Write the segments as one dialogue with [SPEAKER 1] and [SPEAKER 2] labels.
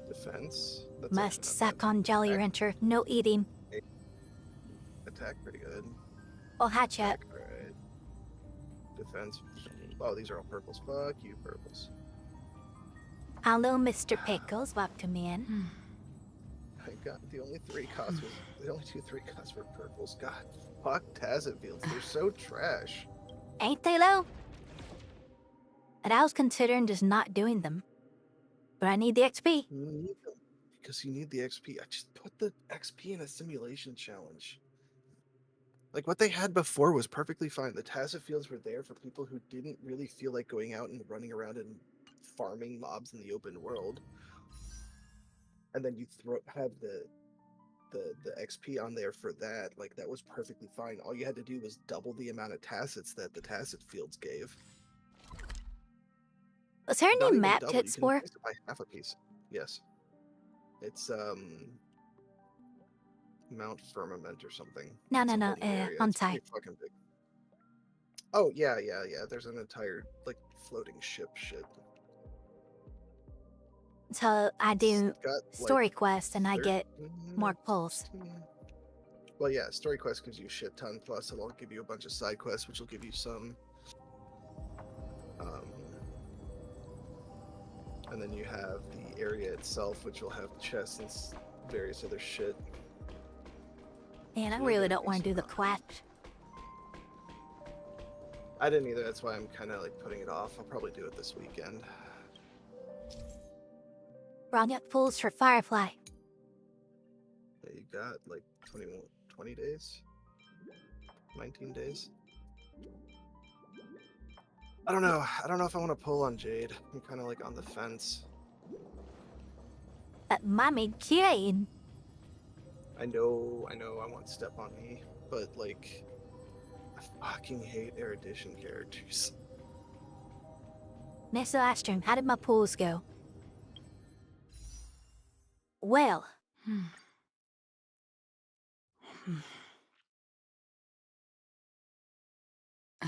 [SPEAKER 1] Defense. That's
[SPEAKER 2] Must suck on jelly wrencher, no eating.
[SPEAKER 1] Attack pretty good.
[SPEAKER 2] Oh, hatchet.
[SPEAKER 1] Right. Defense. Oh, these are all purples. Fuck you, purples.
[SPEAKER 2] Hello, Mr. Pickles. Welcome in.
[SPEAKER 1] I got the only two three costs were purples. God, fuck Tazit fields. They're so trash.
[SPEAKER 2] Ain't they, though? And I was considering just not doing them. But I need the XP.
[SPEAKER 1] You need them because you need the XP. I just put the XP in a simulation challenge. Like what they had before was perfectly fine. The Tazit fields were there for people who didn't really feel like going out and running around and farming mobs in the open world. And then you have the XP on there for that. Like that was perfectly fine. All you had to do was double the amount of tacits that the Tacit fields gave.
[SPEAKER 2] Was there
[SPEAKER 1] Not
[SPEAKER 2] any
[SPEAKER 1] even
[SPEAKER 2] map
[SPEAKER 1] double.
[SPEAKER 2] to
[SPEAKER 1] You can
[SPEAKER 2] explore?
[SPEAKER 1] increase it by half a piece. Yes. It's Mount Firmament or something.
[SPEAKER 2] No,
[SPEAKER 1] It's
[SPEAKER 2] no,
[SPEAKER 1] a
[SPEAKER 2] no.
[SPEAKER 1] whole new area.
[SPEAKER 2] On
[SPEAKER 1] It's pretty
[SPEAKER 2] site.
[SPEAKER 1] fucking big. Oh yeah. There's an entire like floating ship shit.
[SPEAKER 2] So I do
[SPEAKER 1] Got,
[SPEAKER 2] story
[SPEAKER 1] like,
[SPEAKER 2] quests and I get
[SPEAKER 1] 13,
[SPEAKER 2] more pulls.
[SPEAKER 1] 16. Well, yeah, story quest gives you a shit ton. Plus, it'll give you a bunch of side quests, which will give you some. And then you have the area itself, which will have chests and various other shit.
[SPEAKER 2] Man, I
[SPEAKER 1] Yeah,
[SPEAKER 2] really
[SPEAKER 1] that
[SPEAKER 2] don't want to
[SPEAKER 1] makes
[SPEAKER 2] do the
[SPEAKER 1] sense.
[SPEAKER 2] quest.
[SPEAKER 1] I didn't either. That's why I'm kind of like putting it off. I'll probably do it this weekend.
[SPEAKER 2] Brought up pulls for Firefly.
[SPEAKER 1] Yeah, you got like 20 days, 19 days. I don't know. I don't know if I want to pull on Jade. I'm kind of like on the fence.
[SPEAKER 2] Mommy Jane.
[SPEAKER 1] I know. I want Step on Me, but like, I fucking hate Erudition characters.
[SPEAKER 2] Mr. Astrom, how did my pulls go? Well,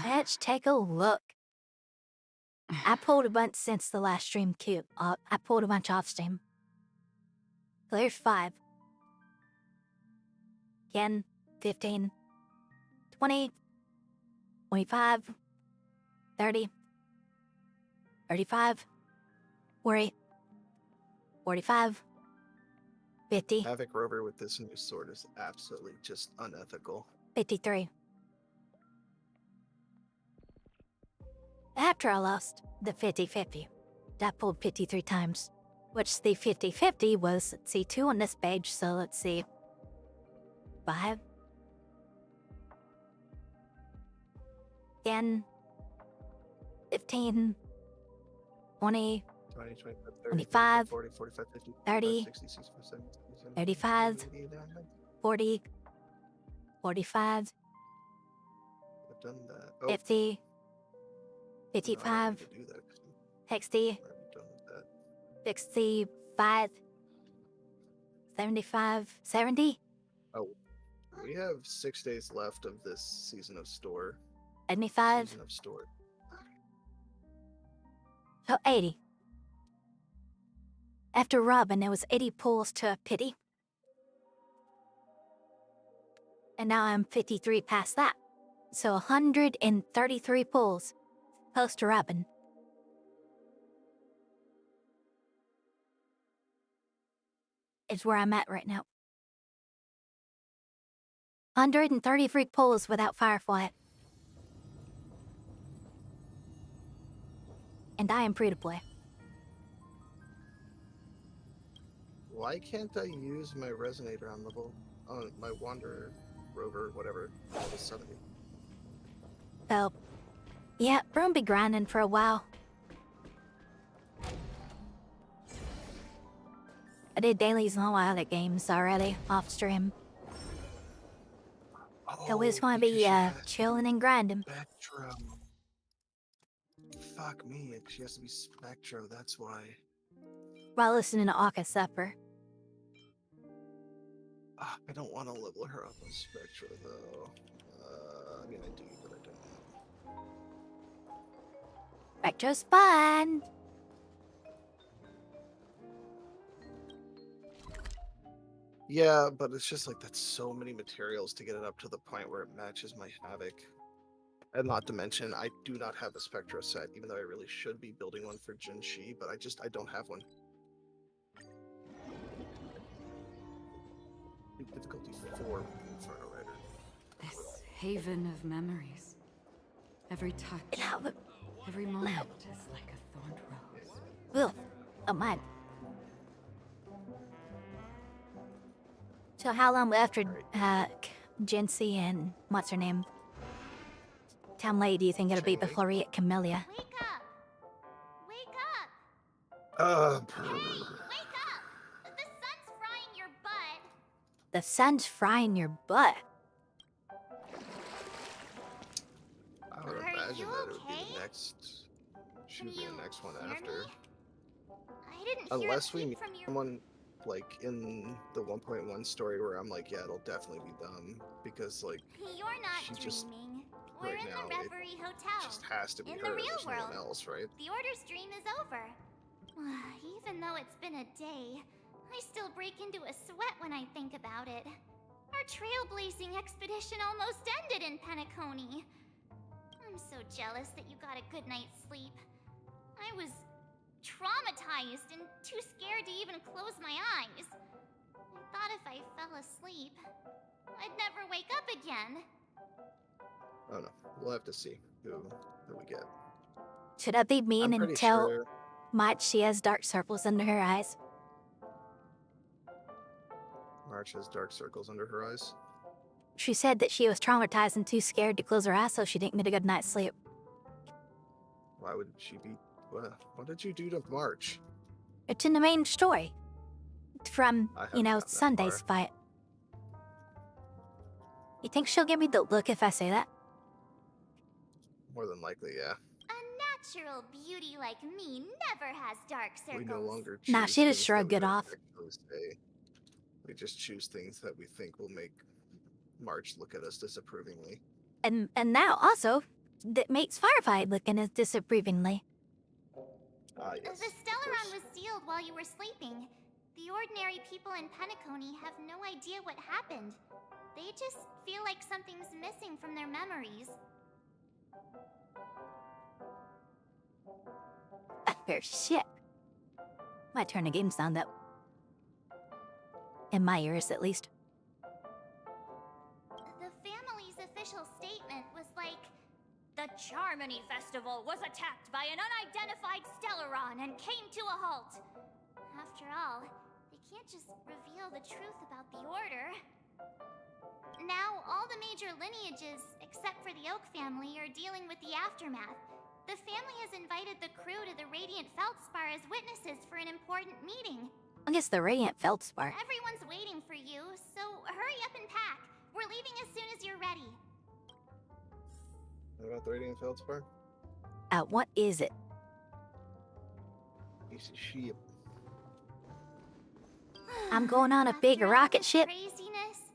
[SPEAKER 2] let's take a look. I pulled a bunch since the last stream queue. I pulled a bunch off stream. So there's 5. 10, 15, 20, 25, 30, 35, 40, 45, 50,
[SPEAKER 1] Havoc Rover with this new sword is absolutely just unethical.
[SPEAKER 2] 53. After I lost the 50-50, I pulled 53 times, which the 50-50 was, let's see, 2 on this page, so let's see, 5, 10, 15, 20,
[SPEAKER 1] 20, 25, 30,
[SPEAKER 2] 25,
[SPEAKER 1] 40, 45, 50,
[SPEAKER 2] 30,
[SPEAKER 1] 60, 65, 70, 70,
[SPEAKER 2] 35,
[SPEAKER 1] 80, 89.
[SPEAKER 2] 40, 45,
[SPEAKER 1] I've done that. Oh,
[SPEAKER 2] 50,
[SPEAKER 1] no, I don't
[SPEAKER 2] 55,
[SPEAKER 1] need to do that 'cause
[SPEAKER 2] 60,
[SPEAKER 1] I'm already done with that.
[SPEAKER 2] 65, 75, 70,
[SPEAKER 1] We have 6 days left of this season of store.
[SPEAKER 2] 75,
[SPEAKER 1] Season of store.
[SPEAKER 2] so 80. After Robin, there was 80 pulls to a pity. And now I'm 53 past that. So 133 pulls post to Robin. Is where I'm at right now. 133 pulls without Firefly. And I am free to play.
[SPEAKER 1] Why can't I use my resonator on my Wanderer Rover, whatever, level 70?
[SPEAKER 2] So, yeah, Broom be grinding for a while. I did dailies on a while at games already, off stream. So we just want to
[SPEAKER 1] because
[SPEAKER 2] be
[SPEAKER 1] she has
[SPEAKER 2] chilling and grinding.
[SPEAKER 1] Spectro. Fuck me, she has to be Spectro, that's why.
[SPEAKER 2] While listening to Aka Supper.
[SPEAKER 1] I don't want to level her up on Spectro, though. I mean, I do, but I don't.
[SPEAKER 2] Spectro's fun!
[SPEAKER 1] Yeah, but it's just like that's so many materials to get it up to the point where it matches my Havoc. And not to mention, I do not have a Spectro set, even though I really should be building one for Junshi, but I don't have one. Difficulty 4 Inferno Rider.
[SPEAKER 3] This haven of memories. Every touch,
[SPEAKER 2] No,
[SPEAKER 3] every moment is like a thorned rose.
[SPEAKER 2] Will. Oh, mine. So how long after Jincy and what's her name? How late do you think it'll be before we get Camellia?
[SPEAKER 4] Wake up! Wake up! Hey, wake up! The sun's frying your butt.
[SPEAKER 2] The sun's frying your butt.
[SPEAKER 1] I would
[SPEAKER 4] Are
[SPEAKER 1] imagine
[SPEAKER 4] you
[SPEAKER 1] that it would be
[SPEAKER 4] okay?
[SPEAKER 1] the next Should be
[SPEAKER 4] you
[SPEAKER 1] the next one
[SPEAKER 4] hear
[SPEAKER 1] after.
[SPEAKER 4] me? I didn't hear
[SPEAKER 1] Unless
[SPEAKER 4] a
[SPEAKER 1] we
[SPEAKER 4] peep
[SPEAKER 1] meet
[SPEAKER 4] from your.
[SPEAKER 1] someone like in the 1.1 story where I'm like, yeah, it'll definitely be them because like
[SPEAKER 4] You're not
[SPEAKER 1] she just
[SPEAKER 4] dreaming. We're
[SPEAKER 1] right
[SPEAKER 4] in
[SPEAKER 1] now
[SPEAKER 4] the
[SPEAKER 1] it
[SPEAKER 4] Reverie Hotel.
[SPEAKER 1] just has to be
[SPEAKER 4] In
[SPEAKER 1] her.
[SPEAKER 4] the real
[SPEAKER 1] There's no
[SPEAKER 4] world.
[SPEAKER 1] one else, right?
[SPEAKER 4] The Order's dream is over. Even though it's been a day, I still break into a sweat when I think about it. Our trailblazing expedition almost ended in Penacony. I'm so jealous that you got a good night's sleep. I was traumatized and too scared to even close my eyes. I thought if I fell asleep, I'd never wake up again.
[SPEAKER 1] Oh no, we'll have to see who we get.
[SPEAKER 2] Should I be
[SPEAKER 1] I'm
[SPEAKER 2] mean and
[SPEAKER 1] pretty
[SPEAKER 2] tell
[SPEAKER 1] sure.
[SPEAKER 2] March she has dark circles under her eyes?
[SPEAKER 1] March has dark circles under her eyes.
[SPEAKER 2] She said that she was traumatized and too scared to close her eyes, so she didn't get a good night's sleep.
[SPEAKER 1] Why would she be? What did you do to March?
[SPEAKER 2] It's in the main story. From,
[SPEAKER 1] I haven't gotten that
[SPEAKER 2] Sunday's fight. You think she'll give me the look if I say that?
[SPEAKER 1] More than likely, yeah.
[SPEAKER 4] A natural beauty like me never has dark circles.
[SPEAKER 1] We no longer
[SPEAKER 2] Nah,
[SPEAKER 1] choose
[SPEAKER 2] she just
[SPEAKER 1] things
[SPEAKER 2] shrugged
[SPEAKER 1] that
[SPEAKER 2] it
[SPEAKER 1] we
[SPEAKER 2] off.
[SPEAKER 1] actually say. We just choose things that we think will make March look at us disapprovingly.
[SPEAKER 2] And now, also, that makes Firefly looking as disapprovingly.
[SPEAKER 1] Ah, yes.
[SPEAKER 4] The
[SPEAKER 1] of
[SPEAKER 4] Stellaron
[SPEAKER 1] course.
[SPEAKER 4] was sealed while you were sleeping. The ordinary people in Penacony have no idea what happened. They just feel like something's missing from their memories.
[SPEAKER 2] Fair shit. Might turn the game sound up. In my ears, at least.
[SPEAKER 4] The family's official statement was like, the Charmony Festival was attacked by an unidentified Stellaron and came to a halt. After all, they can't just reveal the truth about the Order. Now, all the major lineages, except for the Oak family, are dealing with the aftermath. The family has invited the crew to the Radiant Feldspar as witnesses for an important meeting.
[SPEAKER 2] I guess the Radiant Feldspar.
[SPEAKER 4] Everyone's waiting for you, so hurry up and pack. We're leaving as soon as you're ready.
[SPEAKER 1] What about the Radiant Feldspar?
[SPEAKER 2] What is it?
[SPEAKER 1] Piece of shit.
[SPEAKER 2] I'm going on a big
[SPEAKER 4] After all
[SPEAKER 2] rocket
[SPEAKER 4] this
[SPEAKER 2] ship.
[SPEAKER 4] Craziness,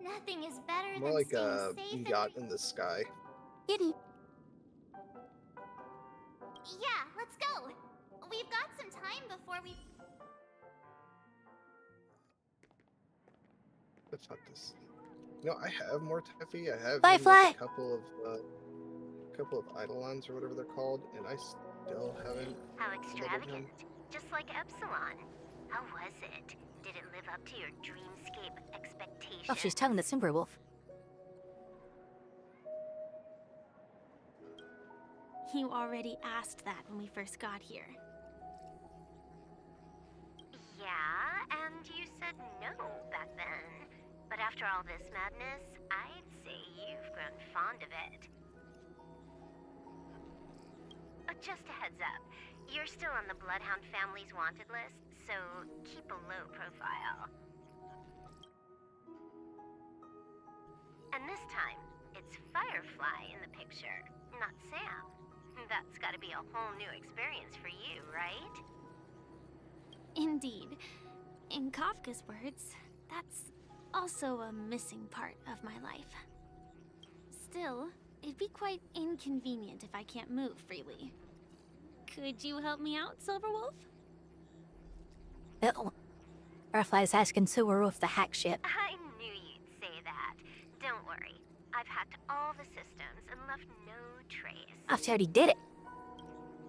[SPEAKER 4] nothing is better
[SPEAKER 1] More
[SPEAKER 4] than
[SPEAKER 1] like
[SPEAKER 4] staying
[SPEAKER 1] a
[SPEAKER 4] safe
[SPEAKER 1] yacht in the sky.
[SPEAKER 2] Kitty.
[SPEAKER 4] Yeah, let's go. We've got some time before we.
[SPEAKER 1] The fuck this? No, I have more Taffy. I have
[SPEAKER 2] Firefly!
[SPEAKER 1] like, a couple of Eidolons or whatever they're called, and I still haven't.
[SPEAKER 5] How
[SPEAKER 1] leveled
[SPEAKER 5] extravagant.
[SPEAKER 1] him.
[SPEAKER 5] Just like Epsilon. How was it? Did it live up to your dreamscape expectations?
[SPEAKER 2] Oh, she's telling the Simber Wolf.
[SPEAKER 6] You already asked that when we first got here.
[SPEAKER 5] Yeah, and you said no back then. But after all this madness, I'd say you've grown fond of it. Just a heads up, you're still on the Bloodhound family's wanted list, so keep a low profile. And this time, it's Firefly in the picture, not Sam. That's gotta be a whole new experience for you, right?
[SPEAKER 6] Indeed. In Kafka's words, that's also a missing part of my life. Still, it'd be quite inconvenient if I can't move freely. Could you help me out, Silverwolf?
[SPEAKER 2] Oh. Firefly's asking Silverwolf the hack shit.
[SPEAKER 5] I knew you'd say that. Don't worry. I've hacked all the systems and left no trace.
[SPEAKER 2] I already did it.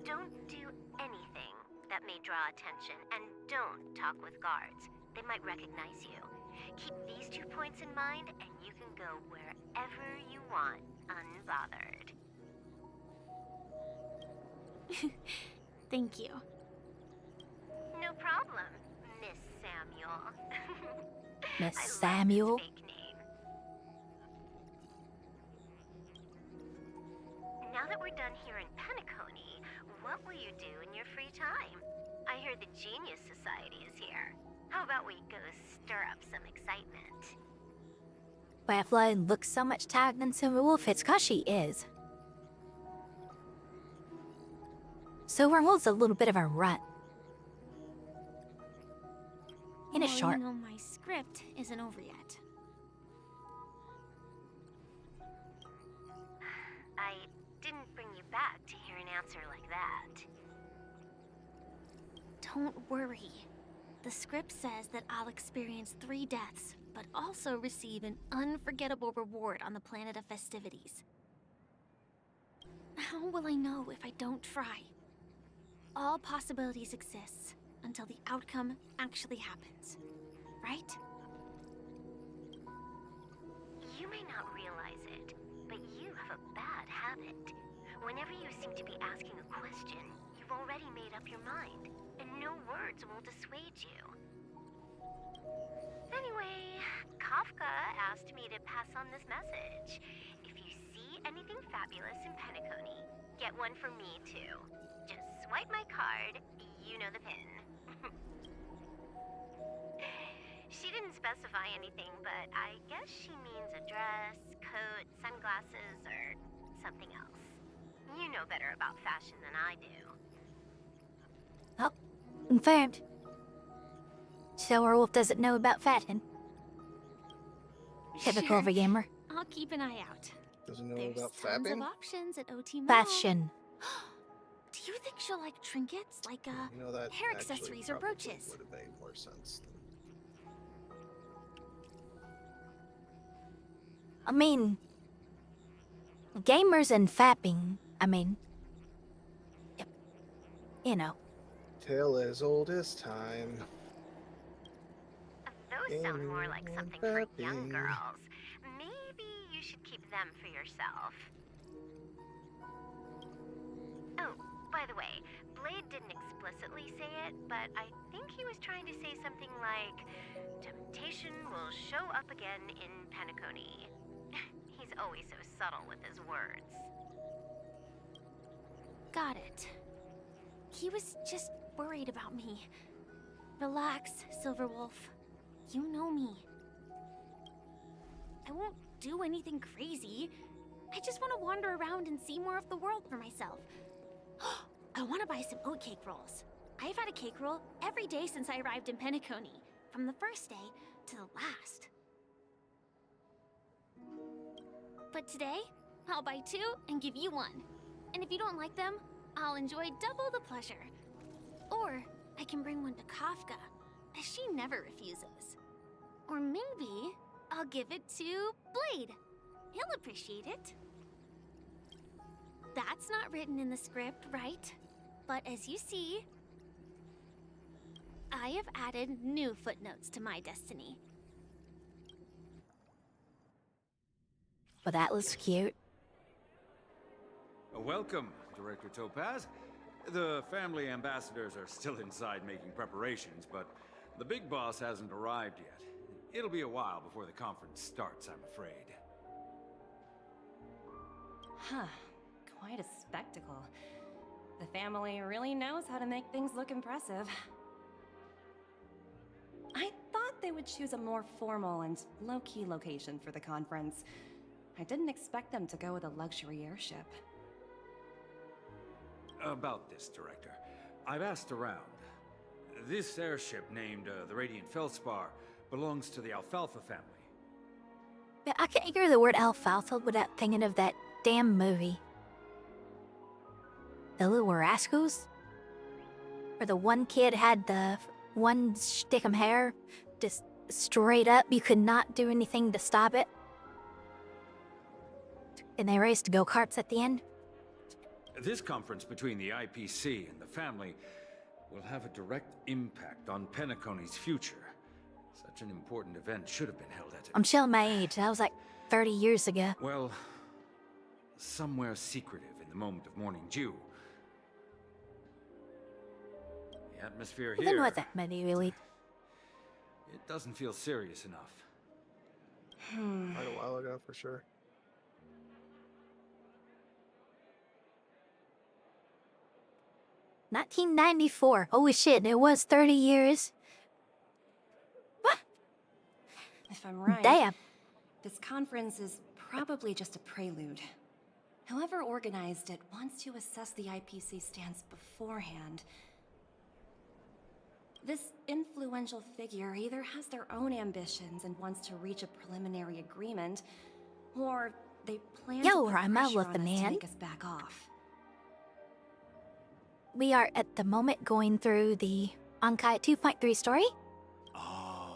[SPEAKER 5] Don't do anything that may draw attention, and don't talk with guards. They might recognize you. Keep these 2 points in mind, and you can go wherever you want, unbothered.
[SPEAKER 6] Thank you.
[SPEAKER 5] No problem, Miss Samuel.
[SPEAKER 2] Miss
[SPEAKER 5] I love this
[SPEAKER 2] Samuel?
[SPEAKER 5] fake name. Now that we're done here in Penacony, what will you do in your free time? I hear the Genius Society is here. How about we go stir up some excitement?
[SPEAKER 2] Firefly looks so much tired than Silverwolf, it's 'cause she is. Silverwoolf's a little bit of a rut. And it's
[SPEAKER 6] Well,
[SPEAKER 2] short.
[SPEAKER 6] You know, my script isn't over yet.
[SPEAKER 5] I didn't bring you back to hear an answer like that.
[SPEAKER 6] Don't worry. The script says that I'll experience 3 deaths, but also receive an unforgettable reward on the planet of festivities. How will I know if I don't try? All possibilities exist until the outcome actually happens, right?
[SPEAKER 5] You may not realize it, but you have a bad habit. Whenever you seem to be asking a question, you've already made up your mind, and no words will dissuade you. Anyway, Kafka asked me to pass on this message. If you see anything fabulous in Penacony, get one for me too. Just swipe my card, you know the pin. She didn't specify anything, but I guess she means a dress, coat, sunglasses, or something else. You know better about fashion than I do.
[SPEAKER 2] Oh, confirmed. Silverwolf doesn't know about fashion. Typical of a gamer.
[SPEAKER 6] I'll keep an eye out.
[SPEAKER 1] Doesn't know
[SPEAKER 6] There's
[SPEAKER 1] about
[SPEAKER 6] tons
[SPEAKER 1] fapping?
[SPEAKER 6] of options at OT Mall.
[SPEAKER 2] Fashion.
[SPEAKER 6] Do you think she'll like trinkets, like
[SPEAKER 1] You know, that
[SPEAKER 6] hair
[SPEAKER 1] actually
[SPEAKER 6] accessories or
[SPEAKER 1] probably
[SPEAKER 6] brooches?
[SPEAKER 1] would have made more sense.
[SPEAKER 2] I mean, gamers and fapping. I mean, yep. You know.
[SPEAKER 1] Tale as old as time.
[SPEAKER 5] Those sound more like something for young
[SPEAKER 1] Fapping.
[SPEAKER 5] girls. Maybe you should keep them for yourself. Oh, by the way, Blade didn't explicitly say it, but I think he was trying to say something like, temptation will show up again in Penacony. He's always so subtle with his words.
[SPEAKER 6] Got it. He was just worried about me. Relax, Silverwolf. You know me. I won't do anything crazy. I just want to wander around and see more of the world for myself. I want to buy some oatcake rolls. I've had a cake roll every day since I arrived in Penacony, from the first day to the last. But today, I'll buy 2 and give you 1. And if you don't like them, I'll enjoy double the pleasure. Or I can bring one to Kafka, as she never refuses. Or maybe I'll give it to Blade. He'll appreciate it. That's not written in the script, right? But as you see, I have added new footnotes to my destiny.
[SPEAKER 2] But that was cute.
[SPEAKER 7] Welcome, Director Topaz. The family ambassadors are still inside making preparations, but the big boss hasn't arrived yet. It'll be a while before the conference starts, I'm afraid.
[SPEAKER 8] Huh. Quite a spectacle. The family really knows how to make things look impressive. I thought they would choose a more formal and low-key location for the conference. I didn't expect them to go with a luxury airship.
[SPEAKER 7] About this, Director. I've asked around. This airship named the Radiant Feldspar belongs to the Alfalfa family.
[SPEAKER 2] Yeah, I can't hear the word alfalfa without thinking of that damn movie. The Little Rascals? Where the one kid had the one stickum hair just straight up. You could not do anything to stop it. And they raced go-karts at the end.
[SPEAKER 7] This conference between the IPC and the family will have a direct impact on Penacony's future. Such an important event should have been held at
[SPEAKER 2] I'm showing my age. That was like 30 years ago.
[SPEAKER 7] well, somewhere secretive in the moment of morning dew. The atmosphere
[SPEAKER 2] Even
[SPEAKER 7] here,
[SPEAKER 2] with that many, really.
[SPEAKER 7] it doesn't feel serious enough.
[SPEAKER 1] Quite a while ago, for sure.
[SPEAKER 2] $1994. Holy shit, it was 30 years.
[SPEAKER 8] If I'm right,
[SPEAKER 2] Damn.
[SPEAKER 8] this conference is probably just a prelude. Whoever organized it wants to assess the IPC stance beforehand. This influential figure either has their own ambitions and wants to reach a preliminary agreement, or they plan
[SPEAKER 2] Yo,
[SPEAKER 8] to put
[SPEAKER 2] I'm out
[SPEAKER 8] pressure
[SPEAKER 2] with
[SPEAKER 8] on
[SPEAKER 2] the
[SPEAKER 8] us to
[SPEAKER 2] man.
[SPEAKER 8] make us back off.
[SPEAKER 2] We are at the moment going through the Ankai 2.3 story.
[SPEAKER 7] Oh.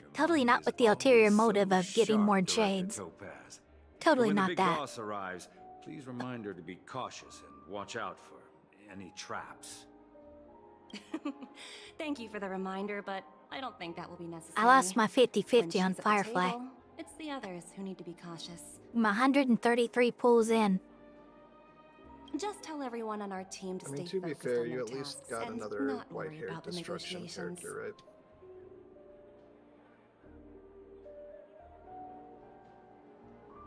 [SPEAKER 7] Your
[SPEAKER 2] Totally
[SPEAKER 7] mind
[SPEAKER 2] not
[SPEAKER 7] is
[SPEAKER 2] with the ulterior
[SPEAKER 7] always
[SPEAKER 2] motive
[SPEAKER 7] so
[SPEAKER 2] of getting
[SPEAKER 7] sharp,
[SPEAKER 2] more
[SPEAKER 7] Director
[SPEAKER 2] jades.
[SPEAKER 7] Topaz.
[SPEAKER 2] Totally
[SPEAKER 7] When the
[SPEAKER 2] not
[SPEAKER 7] big
[SPEAKER 2] that.
[SPEAKER 7] boss arrives, please remind her to be cautious and watch out for any traps.
[SPEAKER 8] Thank you for the reminder, but I don't think that will be necessary.
[SPEAKER 2] I lost my
[SPEAKER 8] When
[SPEAKER 2] 50-50 on
[SPEAKER 8] she's at the
[SPEAKER 2] Firefly.
[SPEAKER 8] table, it's the others who need to be cautious.
[SPEAKER 2] My 133 pulls in.
[SPEAKER 8] Just tell everyone on our team to
[SPEAKER 1] I mean,
[SPEAKER 8] stay
[SPEAKER 1] to be
[SPEAKER 8] focused
[SPEAKER 1] fair,
[SPEAKER 8] on
[SPEAKER 1] you
[SPEAKER 8] their
[SPEAKER 1] at least
[SPEAKER 8] tasks
[SPEAKER 1] got
[SPEAKER 8] and
[SPEAKER 1] another
[SPEAKER 8] not worry
[SPEAKER 1] white-haired
[SPEAKER 8] about the
[SPEAKER 1] destruction
[SPEAKER 8] negotiations.
[SPEAKER 1] character, right?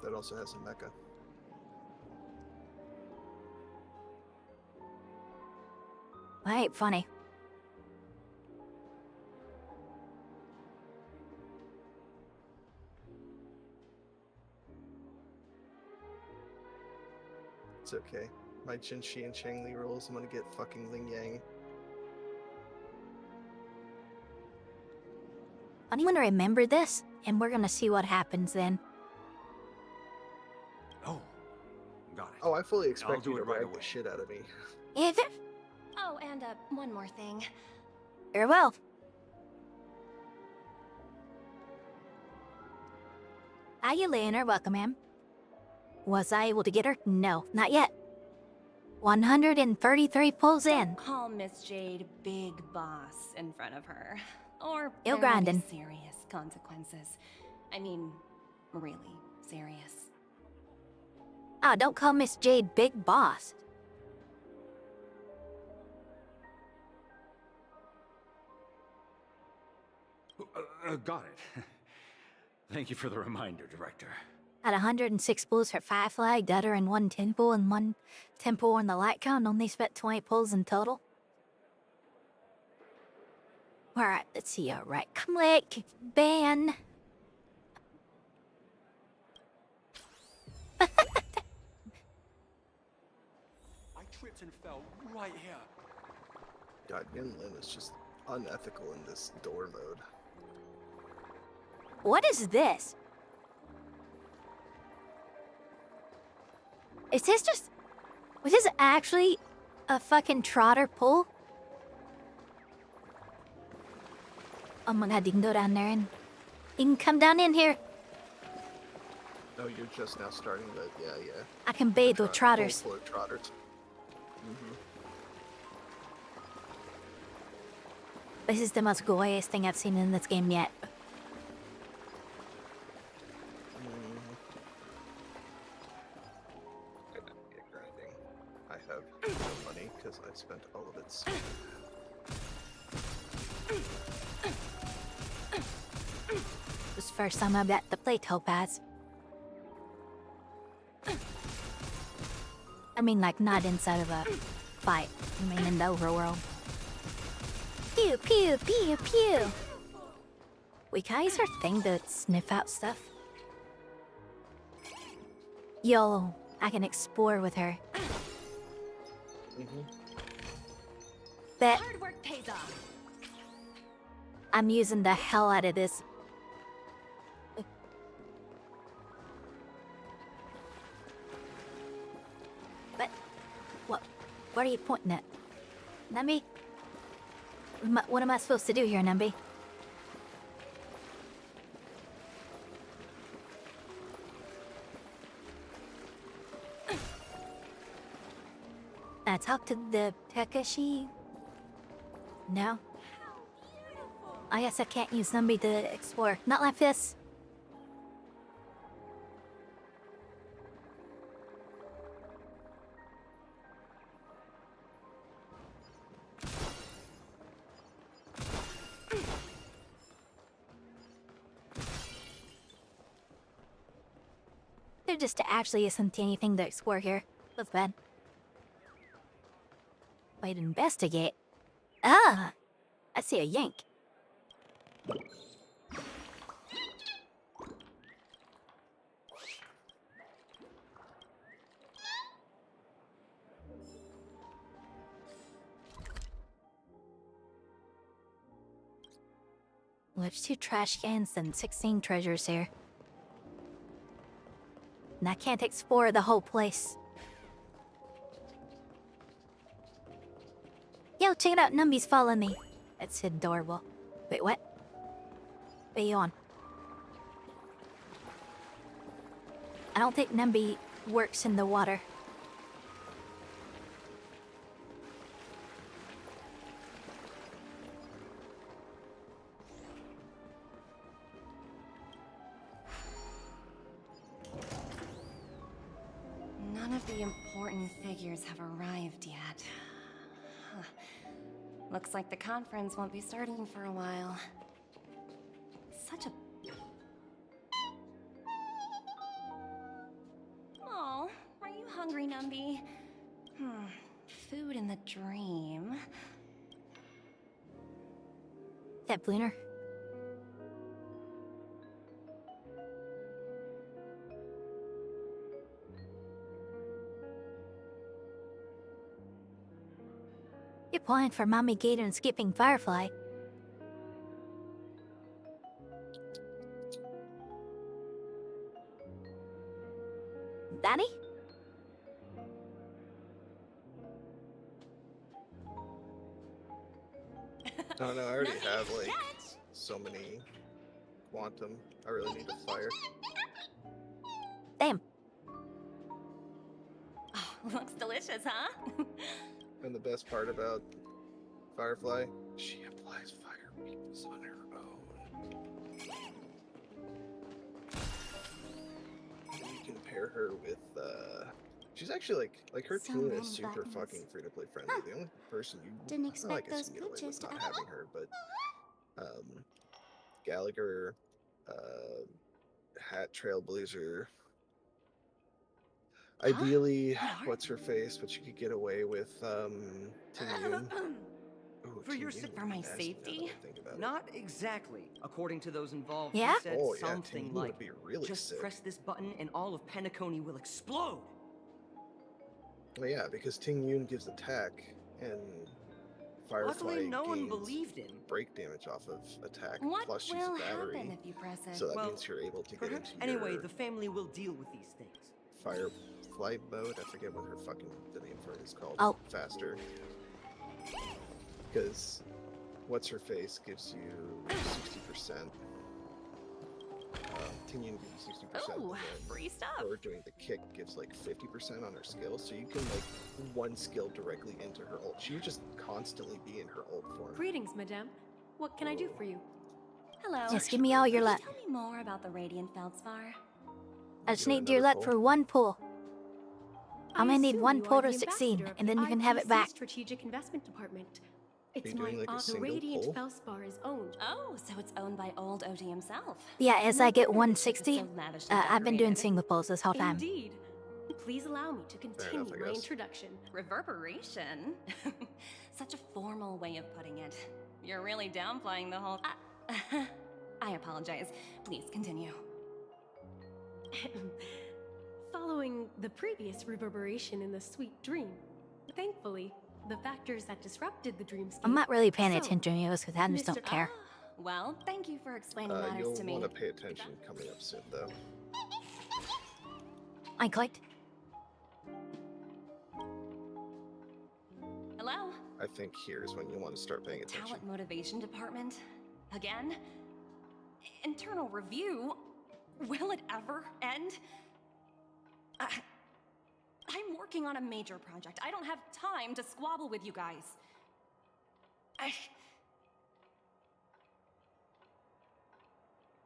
[SPEAKER 1] That also has a mecha.
[SPEAKER 2] That ain't funny.
[SPEAKER 1] It's okay. My Jinshi and Changli rules. I'm gonna get fucking Ling Yang.
[SPEAKER 2] I'm gonna remember this, and we're gonna see what happens then.
[SPEAKER 7] Oh, got it.
[SPEAKER 1] Oh, I fully expect
[SPEAKER 7] do
[SPEAKER 1] you to
[SPEAKER 7] it right
[SPEAKER 1] rag the
[SPEAKER 7] away.
[SPEAKER 1] shit out of me.
[SPEAKER 2] If it...
[SPEAKER 8] Oh, and one more thing.
[SPEAKER 2] Very well. Hi, Elena. Welcome, ma'am. Was I able to get her? No, not yet. 133 pulls in.
[SPEAKER 8] Call Miss Jade Big Boss in front of her. Or
[SPEAKER 2] Ill
[SPEAKER 8] there will be
[SPEAKER 2] grindin'.
[SPEAKER 8] serious consequences. I mean, really serious.
[SPEAKER 2] Ah, don't call Miss Jade Big Boss.
[SPEAKER 7] Got it. Thank you for the reminder, Director.
[SPEAKER 2] At 106 pulls for Firefly, Gutter, and 1 10 pull and 1 10 pull on the light count. Only spent 20 pulls in total. Alright, let's see. Alright, click. Ban.
[SPEAKER 9] I tripped and fell right here.
[SPEAKER 1] God, Yinlin is just unethical in this door mode.
[SPEAKER 2] What is this? Is this just... Was this actually a fucking trotter pull? Oh my god, you can go down there and... You can come down in here.
[SPEAKER 1] Oh, you're just now starting the... Yeah.
[SPEAKER 2] I can bathe with trotters.
[SPEAKER 1] Full of trotters. Mm-hmm.
[SPEAKER 2] This is the most glorious thing I've seen in this game yet.
[SPEAKER 1] Get grinding. I have no money because I spent all of its.
[SPEAKER 2] This is the first time I've got to play Topaz. I mean, like, not inside of a fight. I mean, in the overworld. Pew, pew, pew, pew. Wait, can I use her thing to sniff out stuff? Yo, I can explore with her. Bet
[SPEAKER 8] Hard work pays off.
[SPEAKER 2] I'm using the hell out of this. But, what are you pointing at? Numby? What am I supposed to do here, Numby? I talk to the Takashi? No? I guess I can't use Numby to explore. Not like this. There just actually isn't anything to explore here. That's bad. Wait, investigate. Ah! I see a yank. There's 2 trash cans and 16 treasures here. And I can't explore the whole place. Yo, check it out, Numby's following me. That's adorable. Wait, what? What are you on? I don't think Numby works in the water.
[SPEAKER 8] None of the important figures have arrived yet. Huh. Looks like the conference won't be starting for a while. Such a... Oh, are you hungry, Numby? Food in the dream.
[SPEAKER 2] That Blooner. You're applying for Mommy Gator and skipping Firefly. Daddy?
[SPEAKER 1] Oh no, I already have like so many quantum. I really need a fire.
[SPEAKER 2] Damn.
[SPEAKER 8] Oh, looks delicious, huh?
[SPEAKER 1] And the best part about Firefly, she applies fire weakness on her own. You can pair her with she's actually like her
[SPEAKER 4] So
[SPEAKER 1] team
[SPEAKER 4] many
[SPEAKER 1] is super
[SPEAKER 4] buttons.
[SPEAKER 1] fucking free to play friendly. The only person you
[SPEAKER 4] Didn't
[SPEAKER 1] well, I
[SPEAKER 4] expect
[SPEAKER 1] guess
[SPEAKER 4] those
[SPEAKER 1] you can get away
[SPEAKER 4] pooches
[SPEAKER 1] with
[SPEAKER 4] to
[SPEAKER 1] not
[SPEAKER 4] add
[SPEAKER 1] having
[SPEAKER 4] up.
[SPEAKER 1] her, but Gallagher, Hat Trailblazer. Ideally, what's her face, but she could get away with Ting Yun. Ooh,
[SPEAKER 9] For
[SPEAKER 1] Ting
[SPEAKER 9] your
[SPEAKER 1] Yun
[SPEAKER 9] sa-
[SPEAKER 1] would
[SPEAKER 8] For
[SPEAKER 1] be
[SPEAKER 8] my
[SPEAKER 1] nasty now that
[SPEAKER 8] safety?
[SPEAKER 1] I think about it.
[SPEAKER 9] Not exactly. According to those involved,
[SPEAKER 2] Yeah?
[SPEAKER 9] he said
[SPEAKER 1] Oh yeah, Ting
[SPEAKER 9] something
[SPEAKER 1] Yun
[SPEAKER 9] like,
[SPEAKER 1] would be really
[SPEAKER 9] just
[SPEAKER 1] sick.
[SPEAKER 9] press this button and all of Penacony will explode.
[SPEAKER 1] Well, yeah, because Ting Yun gives attack, and Firefly
[SPEAKER 9] Luckily, no one
[SPEAKER 1] gains
[SPEAKER 9] believed him.
[SPEAKER 1] break damage off of attack.
[SPEAKER 8] What
[SPEAKER 1] Plus, she's
[SPEAKER 8] will
[SPEAKER 1] a battery,
[SPEAKER 8] happen if you press it?
[SPEAKER 1] so that
[SPEAKER 9] Well,
[SPEAKER 1] means you're able to get
[SPEAKER 9] Perhaps
[SPEAKER 1] into
[SPEAKER 9] anyway,
[SPEAKER 1] your
[SPEAKER 9] the family will deal with these things.
[SPEAKER 1] Firefly mode. I forget what her fucking the name for it is called.
[SPEAKER 2] Oh.
[SPEAKER 1] Faster. Because what's her face gives you 60%. Ting Yun gives you 60%.
[SPEAKER 8] Oh,
[SPEAKER 1] and then
[SPEAKER 8] free stuff.
[SPEAKER 1] her doing the kick gives like 50% on her skill, so you can like one skill directly into her ult. She would just constantly be in her ult form.
[SPEAKER 10] Greetings, madame. What can I do for you?
[SPEAKER 8] Hello.
[SPEAKER 2] Yes, give me all your
[SPEAKER 8] Could you
[SPEAKER 2] luck.
[SPEAKER 8] tell me more about the Radiant Feldspar?
[SPEAKER 2] I just
[SPEAKER 1] You want
[SPEAKER 2] need your
[SPEAKER 1] another
[SPEAKER 2] luck
[SPEAKER 1] pull?
[SPEAKER 2] for 1 pull.
[SPEAKER 10] I
[SPEAKER 2] I'm gonna need
[SPEAKER 10] assume
[SPEAKER 2] 1
[SPEAKER 10] you
[SPEAKER 2] pull
[SPEAKER 10] are
[SPEAKER 2] to
[SPEAKER 10] the
[SPEAKER 2] succeed,
[SPEAKER 10] ambassador of
[SPEAKER 2] and then
[SPEAKER 10] the
[SPEAKER 2] you can have it
[SPEAKER 10] IPC
[SPEAKER 2] back.
[SPEAKER 10] Strategic Investment Department. It's
[SPEAKER 1] you doing,
[SPEAKER 10] my
[SPEAKER 1] like, a
[SPEAKER 10] the
[SPEAKER 1] single
[SPEAKER 10] Radiant
[SPEAKER 1] pull?
[SPEAKER 10] Felspar is owned.
[SPEAKER 8] Oh, so it's owned by old OD himself.
[SPEAKER 2] Yeah, as
[SPEAKER 8] No
[SPEAKER 2] I get
[SPEAKER 8] wonder this ship is
[SPEAKER 2] 160,
[SPEAKER 8] so lavishly
[SPEAKER 2] I've been doing
[SPEAKER 8] decorated.
[SPEAKER 2] single pulls this whole time.
[SPEAKER 10] Indeed. Please allow me to continue
[SPEAKER 1] I
[SPEAKER 10] my
[SPEAKER 1] guess.
[SPEAKER 10] introduction.
[SPEAKER 8] Reverberation? Such a formal way of putting it. You're really downplaying the whole... I apologize. Please continue.
[SPEAKER 10] Following the previous reverberation in the sweet dream, thankfully, the factors that disrupted the dreamscape...
[SPEAKER 2] I'm not really paying
[SPEAKER 10] So,
[SPEAKER 2] attention to you because I just don't
[SPEAKER 10] Mr.
[SPEAKER 2] care.
[SPEAKER 8] Well, thank you for explaining
[SPEAKER 1] You'll
[SPEAKER 8] matters to me.
[SPEAKER 1] want to pay attention coming up soon, though.
[SPEAKER 2] I clicked.
[SPEAKER 8] Hello?
[SPEAKER 1] I think here's when you want to start paying attention.
[SPEAKER 8] Talent motivation department? Again? Internal review? Will it ever end? I'm working on a major project. I don't have time to squabble with you guys.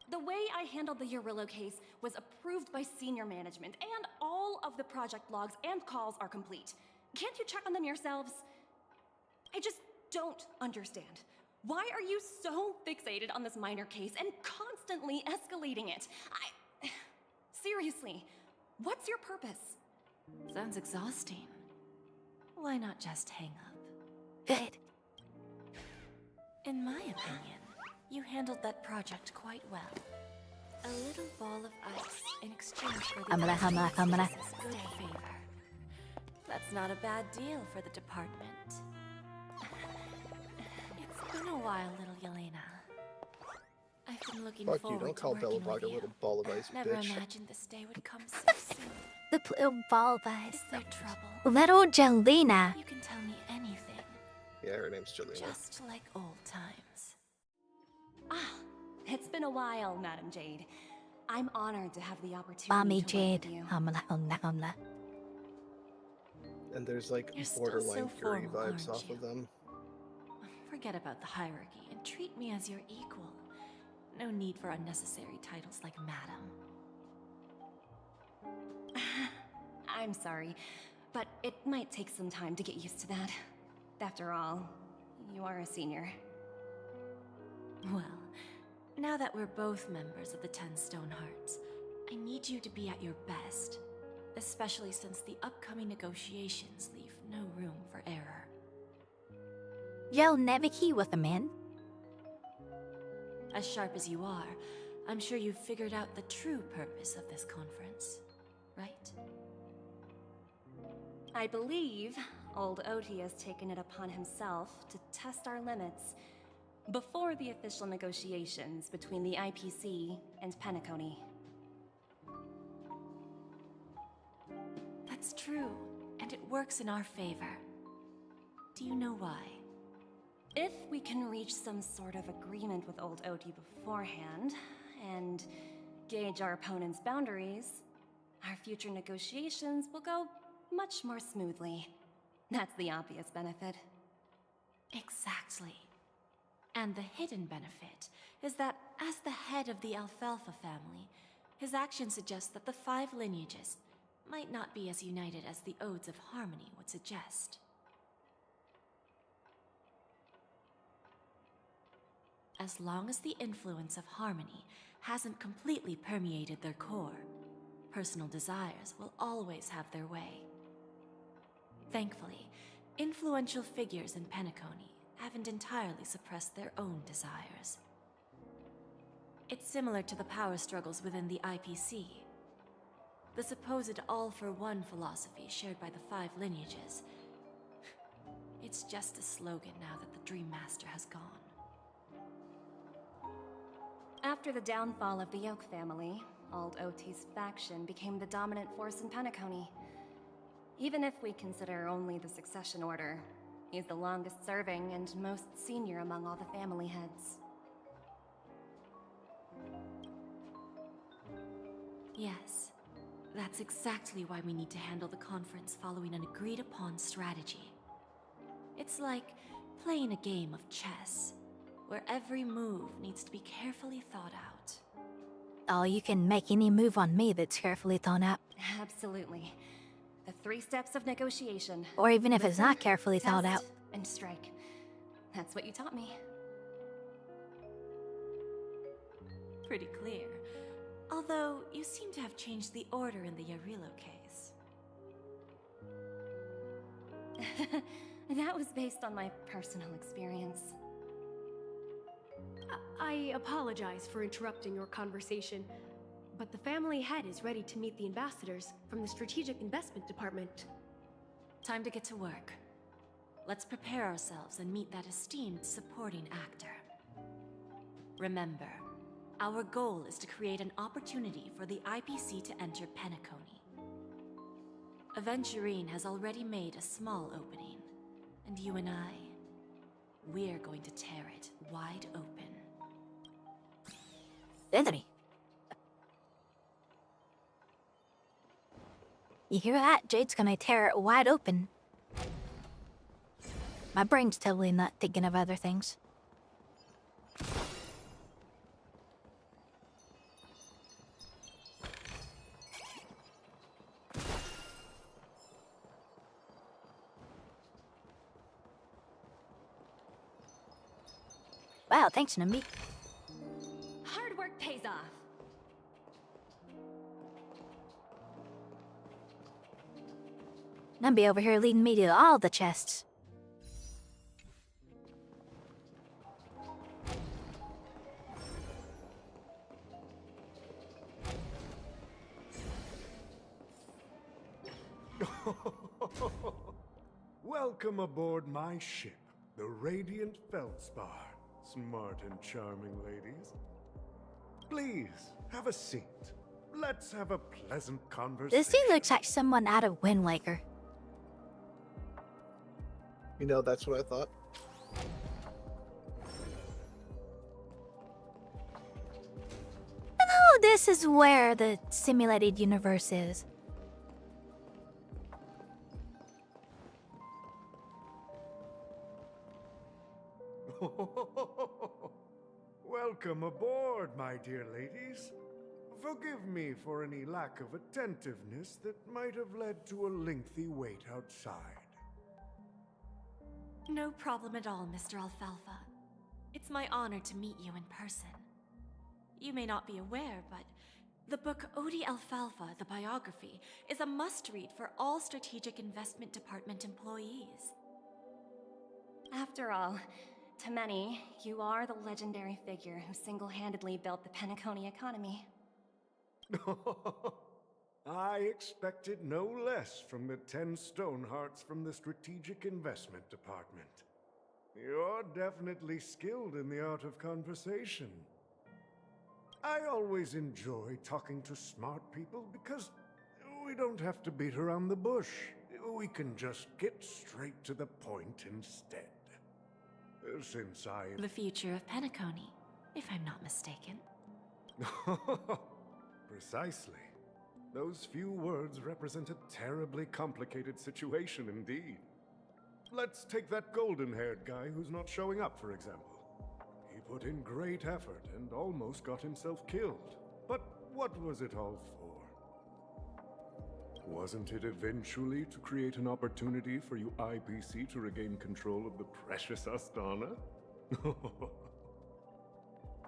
[SPEAKER 8] The way I handled the Urillo case was approved by senior management, and all of the project logs and calls are complete. Can't you check on them yourselves? I just don't understand. Why are you so fixated on this minor case and constantly escalating it? Seriously, what's your purpose?
[SPEAKER 2] Sounds exhausting. Why not just hang up? Good.
[SPEAKER 11] In my opinion, you handled that project quite well. A little ball of ice in exchange for the
[SPEAKER 2] Humana.
[SPEAKER 11] good favor. That's not a bad deal for the department. It's been a while, little Yelena.
[SPEAKER 2] been looking
[SPEAKER 1] Fuck you,
[SPEAKER 2] forward
[SPEAKER 1] don't
[SPEAKER 2] to
[SPEAKER 1] call
[SPEAKER 2] working
[SPEAKER 1] Bellabog
[SPEAKER 2] with
[SPEAKER 1] a
[SPEAKER 2] you.
[SPEAKER 1] little ball of ice,
[SPEAKER 2] Never
[SPEAKER 1] bitch.
[SPEAKER 2] imagined this day would come so soon.
[SPEAKER 11] The little ball of ice.
[SPEAKER 2] Is there trouble?
[SPEAKER 11] Little Jelena.
[SPEAKER 2] You can tell me anything.
[SPEAKER 1] Yeah, her name's Jelena.
[SPEAKER 2] Just like old times.
[SPEAKER 8] Ah, it's been a while, Madam Jade. I'm honored to have the opportunity
[SPEAKER 11] Mommy
[SPEAKER 8] to work
[SPEAKER 11] Jade.
[SPEAKER 8] with you.
[SPEAKER 11] Humla, humla, humla.
[SPEAKER 1] And there's like
[SPEAKER 2] You're still
[SPEAKER 1] borderline
[SPEAKER 2] so
[SPEAKER 1] furry
[SPEAKER 2] formal,
[SPEAKER 1] vibes
[SPEAKER 2] aren't
[SPEAKER 1] off
[SPEAKER 2] you?
[SPEAKER 1] of them.
[SPEAKER 2] Forget about the hierarchy and treat me as your equal. No need for unnecessary titles like Madam.
[SPEAKER 8] I'm sorry, but it might take some time to get used to that. After all, you are a senior.
[SPEAKER 2] Well, now that we're both members of the 10 Stone Hearts, I need you to be at your best. Especially since the upcoming negotiations leave no room for error.
[SPEAKER 11] You'll never key with a man.
[SPEAKER 2] As sharp as you are, I'm sure you've figured out the true purpose of this conference, right?
[SPEAKER 8] I believe old Oti has taken it upon himself to test our limits before the official negotiations between the IPC and Penacony.
[SPEAKER 2] That's true, and it works in our favor. Do you know why?
[SPEAKER 8] If we can reach some sort of agreement with old Oti beforehand, and gauge our opponent's boundaries, our future negotiations will go much more smoothly. That's the obvious benefit.
[SPEAKER 2] Exactly. And the hidden benefit is that as the head of the Alfalfa family, his actions suggest that the 5 lineages might not be as united as the Odes of Harmony would suggest. As long as the influence of Harmony hasn't completely permeated their core, personal desires will always have their way. Thankfully, influential figures in Penacony haven't entirely suppressed their own desires. It's similar to the power struggles within the IPC. The supposed all-for-one philosophy shared by the 5 lineages. It's just a slogan now that the Dream Master has gone.
[SPEAKER 8] After the downfall of the Yoke family, old Oti's faction became the dominant force in Penacony. Even if we consider only the succession order, he's the longest serving and most senior among all the family heads.
[SPEAKER 2] Yes, that's exactly why we need to handle the conference following an agreed-upon strategy. It's like playing a game of chess, where every move needs to be carefully thought out.
[SPEAKER 11] Oh, you can make any move on me that's carefully thought out.
[SPEAKER 8] Absolutely. The 3 steps of negotiation.
[SPEAKER 11] Or even if it's
[SPEAKER 8] Listen,
[SPEAKER 11] not carefully thought
[SPEAKER 8] test,
[SPEAKER 11] out.
[SPEAKER 8] and strike. That's what you taught me.
[SPEAKER 2] Pretty clear. Although, you seem to have changed the order in the Yarilo case.
[SPEAKER 8] That was based on my personal experience.
[SPEAKER 10] I apologize for interrupting your conversation, but the family head is ready to meet the ambassadors from the Strategic Investment Department.
[SPEAKER 2] Time to get to work. Let's prepare ourselves and meet that esteemed supporting actor. Remember, our goal is to create an opportunity for the IPC to enter Penacony. Aventurine has already made a small opening, and you and I, we're going to tear it wide open.
[SPEAKER 11] Anthony. You hear that? Jade's gonna tear it wide open. My brain's totally not thinking of other things. Wow, thanks, Nambi.
[SPEAKER 8] Hard work pays off.
[SPEAKER 11] Nambi over here leading me to all the chests.
[SPEAKER 12] Welcome aboard my ship, the Radiant Feldspar. Smart and charming ladies. Please, have a seat. Let's have a pleasant conversation.
[SPEAKER 13] This dude looks like someone out of Wind Waker.
[SPEAKER 1] You know, that's what I thought.
[SPEAKER 13] Oh, this is where the simulated universe is.
[SPEAKER 12] Welcome aboard, my dear ladies. Forgive me for any lack of attentiveness that might have led to a lengthy wait outside.
[SPEAKER 2] No problem at all, Mr. Alfalfa. It's my honor to meet you in person. You may not be aware, but the book Odi Alfalfa, the biography, is a must-read for all Strategic Investment Department employees.
[SPEAKER 8] After all, to many, you are the legendary figure who single-handedly built the Penacony economy.
[SPEAKER 12] I expected no less from the 10 Stonehearts from the Strategic Investment Department. You're definitely skilled in the art of conversation. I always enjoy talking to smart people because we don't have to beat around the bush. We can just get straight to the point instead. Since
[SPEAKER 2] The future of Penacony, if I'm not mistaken.
[SPEAKER 12] Precisely. Those few words represent a terribly complicated situation indeed. Let's take that golden-haired guy who's not showing up, for example. He put in great effort and almost got himself killed. But what was it all for? Wasn't it eventually to create an opportunity for you IPC to regain control of the precious Astana?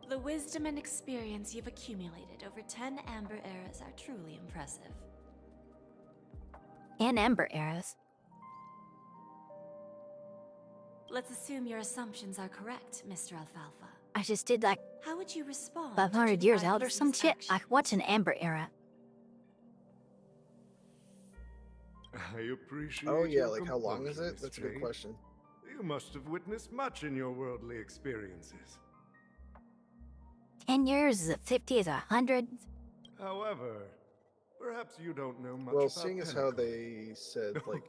[SPEAKER 2] The wisdom and experience you've accumulated over 10 Amber Eras are truly impressive.
[SPEAKER 13] 10 Amber Eras?
[SPEAKER 2] Let's assume your assumptions are correct, Mr. Alfalfa.
[SPEAKER 13] I just did like
[SPEAKER 2] How would you respond
[SPEAKER 13] 500
[SPEAKER 2] to
[SPEAKER 13] years out or some
[SPEAKER 2] IPC's
[SPEAKER 13] shit.
[SPEAKER 2] action?
[SPEAKER 13] Like, what's an Amber Era?
[SPEAKER 12] I appreciate
[SPEAKER 1] Oh yeah,
[SPEAKER 12] your
[SPEAKER 1] like how long is
[SPEAKER 12] composure,
[SPEAKER 1] it?
[SPEAKER 12] Miss
[SPEAKER 1] That's a good
[SPEAKER 12] Jade.
[SPEAKER 1] question.
[SPEAKER 12] You must have witnessed much in your worldly experiences.
[SPEAKER 13] 10 years? Is it 50? Is it 100?
[SPEAKER 12] However, perhaps you don't know much
[SPEAKER 1] Well,
[SPEAKER 12] about
[SPEAKER 1] seeing as how
[SPEAKER 12] Penacony.
[SPEAKER 1] they said like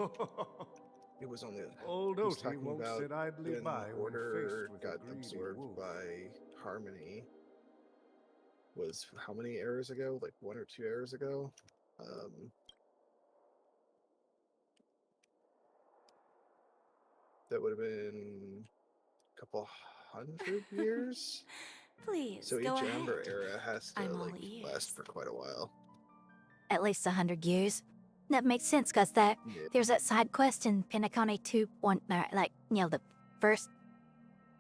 [SPEAKER 1] it was only
[SPEAKER 12] Old
[SPEAKER 1] he was
[SPEAKER 12] Oti
[SPEAKER 1] talking
[SPEAKER 12] won't
[SPEAKER 1] about
[SPEAKER 12] sit idly
[SPEAKER 1] when
[SPEAKER 12] by when
[SPEAKER 1] order
[SPEAKER 12] faced with a
[SPEAKER 1] got
[SPEAKER 12] greedy
[SPEAKER 1] absorbed
[SPEAKER 12] wolf.
[SPEAKER 1] by Harmony was how many eras ago? Like 1 or 2 eras ago. That would have been a couple hundred years.
[SPEAKER 2] Please,
[SPEAKER 1] So each
[SPEAKER 2] go
[SPEAKER 1] Amber
[SPEAKER 2] ahead.
[SPEAKER 1] era has to
[SPEAKER 2] I'm all
[SPEAKER 1] like
[SPEAKER 2] ears.
[SPEAKER 1] last for quite a while.
[SPEAKER 13] At least 100 years. That makes sense, cause there's that side quest in Penacony 2.1, like, you know, the first,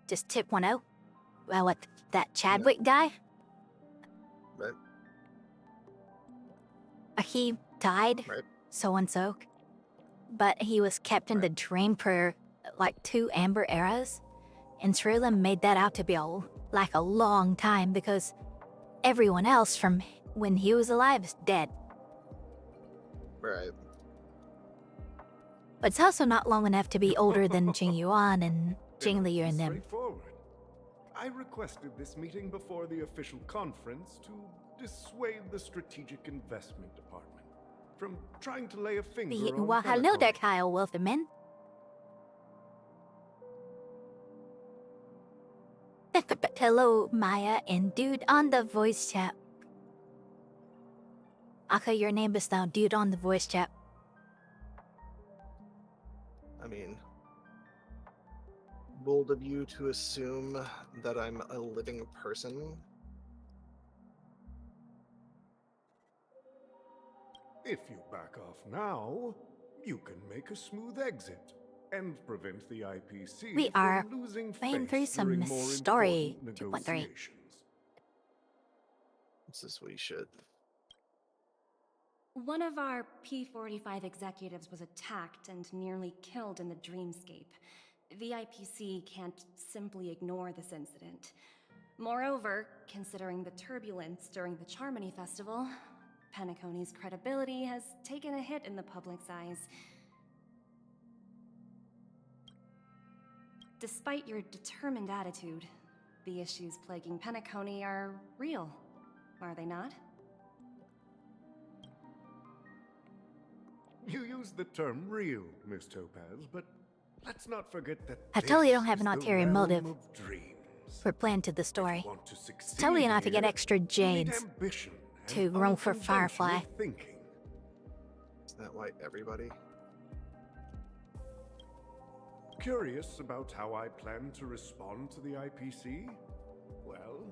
[SPEAKER 13] just 2.0. Well, what, that Chadwick guy?
[SPEAKER 1] Right.
[SPEAKER 13] He died,
[SPEAKER 1] Right.
[SPEAKER 13] so-and-so. But he was kept in the dream for, like, 2 Amber Eras. And Cerulean made that out to be like a long time because everyone else from when he was alive is dead.
[SPEAKER 1] Right.
[SPEAKER 13] But it's also not long enough to be older than Jing Yuan and Jing
[SPEAKER 12] It'll
[SPEAKER 13] Liu
[SPEAKER 12] be
[SPEAKER 13] and them.
[SPEAKER 12] straightforward. I requested this meeting before the official conference to dissuade the Strategic Investment Department from trying to lay a finger on
[SPEAKER 13] Well, hello there,
[SPEAKER 12] Penacony.
[SPEAKER 13] Kyle Wolferman. Hello, Maya and dude on the voice chat. Okay, your name is now dude on the voice chat.
[SPEAKER 1] I mean, bold of you to assume that I'm a living person.
[SPEAKER 12] If you back off now, you can make a smooth exit and prevent the IPC
[SPEAKER 13] We are
[SPEAKER 12] from losing
[SPEAKER 13] playing
[SPEAKER 12] face
[SPEAKER 13] through some
[SPEAKER 12] during more
[SPEAKER 13] story
[SPEAKER 12] important
[SPEAKER 13] 2.3.
[SPEAKER 12] negotiations.
[SPEAKER 1] This is what you should.
[SPEAKER 8] One of our P45 executives was attacked and nearly killed in the dreamscape. The IPC can't simply ignore this incident. Moreover, considering the turbulence during the Charmony Festival, Penacony's credibility has taken a hit in the public's eyes. Despite your determined attitude, the issues plaguing Penacony are real. are they not?
[SPEAKER 12] You use the term real, Miss Topaz, but let's not forget that
[SPEAKER 13] I totally
[SPEAKER 12] this
[SPEAKER 13] don't have an
[SPEAKER 12] is the
[SPEAKER 13] ulterior
[SPEAKER 12] realm
[SPEAKER 13] motive
[SPEAKER 12] of dreams.
[SPEAKER 13] for plan to the
[SPEAKER 12] If you
[SPEAKER 13] story.
[SPEAKER 12] want to succeed
[SPEAKER 13] Totally enough to get
[SPEAKER 12] here,
[SPEAKER 13] extra
[SPEAKER 12] you need
[SPEAKER 13] jades
[SPEAKER 12] ambition
[SPEAKER 13] to
[SPEAKER 12] and
[SPEAKER 13] roll for
[SPEAKER 12] unconventional
[SPEAKER 13] Firefly.
[SPEAKER 12] thinking.
[SPEAKER 1] Isn't that why everybody?
[SPEAKER 12] Curious about how I plan to respond to the IPC? Well,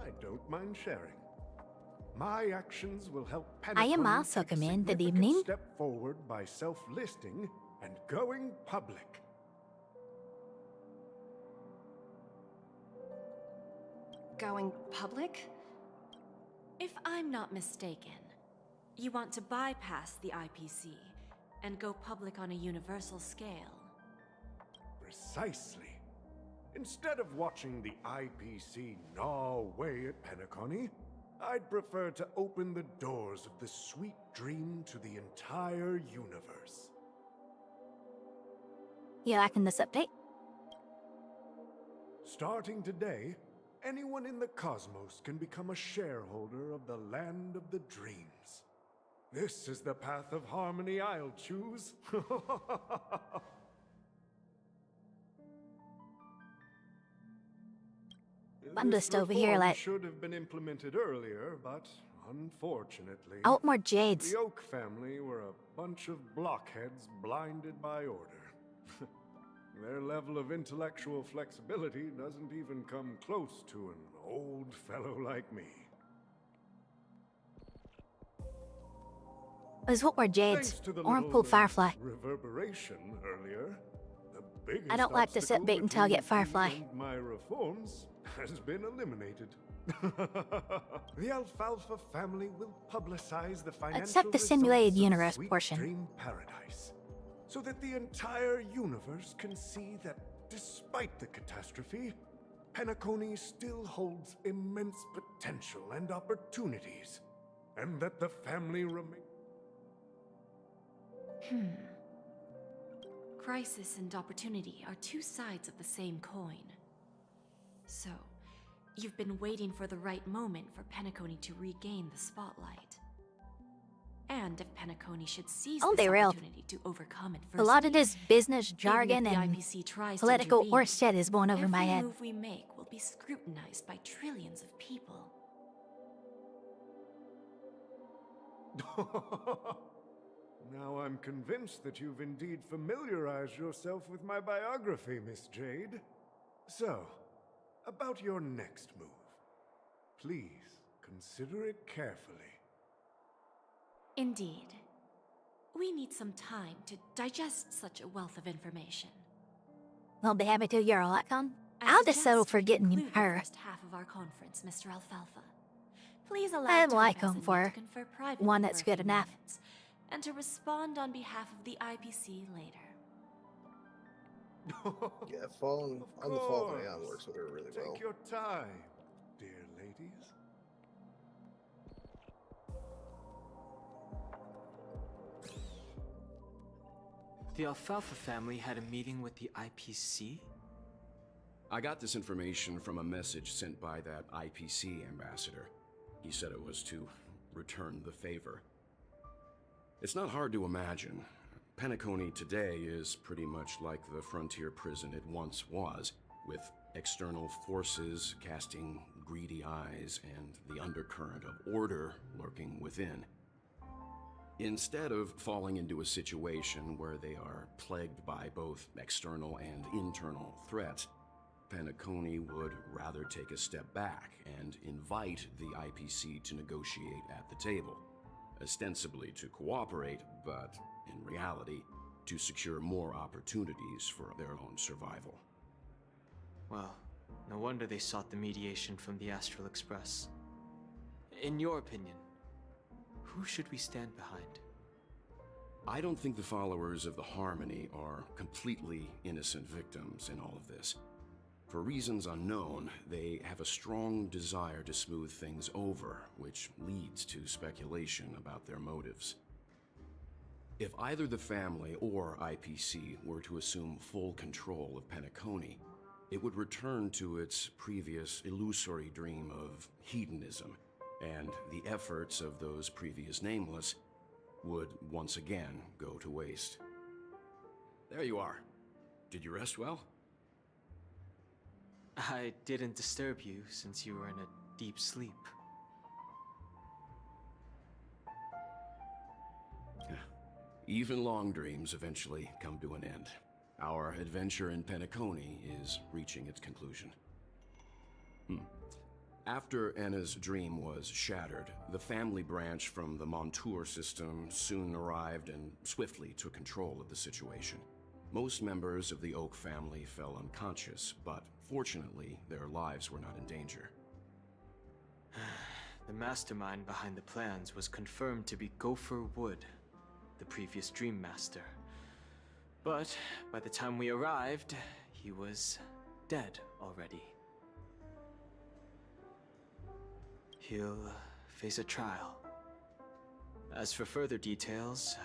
[SPEAKER 12] I don't mind sharing. My actions will help
[SPEAKER 13] I am
[SPEAKER 12] Penacony
[SPEAKER 13] also
[SPEAKER 12] take a
[SPEAKER 13] come in. Good
[SPEAKER 12] significant
[SPEAKER 13] evening.
[SPEAKER 12] step forward by self-listing and going public.
[SPEAKER 8] Going public?
[SPEAKER 2] If I'm not mistaken, you want to bypass the IPC and go public on a universal scale.
[SPEAKER 12] Precisely. Instead of watching the IPC gnaw away at Penacony, I'd prefer to open the doors of the sweet dream to the entire universe.
[SPEAKER 13] You liking this update?
[SPEAKER 12] Starting today, anyone in the cosmos can become a shareholder of the land of the dreams. This is the path of harmony I'll choose.
[SPEAKER 13] I'm
[SPEAKER 12] This
[SPEAKER 13] just over here
[SPEAKER 12] reform
[SPEAKER 13] like,
[SPEAKER 12] should have been implemented earlier, but unfortunately,
[SPEAKER 13] I want more jades.
[SPEAKER 12] the Oak family were a bunch of blockheads blinded by order. Their level of intellectual flexibility doesn't even come close to an old fellow like me.
[SPEAKER 13] Let's want more jades.
[SPEAKER 12] Thanks to the
[SPEAKER 13] Or
[SPEAKER 12] little,
[SPEAKER 13] pull Firefly.
[SPEAKER 12] reverberation earlier, the biggest
[SPEAKER 13] I don't like to sit
[SPEAKER 12] obstacle
[SPEAKER 13] bait until I get
[SPEAKER 12] between me
[SPEAKER 13] Firefly.
[SPEAKER 12] and my reforms has been eliminated. The Alfalfa family will publicize the financial
[SPEAKER 13] Except the
[SPEAKER 12] results
[SPEAKER 13] simulated
[SPEAKER 12] of
[SPEAKER 13] universe
[SPEAKER 12] Sweet
[SPEAKER 13] portion.
[SPEAKER 12] Dream Paradise, so that the entire universe can see that despite the catastrophe, Penacony still holds immense potential and opportunities, and that the family remains.
[SPEAKER 2] Crisis and opportunity are two sides of the same coin. So, you've been waiting for the right moment for Penacony to regain the spotlight. And if Penacony should seize
[SPEAKER 13] Oh,
[SPEAKER 2] this
[SPEAKER 13] they real.
[SPEAKER 2] opportunity to overcome adversity,
[SPEAKER 13] A lot of this business jargon
[SPEAKER 2] even if the
[SPEAKER 13] and
[SPEAKER 2] IPC tries
[SPEAKER 13] political
[SPEAKER 2] to intervene,
[SPEAKER 13] orsted is going over my
[SPEAKER 2] every
[SPEAKER 13] head.
[SPEAKER 2] move we make will be scrutinized by trillions of people.
[SPEAKER 12] Now I'm convinced that you've indeed familiarized yourself with my biography, Miss Jade. So, about your next move. Please, consider it carefully.
[SPEAKER 2] Indeed. We need some time to digest such a wealth of information.
[SPEAKER 13] Won't be happy to your Elecon.
[SPEAKER 2] I
[SPEAKER 13] I'll just settle
[SPEAKER 2] suggest
[SPEAKER 13] for
[SPEAKER 2] we
[SPEAKER 13] getting
[SPEAKER 2] conclude the
[SPEAKER 13] her.
[SPEAKER 2] first half of our conference, Mr. Alfalfa. Please allow
[SPEAKER 13] I'd like
[SPEAKER 2] Topaz
[SPEAKER 13] him
[SPEAKER 2] and
[SPEAKER 13] for
[SPEAKER 2] me to confer privately
[SPEAKER 13] one
[SPEAKER 2] for
[SPEAKER 13] that's
[SPEAKER 2] a
[SPEAKER 13] good
[SPEAKER 2] few
[SPEAKER 13] enough.
[SPEAKER 2] minutes, and to respond on behalf of the IPC later.
[SPEAKER 1] Yeah, falling on the fall of
[SPEAKER 12] course.
[SPEAKER 1] Aeon works with her really well.
[SPEAKER 12] Take your time, dear ladies.
[SPEAKER 14] The Alfalfa family had a meeting with the IPC?
[SPEAKER 15] I got this information from a message sent by that IPC ambassador. He said it was to return the favor. It's not hard to imagine. Penacony today is pretty much like the frontier prison it once was, with external forces casting greedy eyes and the undercurrent of order lurking within. Instead of falling into a situation where they are plagued by both external and internal threats, Penacony would rather take a step back and invite the IPC to negotiate at the table, ostensibly to cooperate, but in reality, to secure more opportunities for their own survival.
[SPEAKER 14] Well, no wonder they sought the mediation from the Astral Express. In your opinion, who should we stand behind?
[SPEAKER 15] I don't think the followers of the Harmony are completely innocent victims in all of this. For reasons unknown, they have a strong desire to smooth things over, which leads to speculation about their motives. If either the family or IPC were to assume full control of Penacony, it would return to its previous illusory dream of hedonism, and the efforts of those previous nameless would once again go to waste. There you are. Did you rest well?
[SPEAKER 14] I didn't disturb you since you were in a deep sleep.
[SPEAKER 15] Even long dreams eventually come to an end. Our adventure in Penacony is reaching its conclusion. After Anna's dream was shattered, the family branch from the Montour system soon arrived and swiftly took control of the situation. Most members of the Oak family fell unconscious, but fortunately, their lives were not in danger.
[SPEAKER 14] The mastermind behind the plans was confirmed to be Gopher Wood, the previous Dream Master. But by the time we arrived, he was dead already. He'll face a trial. As for further details,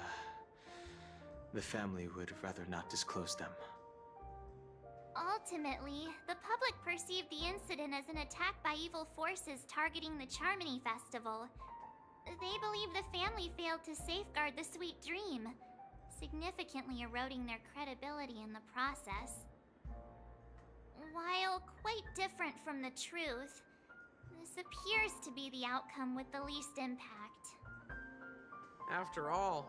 [SPEAKER 14] the family would rather not disclose them.
[SPEAKER 4] Ultimately, the public perceived the incident as an attack by evil forces targeting the Charmony Festival. They believe the family failed to safeguard the sweet dream, significantly eroding their credibility in the process. While quite different from the truth, this appears to be the outcome with the least impact.
[SPEAKER 16] After all,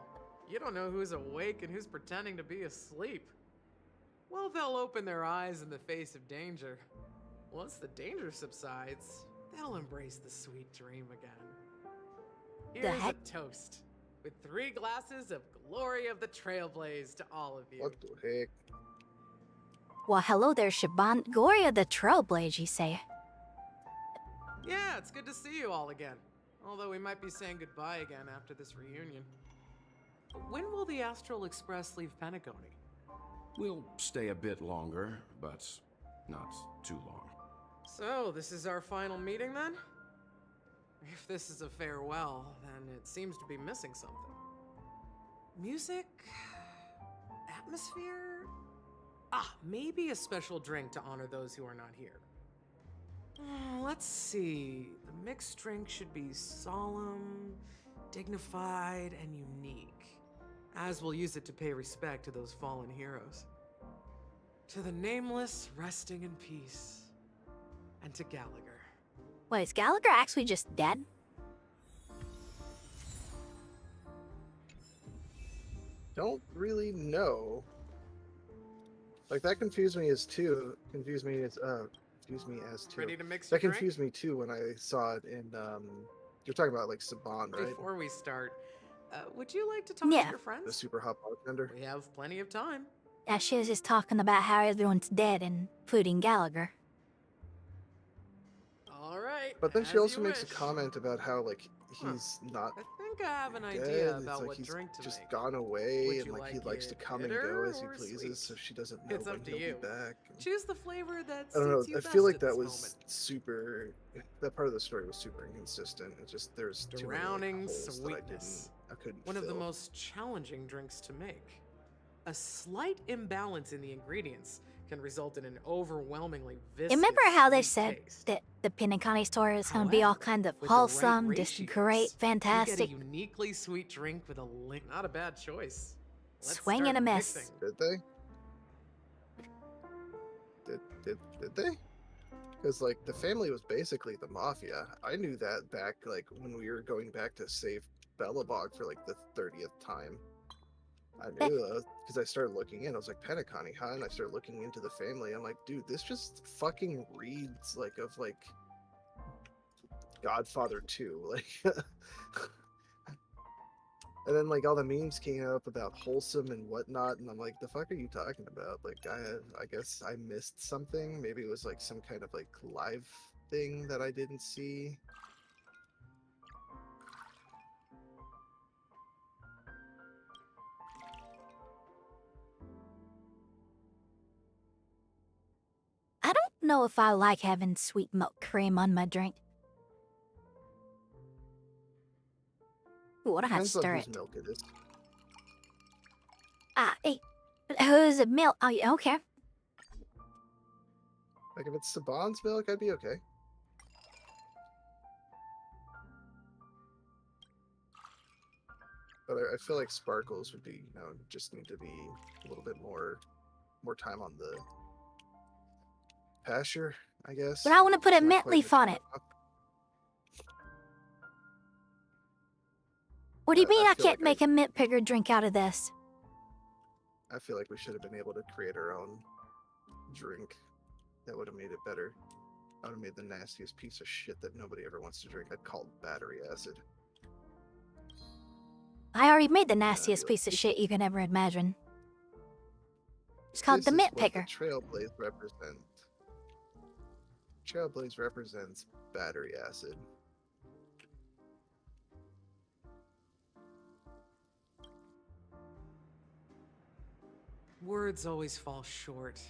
[SPEAKER 16] you don't know who's awake and who's pretending to be asleep. Well, they'll open their eyes in the face of danger. Once the danger subsides, they'll embrace the sweet dream again. Here's a toast, with 3 glasses of Glory of the Trailblaze to all of you.
[SPEAKER 1] What the heck?
[SPEAKER 13] Well, hello there, Shaban. Gloria the Trailblaze, you say?
[SPEAKER 16] Yeah, it's good to see you all again. Although we might be saying goodbye again after this reunion. When will the Astral Express leave Penacony?
[SPEAKER 15] We'll stay a bit longer, but not too long.
[SPEAKER 16] So, this is our final meeting then? If this is a farewell, then it seems to be missing something. Music? Atmosphere? Maybe a special drink to honor those who are not here. Let's see. The mixed drink should be solemn, dignified, and unique, as we'll use it to pay respect to those fallen heroes. To the nameless, resting in peace. And to Gallagher.
[SPEAKER 13] Wait, is Gallagher actually just dead?
[SPEAKER 1] Don't really know. Like, that confused me as too.
[SPEAKER 16] Ready to mix
[SPEAKER 1] That
[SPEAKER 16] your
[SPEAKER 1] confused me too when I saw it in, you're talking about like Saban, right?
[SPEAKER 16] Before we start, would you like to talk to your friends?
[SPEAKER 1] The super hot bartender.
[SPEAKER 16] We have plenty of time.
[SPEAKER 13] Yeah, she was just talking about how everyone's dead, including Gallagher.
[SPEAKER 16] All right.
[SPEAKER 1] But then she
[SPEAKER 16] as
[SPEAKER 1] also
[SPEAKER 16] you
[SPEAKER 1] makes a
[SPEAKER 16] wish.
[SPEAKER 1] comment about how like he's not
[SPEAKER 16] I think I have an
[SPEAKER 1] dead.
[SPEAKER 16] idea
[SPEAKER 1] It's
[SPEAKER 16] about
[SPEAKER 1] like
[SPEAKER 16] what
[SPEAKER 1] he's
[SPEAKER 16] drink to
[SPEAKER 1] just
[SPEAKER 16] make.
[SPEAKER 1] gone away,
[SPEAKER 16] Would
[SPEAKER 1] and
[SPEAKER 16] you
[SPEAKER 1] like he
[SPEAKER 16] like
[SPEAKER 1] likes to
[SPEAKER 16] it
[SPEAKER 1] come and
[SPEAKER 16] bitter
[SPEAKER 1] go as he
[SPEAKER 16] or
[SPEAKER 1] pleases,
[SPEAKER 16] sweet?
[SPEAKER 1] so she doesn't know
[SPEAKER 16] It's
[SPEAKER 1] when
[SPEAKER 16] up to
[SPEAKER 1] he'll
[SPEAKER 16] you.
[SPEAKER 1] be back.
[SPEAKER 16] Choose the flavor that
[SPEAKER 1] I don't know.
[SPEAKER 16] suits you
[SPEAKER 1] I
[SPEAKER 16] best
[SPEAKER 1] feel like
[SPEAKER 16] at
[SPEAKER 1] that
[SPEAKER 16] this
[SPEAKER 1] was
[SPEAKER 16] moment.
[SPEAKER 1] super. That part of the story was super inconsistent. It just there's too many
[SPEAKER 16] Drowning
[SPEAKER 1] like, holes
[SPEAKER 16] sweetness.
[SPEAKER 1] that I couldn't.
[SPEAKER 16] One of the
[SPEAKER 1] fill.
[SPEAKER 16] most challenging drinks to make. A slight imbalance in the ingredients can result in an overwhelmingly viscous.
[SPEAKER 13] Remember how they
[SPEAKER 16] sweet
[SPEAKER 13] said
[SPEAKER 16] taste.
[SPEAKER 13] that the Penacony story is going to be all kind of
[SPEAKER 16] With the right
[SPEAKER 13] wholesome, just
[SPEAKER 16] ratios,
[SPEAKER 13] great,
[SPEAKER 16] you
[SPEAKER 13] fantastic,
[SPEAKER 16] get a uniquely sweet drink with a link. Not a bad choice. Let's
[SPEAKER 13] swing
[SPEAKER 16] start
[SPEAKER 13] and a miss.
[SPEAKER 16] mixing.
[SPEAKER 1] Did they? Did they? Because like the family was basically the mafia. I knew that back like when we were going back to save Belobog for like the 30th time. I knew because I started looking in. I was like, Penacony, huh? And I started looking into the family. I'm like, dude, this just fucking reads like of like Godfather 2. Like, and then like all the memes came up about wholesome and whatnot, and I'm like, the fuck are you talking about? Like, I guess I missed something. Maybe it was like some kind of like live thing that I didn't see.
[SPEAKER 13] I don't know if I like having sweet milk cream on my drink. Ooh, I don't have to
[SPEAKER 1] Depends on
[SPEAKER 13] stir
[SPEAKER 1] whose
[SPEAKER 13] it.
[SPEAKER 1] milk it is.
[SPEAKER 13] Hey, who's it milk? Oh, yeah, okay.
[SPEAKER 1] Like if it's Saban's milk, I'd be okay. But I feel like sparkles would be, just need to be a little bit more time on the pasture, I guess.
[SPEAKER 13] But I want to put a
[SPEAKER 1] Not
[SPEAKER 13] mint
[SPEAKER 1] quite
[SPEAKER 13] leaf on
[SPEAKER 1] mature
[SPEAKER 13] it.
[SPEAKER 1] enough.
[SPEAKER 13] What do you mean
[SPEAKER 1] I
[SPEAKER 13] I
[SPEAKER 1] feel
[SPEAKER 13] can't
[SPEAKER 1] like
[SPEAKER 13] make a mint picker drink out of this?
[SPEAKER 1] I feel like we should have been able to create our own drink. That would have made it better. I would have made the nastiest piece of shit that nobody ever wants to drink. I'd call it battery acid.
[SPEAKER 13] I already made the nastiest piece of shit you can ever imagine. It's called
[SPEAKER 1] This
[SPEAKER 13] the
[SPEAKER 1] is
[SPEAKER 13] mint
[SPEAKER 1] what
[SPEAKER 13] picker.
[SPEAKER 1] The Trailblaze represent. Trailblaze represents battery acid.
[SPEAKER 16] Words always fall short.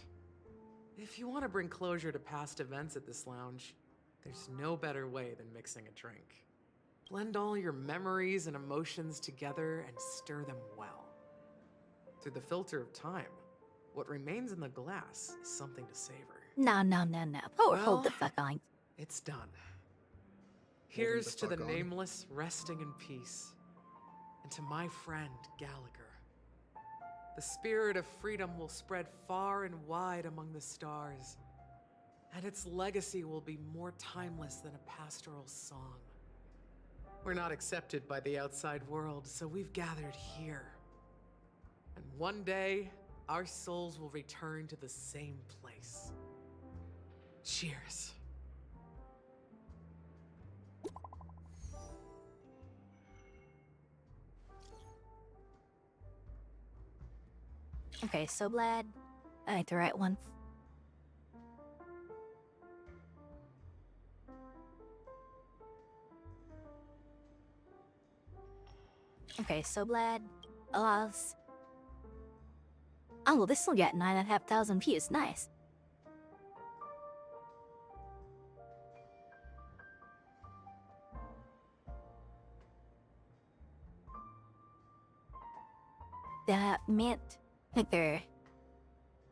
[SPEAKER 16] If you want to bring closure to past events at this lounge, there's no better way than mixing a drink. Blend all your memories and emotions together and stir them well. Through the filter of time, what remains in the glass is something to savor.
[SPEAKER 13] No. Hold the fuck on.
[SPEAKER 16] It's done. Here's to the nameless resting in peace, and to my friend Gallagher. The spirit of freedom will spread far and wide among the stars, and its legacy will be more timeless than a pastoral song. We're not accepted by the outside world, so we've gathered here. And one day, our souls will return to the same place. Cheers.
[SPEAKER 13] Okay, so glad I ate the right one. Okay, so glad. Alas. Oh, this will get 9,500 views. Nice. The mint picker.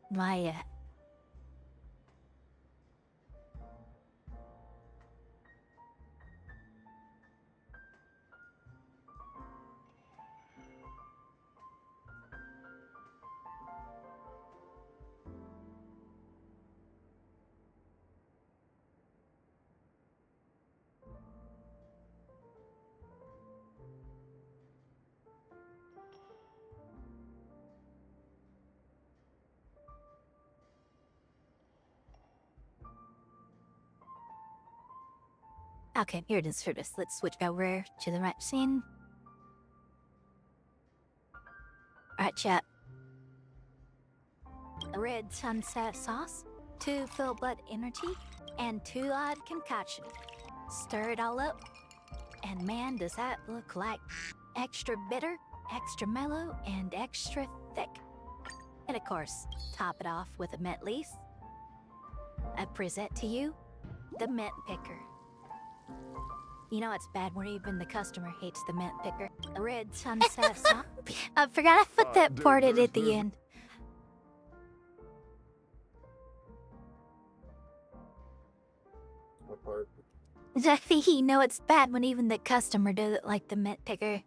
[SPEAKER 13] My Okay, here it is for this. Let's switch over to the right scene. Alright, chat. A red sunset sauce, 2 full blood energy, and 2 odd concoction. Stir it all up, and man, does that look like extra bitter, extra mellow, and extra thick. And of course, top it off with a mint leaf. I present to you the mint picker. You know it's bad when even the customer hates the mint picker. A red sunset sauce. I forgot I put that part in at the end.
[SPEAKER 1] What part?
[SPEAKER 13] You know it's bad when even the customer doesn't like the mint picker.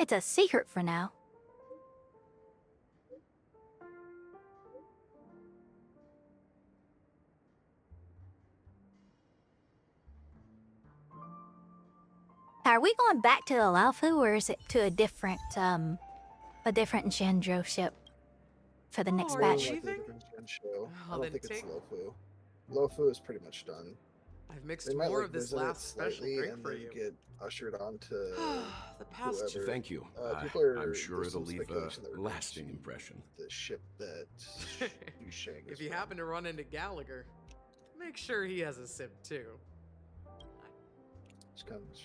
[SPEAKER 13] It's a secret for now. Are we going back to the Laufu, or is it to a different Gendro ship for the next batch?
[SPEAKER 1] I don't think it's Lofu. Lofu is pretty much done.
[SPEAKER 16] I've mixed
[SPEAKER 1] They might,
[SPEAKER 16] more
[SPEAKER 1] like,
[SPEAKER 16] of this
[SPEAKER 1] visit it
[SPEAKER 16] last special
[SPEAKER 1] slightly
[SPEAKER 16] drink
[SPEAKER 1] and
[SPEAKER 16] for
[SPEAKER 1] then
[SPEAKER 16] you.
[SPEAKER 1] get ushered onto
[SPEAKER 16] The past
[SPEAKER 1] whoever.
[SPEAKER 15] Thank you.
[SPEAKER 1] People are,
[SPEAKER 15] I'm sure
[SPEAKER 1] there's
[SPEAKER 15] it'll
[SPEAKER 1] some
[SPEAKER 15] leave
[SPEAKER 1] speculation that
[SPEAKER 15] a
[SPEAKER 1] we're going
[SPEAKER 15] lasting
[SPEAKER 1] to
[SPEAKER 15] impression.
[SPEAKER 1] the ship that Yusheng
[SPEAKER 16] If
[SPEAKER 1] is
[SPEAKER 16] you
[SPEAKER 1] from.
[SPEAKER 16] happen to run into Gallagher, make sure he has a sip too.
[SPEAKER 1] It's kind of,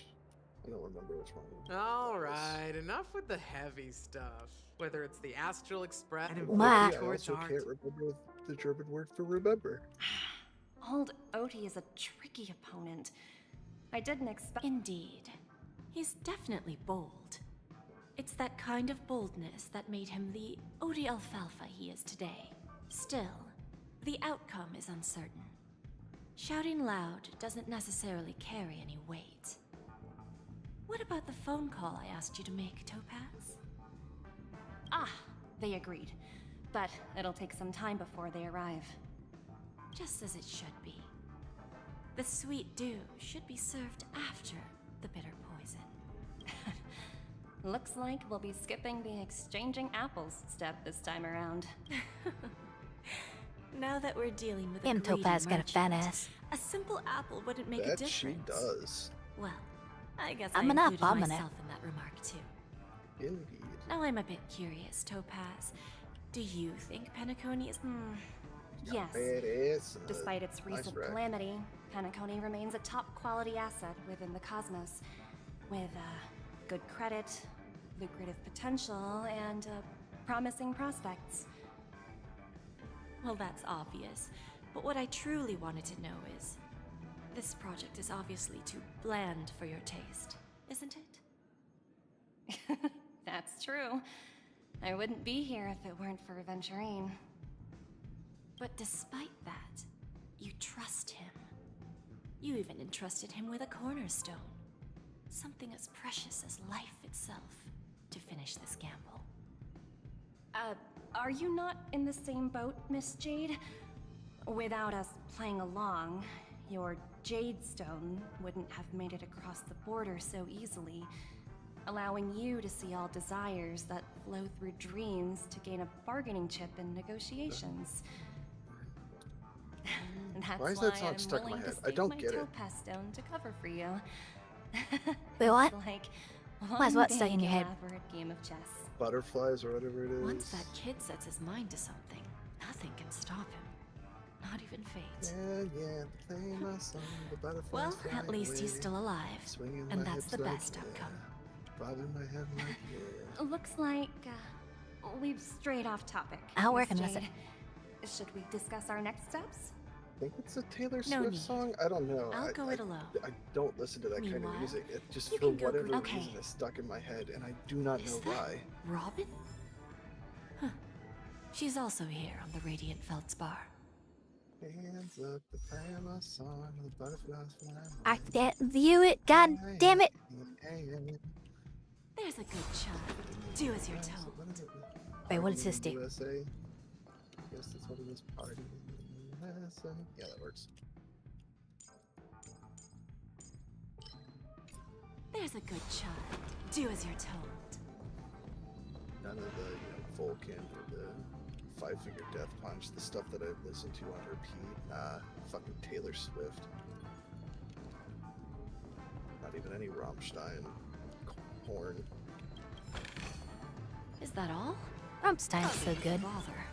[SPEAKER 1] I don't remember which one.
[SPEAKER 16] Alright, enough with the heavy stuff. Whether it's the Astral Express and
[SPEAKER 13] Wow.
[SPEAKER 1] I also can't remember the German word for remember.
[SPEAKER 8] Old Odie is a tricky opponent. I didn't expect.
[SPEAKER 2] Indeed. He's definitely bold. It's that kind of boldness that made him the Odie Alfalfa he is today. Still, the outcome is uncertain. Shouting loud doesn't necessarily carry any weight. What about the phone call I asked you to make, Topaz?
[SPEAKER 8] Ah, they agreed. But it'll take some time before they arrive.
[SPEAKER 2] Just as it should be. The sweet dew should be served after the bitter poison.
[SPEAKER 8] Looks like we'll be skipping the exchanging apples step this time around.
[SPEAKER 2] Now that we're dealing with
[SPEAKER 13] Damn,
[SPEAKER 2] a greedy
[SPEAKER 13] Topaz got a fat
[SPEAKER 2] merchant,
[SPEAKER 13] ass.
[SPEAKER 2] a simple apple wouldn't make a
[SPEAKER 1] That
[SPEAKER 2] difference.
[SPEAKER 1] she does.
[SPEAKER 2] Well, I guess
[SPEAKER 13] I'm
[SPEAKER 2] I
[SPEAKER 13] an
[SPEAKER 2] included
[SPEAKER 13] abominant.
[SPEAKER 2] myself in that remark too.
[SPEAKER 1] Indeed.
[SPEAKER 2] Now I'm a bit curious, Topaz. Do you think Penacony is...
[SPEAKER 8] Yes.
[SPEAKER 1] It is.
[SPEAKER 8] Despite its
[SPEAKER 1] nice
[SPEAKER 8] recent
[SPEAKER 1] wreck.
[SPEAKER 8] calamity, Penacony remains a top-quality asset within the cosmos, with good credit, lucrative potential, and promising prospects.
[SPEAKER 2] Well, that's obvious. But what I truly wanted to know is... This project is obviously too bland for your taste, isn't it?
[SPEAKER 8] That's true. I wouldn't be here if it weren't for Venturine.
[SPEAKER 2] But despite that, you trust him. You even entrusted him with a cornerstone. Something as precious as life itself to finish this gamble.
[SPEAKER 8] Are you not in the same boat, Miss Jade? Without us playing along, your Jade Stone wouldn't have made it across the border so easily, allowing you to see all desires that flow through dreams to gain a bargaining chip in negotiations. That's
[SPEAKER 1] Why is that song
[SPEAKER 8] I'm
[SPEAKER 1] stuck in my
[SPEAKER 8] willing
[SPEAKER 1] head?
[SPEAKER 8] to
[SPEAKER 1] I
[SPEAKER 8] stake
[SPEAKER 1] don't
[SPEAKER 8] my
[SPEAKER 1] get it.
[SPEAKER 8] topaz stone to cover for you.
[SPEAKER 13] Wait, what?
[SPEAKER 8] Like
[SPEAKER 13] Why is
[SPEAKER 8] one
[SPEAKER 13] what stuck in
[SPEAKER 8] big
[SPEAKER 13] your head?
[SPEAKER 8] elaborate game of chess.
[SPEAKER 1] Butterflies or whatever it is.
[SPEAKER 2] Once that kid sets his mind to something, nothing can stop him. Not even fate.
[SPEAKER 1] Yeah, play my song, the butterflies
[SPEAKER 2] Well,
[SPEAKER 1] fly
[SPEAKER 2] at least he's
[SPEAKER 1] away,
[SPEAKER 2] still alive.
[SPEAKER 1] swinging
[SPEAKER 2] And
[SPEAKER 1] my
[SPEAKER 2] that's
[SPEAKER 1] hips
[SPEAKER 2] the
[SPEAKER 1] like,
[SPEAKER 2] best outcome.
[SPEAKER 1] Bobbing my head like, yeah.
[SPEAKER 8] Looks like we've strayed off topic.
[SPEAKER 13] I'll
[SPEAKER 8] Miss
[SPEAKER 13] work on this.
[SPEAKER 8] Jade. Should we discuss our next steps?
[SPEAKER 1] I think it's a Taylor
[SPEAKER 2] No
[SPEAKER 1] Swift
[SPEAKER 2] need.
[SPEAKER 1] song. I don't know.
[SPEAKER 2] I'll go it alone.
[SPEAKER 1] I don't listen to that kind of
[SPEAKER 2] Meanwhile,
[SPEAKER 1] music. It just
[SPEAKER 2] you
[SPEAKER 1] for
[SPEAKER 2] can go
[SPEAKER 1] whatever
[SPEAKER 2] group- Okay.
[SPEAKER 1] reason is stuck in my head, and I do not
[SPEAKER 2] Is
[SPEAKER 1] know
[SPEAKER 2] that
[SPEAKER 1] why.
[SPEAKER 2] Robin? Huh. She's also here on the Radiant Feldspar.
[SPEAKER 1] Hands up, the play my song, the butterflies fly away.
[SPEAKER 13] I can't view it. God damn it.
[SPEAKER 2] There's a good child. Do as you're told.
[SPEAKER 13] Wait, what does this do?
[SPEAKER 1] USA. I guess that's what it is. Party in USA. Yeah, that works.
[SPEAKER 2] There's a good child. Do as you're told.
[SPEAKER 1] None of the Vulcan or the Five-Finger Death Punch, the stuff that I've listened to on repeat. Nah, fucking Taylor Swift. Not even any Rammstein. Porn.
[SPEAKER 2] Is that all?
[SPEAKER 13] Rammstein's so good.
[SPEAKER 2] Bother.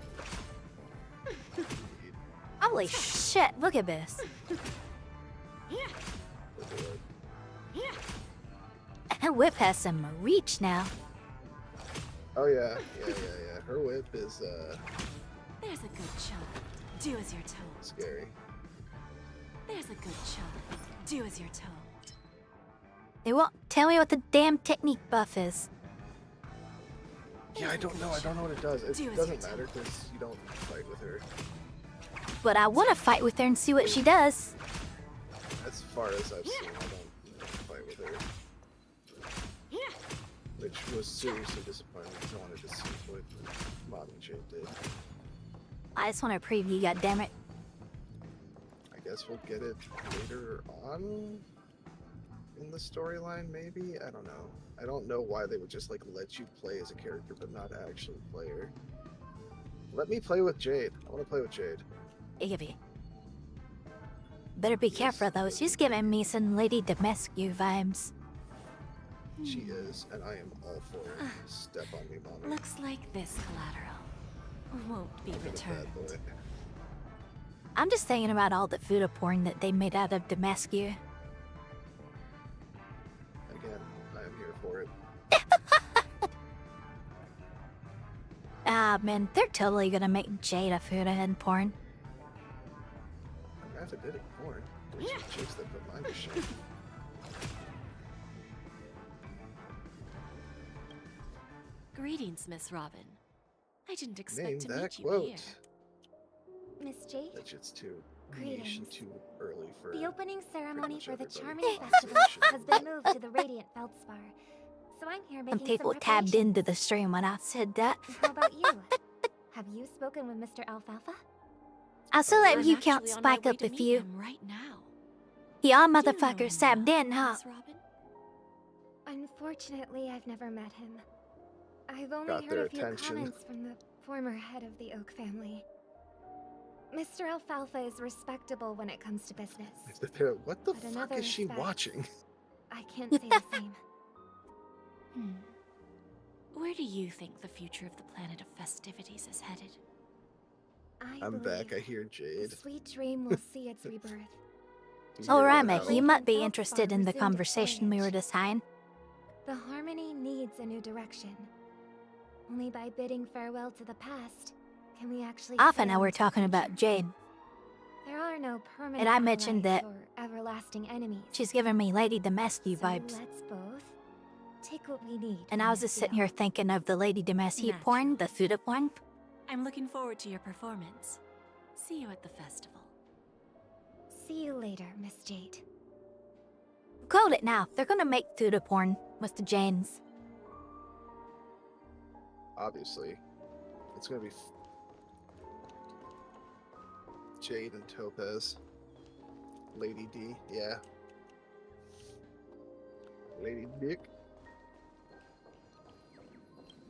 [SPEAKER 13] Holy shit, look at this. Whip has some reach now.
[SPEAKER 1] Oh yeah. Her whip is
[SPEAKER 2] There's a good child. Do as you're told.
[SPEAKER 1] scary.
[SPEAKER 2] There's a good child. Do as you're told.
[SPEAKER 13] They won't tell me what the damn technique buff is.
[SPEAKER 1] Yeah, I don't know. I don't know what it does. It
[SPEAKER 2] Do as
[SPEAKER 1] doesn't
[SPEAKER 2] you're
[SPEAKER 1] matter because you don't fight with her.
[SPEAKER 13] But I want to fight with her and see what she does.
[SPEAKER 1] As far as I've seen, I don't fight with her. Which was seriously disappointing because I wanted to see what Mom and Jade did.
[SPEAKER 13] I just want to preview, goddammit.
[SPEAKER 1] I guess we'll get it later on in the storyline, maybe? I don't know. I don't know why they would just like let you play as a character but not actually play her. Let me play with Jade. I want to play with Jade.
[SPEAKER 13] Iggy. Better be careful though, she's giving me some Lady Demescu vibes.
[SPEAKER 1] She is, and I am all for it. Step on me, mommy.
[SPEAKER 2] Looks like this collateral won't be
[SPEAKER 1] Look at that
[SPEAKER 2] returned.
[SPEAKER 1] boy.
[SPEAKER 13] I'm just thinking about all the Fuda porn that they made out of Demescu.
[SPEAKER 1] Again, I am here for it.
[SPEAKER 13] Ah man, they're totally gonna make Jade a Fuda in porn.
[SPEAKER 1] I'm gonna have to do it porn. There's some chicks that put mine to shame.
[SPEAKER 2] Greetings, Miss Robin. I didn't
[SPEAKER 1] Name
[SPEAKER 2] expect to
[SPEAKER 1] that
[SPEAKER 2] meet you
[SPEAKER 1] quote.
[SPEAKER 2] here.
[SPEAKER 6] Miss Jade?
[SPEAKER 1] That shit's too
[SPEAKER 6] Greetings.
[SPEAKER 1] too early for.
[SPEAKER 6] The opening ceremony
[SPEAKER 1] much
[SPEAKER 6] for the
[SPEAKER 1] everybody.
[SPEAKER 6] Charming Festival has been moved to the Radiant Feldspar. So I'm here making
[SPEAKER 13] Some people
[SPEAKER 6] some
[SPEAKER 13] tabbed
[SPEAKER 6] preparations.
[SPEAKER 13] into the stream when I said that.
[SPEAKER 6] How about you? Have you spoken with Mr. Alfalfa?
[SPEAKER 13] I still let
[SPEAKER 2] I'm
[SPEAKER 13] you count
[SPEAKER 2] actually on my
[SPEAKER 13] Spike
[SPEAKER 2] way
[SPEAKER 13] up
[SPEAKER 2] to
[SPEAKER 13] if
[SPEAKER 2] meet
[SPEAKER 13] you.
[SPEAKER 2] him right now.
[SPEAKER 13] Y'all
[SPEAKER 2] Do you know
[SPEAKER 13] motherfuckers
[SPEAKER 2] him
[SPEAKER 13] tabbed
[SPEAKER 2] well,
[SPEAKER 13] in, huh?
[SPEAKER 2] Miss Robin?
[SPEAKER 6] Unfortunately, I've never met him. I've only
[SPEAKER 1] Got
[SPEAKER 6] heard
[SPEAKER 1] their
[SPEAKER 6] a few
[SPEAKER 1] attention.
[SPEAKER 6] comments from the former head of the Oak family. Mr. Alfalfa is respectable when it comes to business.
[SPEAKER 1] What the
[SPEAKER 6] But
[SPEAKER 1] fuck
[SPEAKER 6] another
[SPEAKER 1] is she
[SPEAKER 6] respect.
[SPEAKER 1] watching?
[SPEAKER 6] I can't say the same.
[SPEAKER 2] Where do you think the future of the planet of festivities is headed?
[SPEAKER 1] I'm back.
[SPEAKER 6] believe
[SPEAKER 1] I hear Jade.
[SPEAKER 6] The sweet dream will see its rebirth.
[SPEAKER 13] Oh,
[SPEAKER 1] Right
[SPEAKER 13] Rama, you might be interested in the conversation we were just having.
[SPEAKER 6] The harmony needs a new direction. Only by bidding farewell to the past can we actually.
[SPEAKER 13] Off and
[SPEAKER 6] sail
[SPEAKER 13] I were
[SPEAKER 6] into
[SPEAKER 13] talking
[SPEAKER 6] the
[SPEAKER 13] about
[SPEAKER 6] future.
[SPEAKER 13] Jade.
[SPEAKER 6] There are no permanent
[SPEAKER 13] And I mentioned
[SPEAKER 6] allies
[SPEAKER 13] that
[SPEAKER 6] or everlasting enemies.
[SPEAKER 13] she's giving me Lady Demescu
[SPEAKER 6] So
[SPEAKER 13] vibes.
[SPEAKER 6] let's both take what we need.
[SPEAKER 13] And
[SPEAKER 6] from
[SPEAKER 13] I was
[SPEAKER 6] this
[SPEAKER 13] just sitting
[SPEAKER 6] deal.
[SPEAKER 13] here thinking of the Lady Demescu porn, the Thuda porn.
[SPEAKER 2] I'm looking forward to your performance. See you at the festival.
[SPEAKER 6] See you later, Miss Jade.
[SPEAKER 13] Quote it now. They're gonna make Thuda porn with the Janes.
[SPEAKER 1] Obviously, it's gonna be Jade and Topaz. Lady D, yeah. Lady Dick.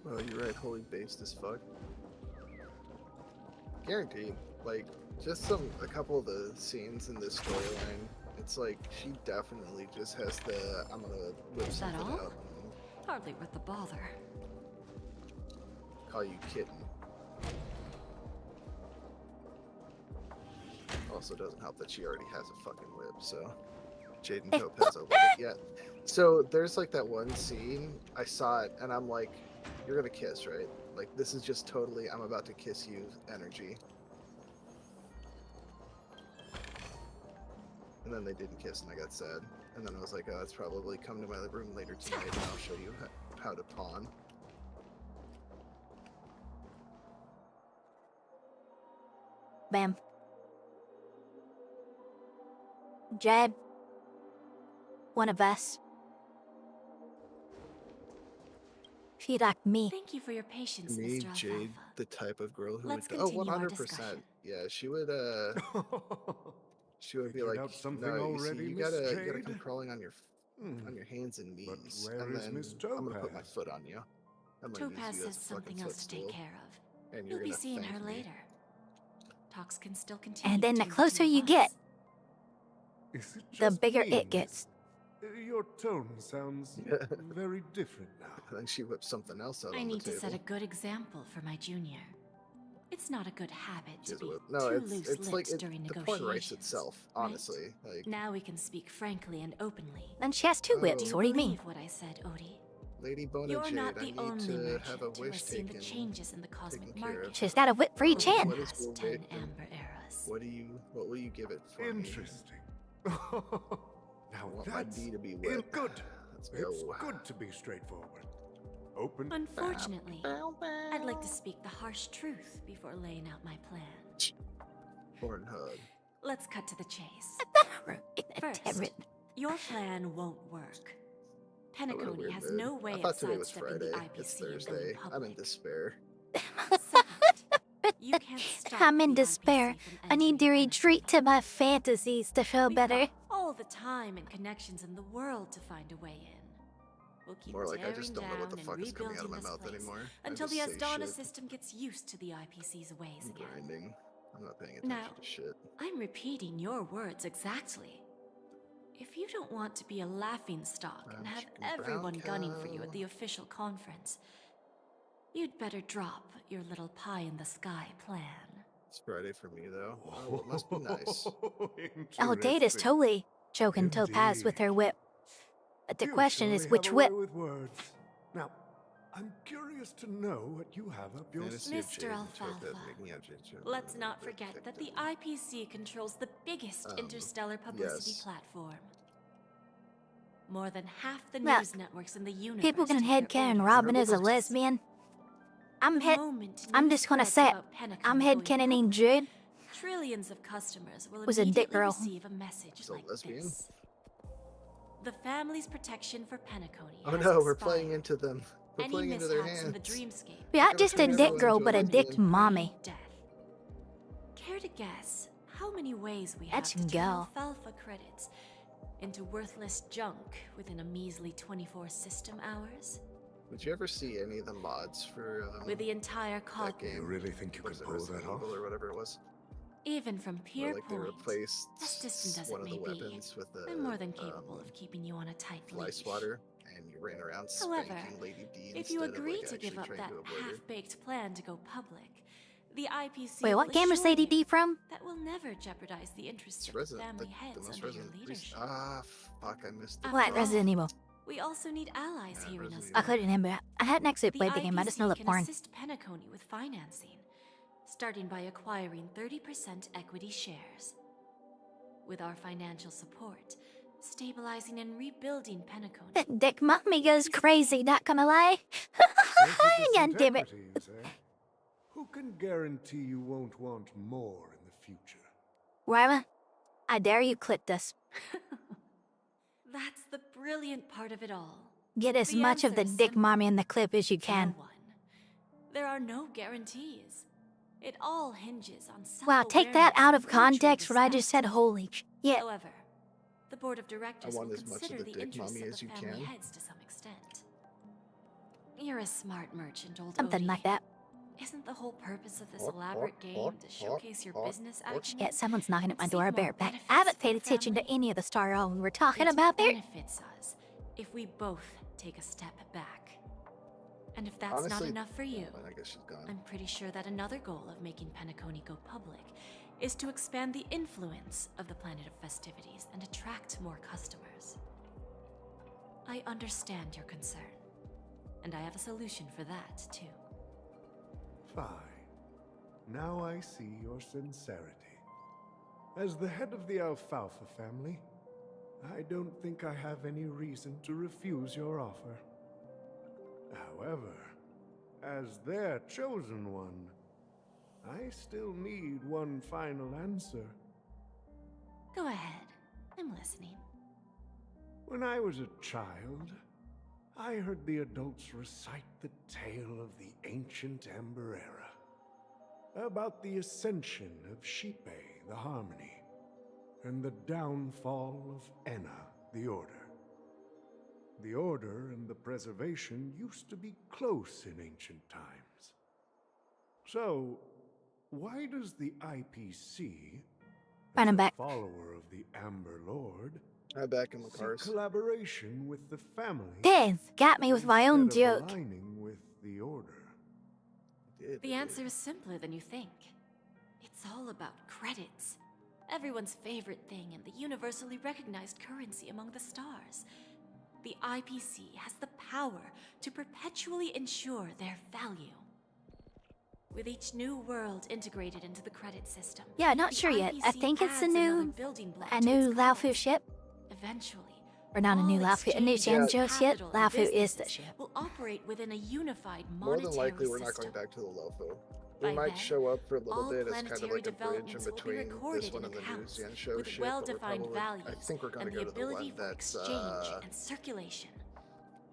[SPEAKER 1] Oh, you're right. Holy based as fuck. Guaranteed. Like, just a couple of the scenes in this storyline. It's like she definitely just has the I'm gonna whip
[SPEAKER 2] Is that
[SPEAKER 1] something
[SPEAKER 2] all?
[SPEAKER 1] out and
[SPEAKER 2] Hardly worth the bother.
[SPEAKER 1] call you kitten. Also doesn't help that she already has a fucking whip, so Jade and Topaz over it. Yeah. So there's like that one scene, I saw it and I'm like, you're gonna kiss, right? Like this is just totally I'm about to kiss you energy. And then they didn't kiss and I got sad. And then I was like, oh, it's probably come to my room later tonight and I'll show you how to pawn.
[SPEAKER 13] Bam. Jeb. One of us. She like me.
[SPEAKER 2] Thank you for your patience,
[SPEAKER 1] Me,
[SPEAKER 2] Mr.
[SPEAKER 1] Jade,
[SPEAKER 2] Alfalfa.
[SPEAKER 1] the type of girl who
[SPEAKER 2] Let's
[SPEAKER 1] would oh,
[SPEAKER 2] continue our
[SPEAKER 1] 100%.
[SPEAKER 2] discussion.
[SPEAKER 1] Yeah, she would she would be
[SPEAKER 12] Figured
[SPEAKER 1] like,
[SPEAKER 12] out something
[SPEAKER 1] no, you see,
[SPEAKER 12] already,
[SPEAKER 1] you
[SPEAKER 12] Miss
[SPEAKER 1] gotta
[SPEAKER 12] Jade?
[SPEAKER 1] come crawling on your hands and
[SPEAKER 12] But
[SPEAKER 1] knees,
[SPEAKER 12] where
[SPEAKER 1] and
[SPEAKER 12] is
[SPEAKER 1] then
[SPEAKER 12] Miss
[SPEAKER 1] I'm gonna put my
[SPEAKER 12] Topaz?
[SPEAKER 1] foot on you. I'm gonna use
[SPEAKER 2] Topaz
[SPEAKER 1] you
[SPEAKER 2] has
[SPEAKER 1] as a fucking
[SPEAKER 2] something else to take
[SPEAKER 1] footstool,
[SPEAKER 2] care of.
[SPEAKER 1] and
[SPEAKER 2] You'll
[SPEAKER 1] you're
[SPEAKER 2] be
[SPEAKER 1] gonna
[SPEAKER 2] seeing
[SPEAKER 1] thank
[SPEAKER 2] her
[SPEAKER 1] me.
[SPEAKER 2] later. Talks can still continue.
[SPEAKER 13] And then the
[SPEAKER 2] between
[SPEAKER 13] closer
[SPEAKER 2] two
[SPEAKER 13] you
[SPEAKER 2] of
[SPEAKER 13] get,
[SPEAKER 2] us.
[SPEAKER 12] Is it
[SPEAKER 13] the
[SPEAKER 12] just
[SPEAKER 13] bigger
[SPEAKER 12] me,
[SPEAKER 13] it gets.
[SPEAKER 12] Your tone sounds very different now.
[SPEAKER 1] And then she whips something else out
[SPEAKER 2] I
[SPEAKER 1] on
[SPEAKER 2] need
[SPEAKER 1] the
[SPEAKER 2] to
[SPEAKER 1] table.
[SPEAKER 2] set a good example for my junior. It's not a good habit
[SPEAKER 1] She
[SPEAKER 2] to
[SPEAKER 1] has a
[SPEAKER 2] be
[SPEAKER 1] whip. No,
[SPEAKER 2] too
[SPEAKER 1] it's
[SPEAKER 2] loose-lipped
[SPEAKER 1] like
[SPEAKER 2] during
[SPEAKER 1] the
[SPEAKER 2] negotiations.
[SPEAKER 1] point writes itself, honestly. Like
[SPEAKER 2] Now we can speak frankly and openly.
[SPEAKER 13] Then she has two whips.
[SPEAKER 2] Do
[SPEAKER 13] What do you mean?
[SPEAKER 2] believe what I said, Odie?
[SPEAKER 1] Lady Bona
[SPEAKER 2] You're
[SPEAKER 1] Jade,
[SPEAKER 2] not
[SPEAKER 1] I
[SPEAKER 2] the
[SPEAKER 1] need
[SPEAKER 2] only
[SPEAKER 1] to
[SPEAKER 2] merchant
[SPEAKER 1] have a
[SPEAKER 2] who
[SPEAKER 1] wish
[SPEAKER 2] has seen the
[SPEAKER 1] taken.
[SPEAKER 2] changes in the cosmic
[SPEAKER 1] care of.
[SPEAKER 2] market.
[SPEAKER 13] She's got a whip for each hand.
[SPEAKER 1] What is
[SPEAKER 2] Past
[SPEAKER 1] your
[SPEAKER 2] 10
[SPEAKER 1] whip?
[SPEAKER 2] amber eras.
[SPEAKER 1] What will you give it for
[SPEAKER 12] Interesting.
[SPEAKER 1] me?
[SPEAKER 12] Now
[SPEAKER 1] I want my
[SPEAKER 12] that's
[SPEAKER 1] D to be whipped.
[SPEAKER 12] good.
[SPEAKER 1] Let's
[SPEAKER 12] It's
[SPEAKER 1] go.
[SPEAKER 12] good to be straightforward. Open.
[SPEAKER 2] Unfortunately, I'd like to speak the harsh truth before laying out my plan.
[SPEAKER 1] Pornhub.
[SPEAKER 2] Let's cut to the chase.
[SPEAKER 13] First,
[SPEAKER 2] First, your plan won't work.
[SPEAKER 1] I'm in a
[SPEAKER 2] Penacony
[SPEAKER 1] weird
[SPEAKER 2] has
[SPEAKER 1] mood.
[SPEAKER 2] no way
[SPEAKER 1] I
[SPEAKER 2] of
[SPEAKER 1] thought today was
[SPEAKER 2] sidestepping
[SPEAKER 1] Friday.
[SPEAKER 2] the
[SPEAKER 1] It's
[SPEAKER 2] IPC and
[SPEAKER 1] Thursday.
[SPEAKER 2] going
[SPEAKER 1] I'm in
[SPEAKER 2] public.
[SPEAKER 1] despair.
[SPEAKER 2] You can't stop
[SPEAKER 13] I'm in
[SPEAKER 2] the
[SPEAKER 13] despair.
[SPEAKER 2] IPC from
[SPEAKER 13] I need to
[SPEAKER 2] entering
[SPEAKER 13] retreat to my fantasies to feel
[SPEAKER 2] We've
[SPEAKER 13] better.
[SPEAKER 2] got all the time and connections in the world to find a way in. We'll keep
[SPEAKER 1] More like I
[SPEAKER 2] tearing
[SPEAKER 1] just don't know what the
[SPEAKER 2] down
[SPEAKER 1] fuck
[SPEAKER 2] and
[SPEAKER 1] is coming out of my
[SPEAKER 2] rebuilding
[SPEAKER 1] mouth
[SPEAKER 2] this place
[SPEAKER 1] anymore. I
[SPEAKER 2] until the
[SPEAKER 1] just say
[SPEAKER 2] Asdana
[SPEAKER 1] shit.
[SPEAKER 2] system gets used to the IPC's ways
[SPEAKER 1] I'm
[SPEAKER 2] again.
[SPEAKER 1] grinding. I'm not paying attention
[SPEAKER 2] Now,
[SPEAKER 1] to shit.
[SPEAKER 2] I'm repeating your words exactly. If you don't want to be a laughing stock and have
[SPEAKER 1] chicken brown
[SPEAKER 2] everyone gunning for you
[SPEAKER 1] cow.
[SPEAKER 2] at the official conference, you'd better drop your little pie-in-the-sky plan.
[SPEAKER 1] It's Friday for me though. Oh, it must be nice.
[SPEAKER 13] Oh, Date is totally choking Topaz with her whip. But the
[SPEAKER 12] You
[SPEAKER 13] question is
[SPEAKER 12] surely
[SPEAKER 13] which
[SPEAKER 12] have a
[SPEAKER 13] whip?
[SPEAKER 12] way with words. Now, I'm curious to know what you have up your
[SPEAKER 1] Fantasy of
[SPEAKER 2] Mr.
[SPEAKER 1] Jade and
[SPEAKER 2] Alfalfa,
[SPEAKER 1] Topaz making out Jade Jones.
[SPEAKER 2] let's not forget that the IPC controls the biggest interstellar publicity
[SPEAKER 1] yes.
[SPEAKER 2] platform. More than half the
[SPEAKER 13] Look,
[SPEAKER 2] news networks in the universe.
[SPEAKER 13] People can
[SPEAKER 2] take their
[SPEAKER 13] headcanon
[SPEAKER 2] orders
[SPEAKER 13] Robin
[SPEAKER 2] from
[SPEAKER 13] as a
[SPEAKER 2] us.
[SPEAKER 13] lesbian. I'm just gonna say it. I'm headcanoning Jude
[SPEAKER 2] Trillions of customers will
[SPEAKER 13] was a dick
[SPEAKER 2] immediately
[SPEAKER 13] girl.
[SPEAKER 2] receive a message like this. The family's protection for Penacony
[SPEAKER 1] Oh
[SPEAKER 2] has
[SPEAKER 1] no, we're
[SPEAKER 2] expired.
[SPEAKER 1] playing into them. We're
[SPEAKER 2] Any
[SPEAKER 1] playing into their
[SPEAKER 2] mishaps in the
[SPEAKER 1] hands.
[SPEAKER 2] dreamscape
[SPEAKER 13] Yeah, not just a
[SPEAKER 1] turn
[SPEAKER 13] dick
[SPEAKER 1] everyone
[SPEAKER 13] girl,
[SPEAKER 1] into
[SPEAKER 13] but a
[SPEAKER 1] lesbian.
[SPEAKER 13] dick mommy.
[SPEAKER 2] death. Care to guess how many ways we
[SPEAKER 13] Let's
[SPEAKER 2] have to turn
[SPEAKER 13] go.
[SPEAKER 2] alfalfa credits into worthless junk within a measly 24 system hours?
[SPEAKER 1] Did you ever see any of the mods for
[SPEAKER 2] With the entire
[SPEAKER 1] that
[SPEAKER 2] cog,
[SPEAKER 1] game?
[SPEAKER 12] You really think you
[SPEAKER 1] What
[SPEAKER 12] could
[SPEAKER 1] is it,
[SPEAKER 12] pull
[SPEAKER 1] Resident
[SPEAKER 12] that off?
[SPEAKER 1] Evil or whatever it was?
[SPEAKER 2] even from
[SPEAKER 1] Where,
[SPEAKER 2] peer
[SPEAKER 1] like they
[SPEAKER 2] point,
[SPEAKER 1] replaced
[SPEAKER 2] as distant as
[SPEAKER 1] one
[SPEAKER 2] it
[SPEAKER 1] of
[SPEAKER 2] may
[SPEAKER 1] the
[SPEAKER 2] be,
[SPEAKER 1] weapons with the
[SPEAKER 2] I'm more than capable of keeping you on a tight
[SPEAKER 1] fly
[SPEAKER 2] leash.
[SPEAKER 1] swatter, and you ran around
[SPEAKER 2] However,
[SPEAKER 1] spanking Lady D
[SPEAKER 2] if you
[SPEAKER 1] instead of,
[SPEAKER 2] agree
[SPEAKER 1] like,
[SPEAKER 2] to give
[SPEAKER 1] actually
[SPEAKER 2] up
[SPEAKER 1] trying
[SPEAKER 2] that
[SPEAKER 1] to avoid her.
[SPEAKER 2] half-baked plan to go public, the IPC
[SPEAKER 13] Wait, what
[SPEAKER 2] will
[SPEAKER 13] game is
[SPEAKER 2] assure
[SPEAKER 13] Lady
[SPEAKER 2] you
[SPEAKER 13] D from?
[SPEAKER 2] that will never jeopardize the interests
[SPEAKER 1] It's
[SPEAKER 2] of the
[SPEAKER 1] Resident,
[SPEAKER 2] family
[SPEAKER 1] the
[SPEAKER 2] heads
[SPEAKER 1] most
[SPEAKER 2] under your
[SPEAKER 1] Resident.
[SPEAKER 2] leadership.
[SPEAKER 1] Fuck, I missed it.
[SPEAKER 13] What,
[SPEAKER 2] After
[SPEAKER 13] Resident
[SPEAKER 2] all,
[SPEAKER 13] Evil?
[SPEAKER 2] We also need allies here in
[SPEAKER 1] Resident
[SPEAKER 2] us.
[SPEAKER 13] I couldn't remember. I hadn't actually
[SPEAKER 2] The
[SPEAKER 13] played the game, I just know the
[SPEAKER 2] IPC can
[SPEAKER 13] porn.
[SPEAKER 2] assist Penacony with financing, starting by acquiring 30% equity shares. With our financial support, stabilizing and rebuilding Penacony.
[SPEAKER 13] That dick mommy goes crazy, not gonna lie. God damn it.
[SPEAKER 12] Integrity, eh? Who can guarantee you won't want more in the future?
[SPEAKER 13] Ryla, I dare you clip this.
[SPEAKER 2] That's the brilliant part of it all.
[SPEAKER 13] Get as
[SPEAKER 2] The
[SPEAKER 13] much of the
[SPEAKER 2] answer is
[SPEAKER 13] dick
[SPEAKER 2] simple.
[SPEAKER 13] mommy in the clip as you can.
[SPEAKER 2] No one. There are no guarantees. It all hinges on
[SPEAKER 13] Wow, take that
[SPEAKER 2] self-awareness
[SPEAKER 13] out
[SPEAKER 2] and
[SPEAKER 13] of
[SPEAKER 2] mutual
[SPEAKER 13] context what I just
[SPEAKER 2] respect.
[SPEAKER 13] said, holy yeah.
[SPEAKER 2] However, the board of directors
[SPEAKER 1] want
[SPEAKER 2] will
[SPEAKER 1] as much of
[SPEAKER 2] consider
[SPEAKER 1] the
[SPEAKER 2] the
[SPEAKER 1] dick
[SPEAKER 2] interests
[SPEAKER 1] mommy
[SPEAKER 2] of
[SPEAKER 1] as
[SPEAKER 2] the
[SPEAKER 1] you
[SPEAKER 2] family
[SPEAKER 1] can.
[SPEAKER 2] heads to some extent. You're a smart merchant, old
[SPEAKER 13] Something
[SPEAKER 2] Odie.
[SPEAKER 13] like that.
[SPEAKER 2] Isn't the whole purpose of this
[SPEAKER 1] Or-
[SPEAKER 2] elaborate
[SPEAKER 1] or-
[SPEAKER 2] game
[SPEAKER 1] or-
[SPEAKER 2] to showcase your
[SPEAKER 1] or-
[SPEAKER 2] business
[SPEAKER 1] or-
[SPEAKER 2] acumen?
[SPEAKER 13] Yeah, someone's knocking at my
[SPEAKER 2] and
[SPEAKER 13] door. I
[SPEAKER 2] seek
[SPEAKER 13] bear
[SPEAKER 2] more
[SPEAKER 13] it back. I
[SPEAKER 2] benefits
[SPEAKER 13] haven't
[SPEAKER 2] for
[SPEAKER 13] paid
[SPEAKER 2] the
[SPEAKER 13] attention to
[SPEAKER 2] family?
[SPEAKER 13] any of the Star All we were talking
[SPEAKER 2] It
[SPEAKER 13] about there.
[SPEAKER 2] benefits us if we both take a step back. And if that's not
[SPEAKER 1] Honestly,
[SPEAKER 2] enough for you,
[SPEAKER 1] I guess she's gone.
[SPEAKER 2] I'm pretty sure that another goal of making Penacony go public is to expand the influence of the Planet of Festivities and attract more customers. I understand your concern, and I have a solution for that, too.
[SPEAKER 12] Fine. Now I see your sincerity. As the head of the Alfalfa family, I don't think I have any reason to refuse your offer. However, as their chosen one, I still need one final answer.
[SPEAKER 2] Go ahead. I'm listening.
[SPEAKER 12] When I was a child, I heard the adults recite the tale of the ancient Amber Era, about the ascension of Shipe, the Harmony, and the downfall of Enna, the Order. The Order and the Preservation used to be close in ancient times. So, why does the IPC,
[SPEAKER 13] Find him back.
[SPEAKER 12] follower of the Amber Lord,
[SPEAKER 1] I'm back in the
[SPEAKER 12] seek
[SPEAKER 1] cars.
[SPEAKER 12] collaboration with the family?
[SPEAKER 13] Dang, got me with my own
[SPEAKER 12] instead of
[SPEAKER 13] joke.
[SPEAKER 12] aligning with the Order?
[SPEAKER 2] The answer is simpler than you think. It's all about credits. Everyone's favorite thing and the universally recognized currency among the stars. The IPC has the power to perpetually ensure their value. With each new world integrated into the credit system.
[SPEAKER 13] Yeah, not
[SPEAKER 2] the
[SPEAKER 13] sure yet. I
[SPEAKER 2] IPC
[SPEAKER 13] think it's a
[SPEAKER 2] adds another
[SPEAKER 13] new,
[SPEAKER 2] building block
[SPEAKER 13] a
[SPEAKER 2] to
[SPEAKER 13] new
[SPEAKER 2] its
[SPEAKER 13] Laofu
[SPEAKER 2] cause.
[SPEAKER 13] ship.
[SPEAKER 2] Eventually,
[SPEAKER 13] Or not a new
[SPEAKER 2] all
[SPEAKER 13] Laofu, a new
[SPEAKER 2] exchanges,
[SPEAKER 13] Zhanzhou ship.
[SPEAKER 2] capital, and
[SPEAKER 13] Laofu is the
[SPEAKER 2] businesses
[SPEAKER 13] ship.
[SPEAKER 2] will operate within a unified
[SPEAKER 1] More
[SPEAKER 2] monetary
[SPEAKER 1] than likely, we're not
[SPEAKER 2] system.
[SPEAKER 1] going back to the Lofo. We
[SPEAKER 2] By
[SPEAKER 1] might
[SPEAKER 2] then,
[SPEAKER 1] show up for a little
[SPEAKER 2] all
[SPEAKER 1] bit as kind of
[SPEAKER 2] planetary
[SPEAKER 1] like a bridge in
[SPEAKER 2] developments will be
[SPEAKER 1] between this
[SPEAKER 2] recorded
[SPEAKER 1] one
[SPEAKER 2] in
[SPEAKER 1] and the new
[SPEAKER 2] accounts
[SPEAKER 1] Zhanzhou
[SPEAKER 2] with
[SPEAKER 1] ship, but we're
[SPEAKER 2] well-defined
[SPEAKER 1] probably,
[SPEAKER 2] values
[SPEAKER 1] I think we're going
[SPEAKER 2] and
[SPEAKER 1] to
[SPEAKER 2] the
[SPEAKER 1] go to the
[SPEAKER 2] ability
[SPEAKER 1] one
[SPEAKER 2] for
[SPEAKER 1] that's,
[SPEAKER 2] exchange and circulation.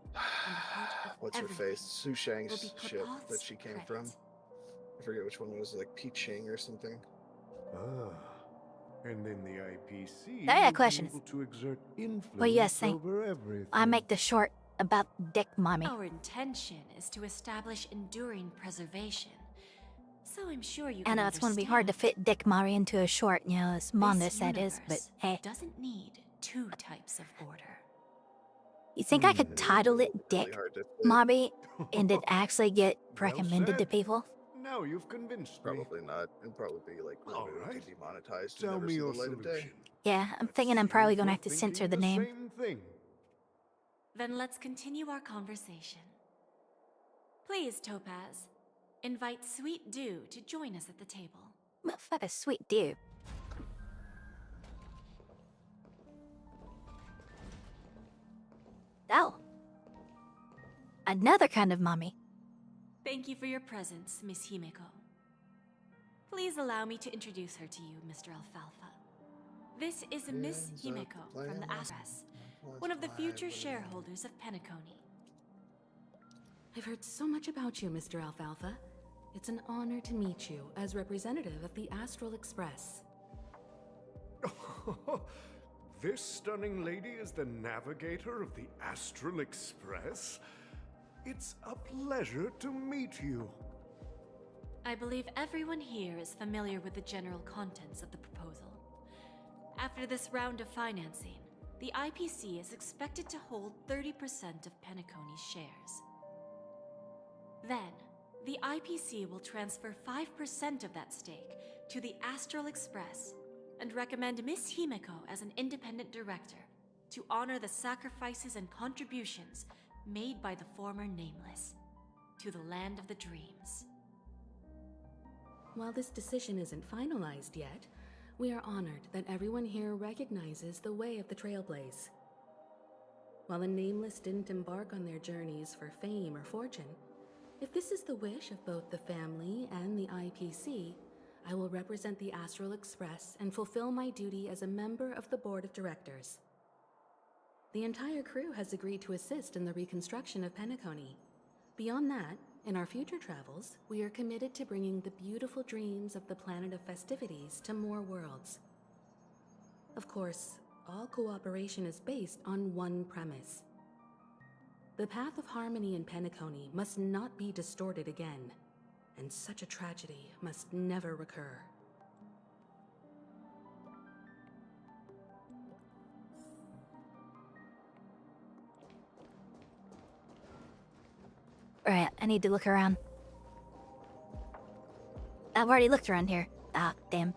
[SPEAKER 2] And the heart of
[SPEAKER 1] what's her
[SPEAKER 2] everything
[SPEAKER 1] face? Su Shang's
[SPEAKER 2] will be
[SPEAKER 1] ship
[SPEAKER 2] Klapot's
[SPEAKER 1] that she came
[SPEAKER 2] credit.
[SPEAKER 1] from. I forget which one was like Piching or something.
[SPEAKER 12] Ah, and then the IPC
[SPEAKER 13] I got
[SPEAKER 12] will be
[SPEAKER 13] questions.
[SPEAKER 12] able to exert influence
[SPEAKER 13] What do you guys think?
[SPEAKER 12] over everything.
[SPEAKER 13] I make the short about dick mommy.
[SPEAKER 2] Our intention is to establish enduring preservation. So I'm sure you
[SPEAKER 13] I
[SPEAKER 2] can
[SPEAKER 13] know it's gonna be hard to fit dick mommy into a short, you know, as modest that is, but
[SPEAKER 2] universe
[SPEAKER 13] hey.
[SPEAKER 2] doesn't need two types of order.
[SPEAKER 13] You think I could title it Dick Mommy and it actually get recommended to
[SPEAKER 12] said.
[SPEAKER 13] people?
[SPEAKER 12] Now you've convinced me.
[SPEAKER 1] Probably not. It'd probably be like removed
[SPEAKER 12] right.
[SPEAKER 1] and demonetized.
[SPEAKER 12] Tell
[SPEAKER 1] and never
[SPEAKER 12] me
[SPEAKER 1] see
[SPEAKER 12] your
[SPEAKER 1] the light of day.
[SPEAKER 12] solution.
[SPEAKER 13] Yeah, I'm
[SPEAKER 12] Let's
[SPEAKER 13] thinking I'm
[SPEAKER 12] see
[SPEAKER 13] probably
[SPEAKER 12] if
[SPEAKER 13] gonna
[SPEAKER 12] you're
[SPEAKER 13] have to censor
[SPEAKER 12] thinking
[SPEAKER 13] the name.
[SPEAKER 12] Same thing.
[SPEAKER 2] Then let's continue our conversation. Please, Topaz, invite Sweet Dew to join us at the table.
[SPEAKER 13] Motherfucker, sweet dude. Oh. Another kind of mommy.
[SPEAKER 2] Thank you for your presence, Miss Himeko. Please allow me to introduce her to you, Mr. Alfalfa. This is Miss Himeko from the Astras, one of the future shareholders of Penacony.
[SPEAKER 17] I've heard so much about you, Mr. Alfalfa. It's an honor to meet you as representative of the Astral Express.
[SPEAKER 12] This stunning lady is the navigator of the Astral Express? It's a pleasure to meet you.
[SPEAKER 2] I believe everyone here is familiar with the general contents of the proposal. After this round of financing, the IPC is expected to hold 30% of Penacony's shares. Then, the IPC will transfer 5% of that stake to the Astral Express and recommend Miss Himeko as an independent director to honor the sacrifices and contributions made by the former Nameless to the land of the dreams.
[SPEAKER 17] While this decision isn't finalized yet, we are honored that everyone here recognizes the way of the Trailblaze. While the Nameless didn't embark on their journeys for fame or fortune, if this is the wish of both the family and the IPC, I will represent the Astral Express and fulfill my duty as a member of the board of directors. The entire crew has agreed to assist in the reconstruction of Penacony. Beyond that, in our future travels, we are committed to bringing the beautiful dreams of the planet of festivities to more worlds. Of course, all cooperation is based on one premise. The path of harmony in Penacony must not be distorted again, and such a tragedy must never recur.
[SPEAKER 13] Alright, I need to look around. I've already looked around here. Ah, damn.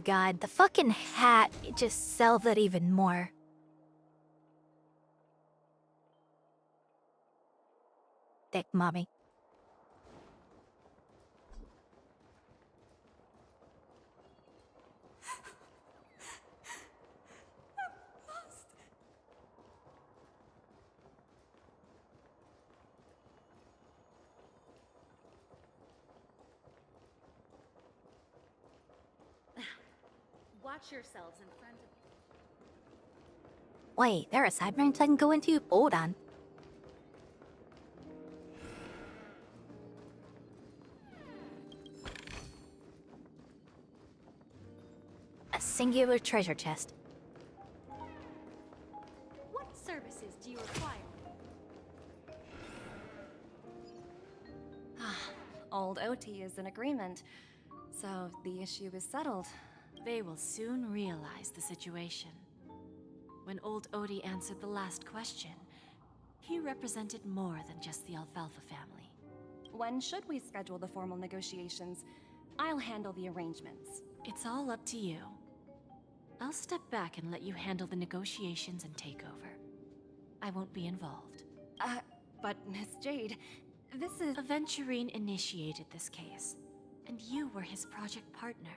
[SPEAKER 13] God, the fucking hat, it just sells it even more. Dick mommy.
[SPEAKER 6] Watch yourselves in front of
[SPEAKER 13] Wait, there are side rooms I can go into? Hold on. A singular treasure chest.
[SPEAKER 6] What services do you require?
[SPEAKER 8] Old OT is in agreement, so the issue is settled.
[SPEAKER 2] They will soon realize the situation. When old Odie answered the last question, he represented more than just the Alfalfa family.
[SPEAKER 8] When should we schedule the formal negotiations? I'll handle the arrangements.
[SPEAKER 2] It's all up to you. I'll step back and let you handle the negotiations and takeover. I won't be involved.
[SPEAKER 8] But Miss Jade, this is...
[SPEAKER 2] Aventurine initiated this case, and you were his project partner.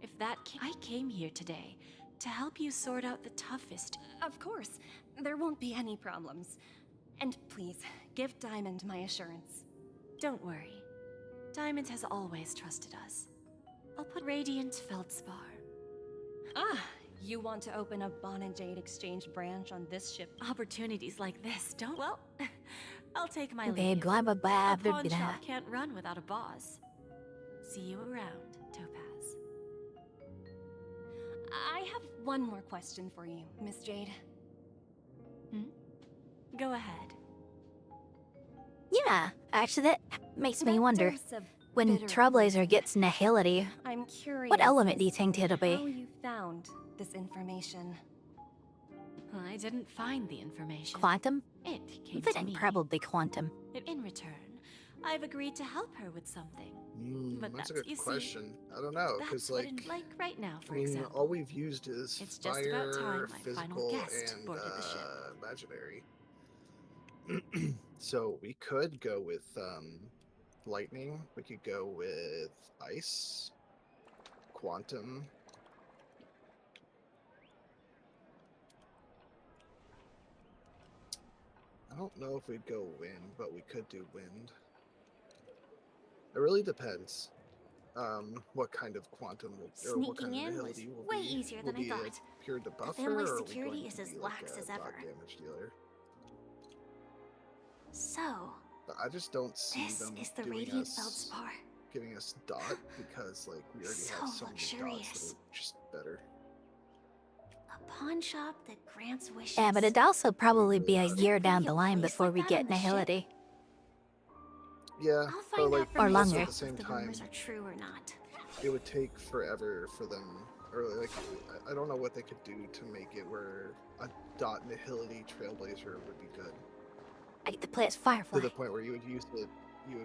[SPEAKER 2] If that I came here today to help you sort out the toughest...
[SPEAKER 8] Of course, there won't be any problems. And please, give Diamond my assurance.
[SPEAKER 2] Don't worry. Diamond has always trusted us. I'll put Radiant Feldspar.
[SPEAKER 8] You want to open a Bon and Jade exchange branch on this ship?
[SPEAKER 2] Opportunities like this don't... Well, I'll take my
[SPEAKER 13] Okay,
[SPEAKER 2] leave.
[SPEAKER 13] blah blah blah
[SPEAKER 2] A
[SPEAKER 13] blah
[SPEAKER 2] pawn
[SPEAKER 13] blah.
[SPEAKER 2] shop can't run without a boss. See you around, Topaz.
[SPEAKER 8] I have one more question for you, Miss Jade.
[SPEAKER 2] Go ahead.
[SPEAKER 13] Yeah, actually that makes me wonder.
[SPEAKER 8] dose of
[SPEAKER 13] When
[SPEAKER 8] bitter
[SPEAKER 13] Trailblazer gets nihility,
[SPEAKER 8] I'm curious.
[SPEAKER 13] what element do you think it'll
[SPEAKER 8] How
[SPEAKER 13] be?
[SPEAKER 8] you found this information?
[SPEAKER 2] I didn't find the information.
[SPEAKER 13] Quantum?
[SPEAKER 2] It came to
[SPEAKER 13] Then
[SPEAKER 2] me.
[SPEAKER 13] probably quantum.
[SPEAKER 2] In return, I've agreed to help her with something. But
[SPEAKER 1] That's a
[SPEAKER 2] you
[SPEAKER 1] good
[SPEAKER 2] see,
[SPEAKER 1] question. I don't know,
[SPEAKER 2] That's
[SPEAKER 1] because
[SPEAKER 2] what it's like right now,
[SPEAKER 1] I
[SPEAKER 2] for
[SPEAKER 1] mean,
[SPEAKER 2] example.
[SPEAKER 1] all we've used is
[SPEAKER 2] It's just about time
[SPEAKER 1] fire,
[SPEAKER 2] my final
[SPEAKER 1] physical,
[SPEAKER 2] guest
[SPEAKER 1] and
[SPEAKER 2] boarded the ship.
[SPEAKER 1] imaginary. So we could go with lightning. We could go with ice, quantum, I don't know if we'd go wind, but we could do wind. It really depends. What kind of quantum or what kind
[SPEAKER 6] Sneaking
[SPEAKER 1] of
[SPEAKER 6] in was
[SPEAKER 1] ability will
[SPEAKER 6] way
[SPEAKER 1] be?
[SPEAKER 6] easier
[SPEAKER 1] Will
[SPEAKER 6] than I
[SPEAKER 1] be a
[SPEAKER 6] thought.
[SPEAKER 1] pure
[SPEAKER 6] The
[SPEAKER 1] debuffer,
[SPEAKER 6] family's
[SPEAKER 1] or are we
[SPEAKER 6] security
[SPEAKER 1] going
[SPEAKER 6] is
[SPEAKER 1] to
[SPEAKER 6] as
[SPEAKER 1] be like
[SPEAKER 6] lax
[SPEAKER 1] a
[SPEAKER 6] as
[SPEAKER 1] dot
[SPEAKER 6] ever.
[SPEAKER 1] damage dealer?
[SPEAKER 6] So,
[SPEAKER 1] But I just don't see
[SPEAKER 6] this
[SPEAKER 1] them
[SPEAKER 6] is the
[SPEAKER 1] doing
[SPEAKER 6] radiant
[SPEAKER 1] us,
[SPEAKER 6] feldspar.
[SPEAKER 1] giving us dot because like we already
[SPEAKER 6] So
[SPEAKER 1] have so many dots
[SPEAKER 6] luxurious.
[SPEAKER 1] that are just better.
[SPEAKER 6] A pawn shop that grants wishes.
[SPEAKER 13] Yeah, but it'd also probably be a
[SPEAKER 6] Is there
[SPEAKER 13] year down
[SPEAKER 6] really
[SPEAKER 13] the
[SPEAKER 6] a
[SPEAKER 13] line
[SPEAKER 6] place
[SPEAKER 13] before
[SPEAKER 6] like
[SPEAKER 13] we
[SPEAKER 6] that
[SPEAKER 13] get
[SPEAKER 6] on the ship?
[SPEAKER 13] nihility.
[SPEAKER 1] Yeah,
[SPEAKER 6] I'll
[SPEAKER 1] but
[SPEAKER 6] find
[SPEAKER 1] like
[SPEAKER 6] out from
[SPEAKER 13] Or
[SPEAKER 6] the
[SPEAKER 1] also
[SPEAKER 13] longer.
[SPEAKER 1] at the same
[SPEAKER 6] if the
[SPEAKER 1] time,
[SPEAKER 6] rumors are true or not.
[SPEAKER 1] it would take forever for them, or like I don't know what they could do to make it where a dot nihility trailblazer would be good.
[SPEAKER 13] I get to play as Firefly.
[SPEAKER 1] To the point where you would use it,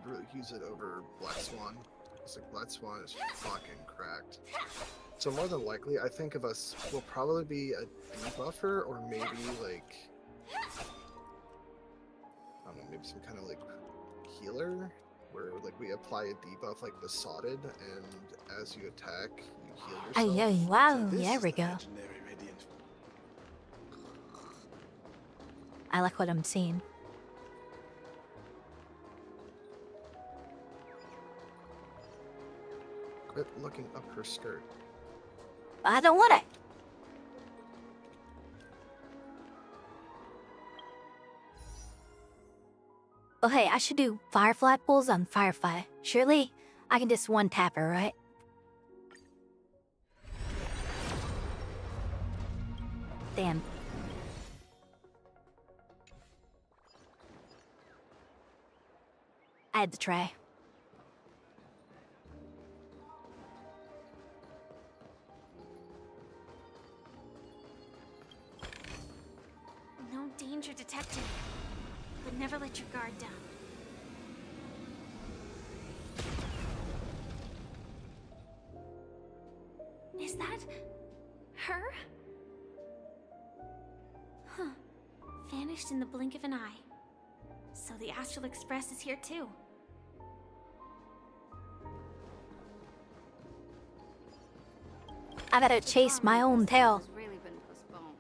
[SPEAKER 1] really use it over Black Swan. It's like Black Swan is fucking cracked. So more than likely, I think of us will probably be a debuffer or maybe like I don't know, maybe some kind of like healer where like we apply a debuff like Besotted, and as you attack, you heal
[SPEAKER 13] Oh,
[SPEAKER 1] yourself.
[SPEAKER 13] yeah, wow, there we go. I like what I'm seeing.
[SPEAKER 1] Quit looking up her skirt.
[SPEAKER 13] I don't want it. Oh, hey, I should do Firefly pulls on Firefly. Surely I can just one tap her, right? Damn. I had to try.
[SPEAKER 6] No danger detected. But never let your guard down. Is that her? Huh. Vanished in the blink of an eye. So the Astral Express is here too.
[SPEAKER 13] I gotta chase my own tail.
[SPEAKER 17] Has really been postponed.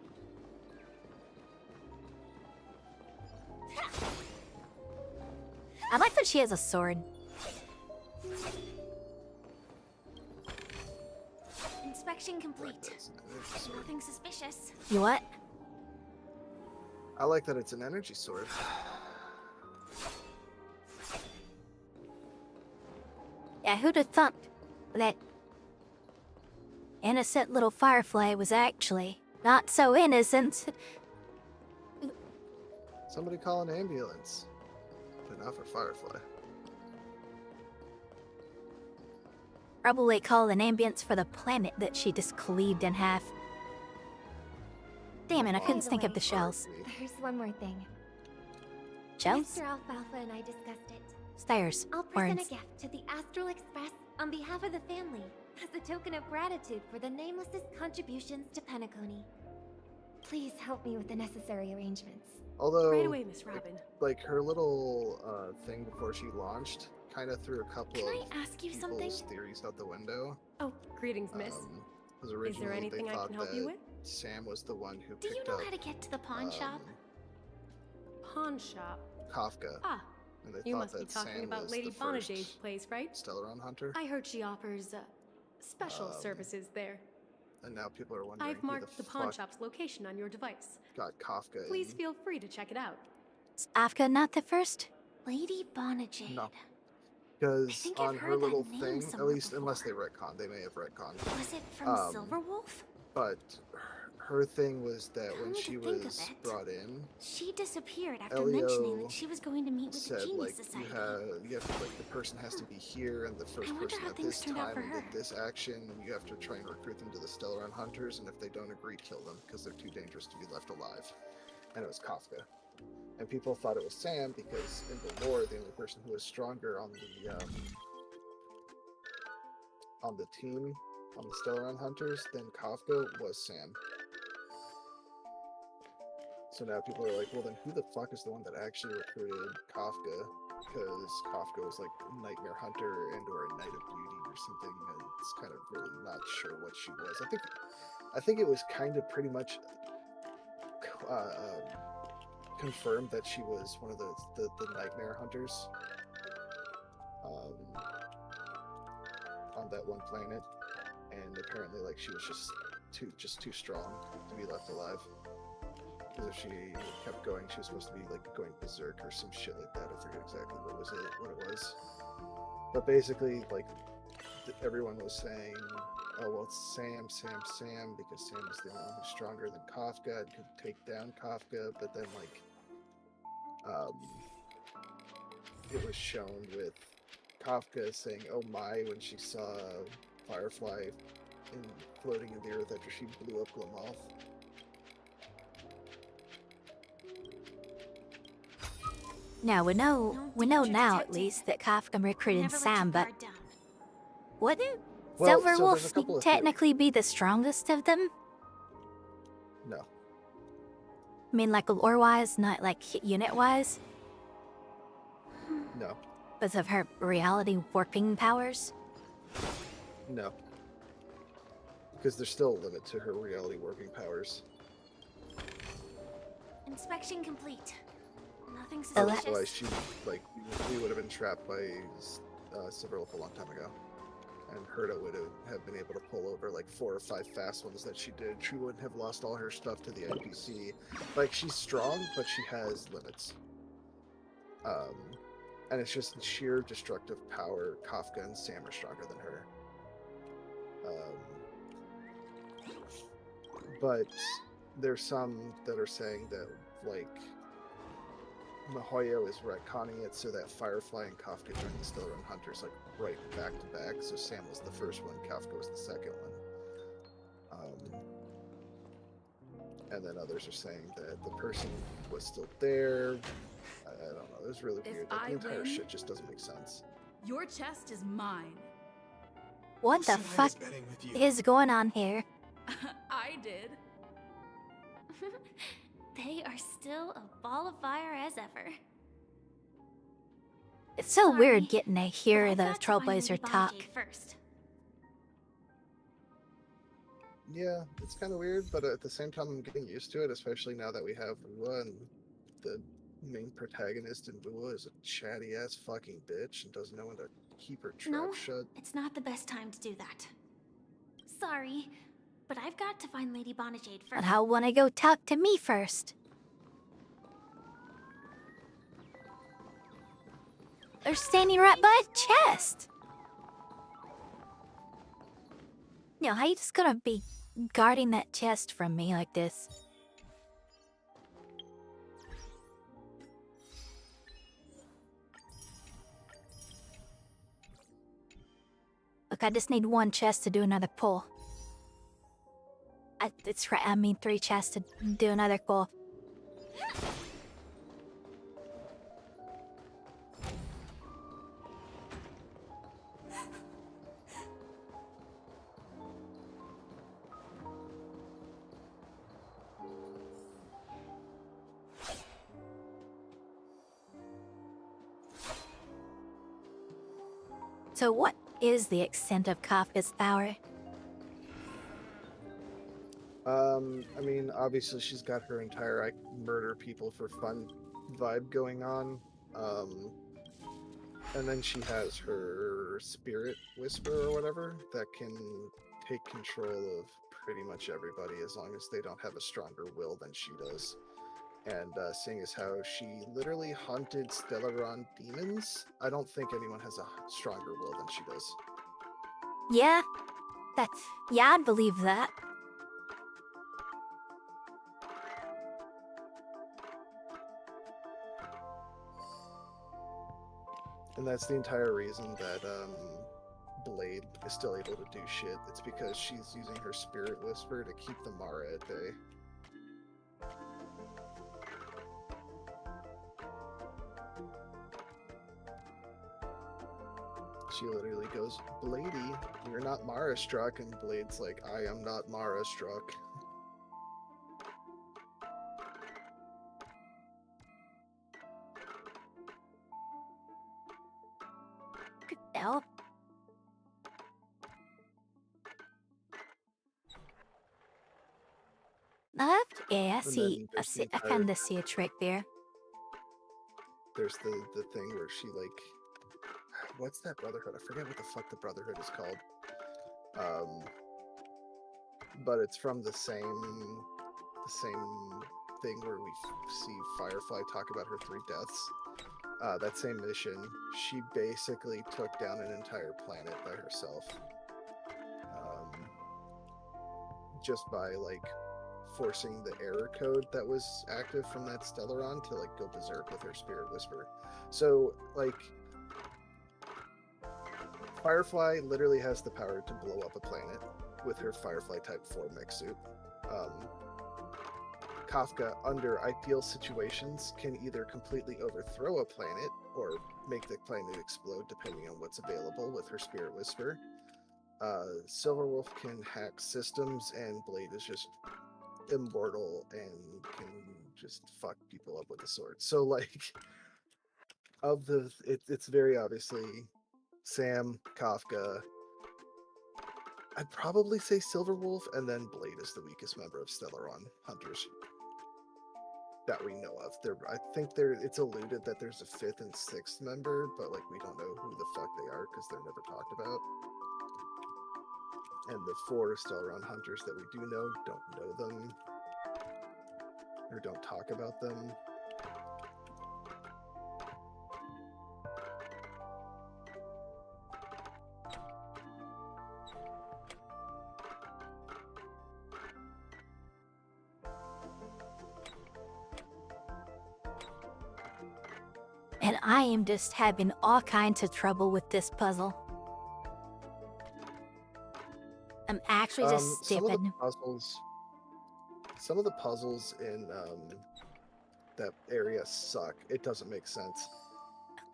[SPEAKER 13] I like that she has a sword.
[SPEAKER 6] Inspection complete. Nothing suspicious.
[SPEAKER 13] You what?
[SPEAKER 1] I like that it's an energy sword.
[SPEAKER 13] Yeah, who'd have thought that innocent little Firefly was actually not so innocent?
[SPEAKER 1] Somebody call an ambulance. But not for Firefly.
[SPEAKER 13] Probably call an ambience for the planet that she just cleaved in half. Damn it, I couldn't think of the shells.
[SPEAKER 18] There's one more thing.
[SPEAKER 13] Shells?
[SPEAKER 18] Mr. Alfalfa and I discussed it.
[SPEAKER 13] Stairs.
[SPEAKER 18] I'll present
[SPEAKER 13] Words.
[SPEAKER 18] a gift to the Astral Express on behalf of the family as a token of gratitude for the Nameless's contributions to Penacony. Please help me with the necessary arrangements.
[SPEAKER 1] Although,
[SPEAKER 10] Right away, Miss Robin.
[SPEAKER 1] like her little thing before she launched kind of threw a couple
[SPEAKER 10] Can
[SPEAKER 1] of
[SPEAKER 10] I ask you something?
[SPEAKER 1] people's theories out the window.
[SPEAKER 10] Oh, greetings, miss.
[SPEAKER 1] 'Cause
[SPEAKER 10] Is
[SPEAKER 1] originally
[SPEAKER 10] there anything
[SPEAKER 1] they
[SPEAKER 10] I
[SPEAKER 1] thought
[SPEAKER 10] can help you
[SPEAKER 1] that
[SPEAKER 10] with?
[SPEAKER 1] Sam was the one who
[SPEAKER 6] Do you
[SPEAKER 1] picked
[SPEAKER 6] know
[SPEAKER 1] up
[SPEAKER 6] how to get to the pawn shop?
[SPEAKER 10] Pawn shop.
[SPEAKER 1] Kafka.
[SPEAKER 10] Ah,
[SPEAKER 1] And they
[SPEAKER 10] you
[SPEAKER 1] thought
[SPEAKER 10] must be
[SPEAKER 1] that
[SPEAKER 10] talking
[SPEAKER 1] Sam
[SPEAKER 10] about
[SPEAKER 1] was
[SPEAKER 10] Lady
[SPEAKER 1] the first
[SPEAKER 10] Bonajay's place, right?
[SPEAKER 1] Stellaron hunter.
[SPEAKER 10] I heard she offers special services there.
[SPEAKER 1] And now people are wondering
[SPEAKER 10] I've marked
[SPEAKER 1] who
[SPEAKER 10] the pawn
[SPEAKER 1] fuck
[SPEAKER 10] shop's location on your device.
[SPEAKER 1] got Kafka
[SPEAKER 10] Please
[SPEAKER 1] in.
[SPEAKER 10] feel free to check it out.
[SPEAKER 13] Is Afka not the first?
[SPEAKER 6] Lady Bonajay.
[SPEAKER 1] No. Because
[SPEAKER 6] think I've
[SPEAKER 1] on her
[SPEAKER 6] heard that
[SPEAKER 1] little
[SPEAKER 6] name
[SPEAKER 1] thing, at
[SPEAKER 6] somewhere
[SPEAKER 1] least unless they retcon, they may have retconned.
[SPEAKER 6] Was it from Silverwolf?
[SPEAKER 1] But her thing was that when
[SPEAKER 6] Come to
[SPEAKER 1] she
[SPEAKER 6] think of
[SPEAKER 1] was
[SPEAKER 6] it,
[SPEAKER 1] brought in,
[SPEAKER 6] She disappeared after mentioning that she was going to meet with the
[SPEAKER 1] said
[SPEAKER 6] Genius
[SPEAKER 1] like
[SPEAKER 6] Society.
[SPEAKER 1] you have to, like the person has to be here and the first
[SPEAKER 6] wonder
[SPEAKER 1] person
[SPEAKER 6] how
[SPEAKER 1] at
[SPEAKER 6] things
[SPEAKER 1] this
[SPEAKER 6] turned out
[SPEAKER 1] time
[SPEAKER 6] for
[SPEAKER 1] and
[SPEAKER 6] her.
[SPEAKER 1] did this action, and you have to try and recruit them to the Stellaron Hunters, and if they don't agree, kill them because they're too dangerous to be left alive. And it was Kafka. And people thought it was Sam because in the lore, the only person who was stronger on the team, on the Stellaron Hunters, than Kafka was Sam. So now people are like, well then who the fuck is the one that actually recruited Kafka? Because Kafka was like a Nightmare Hunter and or a Knight of Beauty or something, and it's kind of really not sure what she was. I think it was kind of pretty much confirmed that she was one of the nightmare hunters on that one planet, and apparently like she was just too strong to be left alive. Because if she kept going, she was supposed to be like going berserk or some shit like that. I forget exactly what it was. But basically, like everyone was saying, oh well, it's Sam, because Sam is the only one who's stronger than Kafka and could take down Kafka. But then like, it was shown with Kafka saying, "Oh my," when she saw Firefly floating in the earth after she blew up Glamoth.
[SPEAKER 13] Now we know now at least that Kafka recruited Sam, but wouldn't Silverwolf technically be the strongest of them?
[SPEAKER 1] No.
[SPEAKER 13] I mean, like lore-wise, not like unit-wise?
[SPEAKER 1] No.
[SPEAKER 13] Because of her reality warping powers?
[SPEAKER 1] No. Because there's still a limit to her reality warping powers.
[SPEAKER 6] Inspection complete. Nothing
[SPEAKER 1] Otherwise,
[SPEAKER 6] suspicious.
[SPEAKER 1] we would have been trapped by Silverwolf a long time ago. And Herta would have been able to pull over like 4 or 5 fast ones that she did. She wouldn't have lost all her stuff to the NPC. Like, she's strong, but she has limits. And it's just sheer destructive power. Kafka and Sam are stronger than her. But there's some that are saying that, like, Mihoyo is retconning it so that Firefly and Kafka join the Stellarun Hunters, like, right back to back. So Sam was the first one, Kafka was the second one. And then others are saying that the person was still there. I don't know. It was really weird. Like, the entire shit just doesn't make sense.
[SPEAKER 19] Your chest is mine.
[SPEAKER 13] What the fuck is going on here?
[SPEAKER 19] I did.
[SPEAKER 6] They are still a ball of fire as ever.
[SPEAKER 13] It's so weird getting to hear the Trailblazer talk.
[SPEAKER 6] First.
[SPEAKER 1] Yeah, it's kind of weird, but at the same time, I'm getting used to it, especially now that we have WuWa, and the main protagonist in WuWa is a chatty-ass fucking bitch and doesn't know when to keep her trap shut.
[SPEAKER 6] It's not the best time to do that. Sorry, but I've got to find Lady Bonajade first.
[SPEAKER 13] But I want to go talk to me first. They're standing right by a chest. Yo, how you just gonna be guarding that chest from me like this? Look, I just need 1 chest to do another pull. It's right, I mean 3 chests to do another pull. So what is the extent of Kafka's power?
[SPEAKER 1] I mean, obviously she's got her entire "I murder people for fun" vibe going on. And then she has her spirit whisper or whatever that can take control of pretty much everybody as long as they don't have a stronger will than she does. And seeing as how she literally hunted Stellarun demons, I don't think anyone has a stronger will than she does.
[SPEAKER 13] Yeah, I'd believe that.
[SPEAKER 1] And that's the entire reason that Blade is still able to do shit. It's because she's using her spirit whisper to keep the Mara at bay. She literally goes, "Blady, you're not Mara struck," and Blade's like, "I am not Mara struck."
[SPEAKER 13] Hell. I Yeah,
[SPEAKER 1] And then there's the
[SPEAKER 13] I
[SPEAKER 1] entire-
[SPEAKER 13] kind of see a trick there.
[SPEAKER 1] There's the thing where she like, what's that brotherhood? I forget what the fuck the brotherhood is called. But it's from the same thing where we see Firefly talk about her 3 deaths. That same mission, she basically took down an entire planet by herself. Just by like forcing the error code that was active from that Stellaron to like go berserk with her Spirit Whisper. So like Firefly literally has the power to blow up a planet with her Firefly Type 4 mech suit. Kafka, under ideal situations, can either completely overthrow a planet or make the planet explode depending on what's available with her Spirit Whisper. Silverwolf can hack systems, and Blade is just immortal and can just fuck people up with a sword. So like, it's very obviously Sam, Kafka. I'd probably say Silverwolf, and then Blade is the weakest member of Stellaron Hunters that we know of. I think it's alluded that there's a 5th and 6th member, but like we don't know who the fuck they are because they're never talked about. And the 4 Stellaron Hunters that we do know don't know them or don't talk about them.
[SPEAKER 13] And I am just having all kinds of trouble with this puzzle. I'm actually just stupid.
[SPEAKER 1] Some of the puzzles in that area suck. It doesn't make sense.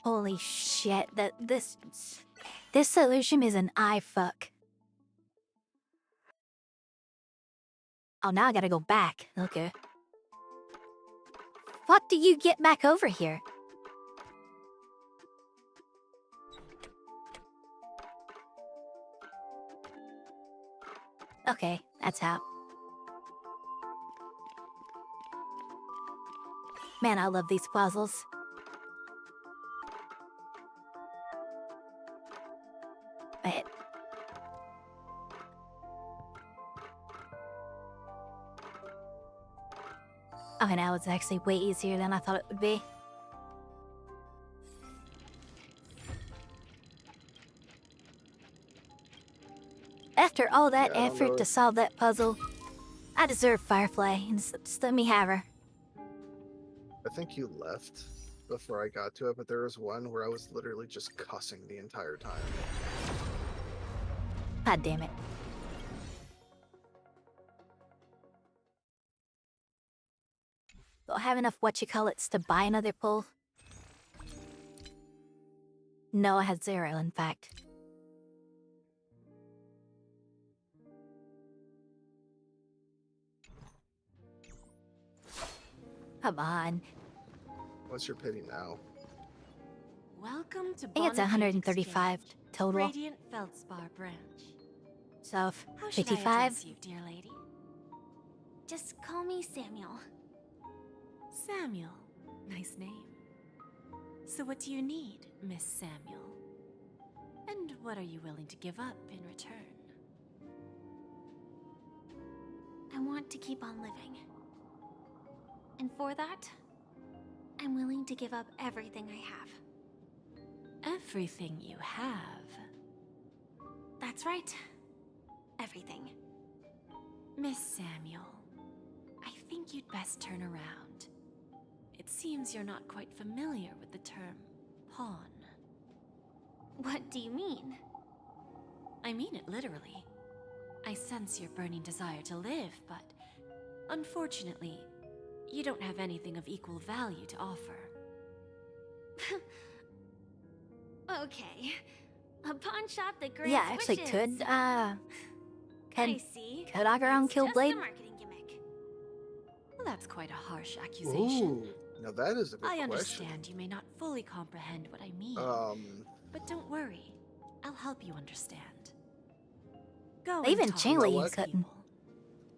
[SPEAKER 13] Holy shit! This solution is an eye fuck. Oh, now I gotta go back. Okay. Fuck do you get back over here? Okay, that's how. Man, I love these puzzles. Wait. Okay, now it's actually way easier than I thought it would be. After all that effort to solve that puzzle, I deserve Firefly, and just let me have her.
[SPEAKER 1] I think you left before I got to it, but there was one where I was literally just cussing the entire time.
[SPEAKER 13] God damn it. Do I have enough whatchamacallits to buy another pull? No, I had 0, in fact. Come on.
[SPEAKER 1] What's your pity now?
[SPEAKER 2] Welcome to
[SPEAKER 13] I think it's 135 total.
[SPEAKER 2] Radiant Feldspar branch.
[SPEAKER 13] So,
[SPEAKER 2] How should I
[SPEAKER 13] 55?
[SPEAKER 2] address you, dear lady?
[SPEAKER 6] Just call me Samuel.
[SPEAKER 2] Samuel. Nice name. So what do you need, Miss Samuel? And what are you willing to give up in return?
[SPEAKER 6] I want to keep on living. And for that, I'm willing to give up everything I have.
[SPEAKER 2] Everything you have?
[SPEAKER 6] That's right. Everything.
[SPEAKER 2] Miss Samuel, I think you'd best turn around. It seems you're not quite familiar with the term pawn.
[SPEAKER 6] What do you mean?
[SPEAKER 2] I mean it literally. I sense your burning desire to live, but unfortunately, you don't have anything of equal value to offer.
[SPEAKER 6] Okay. A pawn shop that grants
[SPEAKER 13] Yeah, I actually
[SPEAKER 6] wishes.
[SPEAKER 13] could,
[SPEAKER 6] I see.
[SPEAKER 13] Could I go around kill Blade?
[SPEAKER 6] Just a marketing gimmick.
[SPEAKER 2] Well, that's quite a harsh accusation.
[SPEAKER 1] Ooh, now that is a good
[SPEAKER 2] I
[SPEAKER 1] question.
[SPEAKER 2] understand you may not fully comprehend what I mean. But don't worry. I'll help you understand. Go and
[SPEAKER 13] Even
[SPEAKER 2] talk to
[SPEAKER 13] Chingli
[SPEAKER 2] those
[SPEAKER 13] couldn't.
[SPEAKER 2] people.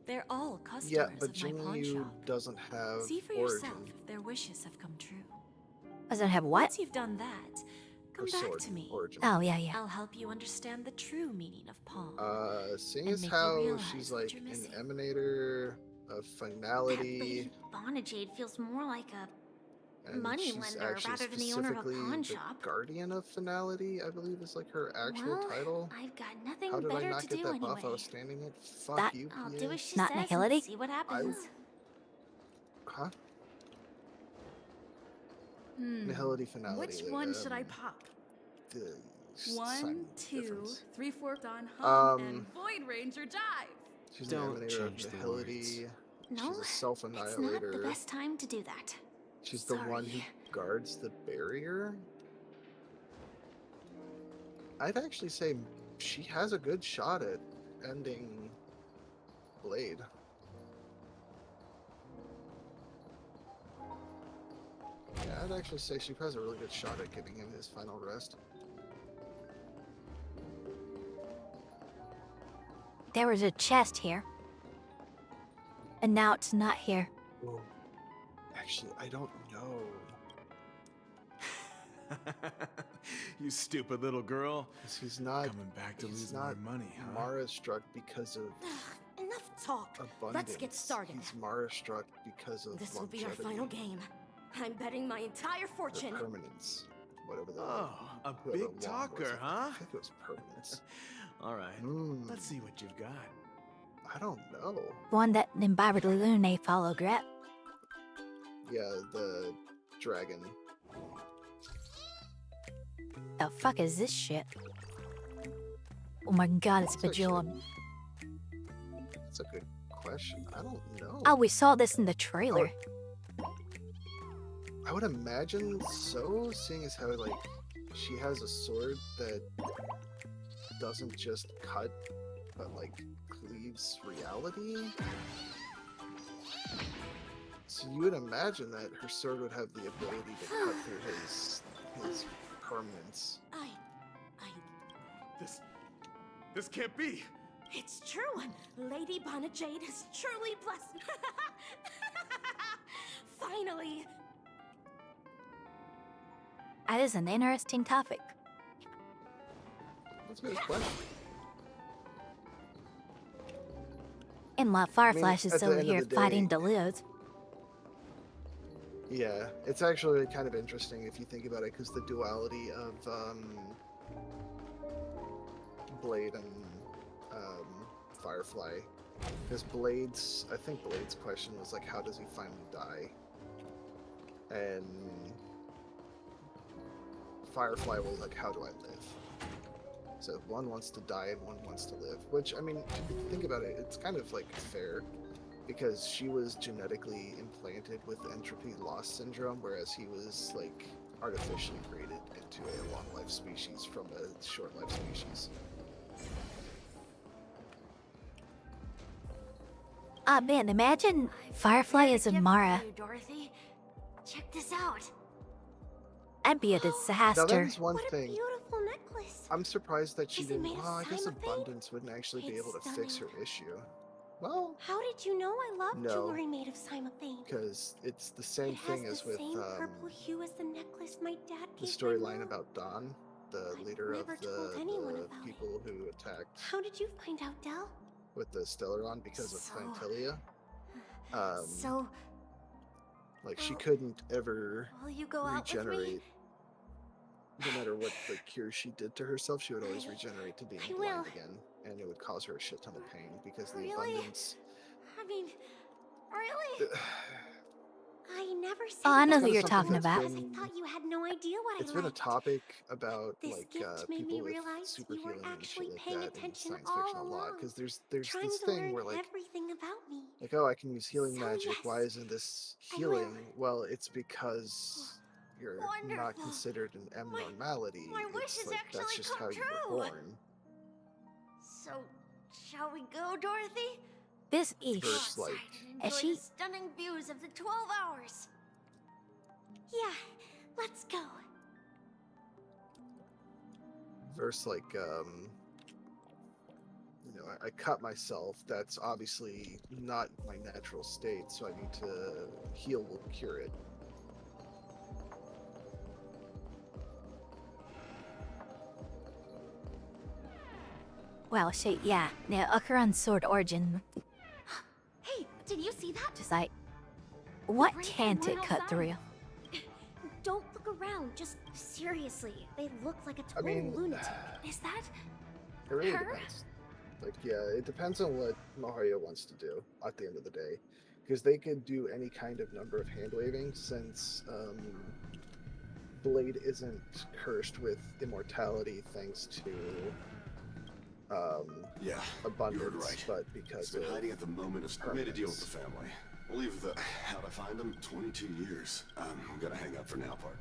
[SPEAKER 2] They're all customers
[SPEAKER 1] Yeah, but
[SPEAKER 2] of my pawn
[SPEAKER 1] Jingliu
[SPEAKER 2] shop.
[SPEAKER 1] doesn't have
[SPEAKER 2] See for
[SPEAKER 1] origin.
[SPEAKER 2] yourself if their wishes have come true.
[SPEAKER 13] Doesn't have what?
[SPEAKER 2] Once you've done that, come
[SPEAKER 1] Or
[SPEAKER 2] back
[SPEAKER 1] sword
[SPEAKER 2] to me.
[SPEAKER 1] origin.
[SPEAKER 13] Oh, yeah, yeah.
[SPEAKER 2] I'll help you understand the true meaning of pawn.
[SPEAKER 1] Seeing
[SPEAKER 2] and
[SPEAKER 1] as
[SPEAKER 2] make you
[SPEAKER 1] how
[SPEAKER 2] realize
[SPEAKER 1] she's
[SPEAKER 2] what
[SPEAKER 1] like
[SPEAKER 2] you're
[SPEAKER 1] an
[SPEAKER 2] missing.
[SPEAKER 1] emanator of
[SPEAKER 6] That
[SPEAKER 1] finality,
[SPEAKER 6] lady Bonajade feels more like a
[SPEAKER 1] and
[SPEAKER 6] money
[SPEAKER 1] she's
[SPEAKER 6] lender
[SPEAKER 1] actually
[SPEAKER 6] rather than the owner of a
[SPEAKER 1] specifically
[SPEAKER 6] pawn
[SPEAKER 1] the
[SPEAKER 6] shop.
[SPEAKER 1] guardian of finality, I believe is like her actual
[SPEAKER 6] Well,
[SPEAKER 1] title.
[SPEAKER 6] I've got nothing
[SPEAKER 1] How did I
[SPEAKER 6] better
[SPEAKER 1] not
[SPEAKER 6] to
[SPEAKER 1] get
[SPEAKER 6] do
[SPEAKER 1] that buff? I
[SPEAKER 6] anyway.
[SPEAKER 1] was standing it. Fuck
[SPEAKER 13] That-
[SPEAKER 1] you,
[SPEAKER 6] I'll
[SPEAKER 1] PA.
[SPEAKER 6] do what she
[SPEAKER 13] Not
[SPEAKER 6] says
[SPEAKER 13] nihility?
[SPEAKER 6] and see what happens.
[SPEAKER 1] Huh?
[SPEAKER 19] Hmm.
[SPEAKER 1] Nihility finality.
[SPEAKER 19] Which one should I pop?
[SPEAKER 1] The
[SPEAKER 19] 1,
[SPEAKER 1] sign
[SPEAKER 19] 2,
[SPEAKER 1] difference.
[SPEAKER 19] 3/4 on hum,
[SPEAKER 1] Um,
[SPEAKER 19] and Void Ranger dive.
[SPEAKER 1] She's
[SPEAKER 14] Don't
[SPEAKER 1] an emanator
[SPEAKER 14] change
[SPEAKER 1] of
[SPEAKER 14] the
[SPEAKER 1] nihility.
[SPEAKER 6] No,
[SPEAKER 1] She's a
[SPEAKER 6] it's not
[SPEAKER 1] self-annihilator.
[SPEAKER 6] the best time to do that.
[SPEAKER 1] She's the one who
[SPEAKER 6] Sorry.
[SPEAKER 1] guards the barrier. I'd actually say she has a good shot at ending Blade. Yeah, I'd actually say she has a really good shot at giving him his final rest.
[SPEAKER 13] There was a chest here. And now it's not here.
[SPEAKER 1] Whoa. Actually, I don't know.
[SPEAKER 20] You stupid little girl.
[SPEAKER 1] 'Cause he's not
[SPEAKER 20] coming back to
[SPEAKER 1] he's
[SPEAKER 20] lose more
[SPEAKER 1] not
[SPEAKER 20] money, huh?
[SPEAKER 1] Mara struck because of
[SPEAKER 18] Enough talk.
[SPEAKER 1] abundance.
[SPEAKER 18] Let's get started.
[SPEAKER 1] He's Mara struck because of
[SPEAKER 18] This will be our
[SPEAKER 1] longevity,
[SPEAKER 18] final game. I'm betting my entire
[SPEAKER 1] or
[SPEAKER 18] fortune.
[SPEAKER 1] permanence, whatever the.
[SPEAKER 20] Oh, a
[SPEAKER 1] whoever
[SPEAKER 20] big
[SPEAKER 1] Wong was.
[SPEAKER 20] talker,
[SPEAKER 1] I
[SPEAKER 20] huh?
[SPEAKER 1] think it was permanence.
[SPEAKER 20] All right.
[SPEAKER 1] Hmm.
[SPEAKER 20] Let's see what you've got.
[SPEAKER 1] I don't know.
[SPEAKER 13] One that imbibed Lune followed, right?
[SPEAKER 1] Yeah, the dragon.
[SPEAKER 13] The fuck is this shit? Oh my god, it's
[SPEAKER 1] That's actually-
[SPEAKER 13] bejeweled.
[SPEAKER 1] That's a good question. I don't know.
[SPEAKER 13] Oh, we saw this in the trailer.
[SPEAKER 1] I would imagine so, seeing as how like she has a sword that doesn't just cut, but like cleaves reality. So you would imagine that her sword would have the ability to cut through his permanence.
[SPEAKER 20] This can't be.
[SPEAKER 18] It's true. Lady Bonajade is truly blessed. Finally.
[SPEAKER 13] That is an interesting topic.
[SPEAKER 1] That's a good question.
[SPEAKER 13] And while Firefly is
[SPEAKER 1] at the
[SPEAKER 13] over
[SPEAKER 1] end of
[SPEAKER 13] here
[SPEAKER 1] the day-
[SPEAKER 13] fighting Deleuze.
[SPEAKER 1] Yeah, it's actually kind of interesting if you think about it, because the duality of Blade and Firefly. Because I think Blade's question was like, how does he finally die? And Firefly was like, how do I live? So one wants to die and one wants to live. Which, I mean, if you think about it, it's kind of like fair. Because she was genetically implanted with entropy loss syndrome, whereas he was like artificially created into a long life species from a short life species.
[SPEAKER 13] Ah man, imagine Firefly as a Mara.
[SPEAKER 6] You, Dorothy. Check this out.
[SPEAKER 13] That'd be a
[SPEAKER 1] Now that
[SPEAKER 13] disaster.
[SPEAKER 1] is one thing.
[SPEAKER 6] Beautiful necklace.
[SPEAKER 1] I'm surprised that she
[SPEAKER 6] Is it
[SPEAKER 1] didn't.
[SPEAKER 6] made of
[SPEAKER 1] Well, I guess
[SPEAKER 6] cymophane?
[SPEAKER 1] Abundance wouldn't actually be
[SPEAKER 6] It's
[SPEAKER 1] able to fix her
[SPEAKER 6] stunning.
[SPEAKER 1] issue. Well,
[SPEAKER 6] How did you know I love
[SPEAKER 1] No.
[SPEAKER 6] jewelry made of cymophane?
[SPEAKER 1] because it's the same
[SPEAKER 6] It has
[SPEAKER 1] thing
[SPEAKER 6] the
[SPEAKER 1] as with
[SPEAKER 6] same purple hue as the necklace my dad
[SPEAKER 1] the
[SPEAKER 6] gave my
[SPEAKER 1] storyline
[SPEAKER 6] mom.
[SPEAKER 1] about Dawn, the leader of
[SPEAKER 6] never told anyone
[SPEAKER 1] the
[SPEAKER 6] about
[SPEAKER 1] people who attacked
[SPEAKER 6] How did you find out, Del?
[SPEAKER 1] with the Stellaron because of
[SPEAKER 6] So-
[SPEAKER 1] Plantilia.
[SPEAKER 6] So,
[SPEAKER 1] Like she couldn't ever
[SPEAKER 6] will you go out with me?
[SPEAKER 1] regenerate. No matter what the cure she did to herself, she would always regenerate to being
[SPEAKER 6] I
[SPEAKER 1] blind
[SPEAKER 6] will.
[SPEAKER 1] again, and it would cause her a shit ton of pain because the
[SPEAKER 6] Really?
[SPEAKER 1] abundance.
[SPEAKER 6] I mean, really? I never said
[SPEAKER 13] Oh, I know
[SPEAKER 6] that
[SPEAKER 13] who you're
[SPEAKER 1] something
[SPEAKER 13] talking
[SPEAKER 1] that's
[SPEAKER 13] about.
[SPEAKER 6] because I thought you had no idea what
[SPEAKER 1] It's
[SPEAKER 6] I
[SPEAKER 1] been a
[SPEAKER 6] liked.
[SPEAKER 1] topic about
[SPEAKER 6] This
[SPEAKER 1] like
[SPEAKER 6] gift made me
[SPEAKER 1] people with
[SPEAKER 6] realize
[SPEAKER 1] super
[SPEAKER 6] you were
[SPEAKER 1] healing and
[SPEAKER 6] actually
[SPEAKER 1] shit like
[SPEAKER 6] paying
[SPEAKER 1] that in
[SPEAKER 6] attention
[SPEAKER 1] science
[SPEAKER 6] all
[SPEAKER 1] fiction a lot,
[SPEAKER 6] along,
[SPEAKER 1] because there's
[SPEAKER 6] trying
[SPEAKER 1] this
[SPEAKER 6] to
[SPEAKER 1] thing
[SPEAKER 6] learn
[SPEAKER 1] where like
[SPEAKER 6] everything about me.
[SPEAKER 1] oh, I can use healing
[SPEAKER 6] So,
[SPEAKER 1] magic.
[SPEAKER 6] yes,
[SPEAKER 1] Why isn't this
[SPEAKER 6] I will.
[SPEAKER 1] healing? Well, it's because you're not
[SPEAKER 6] Wonderful.
[SPEAKER 1] considered an abnormality.
[SPEAKER 6] my wish
[SPEAKER 1] It's
[SPEAKER 6] has
[SPEAKER 1] like
[SPEAKER 6] actually
[SPEAKER 1] that's just
[SPEAKER 6] come
[SPEAKER 1] how you
[SPEAKER 6] true.
[SPEAKER 1] were born.
[SPEAKER 6] So, shall we go, Dorothy?
[SPEAKER 13] This ish.
[SPEAKER 1] Versus like
[SPEAKER 6] Enjoy
[SPEAKER 13] she-
[SPEAKER 6] the stunning views of the 12 hours. Yeah, let's go.
[SPEAKER 1] versus like I cut myself, that's obviously not my natural state, so I need to heal will cure it.
[SPEAKER 13] Well, yeah. Now, Okuran's sword origin,
[SPEAKER 6] Hey, did you see that?
[SPEAKER 13] just like, what
[SPEAKER 6] Right,
[SPEAKER 13] can't
[SPEAKER 6] we're
[SPEAKER 13] it cut
[SPEAKER 6] outside.
[SPEAKER 13] through?
[SPEAKER 6] Don't look around. Just seriously. They look like a total
[SPEAKER 1] mean,
[SPEAKER 6] lunatic. Is that
[SPEAKER 1] It really
[SPEAKER 6] her?
[SPEAKER 1] depends. Like, yeah, it depends on what Maharia wants to do at the end of the day. Because they could do any kind of number of hand waving since Blade isn't cursed with immortality thanks to
[SPEAKER 20] Yeah,
[SPEAKER 1] abundance,
[SPEAKER 20] you heard right.
[SPEAKER 1] but because
[SPEAKER 20] He's been
[SPEAKER 1] of
[SPEAKER 20] hiding at the moment of... I made a deal with
[SPEAKER 1] permanence.
[SPEAKER 20] the family. We'll leave the how to find him 22 years. I'm gonna hang up for now part.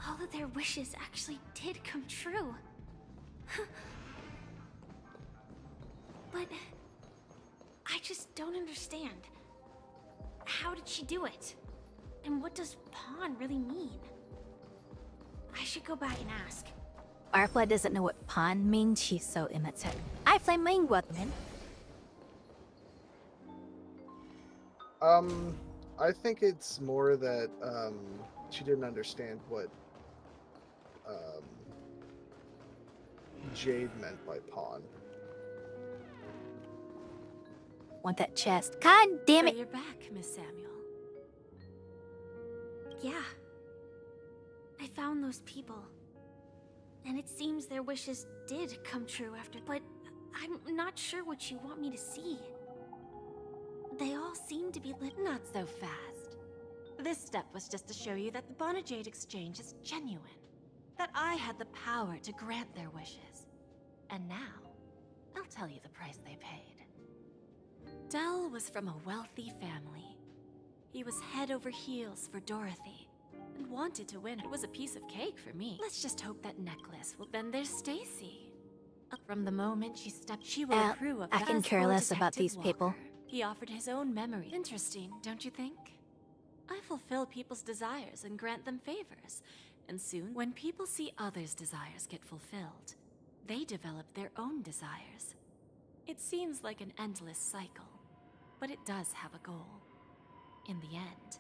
[SPEAKER 6] All of their wishes actually did come true. But I just don't understand. How did she do it? And what does pawn really mean? I should go back and ask.
[SPEAKER 13] Firefly doesn't know what pawn means, she's so immature. I flame mean what, man?
[SPEAKER 1] I think it's more that she didn't understand what Jade meant by pawn.
[SPEAKER 13] Want that chest. God damn
[SPEAKER 2] So
[SPEAKER 13] it!
[SPEAKER 2] you're back, Miss Samuel.
[SPEAKER 6] Yeah. I found those people. And it seems their wishes did come true after, but I'm not sure what you want me to see. They all seem to be lit.
[SPEAKER 2] Not so fast. This step was just to show you that the Bonajade exchange is genuine. That I had the power to grant their wishes. And now, I'll tell you the price they paid. Dell was from a wealthy family. He was head over heels for Dorothy, and wanted to win. It was a piece of cake for me. Let's just hope that necklace will... Then there's Stacy. From the moment she stepped, she will approve of
[SPEAKER 13] I can care
[SPEAKER 2] Vasco
[SPEAKER 13] less about
[SPEAKER 2] Detective
[SPEAKER 13] these people.
[SPEAKER 2] Walker. He offered his own memory. Interesting, don't you think? I fulfill people's desires and grant them favors. And soon, when people see others' desires get fulfilled, they develop their own desires. It seems like an endless cycle, but it does have a goal. In the end,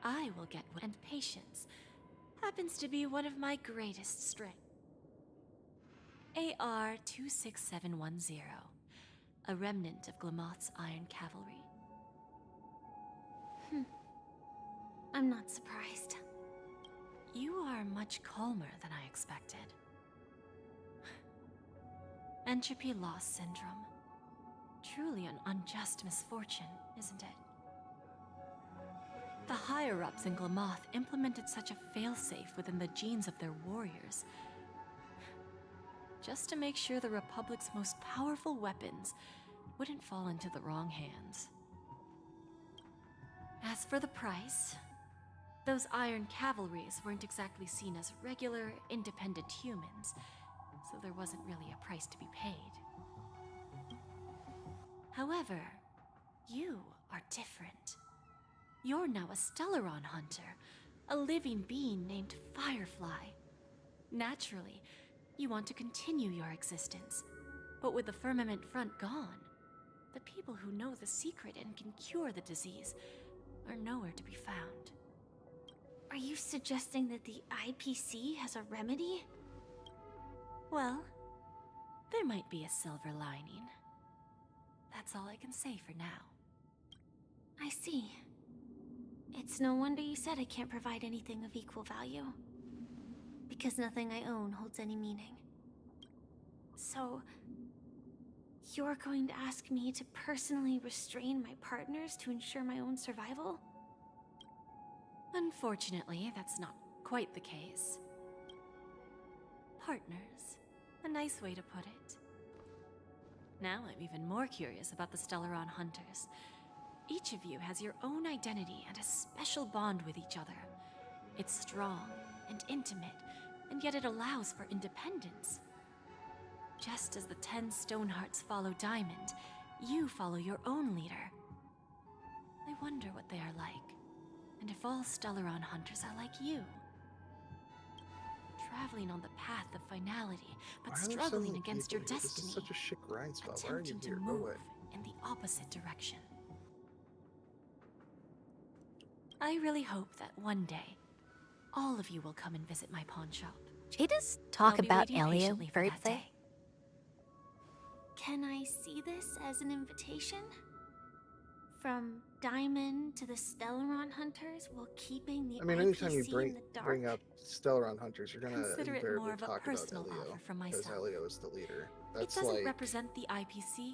[SPEAKER 2] I will get what... And patience happens to be one of my greatest strengths. AR 26710, a remnant of Glamoth's Iron Cavalry.
[SPEAKER 6] I'm not surprised.
[SPEAKER 2] You are much calmer than I expected. Entropy loss syndrome. Truly an unjust misfortune, isn't it? The higher-ups in Glamoth implemented such a failsafe within the genes of their warriors, just to make sure the Republic's most powerful weapons wouldn't fall into the wrong hands. As for the price, those Iron Cavalries weren't exactly seen as regular, independent humans, so there wasn't really a price to be paid. However, you are different. You're now a Stellaron hunter, a living being named Firefly. Naturally, you want to continue your existence, but with the firmament front gone, the people who know the secret and can cure the disease are nowhere to be found.
[SPEAKER 6] Are you suggesting that the IPC has a remedy?
[SPEAKER 2] Well, there might be a silver lining. That's all I can say for now.
[SPEAKER 6] I see. It's no wonder you said I can't provide anything of equal value. Because nothing I own holds any meaning. So, you're going to ask me to personally restrain my partners to ensure my own survival?
[SPEAKER 2] Unfortunately, that's not quite the case. Partners. A nice way to put it. Now I'm even more curious about the Stellaron Hunters. Each of you has your own identity and a special bond with each other. It's strong and intimate, and yet it allows for independence. Just as the 10 Stonehearts follow Diamond, you follow your own leader. I wonder what they are like, and if all Stellaron Hunters are like you. traveling on the path of finality, but
[SPEAKER 1] Why are there so
[SPEAKER 2] struggling
[SPEAKER 1] many
[SPEAKER 2] against
[SPEAKER 1] people
[SPEAKER 2] your
[SPEAKER 1] here? This is
[SPEAKER 2] destiny.
[SPEAKER 1] such a shit grind spot. Why are you
[SPEAKER 2] Attempting to
[SPEAKER 1] here? Go
[SPEAKER 2] move
[SPEAKER 1] away.
[SPEAKER 2] in the opposite direction. I really hope that one day, all of you will come and visit my pawn shop.
[SPEAKER 13] She does talk
[SPEAKER 2] I'll be
[SPEAKER 13] about
[SPEAKER 2] waiting
[SPEAKER 13] Elio
[SPEAKER 2] patiently for that
[SPEAKER 13] birthday.
[SPEAKER 2] day.
[SPEAKER 6] Can I see this as an invitation? From Diamond to the Stellaron Hunters while keeping the
[SPEAKER 1] I mean, anytime you
[SPEAKER 6] IPC in
[SPEAKER 1] bring
[SPEAKER 6] the dark?
[SPEAKER 1] bring up Stellaron Hunters, you're gonna
[SPEAKER 2] Consider it
[SPEAKER 1] invariably
[SPEAKER 2] more of a
[SPEAKER 1] talk about
[SPEAKER 2] personal
[SPEAKER 1] Elio,
[SPEAKER 2] offer from
[SPEAKER 1] because
[SPEAKER 2] myself.
[SPEAKER 1] Elio is the leader.
[SPEAKER 2] It
[SPEAKER 1] That's
[SPEAKER 2] doesn't
[SPEAKER 1] like
[SPEAKER 2] represent the IPC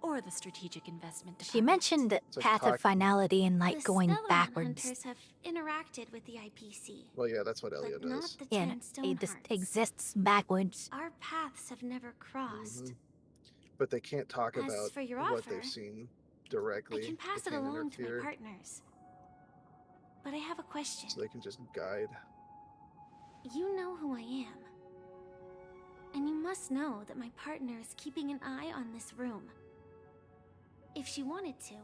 [SPEAKER 2] or the Strategic Investment
[SPEAKER 13] She
[SPEAKER 2] Department.
[SPEAKER 13] mentioned
[SPEAKER 1] like
[SPEAKER 13] path of
[SPEAKER 1] talk-
[SPEAKER 13] finality and like
[SPEAKER 6] The
[SPEAKER 13] going
[SPEAKER 6] Stellaron
[SPEAKER 13] backwards.
[SPEAKER 6] Hunters have interacted with the IPC,
[SPEAKER 1] well, yeah, that's what Elio
[SPEAKER 6] but not
[SPEAKER 1] does.
[SPEAKER 6] the
[SPEAKER 13] Yeah,
[SPEAKER 6] 10
[SPEAKER 13] it just
[SPEAKER 6] Stonehearts.
[SPEAKER 13] exists backwards.
[SPEAKER 6] Our paths have never crossed.
[SPEAKER 1] Mhm. But they can't talk
[SPEAKER 6] As
[SPEAKER 1] about
[SPEAKER 6] for your
[SPEAKER 1] what
[SPEAKER 6] offer,
[SPEAKER 1] they've seen
[SPEAKER 6] I
[SPEAKER 1] directly.
[SPEAKER 6] can pass
[SPEAKER 1] They
[SPEAKER 6] it
[SPEAKER 1] can't
[SPEAKER 6] along to my
[SPEAKER 1] interfere,
[SPEAKER 6] partners. But I have a question.
[SPEAKER 1] so they can just guide.
[SPEAKER 6] You know who I am. And you must know that my partner is keeping an eye on this room. If she wanted to,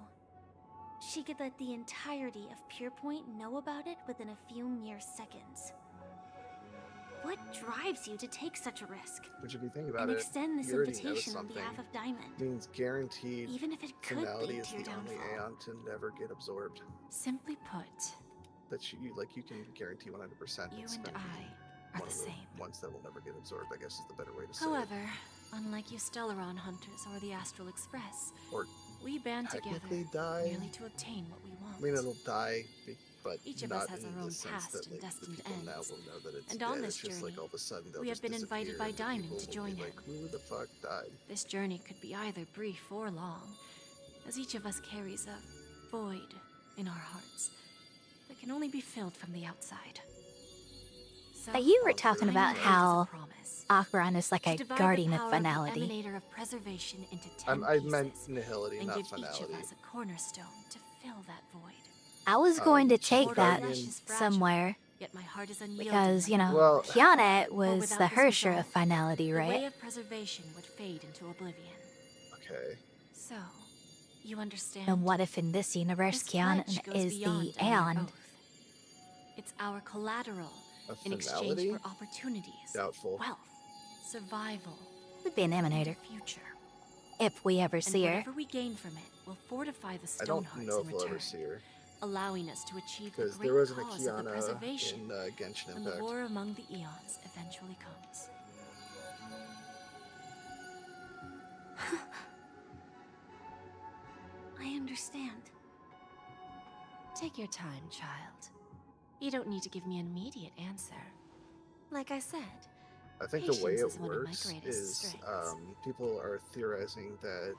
[SPEAKER 6] she could let the entirety of Purepoint know about it within a few mere seconds. What drives you to take such a risk?
[SPEAKER 1] Which, if you think about
[SPEAKER 6] And
[SPEAKER 1] it,
[SPEAKER 6] extend this
[SPEAKER 1] you already know
[SPEAKER 6] invitation on
[SPEAKER 1] something.
[SPEAKER 6] behalf of Diamond.
[SPEAKER 1] Means guaranteed
[SPEAKER 6] Even if it could
[SPEAKER 1] finality
[SPEAKER 6] lead
[SPEAKER 1] is
[SPEAKER 6] to your
[SPEAKER 1] the only
[SPEAKER 6] downfall.
[SPEAKER 1] Aeon to never get absorbed.
[SPEAKER 2] Simply put,
[SPEAKER 1] That you can guarantee 100%.
[SPEAKER 2] you
[SPEAKER 1] it's
[SPEAKER 2] and
[SPEAKER 1] gonna be
[SPEAKER 2] I are
[SPEAKER 1] one
[SPEAKER 2] the
[SPEAKER 1] of the
[SPEAKER 2] same.
[SPEAKER 1] ones that will never get absorbed, I guess is the better way to say
[SPEAKER 2] However, unlike you Stellaron Hunters or the Astral Express,
[SPEAKER 1] it. Or
[SPEAKER 2] we band together
[SPEAKER 1] technically die.
[SPEAKER 2] merely to obtain what we want.
[SPEAKER 1] I mean, it'll die, but
[SPEAKER 2] Each of
[SPEAKER 1] not
[SPEAKER 2] us has
[SPEAKER 1] in
[SPEAKER 2] our
[SPEAKER 1] the
[SPEAKER 2] own
[SPEAKER 1] sense
[SPEAKER 2] past
[SPEAKER 1] that
[SPEAKER 2] and
[SPEAKER 1] like, the
[SPEAKER 2] destined
[SPEAKER 1] people now
[SPEAKER 2] ends.
[SPEAKER 1] will know that it's
[SPEAKER 2] And
[SPEAKER 1] dead.
[SPEAKER 2] on
[SPEAKER 1] It's
[SPEAKER 2] this
[SPEAKER 1] just like
[SPEAKER 2] journey,
[SPEAKER 1] all of a sudden they'll
[SPEAKER 2] we have
[SPEAKER 1] just
[SPEAKER 2] been invited
[SPEAKER 1] disappear
[SPEAKER 2] by
[SPEAKER 1] and the
[SPEAKER 2] Diamond
[SPEAKER 1] people
[SPEAKER 2] to
[SPEAKER 1] will
[SPEAKER 2] join
[SPEAKER 1] be
[SPEAKER 2] her.
[SPEAKER 1] like, who the fuck died?
[SPEAKER 2] This journey could be either brief or long, as each of us carries a void in our hearts that can only be filled from the outside. So,
[SPEAKER 13] But you were talking
[SPEAKER 2] I
[SPEAKER 13] about
[SPEAKER 2] made it as
[SPEAKER 13] how
[SPEAKER 2] a promise
[SPEAKER 13] Acheron is like
[SPEAKER 2] to
[SPEAKER 13] a
[SPEAKER 2] divide
[SPEAKER 13] guardian
[SPEAKER 2] the
[SPEAKER 13] of
[SPEAKER 2] power
[SPEAKER 13] finality.
[SPEAKER 2] the emanator of preservation into 10
[SPEAKER 1] I
[SPEAKER 2] pieces,
[SPEAKER 1] meant nihility,
[SPEAKER 2] and
[SPEAKER 1] not
[SPEAKER 2] give
[SPEAKER 1] finality.
[SPEAKER 2] each of us a cornerstone to fill that void.
[SPEAKER 13] I was going to take
[SPEAKER 2] Mortal
[SPEAKER 13] that
[SPEAKER 2] flesh is fragile,
[SPEAKER 13] somewhere
[SPEAKER 2] yet my heart is unyielding
[SPEAKER 13] because, you
[SPEAKER 2] like
[SPEAKER 13] know,
[SPEAKER 1] Well-
[SPEAKER 13] Kiana
[SPEAKER 2] For
[SPEAKER 13] was
[SPEAKER 2] without
[SPEAKER 13] the
[SPEAKER 2] this
[SPEAKER 13] Hersher
[SPEAKER 2] resolve,
[SPEAKER 13] of finality,
[SPEAKER 2] the way
[SPEAKER 13] right?
[SPEAKER 2] of preservation would fade into oblivion.
[SPEAKER 1] Okay.
[SPEAKER 2] So, you understand?
[SPEAKER 13] And what if in this universe
[SPEAKER 2] This
[SPEAKER 13] Kiana
[SPEAKER 2] pledge goes
[SPEAKER 13] is the
[SPEAKER 2] beyond a mere
[SPEAKER 13] Aeon?
[SPEAKER 2] oath. It's our collateral
[SPEAKER 1] A
[SPEAKER 2] in exchange
[SPEAKER 1] finality?
[SPEAKER 2] for opportunities,
[SPEAKER 1] Doubtful.
[SPEAKER 2] wealth, survival,
[SPEAKER 13] Would be an emanator.
[SPEAKER 2] the future.
[SPEAKER 13] If we ever
[SPEAKER 2] And
[SPEAKER 13] see her.
[SPEAKER 2] whatever we gain from it will fortify the
[SPEAKER 1] I don't
[SPEAKER 2] Stonehearts
[SPEAKER 1] know
[SPEAKER 2] in
[SPEAKER 1] if we'll
[SPEAKER 2] return,
[SPEAKER 1] ever see her.
[SPEAKER 2] allowing us to achieve the
[SPEAKER 1] Because
[SPEAKER 2] great
[SPEAKER 1] there wasn't a
[SPEAKER 2] cause of the
[SPEAKER 1] Kiana
[SPEAKER 2] preservation
[SPEAKER 1] in Genshin
[SPEAKER 2] when the
[SPEAKER 1] Impact.
[SPEAKER 2] war among the eons eventually comes.
[SPEAKER 6] I understand.
[SPEAKER 2] Take your time, child. You don't need to give me an immediate answer. Like I said,
[SPEAKER 1] I think the way
[SPEAKER 2] patience
[SPEAKER 1] it
[SPEAKER 2] is one of my
[SPEAKER 1] works
[SPEAKER 2] greatest
[SPEAKER 1] is
[SPEAKER 2] strengths.
[SPEAKER 1] people are theorizing that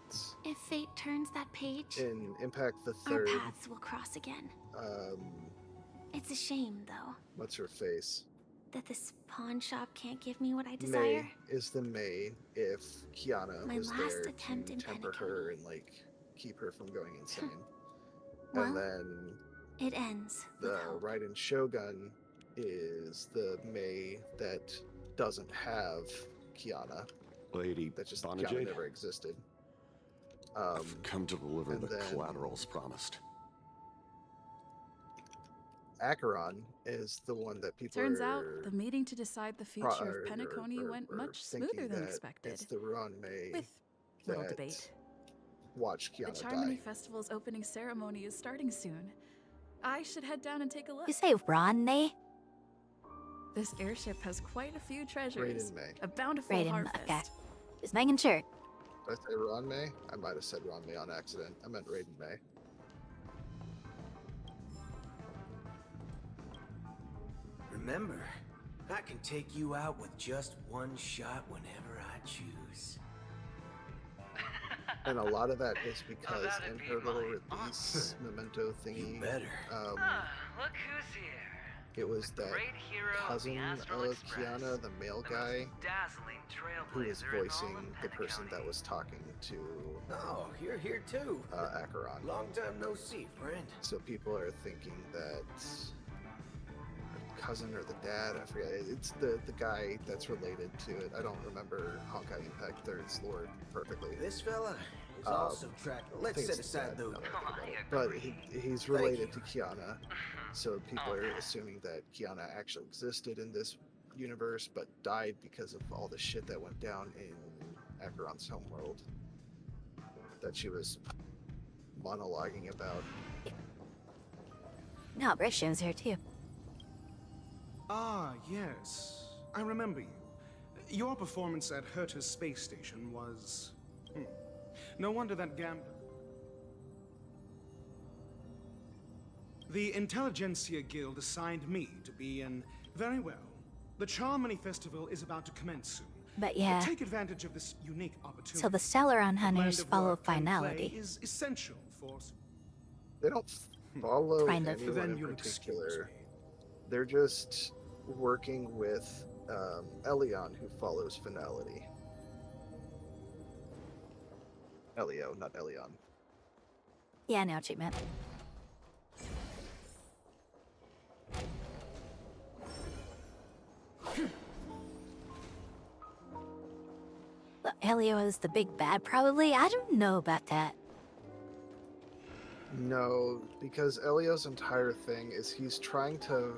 [SPEAKER 6] If fate turns that page,
[SPEAKER 1] in Impact the
[SPEAKER 6] our
[SPEAKER 1] Third,
[SPEAKER 6] paths will cross again.
[SPEAKER 1] um,
[SPEAKER 6] It's a shame, though,
[SPEAKER 1] what's her face?
[SPEAKER 6] that this pawn shop can't give me what I desire.
[SPEAKER 1] May is the May if Kiana
[SPEAKER 6] My
[SPEAKER 1] was
[SPEAKER 6] last
[SPEAKER 1] there
[SPEAKER 6] attempt
[SPEAKER 1] to
[SPEAKER 6] in
[SPEAKER 1] temper her and like keep her from going insane.
[SPEAKER 6] Well,
[SPEAKER 1] and then
[SPEAKER 6] It ends. with
[SPEAKER 1] the
[SPEAKER 6] hope.
[SPEAKER 1] Raiden Shogun is the May that doesn't have Kiana.
[SPEAKER 20] Lady
[SPEAKER 1] That just
[SPEAKER 20] Bonajade,
[SPEAKER 1] Kiana never existed.
[SPEAKER 20] I've come to deliver
[SPEAKER 1] and
[SPEAKER 20] the
[SPEAKER 1] then-
[SPEAKER 20] collaterals promised.
[SPEAKER 1] Acheron is the one that people
[SPEAKER 19] Turns
[SPEAKER 1] are
[SPEAKER 19] out the meeting to decide the future of Penacony went much
[SPEAKER 1] thinking
[SPEAKER 19] smoother than
[SPEAKER 1] that
[SPEAKER 19] expected.
[SPEAKER 1] It's the Ron May
[SPEAKER 19] With little
[SPEAKER 1] that
[SPEAKER 19] debate.
[SPEAKER 1] watched
[SPEAKER 19] The
[SPEAKER 1] Kiana
[SPEAKER 19] Charmony
[SPEAKER 1] die.
[SPEAKER 19] Festival's opening ceremony is starting soon. I should head down and take a look.
[SPEAKER 13] You say Ronne?
[SPEAKER 19] This airship has quite a few treasures.
[SPEAKER 1] Raiden May.
[SPEAKER 19] A bountiful
[SPEAKER 13] Raiden,
[SPEAKER 19] harvest.
[SPEAKER 13] okay. Just making sure.
[SPEAKER 1] Did I say Ron May? I might have said Ron May on accident. I meant Raiden May.
[SPEAKER 21] Remember, I can take you out with just one shot whenever I choose.
[SPEAKER 1] And a lot of that is because in her little release memento thingy,
[SPEAKER 21] better.
[SPEAKER 22] Look who's here.
[SPEAKER 1] it was that
[SPEAKER 22] Great hero
[SPEAKER 1] cousin
[SPEAKER 22] of the Astral
[SPEAKER 1] of
[SPEAKER 22] Express.
[SPEAKER 1] Kiana, the male guy,
[SPEAKER 22] Dazzling
[SPEAKER 1] who was
[SPEAKER 22] trailblazer in all
[SPEAKER 1] voicing
[SPEAKER 22] of
[SPEAKER 1] the person that was talking to
[SPEAKER 21] Oh, you're here too.
[SPEAKER 1] Acheron.
[SPEAKER 21] Long time no see, friend.
[SPEAKER 1] So people are thinking that her cousin or the dad, I forget. It's the guy that's related to it. I don't remember Honkai Impact 3's lore perfectly.
[SPEAKER 21] This fella is
[SPEAKER 1] Um,
[SPEAKER 21] also tracked.
[SPEAKER 1] I
[SPEAKER 21] Let's
[SPEAKER 1] think
[SPEAKER 21] set
[SPEAKER 1] it's
[SPEAKER 21] aside
[SPEAKER 1] dad,
[SPEAKER 21] those.
[SPEAKER 1] now that I think about it. But he's related to Kiana, so people are assuming that Kiana actually existed in this universe, but died because of all the shit that went down in Acheron's homeworld that she was monologuing about.
[SPEAKER 13] No, Brisham's here too.
[SPEAKER 3] Ah, yes. I remember you. Your performance at Herta's space station was... No wonder that The Intelligentsia Guild assigned me to be in... Very well. The Charmony Festival is about to commence soon.
[SPEAKER 13] But yeah.
[SPEAKER 3] Take advantage of this unique opportunity.
[SPEAKER 13] So the Stellaron hunters
[SPEAKER 3] The blend of
[SPEAKER 13] follow
[SPEAKER 3] work and
[SPEAKER 13] finality.
[SPEAKER 3] play is essential for...
[SPEAKER 1] They don't follow
[SPEAKER 13] Kind of.
[SPEAKER 1] anyone in particular. They're just working with Elion, who follows finality. Elio, not Elion.
[SPEAKER 13] Yeah, I know what you meant. Look, Elio is the big bad, probably. I don't know about that.
[SPEAKER 1] No, because Elio's entire thing is he's trying to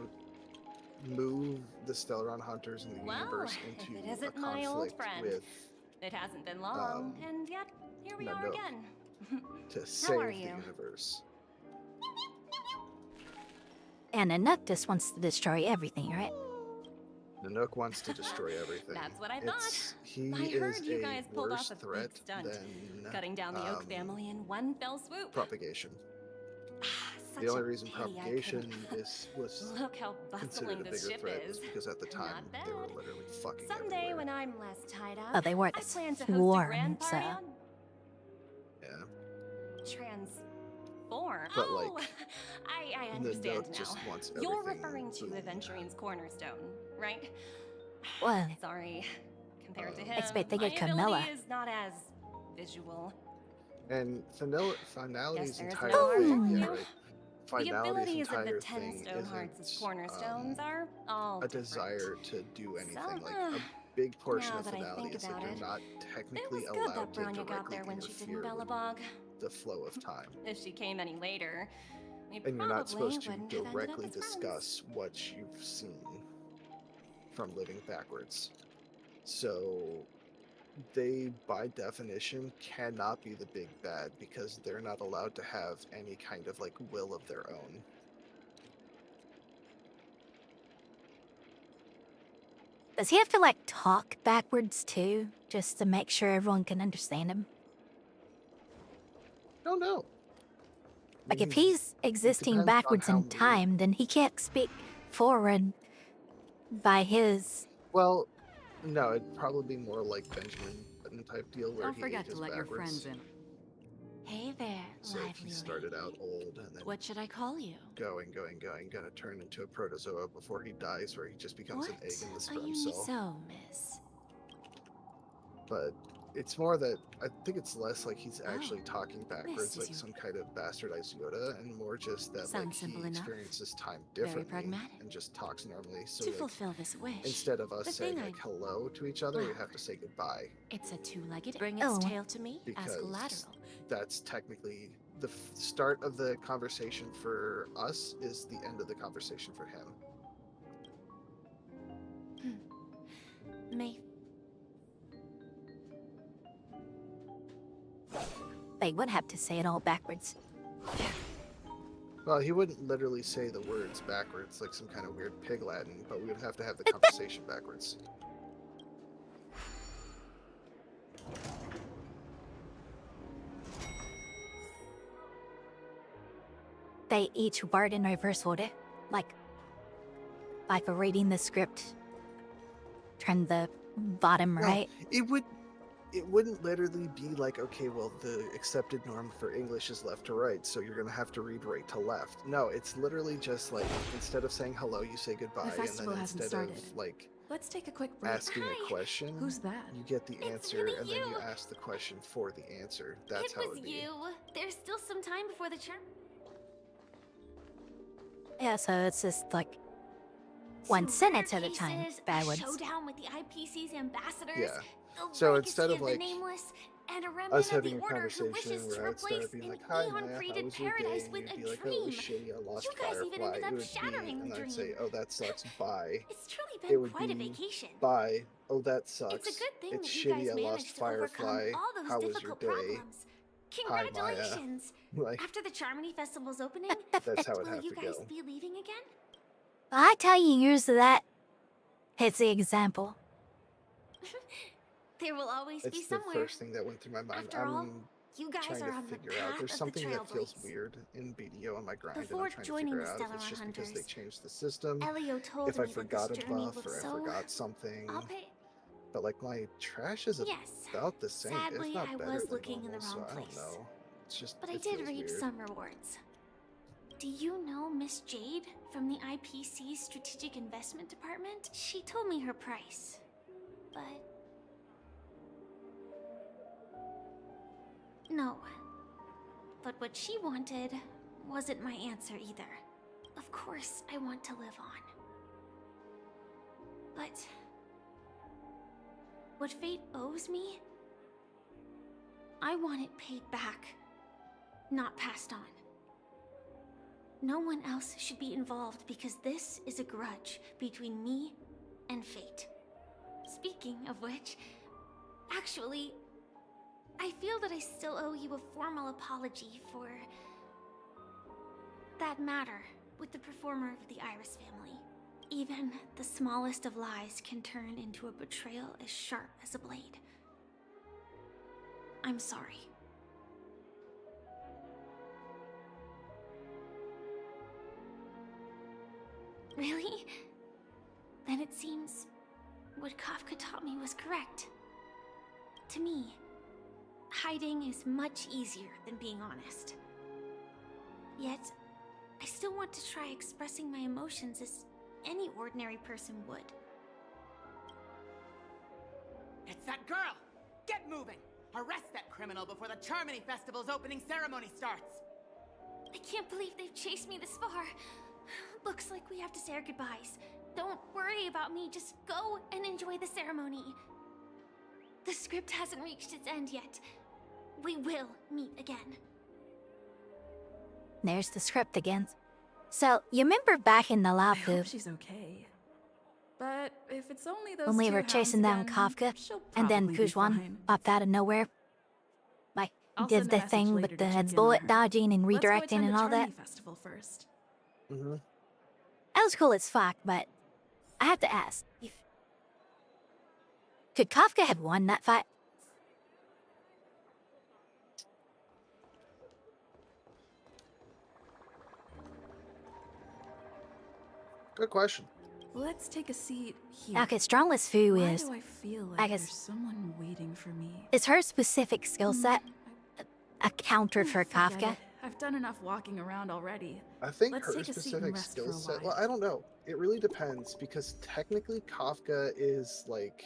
[SPEAKER 1] move the Stellaron hunters in the universe
[SPEAKER 8] if
[SPEAKER 1] into
[SPEAKER 8] it
[SPEAKER 1] a
[SPEAKER 8] isn't my old
[SPEAKER 1] conflict
[SPEAKER 8] friend.
[SPEAKER 1] with
[SPEAKER 8] It hasn't been long, and yet here we are
[SPEAKER 1] Nanook
[SPEAKER 8] again.
[SPEAKER 1] to
[SPEAKER 8] How
[SPEAKER 1] save
[SPEAKER 8] are
[SPEAKER 1] the
[SPEAKER 8] you?
[SPEAKER 1] universe.
[SPEAKER 13] And Nanook just wants to destroy everything, right?
[SPEAKER 1] Nanook wants to destroy everything.
[SPEAKER 8] That's what I thought.
[SPEAKER 1] He
[SPEAKER 8] I
[SPEAKER 1] is
[SPEAKER 8] heard you
[SPEAKER 1] a
[SPEAKER 8] guys pulled
[SPEAKER 1] worse
[SPEAKER 8] off a
[SPEAKER 1] threat
[SPEAKER 8] big stunt,
[SPEAKER 1] than
[SPEAKER 8] cutting down the Oak family in one fell swoop.
[SPEAKER 1] propagation.
[SPEAKER 8] Such
[SPEAKER 1] The only
[SPEAKER 8] a
[SPEAKER 1] reason
[SPEAKER 8] pity I
[SPEAKER 1] propagation was
[SPEAKER 8] Look how
[SPEAKER 1] considered
[SPEAKER 8] bustling
[SPEAKER 1] a
[SPEAKER 8] this
[SPEAKER 1] bigger
[SPEAKER 8] ship
[SPEAKER 1] threat
[SPEAKER 8] is.
[SPEAKER 1] was because at the time they were literally fucking
[SPEAKER 8] Someday
[SPEAKER 1] everywhere.
[SPEAKER 8] when I'm less tied up,
[SPEAKER 13] Oh, they were
[SPEAKER 8] I
[SPEAKER 13] the
[SPEAKER 8] plan to host a
[SPEAKER 13] swarm,
[SPEAKER 8] grand
[SPEAKER 13] so...
[SPEAKER 8] party on
[SPEAKER 1] Yeah.
[SPEAKER 8] Transform.
[SPEAKER 1] But,
[SPEAKER 8] oh,
[SPEAKER 1] like,
[SPEAKER 8] I
[SPEAKER 1] Nanook
[SPEAKER 8] understand now.
[SPEAKER 1] just wants
[SPEAKER 8] You're
[SPEAKER 1] everything
[SPEAKER 8] referring to
[SPEAKER 1] boom.
[SPEAKER 8] Aventurine's cornerstone, right?
[SPEAKER 13] Well,
[SPEAKER 8] Sorry. Compared to him,
[SPEAKER 13] expect to
[SPEAKER 8] my
[SPEAKER 13] get Camilla.
[SPEAKER 8] ability is not as visual.
[SPEAKER 1] And Finality's
[SPEAKER 8] there's
[SPEAKER 1] entire
[SPEAKER 8] no
[SPEAKER 1] thing,
[SPEAKER 8] harm.
[SPEAKER 1] yeah, right.
[SPEAKER 8] The
[SPEAKER 1] Finality's
[SPEAKER 8] abilities of the
[SPEAKER 1] entire
[SPEAKER 8] 10
[SPEAKER 1] thing
[SPEAKER 8] Stonehearts'
[SPEAKER 1] isn't
[SPEAKER 8] cornerstones are all
[SPEAKER 1] a
[SPEAKER 8] different.
[SPEAKER 1] desire to do anything.
[SPEAKER 8] So,
[SPEAKER 1] like a big portion
[SPEAKER 8] now
[SPEAKER 1] of
[SPEAKER 8] that I
[SPEAKER 1] Finality
[SPEAKER 8] think
[SPEAKER 1] is that
[SPEAKER 8] about
[SPEAKER 1] you're
[SPEAKER 8] it,
[SPEAKER 1] not
[SPEAKER 8] It was
[SPEAKER 1] technically
[SPEAKER 8] good
[SPEAKER 1] allowed
[SPEAKER 8] that
[SPEAKER 1] to
[SPEAKER 8] Branya got
[SPEAKER 1] directly
[SPEAKER 8] there when she
[SPEAKER 1] interfere
[SPEAKER 8] didn't
[SPEAKER 1] with
[SPEAKER 8] Bellabog.
[SPEAKER 1] the flow of time.
[SPEAKER 8] If she came any later, we
[SPEAKER 1] And you're not
[SPEAKER 8] probably
[SPEAKER 1] supposed to
[SPEAKER 8] wouldn't have ended up
[SPEAKER 1] directly
[SPEAKER 8] as friends.
[SPEAKER 1] discuss what you've seen from living backwards. So they, by definition, cannot be the big bad because they're not allowed to have any kind of like will of their own.
[SPEAKER 13] Does he have to, like, talk backwards, too? Just to make sure everyone can understand him?
[SPEAKER 1] Don't know.
[SPEAKER 13] Like, if he's existing
[SPEAKER 1] depends on
[SPEAKER 13] backwards
[SPEAKER 1] how
[SPEAKER 13] in time, then he can't speak forward by his...
[SPEAKER 1] Well, no, it'd probably be more like Benjamin Button type deal where
[SPEAKER 5] Don't
[SPEAKER 1] he
[SPEAKER 5] forget
[SPEAKER 1] ages
[SPEAKER 5] to let your
[SPEAKER 1] backwards.
[SPEAKER 5] friends in.
[SPEAKER 2] Hey there,
[SPEAKER 1] So if
[SPEAKER 2] lively
[SPEAKER 1] he started out old and then
[SPEAKER 2] What should I call you?
[SPEAKER 1] going, gonna turn into a protozoa before he dies, where he just becomes an egg in the
[SPEAKER 2] Are
[SPEAKER 1] sperm
[SPEAKER 2] you
[SPEAKER 1] cell.
[SPEAKER 2] so, miss?
[SPEAKER 1] But it's more that I think it's less like he's
[SPEAKER 2] Oh,
[SPEAKER 1] actually talking backwards,
[SPEAKER 2] is
[SPEAKER 1] like
[SPEAKER 2] you.
[SPEAKER 1] some kind of bastardized Yoda, and more just that like
[SPEAKER 2] Sounds
[SPEAKER 1] he
[SPEAKER 2] simple enough.
[SPEAKER 1] experiences time
[SPEAKER 2] Very
[SPEAKER 1] differently
[SPEAKER 2] pragmatic.
[SPEAKER 1] and just talks normally. So
[SPEAKER 2] To
[SPEAKER 1] like,
[SPEAKER 2] fulfill this wish,
[SPEAKER 1] instead of us
[SPEAKER 2] the
[SPEAKER 1] saying
[SPEAKER 2] thing
[SPEAKER 1] like hello to each other, we have to say goodbye.
[SPEAKER 2] It's a two-legged. Bring its
[SPEAKER 13] Oh.
[SPEAKER 2] tail to me as
[SPEAKER 1] Because
[SPEAKER 2] collateral.
[SPEAKER 1] that's technically the start of the conversation for us is the end of the conversation for him.
[SPEAKER 2] May
[SPEAKER 13] They would have to say it all backwards.
[SPEAKER 1] Well, he wouldn't literally say the words backwards like some kind of weird pig Latin, but we would have to have the conversation backwards.
[SPEAKER 13] They each word in reverse order. Like for reading the script, turn the bottom
[SPEAKER 1] No,
[SPEAKER 13] right.
[SPEAKER 1] It wouldn't literally be like, okay, well, the accepted norm for English is left to right, so you're gonna have to read right to left. No, it's literally just like instead of saying hello, you say goodbye, and
[SPEAKER 10] festival
[SPEAKER 1] then
[SPEAKER 10] hasn't
[SPEAKER 1] instead
[SPEAKER 10] started.
[SPEAKER 1] of like
[SPEAKER 10] Let's take a quick break.
[SPEAKER 1] asking a question,
[SPEAKER 10] Who's that?
[SPEAKER 1] you get the answer,
[SPEAKER 4] really
[SPEAKER 1] and then you
[SPEAKER 4] you.
[SPEAKER 1] ask the question for the answer. That's
[SPEAKER 4] It
[SPEAKER 1] how
[SPEAKER 4] was
[SPEAKER 1] it'd be.
[SPEAKER 4] you. There's still some time before the charm.
[SPEAKER 13] Yeah, so it's just like one sentence at a
[SPEAKER 4] Cases,
[SPEAKER 13] time,
[SPEAKER 4] a
[SPEAKER 13] backwards.
[SPEAKER 4] showdown with the IPC's ambassadors.
[SPEAKER 1] Yeah.
[SPEAKER 4] The
[SPEAKER 1] So
[SPEAKER 4] legacy
[SPEAKER 1] instead of
[SPEAKER 4] the
[SPEAKER 1] like
[SPEAKER 4] nameless,
[SPEAKER 6] and a
[SPEAKER 1] us
[SPEAKER 6] remnant of
[SPEAKER 1] having
[SPEAKER 6] the
[SPEAKER 1] a
[SPEAKER 6] Order who
[SPEAKER 1] conversation
[SPEAKER 6] wishes to
[SPEAKER 1] where I'd start
[SPEAKER 6] replace
[SPEAKER 1] being
[SPEAKER 6] an
[SPEAKER 1] like, "Hi, Maya, how
[SPEAKER 6] eon-created
[SPEAKER 1] was your day?"
[SPEAKER 6] paradise
[SPEAKER 1] And
[SPEAKER 6] with
[SPEAKER 1] you'd
[SPEAKER 6] a
[SPEAKER 1] be like, "Oh, it was
[SPEAKER 6] dream.
[SPEAKER 1] shitty. I lost
[SPEAKER 6] You guys even
[SPEAKER 1] Firefly."
[SPEAKER 6] ended
[SPEAKER 1] It
[SPEAKER 6] up
[SPEAKER 1] would be,
[SPEAKER 6] shattering
[SPEAKER 1] and
[SPEAKER 6] the
[SPEAKER 1] I'd say,
[SPEAKER 6] dream.
[SPEAKER 1] "Oh, that sucks. Bye."
[SPEAKER 6] It's truly
[SPEAKER 1] It
[SPEAKER 6] been
[SPEAKER 1] would
[SPEAKER 6] quite a
[SPEAKER 1] be,
[SPEAKER 6] vacation.
[SPEAKER 1] "Bye. Oh, that sucks.
[SPEAKER 6] It's a good thing
[SPEAKER 1] It's
[SPEAKER 6] that you
[SPEAKER 1] shitty.
[SPEAKER 6] guys
[SPEAKER 1] I lost
[SPEAKER 6] managed to overcome
[SPEAKER 1] Firefly.
[SPEAKER 6] all those
[SPEAKER 1] How was your
[SPEAKER 6] difficult
[SPEAKER 1] day?
[SPEAKER 6] problems.
[SPEAKER 1] Hi, Maya."
[SPEAKER 6] Congratulations!
[SPEAKER 1] Like,
[SPEAKER 6] After the Charmony Festival's opening,
[SPEAKER 1] that's how it'd
[SPEAKER 6] will
[SPEAKER 1] have
[SPEAKER 6] you
[SPEAKER 1] to
[SPEAKER 6] guys
[SPEAKER 1] go.
[SPEAKER 6] be leaving again?
[SPEAKER 13] I tell you, use of that. It's the example.
[SPEAKER 6] There will always be
[SPEAKER 1] It's the
[SPEAKER 6] somewhere.
[SPEAKER 1] first thing that went through my mind.
[SPEAKER 6] After all,
[SPEAKER 1] I'm
[SPEAKER 6] you guys
[SPEAKER 1] trying
[SPEAKER 6] are
[SPEAKER 1] to
[SPEAKER 6] on the
[SPEAKER 1] figure out.
[SPEAKER 6] path
[SPEAKER 1] There's
[SPEAKER 6] of the
[SPEAKER 1] something that feels
[SPEAKER 6] Trailblaze.
[SPEAKER 1] weird in BDO on my grind, and
[SPEAKER 6] Before
[SPEAKER 1] I'm trying to
[SPEAKER 6] joining
[SPEAKER 1] figure
[SPEAKER 6] the
[SPEAKER 1] out if it's
[SPEAKER 6] Stellar
[SPEAKER 1] just because they
[SPEAKER 6] Hunters,
[SPEAKER 1] changed the system,
[SPEAKER 6] Elio told
[SPEAKER 1] if I
[SPEAKER 6] me that
[SPEAKER 1] forgot
[SPEAKER 6] this
[SPEAKER 1] a
[SPEAKER 6] journey
[SPEAKER 1] buff,
[SPEAKER 6] looks
[SPEAKER 1] or I
[SPEAKER 6] so...
[SPEAKER 1] forgot something.
[SPEAKER 6] I'll pay...
[SPEAKER 1] But like my trash is
[SPEAKER 6] Yes.
[SPEAKER 1] about the same,
[SPEAKER 6] Sadly,
[SPEAKER 1] if not
[SPEAKER 6] I
[SPEAKER 1] better
[SPEAKER 6] was
[SPEAKER 1] than
[SPEAKER 6] looking in
[SPEAKER 1] normal,
[SPEAKER 6] the
[SPEAKER 1] so
[SPEAKER 6] wrong
[SPEAKER 1] I don't
[SPEAKER 6] place.
[SPEAKER 1] know. It's just,
[SPEAKER 6] But I
[SPEAKER 1] it
[SPEAKER 6] did
[SPEAKER 1] feels
[SPEAKER 6] reap
[SPEAKER 1] weird.
[SPEAKER 6] some rewards. Do you know Miss Jade from the IPC Strategic Investment Department? She told me her price. But... no. But what she wanted wasn't my answer either. Of course, I want to live on. But... what fate owes me? I want it paid back, not passed on. No one else should be involved because this is a grudge between me and fate. Speaking of which, actually, I feel that I still owe you a formal apology for that matter with the performer of the Iris family. Even the smallest of lies can turn into a betrayal as sharp as a blade. I'm sorry. Really? Then it seems what Kafka taught me was correct. To me, hiding is much easier than being honest. Yet, I still want to try expressing my emotions as any ordinary person would.
[SPEAKER 5] It's that girl! Get moving! Arrest that criminal before the Charmony Festival's opening ceremony starts!
[SPEAKER 6] I can't believe they've chased me this far. Looks like we have to say our goodbyes. Don't worry about me, just go and enjoy the ceremony. The script hasn't reached its end yet. We will meet again.
[SPEAKER 13] There's the script again. So, you remember back in the lab
[SPEAKER 19] I
[SPEAKER 13] poop
[SPEAKER 19] hope she's okay. But if it's only those
[SPEAKER 13] when we
[SPEAKER 19] two
[SPEAKER 13] were chasing down
[SPEAKER 19] hounds
[SPEAKER 13] Kafka,
[SPEAKER 19] again, she'll
[SPEAKER 13] and then
[SPEAKER 19] probably be
[SPEAKER 13] Pujwan
[SPEAKER 19] fine.
[SPEAKER 13] popped out of nowhere? Like,
[SPEAKER 19] I'll
[SPEAKER 13] did
[SPEAKER 19] send a
[SPEAKER 13] the
[SPEAKER 19] message
[SPEAKER 13] thing
[SPEAKER 19] later
[SPEAKER 13] with
[SPEAKER 19] to
[SPEAKER 13] the
[SPEAKER 19] check in on
[SPEAKER 13] bullet
[SPEAKER 19] her.
[SPEAKER 13] dodging and
[SPEAKER 19] Let's go
[SPEAKER 13] redirecting
[SPEAKER 19] attend
[SPEAKER 13] and
[SPEAKER 19] the
[SPEAKER 13] all that?
[SPEAKER 19] Charmony Festival first.
[SPEAKER 1] Mm-hmm.
[SPEAKER 13] That was cool as fuck, but I have to ask, could Kafka have won that fight?
[SPEAKER 1] Good question.
[SPEAKER 19] Let's take a seat here.
[SPEAKER 13] Like, as strong as Fu
[SPEAKER 19] Why
[SPEAKER 13] is,
[SPEAKER 19] do I feel like
[SPEAKER 13] I guess-
[SPEAKER 19] there's someone waiting for me?
[SPEAKER 13] is her specific skill set a counter for
[SPEAKER 19] Forget
[SPEAKER 13] Kafka?
[SPEAKER 19] it. I've done enough walking around already.
[SPEAKER 1] I think
[SPEAKER 19] Let's
[SPEAKER 1] her
[SPEAKER 19] take a seat and
[SPEAKER 1] specific
[SPEAKER 19] rest
[SPEAKER 1] skill
[SPEAKER 19] for a
[SPEAKER 1] set.
[SPEAKER 19] while.
[SPEAKER 1] Well, I don't know. It really depends because technically Kafka is like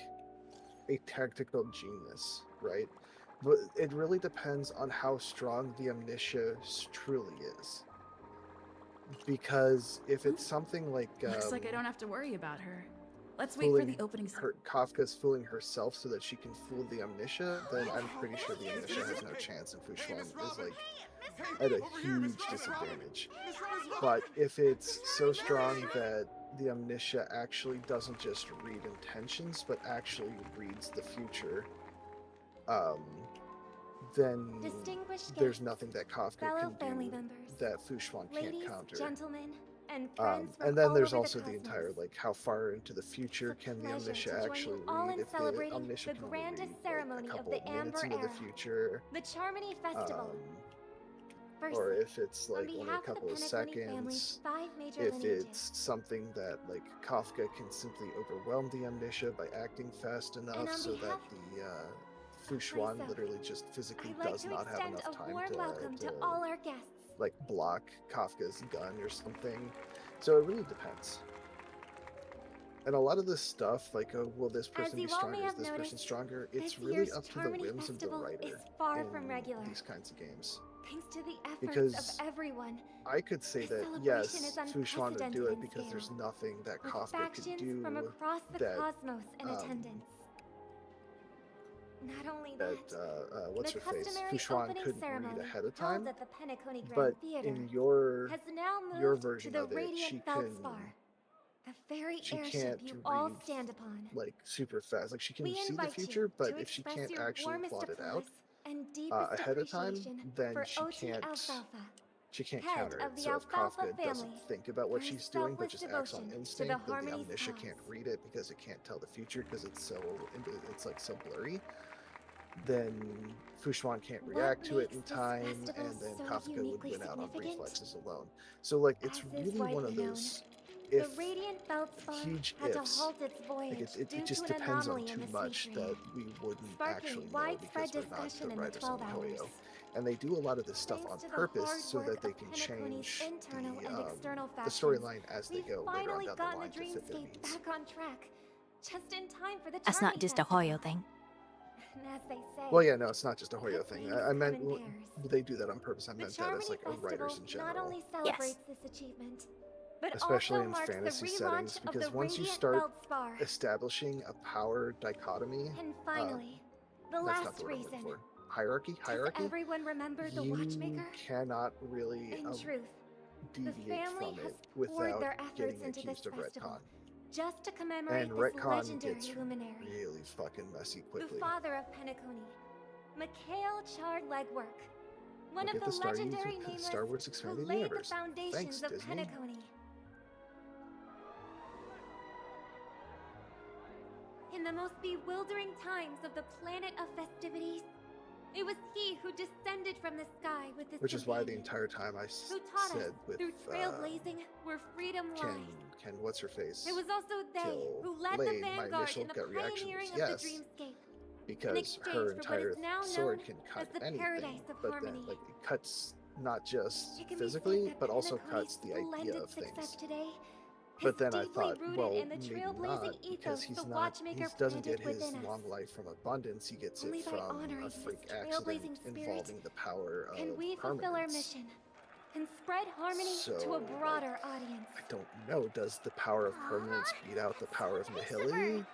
[SPEAKER 1] a tactical genius, right? But it really depends on how strong the Amnesia truly is. Because if it's something like
[SPEAKER 19] Looks like I don't have to worry about her. Let's wait for
[SPEAKER 1] fooling
[SPEAKER 19] the opening.
[SPEAKER 1] Kafka's fooling herself so that she can fool the Amnesia, then I'm pretty sure the Amnesia has no chance, and Fushuan is like at a huge disadvantage. But if it's so strong that the Amnesia actually doesn't just read intentions, but actually reads the future, then
[SPEAKER 18] Distinguished
[SPEAKER 1] there's
[SPEAKER 18] guests,
[SPEAKER 1] nothing that Kafka
[SPEAKER 18] fellow
[SPEAKER 1] can
[SPEAKER 18] family
[SPEAKER 1] do
[SPEAKER 18] members,
[SPEAKER 1] that Fushuan can't
[SPEAKER 18] ladies,
[SPEAKER 1] counter.
[SPEAKER 18] gentlemen, and friends from
[SPEAKER 1] And then
[SPEAKER 18] all
[SPEAKER 1] there's
[SPEAKER 18] over
[SPEAKER 1] also the
[SPEAKER 18] cosmos.
[SPEAKER 1] entire, like, how far into the future can the
[SPEAKER 18] Pleasure
[SPEAKER 1] Omniscia
[SPEAKER 18] to join
[SPEAKER 1] actually
[SPEAKER 18] you all
[SPEAKER 1] read?
[SPEAKER 18] in
[SPEAKER 1] If the
[SPEAKER 18] celebrating
[SPEAKER 1] Omniscia
[SPEAKER 18] the
[SPEAKER 1] can only
[SPEAKER 18] grandest
[SPEAKER 1] read,
[SPEAKER 18] ceremony
[SPEAKER 1] like, a
[SPEAKER 18] of
[SPEAKER 1] couple
[SPEAKER 18] the
[SPEAKER 1] minutes
[SPEAKER 18] Amber
[SPEAKER 1] into
[SPEAKER 18] Era,
[SPEAKER 1] the future,
[SPEAKER 18] the Charmony Festival. First,
[SPEAKER 1] or if it's like
[SPEAKER 18] on
[SPEAKER 1] only a
[SPEAKER 18] behalf of the
[SPEAKER 1] couple of
[SPEAKER 18] Penacony family's
[SPEAKER 1] seconds,
[SPEAKER 18] 5 major
[SPEAKER 1] if
[SPEAKER 18] lineages.
[SPEAKER 1] it's something that like Kafka can simply overwhelm the Omniscia by acting fast enough
[SPEAKER 18] on
[SPEAKER 1] so that
[SPEAKER 18] behalf
[SPEAKER 1] the Fushuan
[SPEAKER 18] myself,
[SPEAKER 1] literally just physically
[SPEAKER 18] I'd like
[SPEAKER 1] does
[SPEAKER 18] to
[SPEAKER 1] not have
[SPEAKER 18] extend
[SPEAKER 1] enough
[SPEAKER 18] a
[SPEAKER 1] time
[SPEAKER 18] warm welcome to all our guests.
[SPEAKER 1] like block Kafka's gun or something. So it really depends. And a lot of this stuff, like, oh, will this person be
[SPEAKER 18] you all may
[SPEAKER 1] stronger? Is
[SPEAKER 18] have
[SPEAKER 1] this person
[SPEAKER 18] noticed,
[SPEAKER 1] stronger? It's
[SPEAKER 18] this
[SPEAKER 1] really
[SPEAKER 18] year's
[SPEAKER 1] up to the
[SPEAKER 18] Charmony
[SPEAKER 1] whims of the
[SPEAKER 18] Festival
[SPEAKER 1] writer
[SPEAKER 18] is far
[SPEAKER 1] in
[SPEAKER 18] from regular.
[SPEAKER 1] these kinds of games.
[SPEAKER 18] Thanks to the efforts
[SPEAKER 1] Because
[SPEAKER 18] of everyone.
[SPEAKER 1] I could say
[SPEAKER 18] This
[SPEAKER 1] that,
[SPEAKER 18] celebration
[SPEAKER 1] yes,
[SPEAKER 18] is
[SPEAKER 1] Fushuan would do
[SPEAKER 18] unprecedented
[SPEAKER 1] it
[SPEAKER 18] in
[SPEAKER 1] because there's
[SPEAKER 18] scale,
[SPEAKER 1] nothing that
[SPEAKER 18] with
[SPEAKER 1] Kafka could
[SPEAKER 18] factions
[SPEAKER 1] do
[SPEAKER 18] from across the
[SPEAKER 1] that,
[SPEAKER 18] cosmos in attendance. Not only
[SPEAKER 1] that what's
[SPEAKER 18] the
[SPEAKER 1] her face,
[SPEAKER 18] customary
[SPEAKER 1] Fushuan
[SPEAKER 18] opening
[SPEAKER 1] couldn't
[SPEAKER 18] ceremony
[SPEAKER 1] read ahead of
[SPEAKER 18] held
[SPEAKER 1] time.
[SPEAKER 18] at the Penacony Grand
[SPEAKER 1] But
[SPEAKER 18] Theater
[SPEAKER 1] in your
[SPEAKER 18] has now moved
[SPEAKER 1] your version
[SPEAKER 18] to the
[SPEAKER 1] of it,
[SPEAKER 18] radiant
[SPEAKER 1] she
[SPEAKER 18] Feldspar,
[SPEAKER 1] can
[SPEAKER 18] the very
[SPEAKER 1] she
[SPEAKER 18] airship
[SPEAKER 1] can't
[SPEAKER 18] you all
[SPEAKER 1] read
[SPEAKER 18] stand upon.
[SPEAKER 1] like super fast. Like she can
[SPEAKER 18] We
[SPEAKER 1] see the
[SPEAKER 18] invite you
[SPEAKER 1] future, but
[SPEAKER 18] to
[SPEAKER 1] if she
[SPEAKER 18] express
[SPEAKER 1] can't
[SPEAKER 18] your
[SPEAKER 1] actually
[SPEAKER 18] warmest
[SPEAKER 1] plot it out
[SPEAKER 18] applause and deepest
[SPEAKER 1] ahead of time,
[SPEAKER 18] appreciation
[SPEAKER 1] then
[SPEAKER 18] for
[SPEAKER 1] she
[SPEAKER 18] OT
[SPEAKER 1] can't
[SPEAKER 18] Alfalfa, head
[SPEAKER 1] counter
[SPEAKER 18] of
[SPEAKER 1] it.
[SPEAKER 18] the
[SPEAKER 1] So if
[SPEAKER 18] Alfalfa
[SPEAKER 1] Kafka doesn't
[SPEAKER 18] family,
[SPEAKER 1] think about what
[SPEAKER 18] for his
[SPEAKER 1] she's doing, but
[SPEAKER 18] selfless
[SPEAKER 1] just acts on
[SPEAKER 18] devotion to the
[SPEAKER 1] instinct, then the
[SPEAKER 18] Harmony's
[SPEAKER 1] omniscient
[SPEAKER 18] cause.
[SPEAKER 1] can't read it because it can't tell the future because it's like so blurry. Then Fushuan can't
[SPEAKER 18] What
[SPEAKER 1] react to it
[SPEAKER 18] makes
[SPEAKER 1] in
[SPEAKER 18] this
[SPEAKER 1] time,
[SPEAKER 18] festival
[SPEAKER 1] and then
[SPEAKER 18] so
[SPEAKER 1] Kafka would
[SPEAKER 18] uniquely
[SPEAKER 1] win out on
[SPEAKER 18] significant?
[SPEAKER 1] reflexes alone. So like it's
[SPEAKER 18] As is
[SPEAKER 1] really one
[SPEAKER 18] widely
[SPEAKER 1] of
[SPEAKER 18] known,
[SPEAKER 1] those
[SPEAKER 18] the
[SPEAKER 1] if
[SPEAKER 18] radiant Feldspar
[SPEAKER 1] huge
[SPEAKER 18] had to
[SPEAKER 1] ifs.
[SPEAKER 18] halt its voyage
[SPEAKER 1] Like it
[SPEAKER 18] due
[SPEAKER 1] just
[SPEAKER 18] to an
[SPEAKER 1] depends on
[SPEAKER 18] anomaly in
[SPEAKER 1] too
[SPEAKER 18] the
[SPEAKER 1] much
[SPEAKER 18] sleep
[SPEAKER 1] that
[SPEAKER 18] train,
[SPEAKER 1] we wouldn't
[SPEAKER 18] sparking
[SPEAKER 1] actually know
[SPEAKER 18] widespread
[SPEAKER 1] because we're not
[SPEAKER 18] discussion
[SPEAKER 1] the
[SPEAKER 18] in the
[SPEAKER 1] writers
[SPEAKER 18] 12
[SPEAKER 1] on
[SPEAKER 18] hours.
[SPEAKER 1] Mihoyo. And they do a lot of this stuff
[SPEAKER 18] Thanks
[SPEAKER 1] on
[SPEAKER 18] to the
[SPEAKER 1] purpose
[SPEAKER 18] hard
[SPEAKER 1] so
[SPEAKER 18] work
[SPEAKER 1] that they
[SPEAKER 18] of
[SPEAKER 1] can
[SPEAKER 18] Penacony's
[SPEAKER 1] change
[SPEAKER 18] internal and external
[SPEAKER 1] the
[SPEAKER 18] factions,
[SPEAKER 1] storyline as they
[SPEAKER 18] we've
[SPEAKER 1] go later on
[SPEAKER 18] finally
[SPEAKER 1] down the
[SPEAKER 18] gotten
[SPEAKER 1] line
[SPEAKER 18] the
[SPEAKER 1] to fit their
[SPEAKER 18] dreamscape
[SPEAKER 1] needs.
[SPEAKER 18] back on track, just in time for the
[SPEAKER 13] That's not
[SPEAKER 18] Charmony
[SPEAKER 13] just a
[SPEAKER 18] Festival.
[SPEAKER 13] Hoyo thing.
[SPEAKER 18] And as they say,
[SPEAKER 1] Well, yeah, no, it's not just a Hoyo thing.
[SPEAKER 18] things
[SPEAKER 1] I meant
[SPEAKER 18] come in pairs.
[SPEAKER 1] they do that on purpose. I
[SPEAKER 18] The
[SPEAKER 1] meant that as
[SPEAKER 18] Charmony
[SPEAKER 1] like a writers in
[SPEAKER 18] Festival not
[SPEAKER 1] general,
[SPEAKER 18] only celebrates this achievement, but
[SPEAKER 1] especially
[SPEAKER 18] also
[SPEAKER 1] in
[SPEAKER 18] marks
[SPEAKER 1] fantasy
[SPEAKER 18] the
[SPEAKER 1] settings,
[SPEAKER 18] relaunch of
[SPEAKER 1] because
[SPEAKER 18] the
[SPEAKER 1] once you
[SPEAKER 18] Radiant
[SPEAKER 1] start
[SPEAKER 18] Feldspar.
[SPEAKER 1] establishing a power dichotomy,
[SPEAKER 18] And finally, the
[SPEAKER 1] that's not
[SPEAKER 18] last
[SPEAKER 1] the word I'm looking
[SPEAKER 18] reason.
[SPEAKER 1] for. Hierarchy,
[SPEAKER 18] Does everyone remember the
[SPEAKER 1] you
[SPEAKER 18] Watchmaker?
[SPEAKER 1] cannot really
[SPEAKER 18] In truth, the
[SPEAKER 1] deviate
[SPEAKER 18] family
[SPEAKER 1] from
[SPEAKER 18] has
[SPEAKER 1] it
[SPEAKER 18] poured
[SPEAKER 1] without
[SPEAKER 18] their efforts
[SPEAKER 1] getting
[SPEAKER 18] into this
[SPEAKER 1] accused of
[SPEAKER 18] festival,
[SPEAKER 1] retcon.
[SPEAKER 18] just to commemorate
[SPEAKER 1] And
[SPEAKER 18] this
[SPEAKER 1] retcon
[SPEAKER 18] legendary
[SPEAKER 1] gets
[SPEAKER 18] luminary.
[SPEAKER 1] really fucking messy
[SPEAKER 18] The
[SPEAKER 1] quickly.
[SPEAKER 18] father of Penacony, Mikhail Chard Legwork, one
[SPEAKER 1] Look
[SPEAKER 18] of
[SPEAKER 1] at
[SPEAKER 18] the
[SPEAKER 1] the Star
[SPEAKER 18] legendary
[SPEAKER 1] Use-
[SPEAKER 18] nameless
[SPEAKER 1] Star Wars
[SPEAKER 18] who
[SPEAKER 1] Expanded
[SPEAKER 18] laid
[SPEAKER 1] Universe.
[SPEAKER 18] the foundations
[SPEAKER 1] Thanks,
[SPEAKER 18] of
[SPEAKER 1] Disney.
[SPEAKER 18] Penacony. In the most bewildering times of the planet of festivities, it was he who descended from the sky with his
[SPEAKER 1] Which is why the
[SPEAKER 18] companions,
[SPEAKER 1] entire time I
[SPEAKER 18] who taught
[SPEAKER 1] said
[SPEAKER 18] us
[SPEAKER 1] with
[SPEAKER 18] through trailblazing where freedom lies.
[SPEAKER 1] Ken, what's her face?
[SPEAKER 18] It was also they
[SPEAKER 1] Kill
[SPEAKER 18] who led
[SPEAKER 1] Lane,
[SPEAKER 18] the
[SPEAKER 1] my
[SPEAKER 18] vanguard
[SPEAKER 1] initial
[SPEAKER 18] in the
[SPEAKER 1] gut reaction
[SPEAKER 18] pioneering
[SPEAKER 1] was
[SPEAKER 18] of
[SPEAKER 1] yes,
[SPEAKER 18] the dreamscape.
[SPEAKER 1] because
[SPEAKER 18] exchange
[SPEAKER 1] her
[SPEAKER 18] for what
[SPEAKER 1] entire
[SPEAKER 18] is now
[SPEAKER 1] sword
[SPEAKER 18] known
[SPEAKER 1] can
[SPEAKER 18] as
[SPEAKER 1] cut
[SPEAKER 18] the
[SPEAKER 1] anything,
[SPEAKER 18] Paradise of
[SPEAKER 1] but
[SPEAKER 18] Harmony.
[SPEAKER 1] then like it cuts not just
[SPEAKER 18] It can be said
[SPEAKER 1] physically,
[SPEAKER 18] that
[SPEAKER 1] but also
[SPEAKER 18] Penacony's
[SPEAKER 1] cuts the idea
[SPEAKER 18] splendid
[SPEAKER 1] of
[SPEAKER 18] success
[SPEAKER 1] things.
[SPEAKER 18] today
[SPEAKER 1] But
[SPEAKER 18] is
[SPEAKER 1] then I
[SPEAKER 18] deeply
[SPEAKER 1] thought,
[SPEAKER 18] rooted
[SPEAKER 1] well,
[SPEAKER 18] in the
[SPEAKER 1] maybe
[SPEAKER 18] trailblazing
[SPEAKER 1] not, because
[SPEAKER 18] ethos the
[SPEAKER 1] he
[SPEAKER 18] Watchmaker
[SPEAKER 1] doesn't
[SPEAKER 18] planted
[SPEAKER 1] get his
[SPEAKER 18] within us.
[SPEAKER 1] long life from abundance. He gets
[SPEAKER 18] Only
[SPEAKER 1] it
[SPEAKER 18] by
[SPEAKER 1] from
[SPEAKER 18] honoring
[SPEAKER 1] a
[SPEAKER 18] this
[SPEAKER 1] freak
[SPEAKER 18] trailblazing
[SPEAKER 1] accident
[SPEAKER 18] spirit
[SPEAKER 1] involving the power of
[SPEAKER 18] can we fulfill our
[SPEAKER 1] permanence.
[SPEAKER 18] mission and spread harmony to
[SPEAKER 1] So,
[SPEAKER 18] a broader audience.
[SPEAKER 1] I don't know. Does the power of permanence beat out the power of nihility?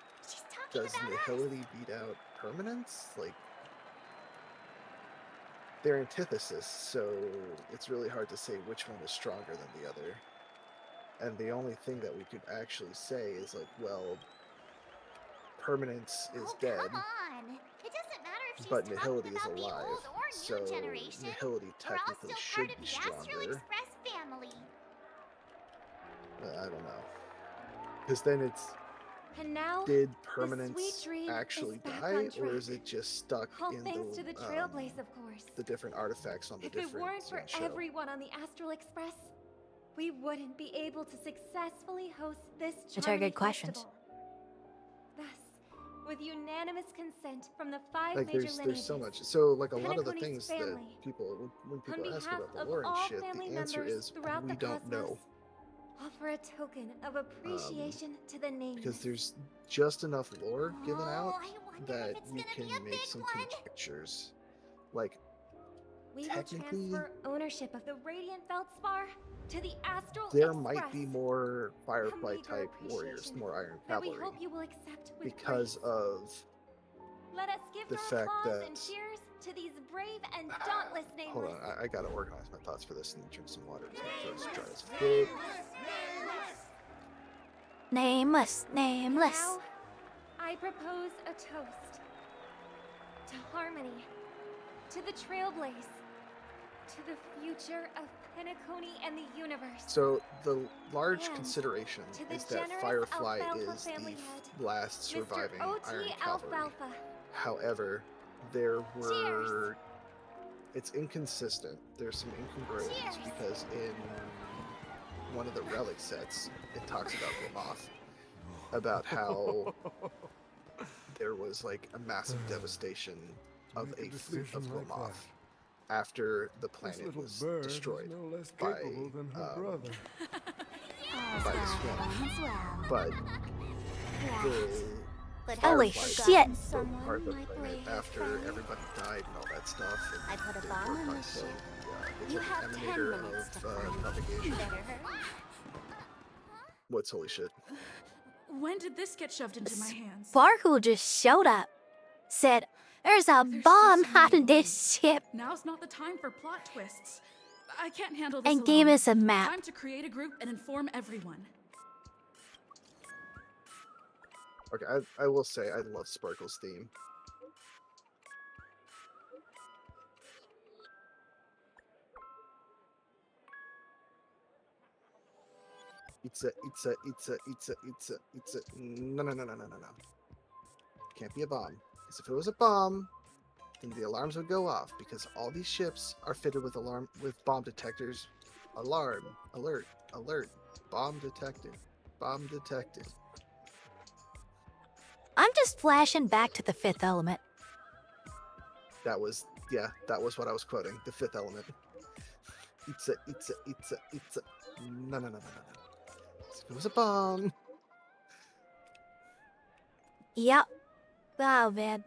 [SPEAKER 1] Does nihility beat out permanence? Like, they're antithesis, so it's really hard to say which one is stronger than the other. And the only thing that we could actually say is like, well, permanence is dead,
[SPEAKER 4] Come on. It doesn't matter if she's
[SPEAKER 1] but
[SPEAKER 4] talking
[SPEAKER 1] nihility is
[SPEAKER 4] about the
[SPEAKER 1] alive.
[SPEAKER 4] old or new
[SPEAKER 1] So
[SPEAKER 4] generation.
[SPEAKER 1] nihility
[SPEAKER 4] We're all
[SPEAKER 1] technically
[SPEAKER 4] still
[SPEAKER 1] should
[SPEAKER 4] part of
[SPEAKER 1] be
[SPEAKER 4] the Astral
[SPEAKER 1] stronger.
[SPEAKER 4] Express family.
[SPEAKER 1] I don't know. Because then it's,
[SPEAKER 18] And now,
[SPEAKER 1] did
[SPEAKER 18] the
[SPEAKER 1] permanence
[SPEAKER 18] sweet dream
[SPEAKER 1] actually
[SPEAKER 18] is back
[SPEAKER 1] die,
[SPEAKER 18] on
[SPEAKER 1] or
[SPEAKER 18] track.
[SPEAKER 1] is it just stuck
[SPEAKER 18] All
[SPEAKER 1] in
[SPEAKER 18] thanks to the Trailblaze, of course.
[SPEAKER 1] the different artifacts on the
[SPEAKER 18] If it
[SPEAKER 1] different
[SPEAKER 18] weren't for
[SPEAKER 1] show?
[SPEAKER 18] everyone on the Astral Express, we wouldn't be able to successfully host this
[SPEAKER 13] Which are good
[SPEAKER 18] Charmony
[SPEAKER 13] questions.
[SPEAKER 18] Festival. Thus, with unanimous consent from the 5
[SPEAKER 1] Like
[SPEAKER 18] major
[SPEAKER 1] there's
[SPEAKER 18] lineages,
[SPEAKER 1] so much. So like a lot of the
[SPEAKER 18] Penacony's
[SPEAKER 1] things that
[SPEAKER 18] family,
[SPEAKER 1] people when
[SPEAKER 18] on
[SPEAKER 1] people ask
[SPEAKER 18] behalf
[SPEAKER 1] about the
[SPEAKER 18] of
[SPEAKER 1] lore and
[SPEAKER 18] all
[SPEAKER 1] shit,
[SPEAKER 18] family
[SPEAKER 1] the answer
[SPEAKER 18] members
[SPEAKER 1] is
[SPEAKER 18] throughout
[SPEAKER 1] we
[SPEAKER 18] the
[SPEAKER 1] don't
[SPEAKER 18] cosmos,
[SPEAKER 1] know.
[SPEAKER 18] offer a token of appreciation to the nameless.
[SPEAKER 1] Because there's just enough lore given out
[SPEAKER 4] I wonder
[SPEAKER 1] that
[SPEAKER 4] if it's
[SPEAKER 1] you
[SPEAKER 4] gonna
[SPEAKER 1] can
[SPEAKER 4] be a
[SPEAKER 1] make
[SPEAKER 4] big
[SPEAKER 1] some
[SPEAKER 4] one.
[SPEAKER 1] conjectures. Like
[SPEAKER 18] We will
[SPEAKER 1] technically,
[SPEAKER 18] transfer ownership of the Radiant Feldspar to the Astral
[SPEAKER 1] there
[SPEAKER 18] Express.
[SPEAKER 1] might be more Firefly
[SPEAKER 18] meager
[SPEAKER 1] type warriors,
[SPEAKER 18] appreciation
[SPEAKER 1] more Iron
[SPEAKER 18] that we
[SPEAKER 1] Cavalry,
[SPEAKER 18] hope you will accept with
[SPEAKER 1] because
[SPEAKER 18] grace.
[SPEAKER 1] of
[SPEAKER 18] Let us give
[SPEAKER 1] the
[SPEAKER 18] our
[SPEAKER 1] fact
[SPEAKER 18] applause
[SPEAKER 1] that-
[SPEAKER 18] and cheers to these brave and dauntless
[SPEAKER 1] hold
[SPEAKER 18] nameless.
[SPEAKER 1] on, I gotta organize my thoughts for this and drink some water. So it's dry as fuck.
[SPEAKER 13] Nameless, nameless.
[SPEAKER 18] Now, I propose a toast to harmony, to the Trailblaze, to the future of Penacony and the universe.
[SPEAKER 1] So the large
[SPEAKER 18] And
[SPEAKER 1] consideration
[SPEAKER 18] to the
[SPEAKER 1] is that
[SPEAKER 18] generous
[SPEAKER 1] Firefly
[SPEAKER 18] Alfalfa
[SPEAKER 1] is
[SPEAKER 18] family
[SPEAKER 1] the
[SPEAKER 18] head,
[SPEAKER 1] last
[SPEAKER 18] Mr.
[SPEAKER 1] surviving
[SPEAKER 18] O.T.
[SPEAKER 1] Iron Cavalry.
[SPEAKER 18] Alfalfa.
[SPEAKER 1] However, there were
[SPEAKER 18] Cheers.
[SPEAKER 1] it's inconsistent. There's some incongruities
[SPEAKER 18] Cheers.
[SPEAKER 1] because in one of the relic sets, it talks about Lamoth, about how there was like a massive devastation of
[SPEAKER 12] Make a
[SPEAKER 1] a fleet of
[SPEAKER 12] decision like
[SPEAKER 1] Lamoth after the
[SPEAKER 12] This
[SPEAKER 1] planet
[SPEAKER 12] little
[SPEAKER 1] was
[SPEAKER 12] bird is
[SPEAKER 1] destroyed
[SPEAKER 12] no less
[SPEAKER 1] by
[SPEAKER 12] capable than her brother.
[SPEAKER 1] by the swamp. But the
[SPEAKER 13] Holy
[SPEAKER 1] Fireflies
[SPEAKER 13] shit.
[SPEAKER 1] broke apart the planet after everybody died and all that stuff. And
[SPEAKER 18] I put a
[SPEAKER 1] they
[SPEAKER 18] bomb
[SPEAKER 1] were
[SPEAKER 18] on
[SPEAKER 1] by
[SPEAKER 18] this
[SPEAKER 1] so,
[SPEAKER 18] ship.
[SPEAKER 1] the
[SPEAKER 18] You have 10
[SPEAKER 1] emanator
[SPEAKER 18] minutes to
[SPEAKER 1] of
[SPEAKER 18] find
[SPEAKER 1] propagation.
[SPEAKER 18] better her.
[SPEAKER 1] What's holy shit?
[SPEAKER 19] When did this get shoved into my hands?
[SPEAKER 13] Sparkle just showed up. Said, There's a bomb on this ship.
[SPEAKER 19] Now's not the time for plot twists. I can't handle this
[SPEAKER 13] And
[SPEAKER 19] alone.
[SPEAKER 13] gave us a map.
[SPEAKER 19] Time to create a group and inform everyone.
[SPEAKER 1] Okay, I will say I love Sparkle's theme. It's a no. Can't be a bomb. Because if it was a bomb, then the alarms would go off because all these ships are fitted with bomb detectors. Alarm, alert, alert, bomb detected, bomb detected.
[SPEAKER 13] I'm just flashing back to the Fifth Element.
[SPEAKER 1] That was what I was quoting. The Fifth Element. It's a no. It was a bomb.
[SPEAKER 13] Yep. Oh man.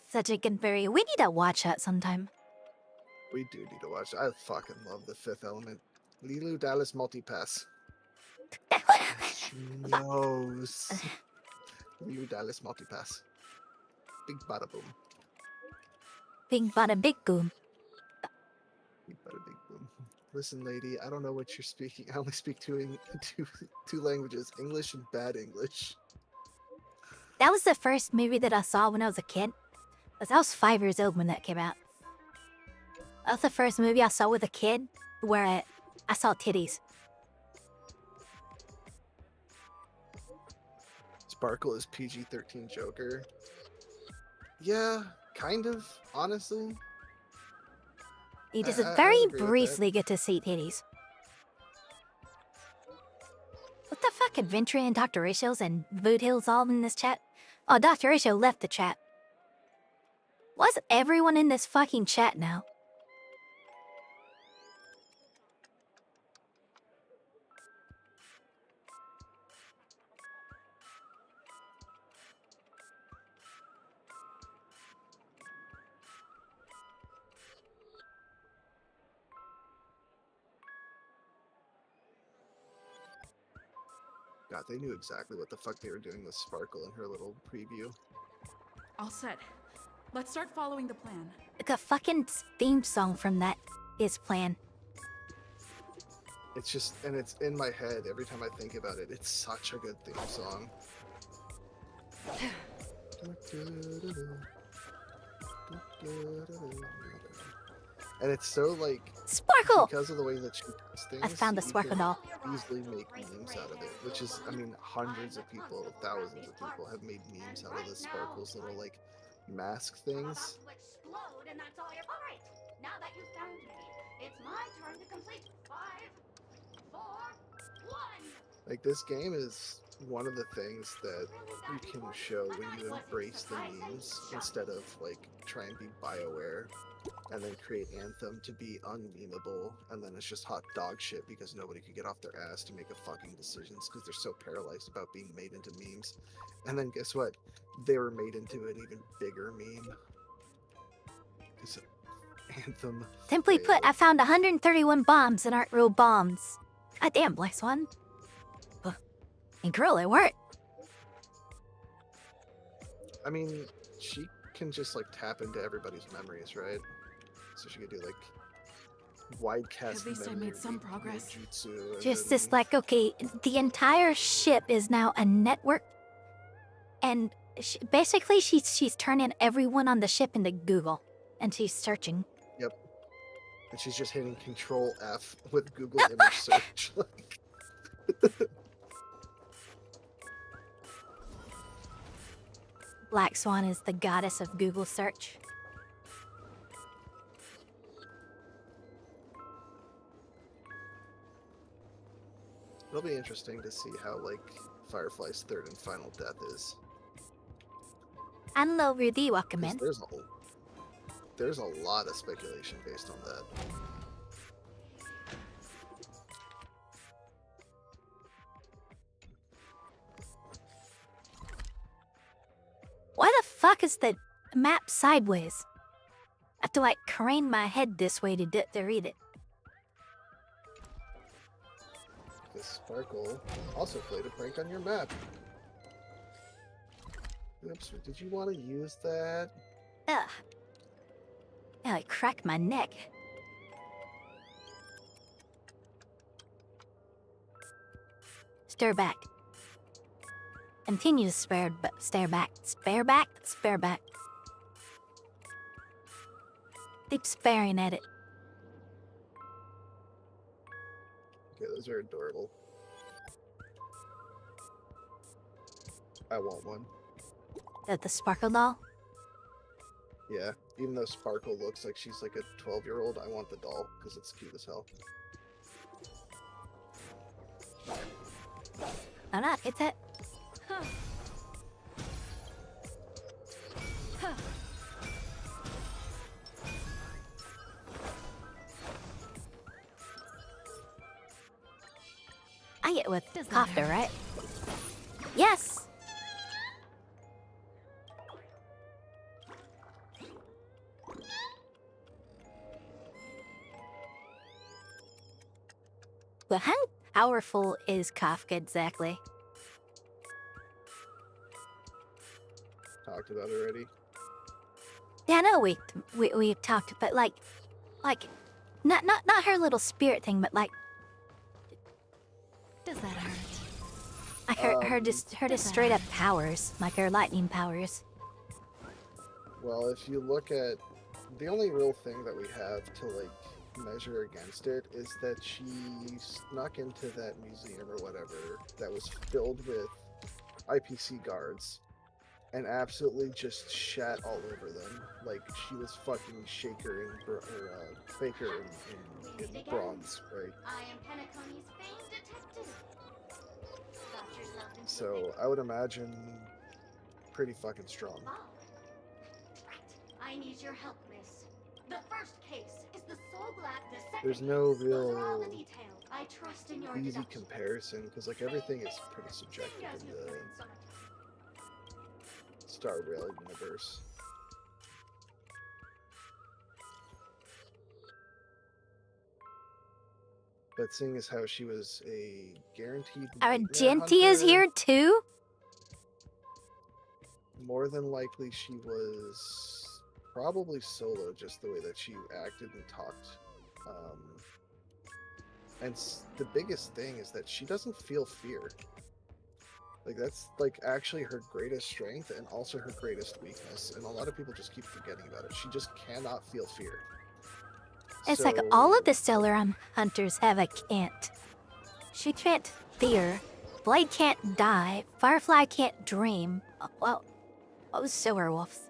[SPEAKER 13] Such a good very. We need to watch that sometime.
[SPEAKER 1] We do need to watch. I fucking love the Fifth Element. Lilu Dallas Multipass. Knows. Lilu Dallas Multipass. Big bada boom.
[SPEAKER 13] Big bada big boom.
[SPEAKER 1] Big bada big boom. Listen, lady, I don't know what you're speaking. I only speak two languages, English and bad English.
[SPEAKER 13] That was the first movie that I saw when I was a kid. I was 5 years old when that came out. That was the first movie I saw with a kid where I saw titties.
[SPEAKER 1] Sparkle is PG-13 Joker. Yeah, kind of, honestly.
[SPEAKER 13] You just
[SPEAKER 1] I
[SPEAKER 13] very
[SPEAKER 1] agree with that.
[SPEAKER 13] briefly get to see titties. What the fuck? Adventure and Dr. Ratios and Vood Hills all in this chat? Oh, Dr. Ratio left the chat. Why is everyone in this fucking chat now?
[SPEAKER 1] God, they knew exactly what the fuck they were doing with Sparkle in her little preview.
[SPEAKER 19] All set. Let's start following the plan.
[SPEAKER 13] Like a fucking theme song from that is planned.
[SPEAKER 1] It's just, and it's in my head every time I think about it. It's such a good theme song. And it's so like
[SPEAKER 13] Sparkle!
[SPEAKER 1] because of the way that she does things.
[SPEAKER 13] I found the
[SPEAKER 1] you
[SPEAKER 13] Sparkle
[SPEAKER 1] can
[SPEAKER 13] doll.
[SPEAKER 1] Easily make memes out of it, which is, I mean, hundreds of people, thousands of people have made memes out of the Sparkle's little like mask things.
[SPEAKER 7] And that's all all right. Now that you've found me, it's my turn to complete 5, 4, 1.
[SPEAKER 1] Like this game is one of the things that you can show when you embrace the memes instead of like try and be BioWare and then create Anthem to be unmemeable, and then it's just hot dog shit because nobody could get off their ass to make a fucking decisions because they're so paralyzed about being made into memes. And then guess what? They were made into an even bigger meme. Because Anthem.
[SPEAKER 13] Simply put, I found 131 bombs that aren't real bombs. God damn, Black Swan. And girl, it worked.
[SPEAKER 1] I mean, she can just like tap into everybody's memories, right? So she could do like wide cast.
[SPEAKER 19] At least I made some progress.
[SPEAKER 13] Just this, like, okay, the entire ship is now a network, and basically she's turning everyone on the ship into Google, and she's searching.
[SPEAKER 1] Yep. And she's just hitting Control F with Google image search.
[SPEAKER 13] Black Swan is the goddess of Google search.
[SPEAKER 1] It'll be interesting to see how like Firefly's third and final death is.
[SPEAKER 13] Hello, Rudy, welcome in.
[SPEAKER 1] There's a lot of speculation based on that.
[SPEAKER 13] Why the fuck is the map sideways? I have to like crane my head this way to read it.
[SPEAKER 1] Because Sparkle also played a prank on your map. Oops, did you want to use that?
[SPEAKER 13] Ugh. Oh, I cracked my neck. Stir back. Continue to stare back. Spare back? Spare back. Keep staring at it.
[SPEAKER 1] Okay, those are adorable. I want one.
[SPEAKER 13] The Sparkle doll?
[SPEAKER 1] Yeah, even though Sparkle looks like she's like a 12-year-old, I want the doll because it's cute as hell.
[SPEAKER 13] No, no, it's it. I get with Copter, right? Yes! Well, how powerful is Kafka exactly?
[SPEAKER 1] Talked about it already.
[SPEAKER 13] Yeah, I know we talked, but like, not her little spirit thing, but like,
[SPEAKER 19] Does that hurt?
[SPEAKER 13] I her just straight up powers, like her lightning powers.
[SPEAKER 1] Well, if you look at the only real thing that we have to like measure against it is that she snuck into that museum or whatever that was filled with IPC guards and absolutely just shat all over them. Like she was fucking Shaker and Faker in bronze, right?
[SPEAKER 7] I am Penacony's famed detective. Got yourself into
[SPEAKER 1] So I would imagine pretty fucking strong.
[SPEAKER 7] I need your help, miss. The first case is the Soul Black. The second
[SPEAKER 1] There's no
[SPEAKER 7] case, those are all
[SPEAKER 1] real
[SPEAKER 7] the details. I trust in your
[SPEAKER 1] easy
[SPEAKER 7] deduction.
[SPEAKER 1] comparison because like everything is pretty subjective in the Star Rail universe. But seeing as how she was a guaranteed
[SPEAKER 13] Argenti is here too?
[SPEAKER 1] more than likely she was probably solo, just the way that she acted and talked. And the biggest thing is that she doesn't feel fear. Like that's like actually her greatest strength and also her greatest weakness, and a lot of people just keep forgetting about it. She just cannot feel fear.
[SPEAKER 13] It's like all of the Stellar hunters have a can't. She can't fear. Blade can't die. Firefly can't dream. Well, what was Silverwolf's?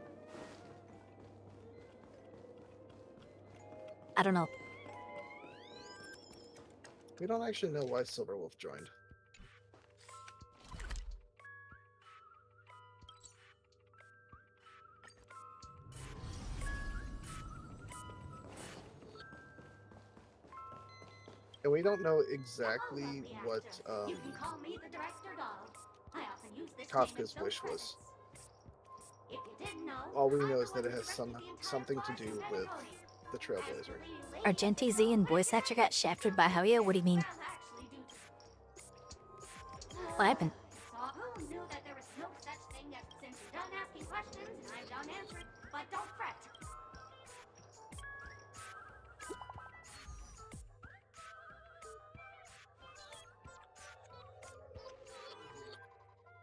[SPEAKER 13] I don't know.
[SPEAKER 1] We don't actually know why Silverwolf joined. And we don't know exactly what
[SPEAKER 7] You can call me the director doll. I often use this
[SPEAKER 1] Kafka's
[SPEAKER 7] name in
[SPEAKER 1] wish
[SPEAKER 7] film
[SPEAKER 1] was.
[SPEAKER 7] credits. If you didn't know,
[SPEAKER 1] All we
[SPEAKER 7] I'm
[SPEAKER 1] know
[SPEAKER 7] the
[SPEAKER 1] is
[SPEAKER 7] one
[SPEAKER 1] that it
[SPEAKER 7] who
[SPEAKER 1] has something to do
[SPEAKER 7] produced
[SPEAKER 1] with the Trailblazer.
[SPEAKER 13] Argenti Z and voice actor got shafted by Hoya? What do you mean? What happened?
[SPEAKER 7] So who knew that there was no such thing as since you're done asking questions and I'm done answering, but don't fret.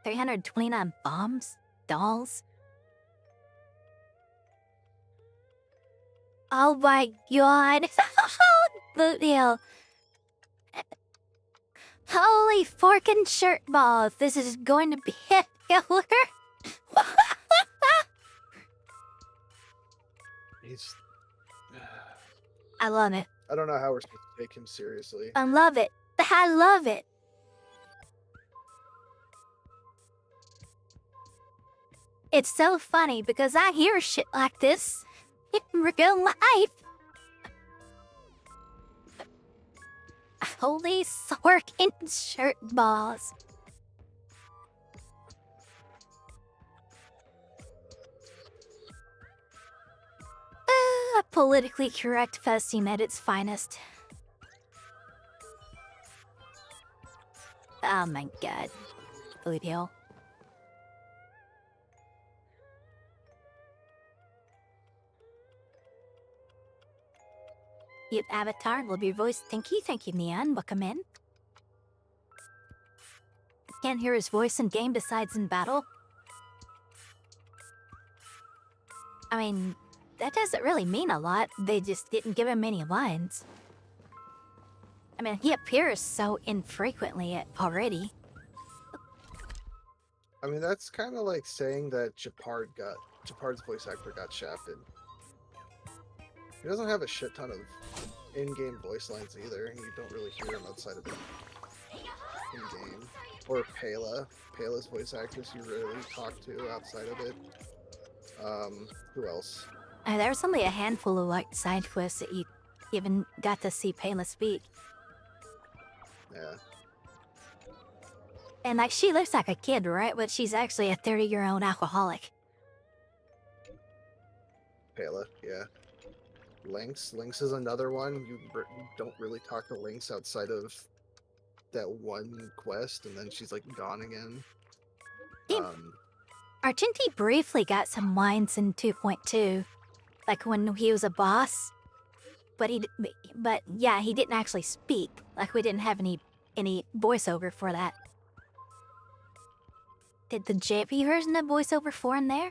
[SPEAKER 13] $329 bombs? Dolls? Oh my god. Boot heel. Holy forkin' shirt balls. This is going to be a killer.
[SPEAKER 1] He's.
[SPEAKER 13] I love it.
[SPEAKER 1] I don't know how we're supposed to take him seriously.
[SPEAKER 13] I love it. I love it. It's so funny because I hear shit like this in real life. Holy forkin' shirt balls. Politically correct festing at its finest. Oh my god. Boot heel. Your avatar will be voiced. Thank you, Neon. Welcome in. Can't hear his voice in game besides in battle. I mean, that doesn't really mean a lot. They just didn't give him any lines. I mean, he appears so infrequently already.
[SPEAKER 1] I mean, that's kind of like saying that Japard's voice actor got shafted. He doesn't have a shit ton of in-game voice lines either. You don't really hear him outside of it in-game. Or Pela's voice actress you rarely talk to outside of it. Who else?
[SPEAKER 13] There was only a handful of like side quests that you even got to see Pela speak.
[SPEAKER 1] Yeah.
[SPEAKER 13] And like she looks like a kid, right? But she's actually a 30-year-old alcoholic.
[SPEAKER 1] Pela, yeah. Lynx is another one. You don't really talk to Lynx outside of that one quest, and then she's like gone again.
[SPEAKER 13] Argenti briefly got some lines in 2.2, like when he was a boss. But yeah, he didn't actually speak. Like we didn't have any voiceover for that. Did the JP version have voiceover for in there?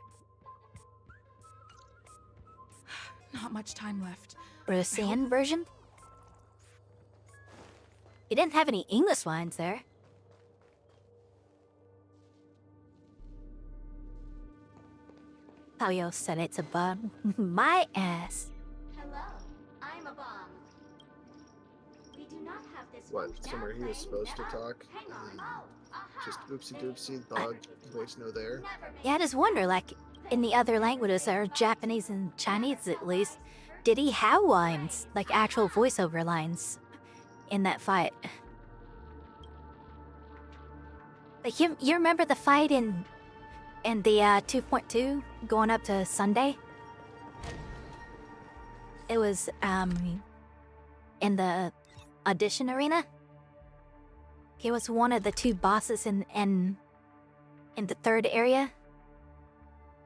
[SPEAKER 19] Not much time left.
[SPEAKER 13] Or the Sand version? He didn't have any English lines there. Tayo said it's a bum. My ass.
[SPEAKER 7] Hello, I'm a bomb. We do not have this
[SPEAKER 1] What?
[SPEAKER 7] moved
[SPEAKER 1] Somewhere
[SPEAKER 7] down
[SPEAKER 1] he was
[SPEAKER 7] thing,
[SPEAKER 1] supposed to
[SPEAKER 7] never.
[SPEAKER 1] talk,
[SPEAKER 7] Hang on.
[SPEAKER 1] and then
[SPEAKER 7] Oh,
[SPEAKER 1] just oopsie doopsie, dog voice no there.
[SPEAKER 13] Yeah, I just wonder, like, in the other languages, or Japanese and Chinese at least, did he have lines, like actual voiceover lines, in that fight? Like, you remember the fight in the 2.2 going up to Sunday? It was in the audition arena. He was one of the two bosses in the third area.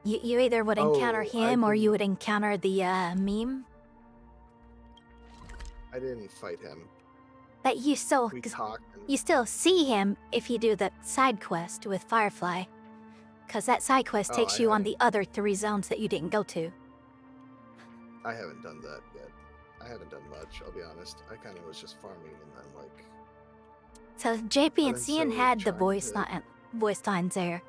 [SPEAKER 13] You either would encounter him or you would encounter the meme.
[SPEAKER 1] I didn't fight him.
[SPEAKER 13] But you still
[SPEAKER 1] We talked.
[SPEAKER 13] you still see him if you do the side quest with Firefly. Cause that side quest takes you on the other 3 zones that you didn't go to.
[SPEAKER 1] I haven't done that yet. I haven't done much, I'll be honest. I kind of was just farming and then like...
[SPEAKER 13] So JP and
[SPEAKER 1] I'm
[SPEAKER 13] Cian
[SPEAKER 1] so
[SPEAKER 13] had the
[SPEAKER 1] trying
[SPEAKER 13] voice lines there.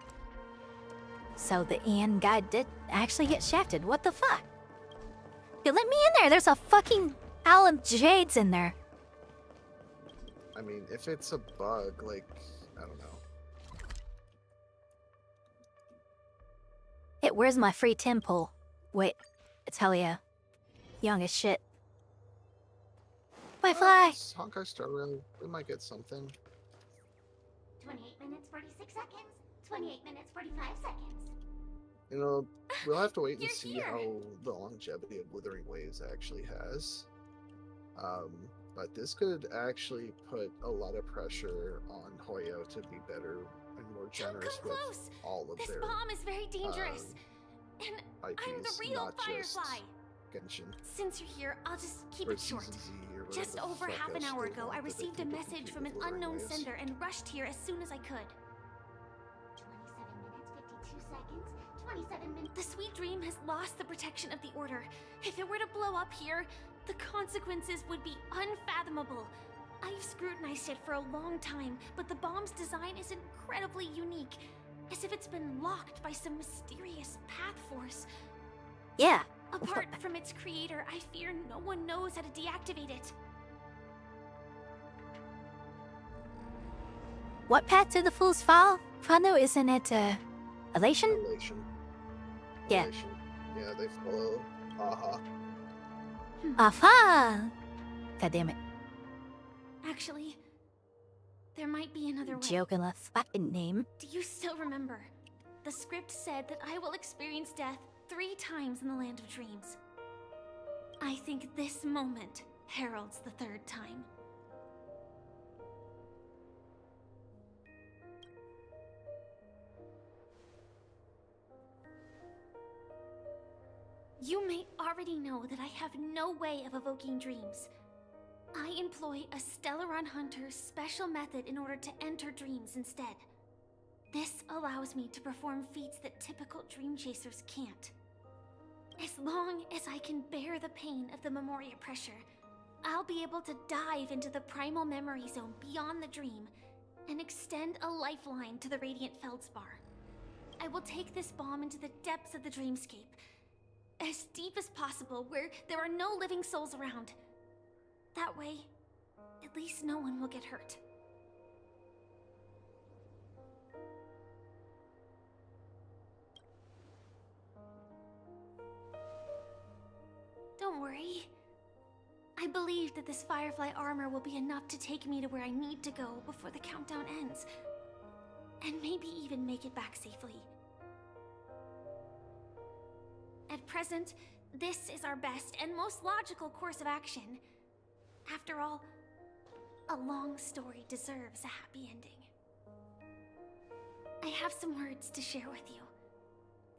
[SPEAKER 13] So the Ian guy did actually get shafted. What the fuck? Dude, let me in there. There's a fucking Alan Jades in there.
[SPEAKER 1] I mean, if it's a bug, like, I don't know.
[SPEAKER 13] Hey, where's my free temple? Wait, it's Elysia. Young as shit. Firefly!
[SPEAKER 1] Honkai Star Rail, we might get something.
[SPEAKER 7] 28 minutes, 46 seconds. 28 minutes, 45 seconds.
[SPEAKER 1] You know, we'll have to wait and see how the longevity of Withering Waves actually has. But this could actually put a lot of pressure on Hoyo to be better and more generous with all of
[SPEAKER 4] This
[SPEAKER 1] their
[SPEAKER 4] bomb is very dangerous. And
[SPEAKER 1] IPs,
[SPEAKER 4] I'm the real
[SPEAKER 1] not just
[SPEAKER 4] Firefly.
[SPEAKER 1] Genshin.
[SPEAKER 4] Since you're here, I'll just keep
[SPEAKER 1] Or
[SPEAKER 4] it short.
[SPEAKER 1] Season Z or whatever
[SPEAKER 4] Just
[SPEAKER 1] the
[SPEAKER 4] over
[SPEAKER 1] fuck
[SPEAKER 4] half an
[SPEAKER 1] else
[SPEAKER 4] hour
[SPEAKER 1] they
[SPEAKER 4] ago,
[SPEAKER 1] want
[SPEAKER 4] I
[SPEAKER 1] that they
[SPEAKER 4] received a
[SPEAKER 1] people
[SPEAKER 4] message
[SPEAKER 1] compete
[SPEAKER 4] from an
[SPEAKER 1] with Withering
[SPEAKER 4] unknown
[SPEAKER 1] Waves.
[SPEAKER 4] sender and rushed here as soon as I could.
[SPEAKER 7] 27 minutes, 52 seconds. 27 minutes.
[SPEAKER 4] The sweet dream has lost the protection of the Order. If it were to blow up here, the consequences would be unfathomable. I've scrutinized it for a long time, but the bomb's design is incredibly unique. As if it's been locked by some mysterious path force.
[SPEAKER 13] Yeah.
[SPEAKER 4] Apart from its creator, I fear no one knows how to deactivate it.
[SPEAKER 13] What path to the Fool's Fall? Fano, isn't it, Elation?
[SPEAKER 1] Elation.
[SPEAKER 13] Yeah.
[SPEAKER 1] Elation. Yeah, they follow Aha.
[SPEAKER 13] Aha! God damn it.
[SPEAKER 4] Actually, there might be another way.
[SPEAKER 13] Joking a fucking name.
[SPEAKER 4] Do you still remember? The script said that I will experience death 3 times in the Land of Dreams. I think this moment heralds the 3rd time.
[SPEAKER 6] You may already know that I have no way of evoking dreams. I employ a Stellaron Hunter's special method in order to enter dreams instead. This allows me to perform feats that typical dream chasers can't. As long as I can bear the pain of the Memoria pressure, I'll be able to dive into the primal memory zone beyond the dream and extend a lifeline to the Radiant Feldspar. I will take this bomb into the depths of the dreamscape, as deep as possible where there are no living souls around. That way, at least no one will get hurt. Don't worry. I believe that this Firefly armor will be enough to take me to where I need to go before the countdown ends. And maybe even make it back safely. At present, this is our best and most logical course of action. After all, a long story deserves a happy ending. I have some words to share with you,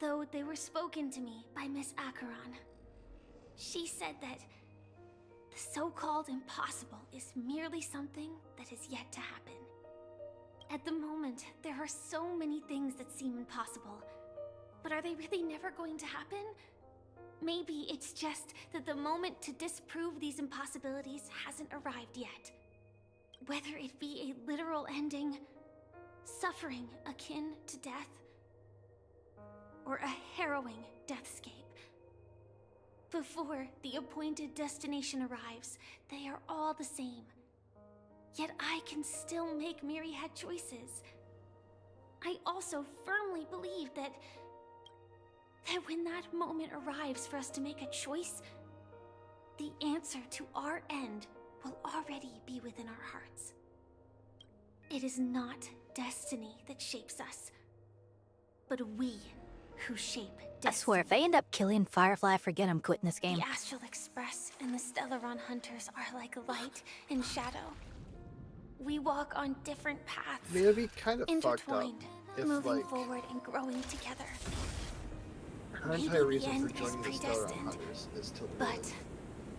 [SPEAKER 6] though they were spoken to me by Miss Acheron. She said that the so-called impossible is merely something that is yet to happen. At the moment, there are so many things that seem impossible, but are they really never going to happen? Maybe it's just that the moment to disprove these impossibilities hasn't arrived yet. Whether it be a literal ending, suffering akin to death, or a harrowing deathscape. Before the appointed destination arrives, they are all the same. Yet I can still make myriad choices. I also firmly believe that when that moment arrives for us to make a choice, the answer to our end will already be within our hearts. It is not destiny that shapes us, but we who shape destiny.
[SPEAKER 13] I swear, if they end up killing Firefly, forget I'm quitting this game.
[SPEAKER 6] The Astral Express and the Stellaron Hunters are like light and shadow. We walk on different paths,
[SPEAKER 1] I mean, it'd be kind of fucked up
[SPEAKER 6] intertwined,
[SPEAKER 1] if,
[SPEAKER 6] moving
[SPEAKER 1] like,
[SPEAKER 6] forward and growing together.
[SPEAKER 1] her entire reason for joining the Stellaron Hunters is to live.
[SPEAKER 6] But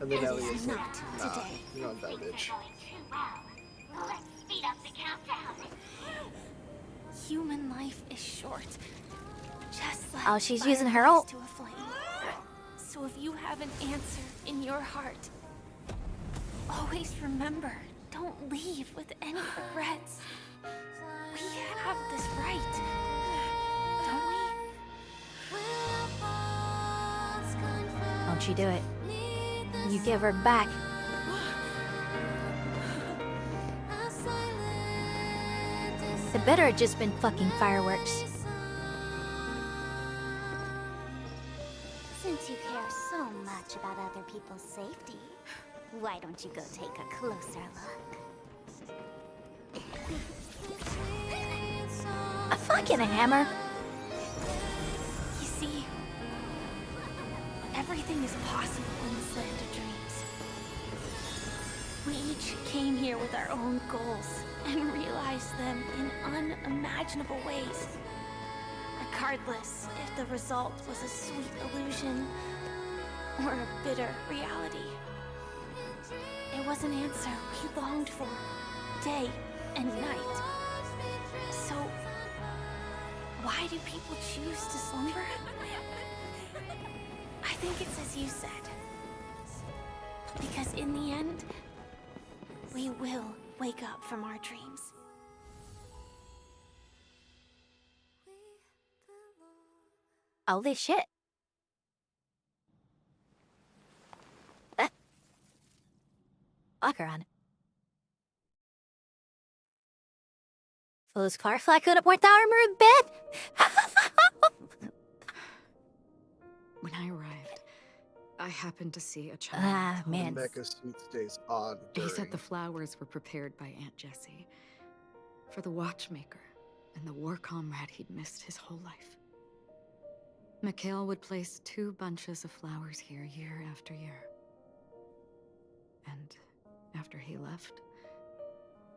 [SPEAKER 1] And then
[SPEAKER 6] it
[SPEAKER 1] Ellie
[SPEAKER 6] is
[SPEAKER 1] is like,
[SPEAKER 6] not
[SPEAKER 1] nah,
[SPEAKER 6] today.
[SPEAKER 1] you don't die, bitch.
[SPEAKER 4] Let's speed up the countdown.
[SPEAKER 6] Human life is short. Just like
[SPEAKER 13] Oh, she's
[SPEAKER 6] fire
[SPEAKER 13] using her
[SPEAKER 6] burns
[SPEAKER 13] ult.
[SPEAKER 6] to a flame. So if you have an answer in your heart, always remember, don't leave with any regrets. We have this right, don't we?
[SPEAKER 13] Don't you do it. You give her back. It better have just been fucking fireworks.
[SPEAKER 4] Since you care so much about other people's safety, why don't you go take a closer look?
[SPEAKER 13] A fucking hammer.
[SPEAKER 6] You see, everything is possible in this land of dreams. We each came here with our own goals and realized them in unimaginable ways. Regardless if the result was a sweet illusion or a bitter reality. It was an answer we longed for, day and night. So, why do people choose to slumber? I think it's as you said. Because in the end, we will wake up from our dreams.
[SPEAKER 13] Holy shit. Fuck her on. So this Firefly could have worked our move bed?
[SPEAKER 9] When I arrived, I happened to see a child.
[SPEAKER 13] Ah, man.
[SPEAKER 1] Mecha suit stays on.
[SPEAKER 9] He said
[SPEAKER 1] during-
[SPEAKER 9] the flowers were prepared by Aunt Jessie for the watchmaker and the war comrade he'd missed his whole life. Mikhail would place 2 bunches of flowers here year after year. And after he left,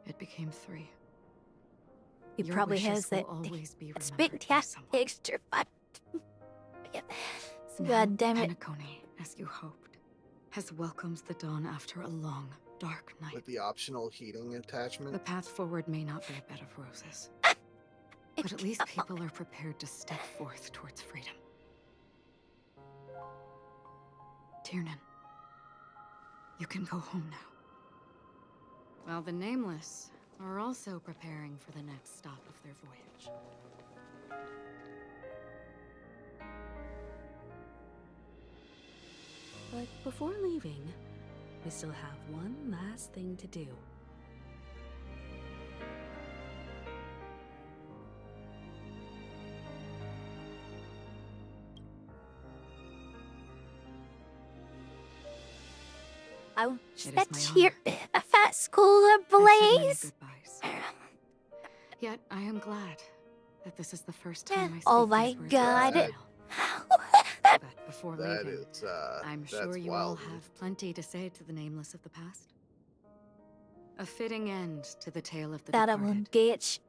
[SPEAKER 9] it became 3.
[SPEAKER 13] He
[SPEAKER 9] Your
[SPEAKER 13] probably
[SPEAKER 9] wishes
[SPEAKER 13] has that
[SPEAKER 9] will always be
[SPEAKER 13] it's
[SPEAKER 9] remembered
[SPEAKER 13] big
[SPEAKER 9] by
[SPEAKER 13] extra fun. God damn it.
[SPEAKER 9] Penacony, as you hoped, has welcomed the dawn after a long, dark night.
[SPEAKER 1] With the optional heating attachment.
[SPEAKER 9] The path forward may not be a bed of roses, but at least people are prepared to step forth towards freedom. Tiernan, you can go home now. While the Nameless are also preparing for the next stop of their voyage.
[SPEAKER 17] But before leaving, we still have one last thing to do.
[SPEAKER 13] Oh,
[SPEAKER 9] It
[SPEAKER 13] that
[SPEAKER 9] is my
[SPEAKER 13] cheer, a fat schooler blaze.
[SPEAKER 9] Yet I am glad that this is the first time I speak
[SPEAKER 13] Oh my
[SPEAKER 9] these words
[SPEAKER 13] god.
[SPEAKER 9] with you. But before
[SPEAKER 1] That
[SPEAKER 9] leaving,
[SPEAKER 1] is,
[SPEAKER 9] I'm
[SPEAKER 1] that's
[SPEAKER 9] sure you all
[SPEAKER 1] wild.
[SPEAKER 9] have plenty to say to the Nameless of the past. A fitting end to the tale of the
[SPEAKER 13] That
[SPEAKER 9] departed.
[SPEAKER 13] one, bitch.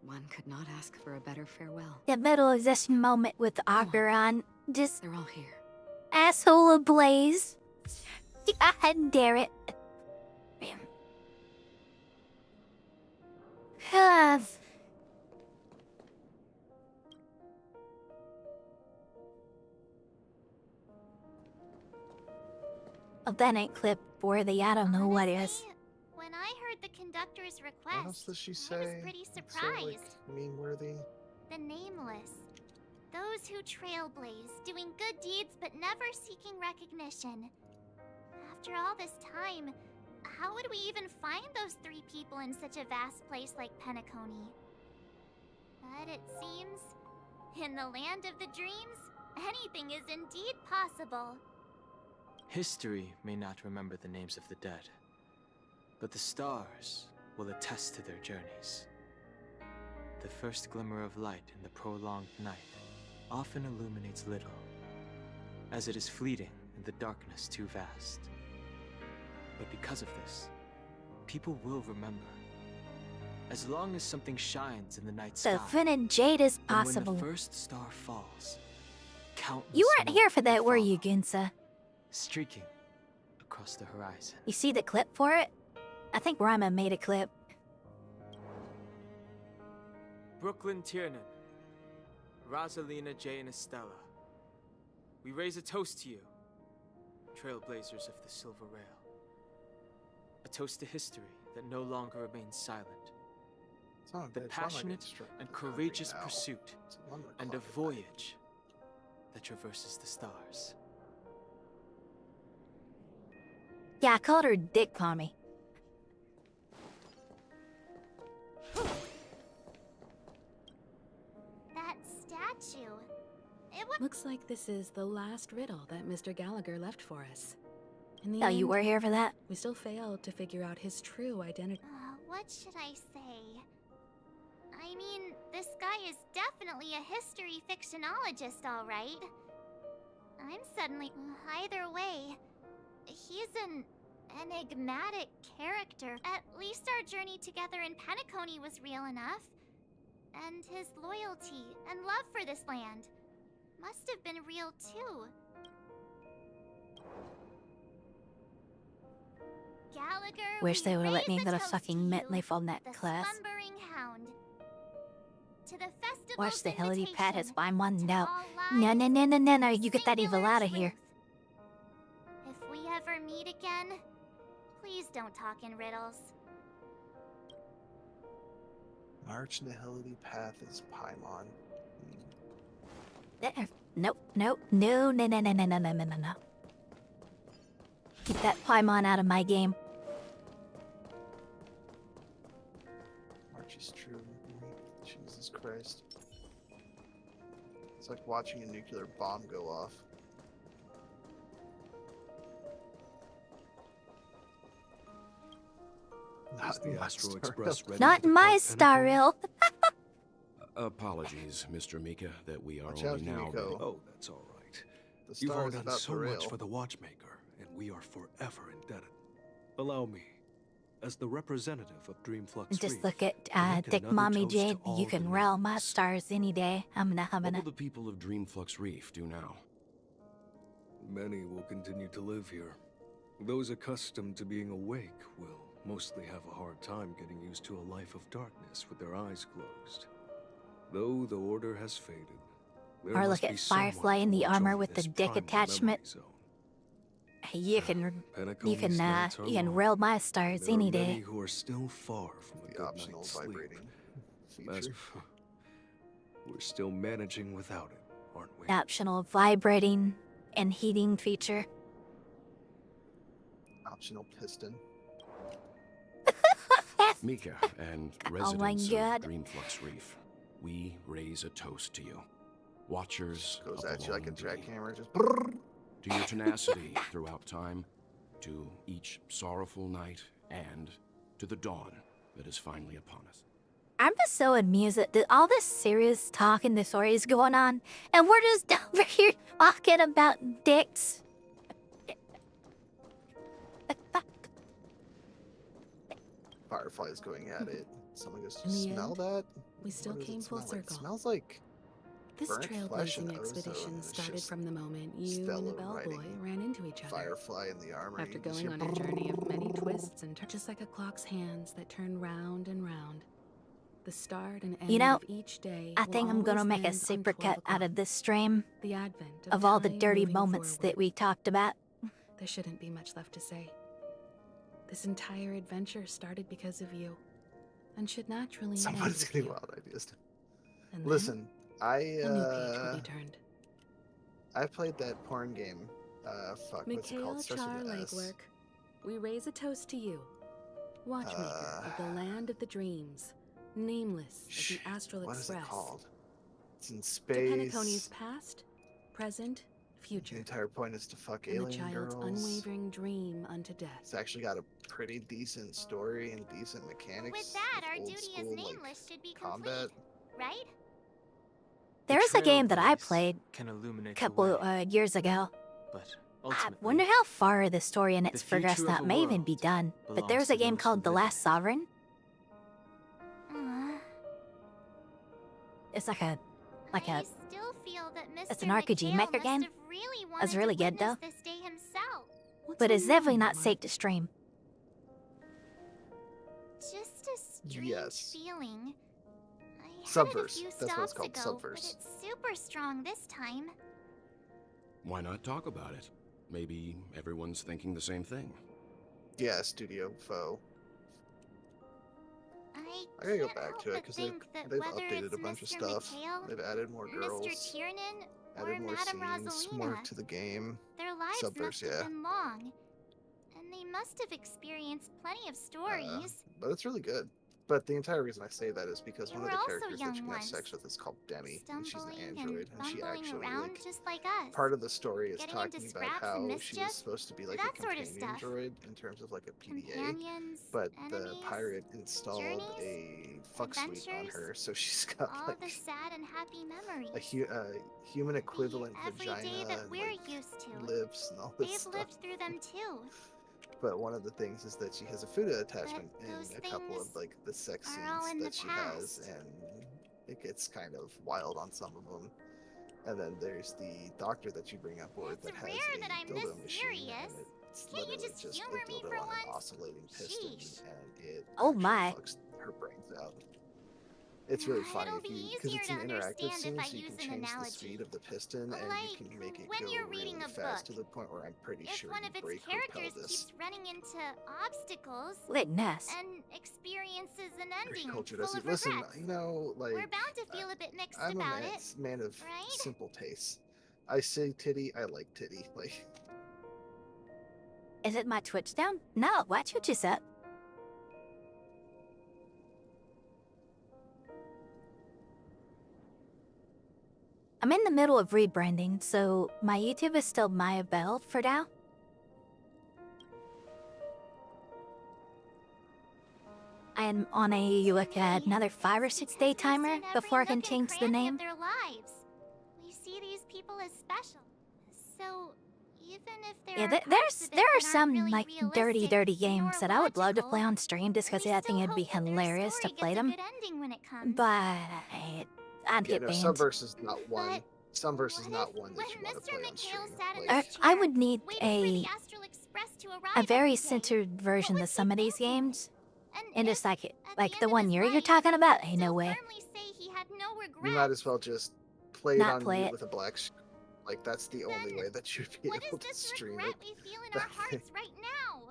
[SPEAKER 9] One could not ask for a better farewell.
[SPEAKER 13] The middleization moment with Oberon. Just
[SPEAKER 9] They're all here.
[SPEAKER 13] asshole ablaze. God dare it. Oh, that ain't clip-worthy. I don't know what is.
[SPEAKER 4] When I heard the conductor's
[SPEAKER 1] What
[SPEAKER 4] request,
[SPEAKER 1] else does she
[SPEAKER 4] I
[SPEAKER 1] say?
[SPEAKER 4] was pretty
[SPEAKER 1] That's so,
[SPEAKER 4] surprised.
[SPEAKER 1] like, meme-worthy.
[SPEAKER 4] The nameless. Those who trailblaze, doing good deeds but never seeking recognition. After all this time, how would we even find those three people in such a vast place like Penacony? But it seems, in the land of the dreams, anything is indeed possible.
[SPEAKER 14] History may not remember the names of the dead, but the stars will attest to their journeys. The first glimmer of light in the prolonged night often illuminates little, as it is fleeting and the darkness too vast. But because of this, people will remember. As long as something shines in the night sky,
[SPEAKER 13] The Finnan Jade is
[SPEAKER 14] and
[SPEAKER 13] possible.
[SPEAKER 14] when the first star falls, countless
[SPEAKER 13] You weren't
[SPEAKER 14] more
[SPEAKER 13] here for
[SPEAKER 14] will
[SPEAKER 13] that, were
[SPEAKER 14] follow,
[SPEAKER 13] you, Ginsa?
[SPEAKER 14] streaking across the horizon.
[SPEAKER 13] You see the clip for it? I think Rima made a clip.
[SPEAKER 14] Brooklyn Tiernan, Rosalina, Jay, and Estella. We raise a toast to you, trailblazers of the Silver Rail. A toast to history that no longer remains silent. The passionate and courageous pursuit, and a voyage that traverses the stars.
[SPEAKER 13] Yeah, I called her Dick Pommy.
[SPEAKER 4] That statue. It was.
[SPEAKER 17] Looks like this is the last riddle that Mr. Gallagher left for us. In the
[SPEAKER 13] Oh, you
[SPEAKER 17] end,
[SPEAKER 13] were here for that?
[SPEAKER 17] we still failed to figure out his true identity.
[SPEAKER 4] What should I say? I mean, this guy is definitely a history fictionologist, all right. I'm suddenly. Either way, he's an enigmatic character. At least our journey together in Penacony was real enough. And his loyalty and love for this land must have been real too. Gallagher,
[SPEAKER 13] Wish they
[SPEAKER 4] we
[SPEAKER 13] would have let me
[SPEAKER 4] raise a
[SPEAKER 13] get a
[SPEAKER 4] toast
[SPEAKER 13] fucking
[SPEAKER 4] to
[SPEAKER 13] mint
[SPEAKER 4] you,
[SPEAKER 13] leaf on that
[SPEAKER 4] the
[SPEAKER 13] class.
[SPEAKER 4] slumbering hound. To the festival's
[SPEAKER 13] Watch the Helity Pat has
[SPEAKER 4] invitation,
[SPEAKER 13] fine one
[SPEAKER 4] to
[SPEAKER 13] out.
[SPEAKER 4] all
[SPEAKER 13] No,
[SPEAKER 4] lives,
[SPEAKER 13] no, no, no, no, no. You get that evil
[SPEAKER 4] singular
[SPEAKER 13] out of here.
[SPEAKER 4] truth. If we ever meet again, please don't talk in riddles.
[SPEAKER 1] March in the Helity Path is Paimon.
[SPEAKER 13] There. Nope, nope, no, no, no, no, no, no, no, no, no. Keep that Paimon out of my game.
[SPEAKER 1] March is true. Jesus Christ. It's like watching a nuclear bomb go off.
[SPEAKER 11] Is the Astro Express ready
[SPEAKER 13] Not
[SPEAKER 11] to
[SPEAKER 13] in my
[SPEAKER 11] depart
[SPEAKER 13] star rail.
[SPEAKER 11] Apologies, Mr. Mika, that we are
[SPEAKER 1] Watch
[SPEAKER 11] only
[SPEAKER 1] out,
[SPEAKER 11] now
[SPEAKER 1] Yumiko.
[SPEAKER 11] ready. Oh, that's all right.
[SPEAKER 1] The
[SPEAKER 11] You've
[SPEAKER 1] star
[SPEAKER 11] all
[SPEAKER 1] is
[SPEAKER 11] done
[SPEAKER 1] about
[SPEAKER 11] so
[SPEAKER 1] to rail.
[SPEAKER 11] much for the Watchmaker, and we are forever indebted. Allow me, as the representative of Dreamflux
[SPEAKER 13] Just
[SPEAKER 11] Reef,
[SPEAKER 13] look at
[SPEAKER 11] to make
[SPEAKER 13] Dick
[SPEAKER 11] another
[SPEAKER 13] Mommy
[SPEAKER 11] toast to
[SPEAKER 13] Jade.
[SPEAKER 11] all
[SPEAKER 13] You
[SPEAKER 11] the
[SPEAKER 13] can rail my
[SPEAKER 11] nameless.
[SPEAKER 13] stars any day. I'm
[SPEAKER 11] What will
[SPEAKER 13] gonna.
[SPEAKER 11] the people of Dreamflux Reef do now? Many will continue to live here. Those accustomed to being awake will mostly have a hard time getting used to a life of darkness with their eyes closed. Though the order has faded, there
[SPEAKER 13] Or
[SPEAKER 11] must
[SPEAKER 13] look
[SPEAKER 11] be
[SPEAKER 13] at Firefly in the
[SPEAKER 11] someone
[SPEAKER 13] armor
[SPEAKER 11] watching
[SPEAKER 13] with the
[SPEAKER 11] this
[SPEAKER 13] dick
[SPEAKER 11] primal
[SPEAKER 13] attachment.
[SPEAKER 11] memory zone.
[SPEAKER 13] You can
[SPEAKER 11] Penacony's nights are long,
[SPEAKER 13] roll my stars
[SPEAKER 11] there are
[SPEAKER 13] any
[SPEAKER 11] many
[SPEAKER 13] day.
[SPEAKER 11] who are still far from a
[SPEAKER 1] The
[SPEAKER 11] good
[SPEAKER 1] optional
[SPEAKER 11] night's sleep.
[SPEAKER 1] vibrating
[SPEAKER 11] As-
[SPEAKER 1] feature.
[SPEAKER 11] We're still managing without it, aren't we?
[SPEAKER 13] Optional vibrating and heating feature.
[SPEAKER 1] Optional piston.
[SPEAKER 15] Mika and
[SPEAKER 13] Oh my
[SPEAKER 15] residents
[SPEAKER 13] God.
[SPEAKER 15] of Dreamflux Reef, we raise a toast to you. Watchers
[SPEAKER 1] Goes
[SPEAKER 15] of
[SPEAKER 1] at
[SPEAKER 15] the
[SPEAKER 1] you like a
[SPEAKER 15] long dream.
[SPEAKER 1] jackhammer, just
[SPEAKER 15] To your tenacity throughout time, to each sorrowful night, and to the dawn that is finally upon us.
[SPEAKER 13] I'm just so amused at all this serious talk and the stories going on, and we're just over here talking about dicks.
[SPEAKER 1] Firefly's going at it. Someone goes,
[SPEAKER 17] In the
[SPEAKER 1] smell
[SPEAKER 17] end,
[SPEAKER 1] that?
[SPEAKER 17] we still
[SPEAKER 1] What does it
[SPEAKER 17] came full
[SPEAKER 1] smell like?
[SPEAKER 17] circle.
[SPEAKER 1] It smells like
[SPEAKER 17] This
[SPEAKER 1] burnt flesh and
[SPEAKER 17] trailblazing
[SPEAKER 1] ozone.
[SPEAKER 17] expedition
[SPEAKER 1] It's
[SPEAKER 17] started
[SPEAKER 1] just
[SPEAKER 17] from the moment you and
[SPEAKER 1] Stella
[SPEAKER 17] the bellboy
[SPEAKER 1] riding
[SPEAKER 17] ran into each other.
[SPEAKER 1] Firefly in the armor.
[SPEAKER 17] After
[SPEAKER 1] you just
[SPEAKER 17] going
[SPEAKER 1] hear
[SPEAKER 17] on a journey of many twists and turns, just like a clock's hands that turn round and round. The start and end
[SPEAKER 13] You know,
[SPEAKER 17] of each day
[SPEAKER 13] I
[SPEAKER 17] will
[SPEAKER 13] think I'm gonna
[SPEAKER 17] always
[SPEAKER 13] make a
[SPEAKER 17] end on
[SPEAKER 13] super
[SPEAKER 17] 12
[SPEAKER 13] cut out of this stream
[SPEAKER 17] The advent
[SPEAKER 13] of all the
[SPEAKER 17] time
[SPEAKER 13] dirty
[SPEAKER 17] moving
[SPEAKER 13] moments
[SPEAKER 17] forward.
[SPEAKER 13] that we talked about.
[SPEAKER 17] There shouldn't be much left to say. This entire adventure started because of you, and should naturally end
[SPEAKER 1] Someone's
[SPEAKER 17] with
[SPEAKER 1] getting
[SPEAKER 17] you.
[SPEAKER 1] wild ideas.
[SPEAKER 17] And then
[SPEAKER 1] Listen, I
[SPEAKER 17] a new page will be turned.
[SPEAKER 1] I played that porn game. Fuck, what's it
[SPEAKER 17] Mikhail
[SPEAKER 1] called? Starts
[SPEAKER 17] Char
[SPEAKER 1] with an S.
[SPEAKER 17] Legwork, we raise a toast to you, watchmaker of the land of the dreams, nameless as the Astral
[SPEAKER 1] What is
[SPEAKER 17] Express.
[SPEAKER 1] it called? It's in
[SPEAKER 17] To
[SPEAKER 1] space.
[SPEAKER 17] Penacony's past, present,
[SPEAKER 1] The
[SPEAKER 17] future,
[SPEAKER 1] entire point is to fuck
[SPEAKER 17] and the
[SPEAKER 1] alien
[SPEAKER 17] child's
[SPEAKER 1] girls.
[SPEAKER 17] unwavering dream unto death.
[SPEAKER 1] It's actually got a pretty decent story and decent mechanics.
[SPEAKER 4] With that, our
[SPEAKER 1] old
[SPEAKER 4] duty
[SPEAKER 1] school,
[SPEAKER 4] as
[SPEAKER 1] like,
[SPEAKER 4] nameless should be
[SPEAKER 1] combat.
[SPEAKER 4] complete, right?
[SPEAKER 13] There's a game that I
[SPEAKER 14] Trailblaze
[SPEAKER 13] played
[SPEAKER 14] can
[SPEAKER 13] a
[SPEAKER 14] illuminate the
[SPEAKER 13] couple
[SPEAKER 14] way,
[SPEAKER 13] years ago.
[SPEAKER 14] but
[SPEAKER 13] I
[SPEAKER 14] ultimately,
[SPEAKER 13] wonder how far the story and its
[SPEAKER 14] the future
[SPEAKER 13] progress
[SPEAKER 14] of
[SPEAKER 13] that
[SPEAKER 14] the
[SPEAKER 13] may even
[SPEAKER 14] world
[SPEAKER 13] be done. But
[SPEAKER 14] belongs
[SPEAKER 13] there's a
[SPEAKER 14] to
[SPEAKER 13] game
[SPEAKER 14] those who
[SPEAKER 13] called The
[SPEAKER 14] live
[SPEAKER 13] Last Sovereign.
[SPEAKER 4] Aw.
[SPEAKER 13] It's like a
[SPEAKER 4] I still feel that Mr.
[SPEAKER 13] it's an RPG
[SPEAKER 4] McHale
[SPEAKER 13] maker
[SPEAKER 4] must
[SPEAKER 13] game.
[SPEAKER 4] have really
[SPEAKER 13] It's
[SPEAKER 4] wanted
[SPEAKER 13] really
[SPEAKER 4] to
[SPEAKER 13] good though.
[SPEAKER 4] witness this day himself.
[SPEAKER 13] But it's definitely not safe to stream.
[SPEAKER 4] Just a strange
[SPEAKER 1] Yes.
[SPEAKER 4] feeling. I had it a
[SPEAKER 1] Subverse.
[SPEAKER 4] few
[SPEAKER 1] That's what it's
[SPEAKER 4] stops
[SPEAKER 1] called,
[SPEAKER 4] ago,
[SPEAKER 1] Subverse.
[SPEAKER 4] But it's super strong this time.
[SPEAKER 15] Why not talk about it? Maybe everyone's thinking the same thing.
[SPEAKER 1] Yeah, Studio Foe.
[SPEAKER 4] I
[SPEAKER 1] gotta go
[SPEAKER 4] can't
[SPEAKER 1] back
[SPEAKER 4] help
[SPEAKER 1] to it
[SPEAKER 4] but
[SPEAKER 1] because
[SPEAKER 4] think that
[SPEAKER 1] they've
[SPEAKER 4] whether
[SPEAKER 1] updated
[SPEAKER 4] it's
[SPEAKER 1] a bunch of
[SPEAKER 4] Mr.
[SPEAKER 1] stuff.
[SPEAKER 4] McHale,
[SPEAKER 1] They've added more girls,
[SPEAKER 4] Mr. Tiernan, or
[SPEAKER 1] added more
[SPEAKER 4] Madame
[SPEAKER 1] scenes, more
[SPEAKER 4] Rosalina,
[SPEAKER 1] to the game.
[SPEAKER 4] their lives
[SPEAKER 1] Subverse,
[SPEAKER 4] must have
[SPEAKER 1] yeah.
[SPEAKER 4] been long, and they must have experienced plenty of stories.
[SPEAKER 1] But it's really good. But the entire reason I say that is because
[SPEAKER 4] They
[SPEAKER 1] one of
[SPEAKER 4] were
[SPEAKER 1] the
[SPEAKER 4] also
[SPEAKER 1] characters that
[SPEAKER 4] young
[SPEAKER 1] you can have
[SPEAKER 4] once,
[SPEAKER 1] sex with is called Demi, and she's an
[SPEAKER 4] stumbling
[SPEAKER 1] android, and she
[SPEAKER 4] bumbling
[SPEAKER 1] actually
[SPEAKER 4] around
[SPEAKER 1] like
[SPEAKER 4] just like us.
[SPEAKER 1] part of the story is
[SPEAKER 4] Getting
[SPEAKER 1] talking
[SPEAKER 4] into
[SPEAKER 1] about
[SPEAKER 4] scraps and
[SPEAKER 1] how she was
[SPEAKER 4] mischief,
[SPEAKER 1] supposed to be like
[SPEAKER 4] that
[SPEAKER 1] a
[SPEAKER 4] sort of
[SPEAKER 1] companion
[SPEAKER 4] stuff.
[SPEAKER 1] droid in terms of like a PDA,
[SPEAKER 4] Companions,
[SPEAKER 1] but the
[SPEAKER 4] enemies,
[SPEAKER 1] pirate installed
[SPEAKER 4] journeys,
[SPEAKER 1] a fuck suite on
[SPEAKER 4] adventures,
[SPEAKER 1] her, so she's got
[SPEAKER 4] all
[SPEAKER 1] like
[SPEAKER 4] the sad and happy memories.
[SPEAKER 1] a human equivalent
[SPEAKER 4] Every day
[SPEAKER 1] vagina
[SPEAKER 4] that
[SPEAKER 1] and
[SPEAKER 4] we're
[SPEAKER 1] like
[SPEAKER 4] used to.
[SPEAKER 1] lips and all this
[SPEAKER 4] They've
[SPEAKER 1] stuff.
[SPEAKER 4] lived through them too.
[SPEAKER 1] But one of the things is that she has a Fuda attachment
[SPEAKER 4] those
[SPEAKER 1] in a couple of
[SPEAKER 4] things
[SPEAKER 1] like the sex
[SPEAKER 4] are all
[SPEAKER 1] scenes
[SPEAKER 4] in the
[SPEAKER 1] that she has,
[SPEAKER 4] past.
[SPEAKER 1] and it gets kind of wild on some of them. And then there's the doctor that you bring up board that has
[SPEAKER 4] rare
[SPEAKER 1] a
[SPEAKER 4] that I'm this
[SPEAKER 1] dildo machine,
[SPEAKER 4] serious.
[SPEAKER 1] and it's
[SPEAKER 4] Can't you
[SPEAKER 1] literally
[SPEAKER 4] just
[SPEAKER 1] a
[SPEAKER 4] humor me
[SPEAKER 1] dildo
[SPEAKER 4] for
[SPEAKER 1] on an
[SPEAKER 4] once?
[SPEAKER 1] oscillating piston,
[SPEAKER 4] Sheesh.
[SPEAKER 1] and it
[SPEAKER 13] Oh
[SPEAKER 1] actually
[SPEAKER 13] my.
[SPEAKER 1] fucks her brains out. It's really funny
[SPEAKER 4] It'll be
[SPEAKER 1] because
[SPEAKER 4] easier
[SPEAKER 1] it's an
[SPEAKER 4] to
[SPEAKER 1] interactive
[SPEAKER 4] understand
[SPEAKER 1] scene,
[SPEAKER 4] if I
[SPEAKER 1] so you can
[SPEAKER 4] use an
[SPEAKER 1] change the
[SPEAKER 4] analogy.
[SPEAKER 1] speed of the piston, and
[SPEAKER 4] Like
[SPEAKER 1] you can make it
[SPEAKER 4] when
[SPEAKER 1] go
[SPEAKER 4] you're
[SPEAKER 1] really
[SPEAKER 4] reading a
[SPEAKER 1] fast to
[SPEAKER 4] book.
[SPEAKER 1] the point where I'm pretty
[SPEAKER 4] If
[SPEAKER 1] sure
[SPEAKER 4] one
[SPEAKER 1] you
[SPEAKER 4] of its
[SPEAKER 1] break her
[SPEAKER 4] characters
[SPEAKER 1] pelvis.
[SPEAKER 4] keeps running into obstacles
[SPEAKER 13] Goodness.
[SPEAKER 4] and experiences an
[SPEAKER 1] Very
[SPEAKER 4] ending
[SPEAKER 1] cultured.
[SPEAKER 4] full of
[SPEAKER 1] Listen,
[SPEAKER 4] regrets,
[SPEAKER 1] you know, like
[SPEAKER 4] we're bound to feel a bit mixed
[SPEAKER 1] I'm
[SPEAKER 4] about
[SPEAKER 1] a
[SPEAKER 4] it,
[SPEAKER 1] man of
[SPEAKER 4] right?
[SPEAKER 1] simple tastes. I say titty, I like titty. Like,
[SPEAKER 13] Is it my Twitch down? No, why Twitch is up? I'm in the middle of rebranding, so my YouTube is still Maya Bell for now. I am on another 5 or 6 day timer before I can change the name.
[SPEAKER 4] Their lives. We see these people as special. So even if
[SPEAKER 13] Yeah, there are some like dirty games that I would love to play on stream just because I think it'd be hilarious to play them.
[SPEAKER 4] ending when it comes.
[SPEAKER 13] But I'd
[SPEAKER 1] yeah,
[SPEAKER 13] get
[SPEAKER 1] no,
[SPEAKER 13] banned.
[SPEAKER 1] Subverse is not one. Some versus not one that you want to
[SPEAKER 4] Mr.
[SPEAKER 1] play on stream.
[SPEAKER 4] McHale sat in
[SPEAKER 1] Like,
[SPEAKER 4] his
[SPEAKER 13] I
[SPEAKER 4] chair,
[SPEAKER 13] would need
[SPEAKER 4] waiting for the Astral Express to arrive
[SPEAKER 13] a very
[SPEAKER 4] every day.
[SPEAKER 13] centered version of some of these games. And just like it,
[SPEAKER 4] at
[SPEAKER 13] like
[SPEAKER 4] the
[SPEAKER 13] the
[SPEAKER 4] end of
[SPEAKER 13] one
[SPEAKER 4] his
[SPEAKER 13] you're
[SPEAKER 4] life,
[SPEAKER 13] talking about,
[SPEAKER 4] he'd
[SPEAKER 13] ain't no
[SPEAKER 4] still
[SPEAKER 13] way.
[SPEAKER 4] firmly say he had no
[SPEAKER 1] you
[SPEAKER 4] regrets.
[SPEAKER 1] might as well just play it
[SPEAKER 13] Not
[SPEAKER 1] on
[SPEAKER 13] play
[SPEAKER 1] mute
[SPEAKER 13] it.
[SPEAKER 1] with a black screen. Like, that's the only way that you'd be
[SPEAKER 4] What
[SPEAKER 1] able
[SPEAKER 4] is
[SPEAKER 1] to
[SPEAKER 4] this
[SPEAKER 1] stream
[SPEAKER 4] regret
[SPEAKER 1] it.
[SPEAKER 4] we feel in our hearts right now?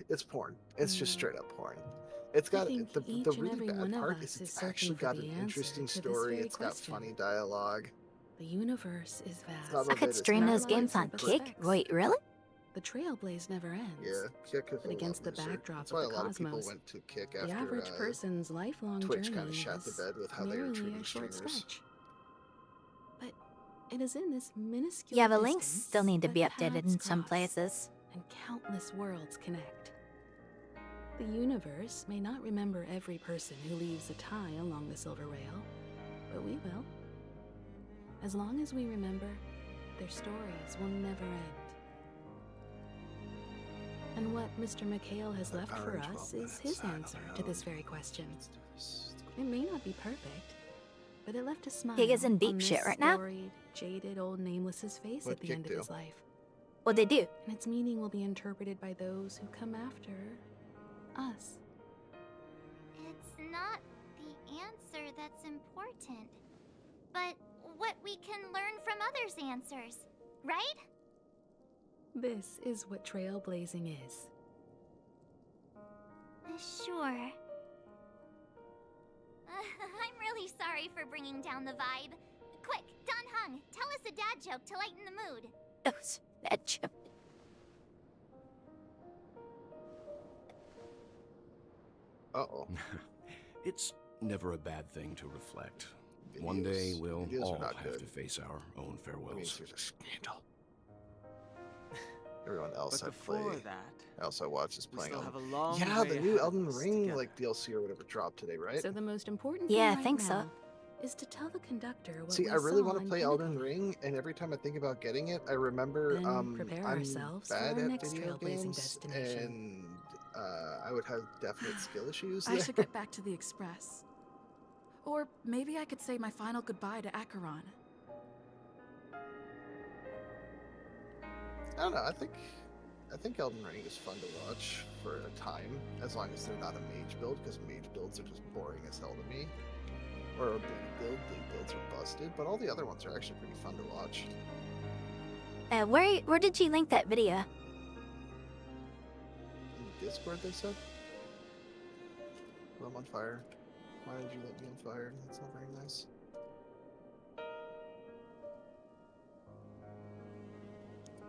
[SPEAKER 1] It's porn. It's just straight up porn. It's got
[SPEAKER 17] think
[SPEAKER 1] the
[SPEAKER 17] each and
[SPEAKER 1] really
[SPEAKER 17] every
[SPEAKER 1] bad
[SPEAKER 17] one of
[SPEAKER 1] part
[SPEAKER 17] us
[SPEAKER 1] is
[SPEAKER 17] is
[SPEAKER 1] it's
[SPEAKER 17] searching
[SPEAKER 1] actually
[SPEAKER 17] for
[SPEAKER 1] got
[SPEAKER 17] the
[SPEAKER 1] an
[SPEAKER 17] answer
[SPEAKER 1] interesting
[SPEAKER 17] to this
[SPEAKER 1] story.
[SPEAKER 17] very
[SPEAKER 1] It's got
[SPEAKER 17] question.
[SPEAKER 1] funny dialogue.
[SPEAKER 17] The universe is vast.
[SPEAKER 1] Some
[SPEAKER 13] I
[SPEAKER 1] of
[SPEAKER 13] could
[SPEAKER 1] it is
[SPEAKER 13] stream
[SPEAKER 1] not
[SPEAKER 13] those
[SPEAKER 1] great,
[SPEAKER 13] games on
[SPEAKER 1] but-
[SPEAKER 13] Kick. Wait, really?
[SPEAKER 17] The Trailblaze never ends.
[SPEAKER 1] Yeah, Kick is
[SPEAKER 17] But
[SPEAKER 1] a
[SPEAKER 17] against the
[SPEAKER 1] lot looser.
[SPEAKER 17] backdrop
[SPEAKER 1] That's
[SPEAKER 17] of
[SPEAKER 1] why
[SPEAKER 17] the
[SPEAKER 1] a lot of people
[SPEAKER 17] cosmos,
[SPEAKER 1] went to Kick
[SPEAKER 17] the
[SPEAKER 1] after
[SPEAKER 17] average person's lifelong
[SPEAKER 1] Twitch
[SPEAKER 17] journey
[SPEAKER 1] kind of shat the
[SPEAKER 17] is
[SPEAKER 1] bed with how they were
[SPEAKER 17] merely
[SPEAKER 1] treating
[SPEAKER 17] a short
[SPEAKER 1] streamers.
[SPEAKER 17] stretch. But it is in this minuscule
[SPEAKER 13] Yeah, the links
[SPEAKER 17] distance
[SPEAKER 13] still need to
[SPEAKER 17] that
[SPEAKER 13] be updated
[SPEAKER 17] paths
[SPEAKER 13] in some
[SPEAKER 17] cross
[SPEAKER 13] places.
[SPEAKER 17] and countless worlds connect. The universe may not remember every person who leaves a tie along the silver rail, but we will. As long as we remember, their stories will never end. And what Mr. McHale has left for us is his answer to this very question. It may not be perfect, but it left a smile
[SPEAKER 13] Kick is in deep
[SPEAKER 17] on this
[SPEAKER 13] shit right now.
[SPEAKER 17] storied, jaded old nameless's face
[SPEAKER 1] What'd
[SPEAKER 17] at the
[SPEAKER 1] Kick
[SPEAKER 17] end
[SPEAKER 1] do?
[SPEAKER 17] of his life.
[SPEAKER 13] What'd they do?
[SPEAKER 17] And its meaning will be interpreted by those who come after us.
[SPEAKER 4] It's not the answer that's important, but what we can learn from others' answers, right?
[SPEAKER 17] This is what trailblazing is.
[SPEAKER 4] Sure. I'm really sorry for bringing down the vibe. Quick, Don Hung, tell us a dad joke to lighten the mood.
[SPEAKER 13] Oh, that joke.
[SPEAKER 1] Uh-oh.
[SPEAKER 15] It's never a bad thing to reflect. One day we'll
[SPEAKER 1] Videos are
[SPEAKER 15] all
[SPEAKER 1] not
[SPEAKER 15] have
[SPEAKER 1] good.
[SPEAKER 15] to face our own
[SPEAKER 1] That means
[SPEAKER 15] farewells.
[SPEAKER 1] there's a scandal. Everyone else
[SPEAKER 14] But
[SPEAKER 1] I
[SPEAKER 14] before
[SPEAKER 1] play,
[SPEAKER 14] that,
[SPEAKER 1] else I watch is
[SPEAKER 14] we
[SPEAKER 1] playing
[SPEAKER 14] still
[SPEAKER 1] Elden.
[SPEAKER 14] have a long
[SPEAKER 1] Yeah,
[SPEAKER 14] way
[SPEAKER 1] the new
[SPEAKER 14] ahead of
[SPEAKER 1] Elden
[SPEAKER 14] us
[SPEAKER 1] Ring
[SPEAKER 14] together.
[SPEAKER 1] like DLC or whatever dropped today, right?
[SPEAKER 17] So the most important
[SPEAKER 13] Yeah, I
[SPEAKER 17] thing right
[SPEAKER 13] think so.
[SPEAKER 17] now is to tell the conductor what
[SPEAKER 1] See,
[SPEAKER 17] we
[SPEAKER 1] I really
[SPEAKER 17] saw
[SPEAKER 1] want to
[SPEAKER 17] in
[SPEAKER 1] play
[SPEAKER 17] Pinnacle.
[SPEAKER 1] Elden Ring, and every time I think about getting it, I remember
[SPEAKER 17] Then prepare
[SPEAKER 1] I'm
[SPEAKER 17] ourselves for
[SPEAKER 1] bad
[SPEAKER 17] our
[SPEAKER 1] at
[SPEAKER 17] next
[SPEAKER 1] video
[SPEAKER 17] trailblazing
[SPEAKER 1] games,
[SPEAKER 17] destination.
[SPEAKER 1] and I would have definite skill issues
[SPEAKER 19] I
[SPEAKER 1] there.
[SPEAKER 19] should get back to the Express. Or maybe I could say my final goodbye to Acheron.
[SPEAKER 1] I don't know. I think Elden Ring is fun to watch for a time, as long as they're not a mage build, because mage builds are just boring as hell to me. Or a bleed build. Bleed builds are busted, but all the other ones are actually pretty fun to watch.
[SPEAKER 13] Where did you link that video?
[SPEAKER 1] In Discord, they said. Well, I'm on fire. Why did you let me on fire? That's not very nice.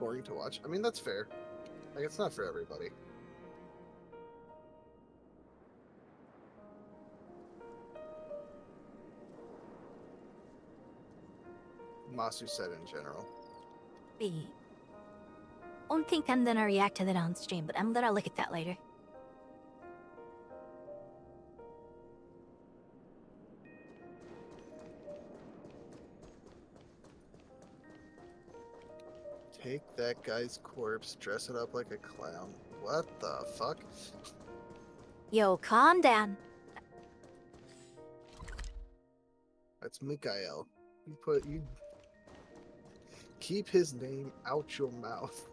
[SPEAKER 1] Boring to watch. I mean, that's fair. Like, it's not for everybody. Masu said in general.
[SPEAKER 13] I don't think I'm gonna react to that on stream, but I'm gonna look at that later.
[SPEAKER 1] Take that guy's corpse, dress it up like a clown. What the fuck?
[SPEAKER 13] Yo, calm down.
[SPEAKER 1] That's Mikael. You keep his name out your mouth.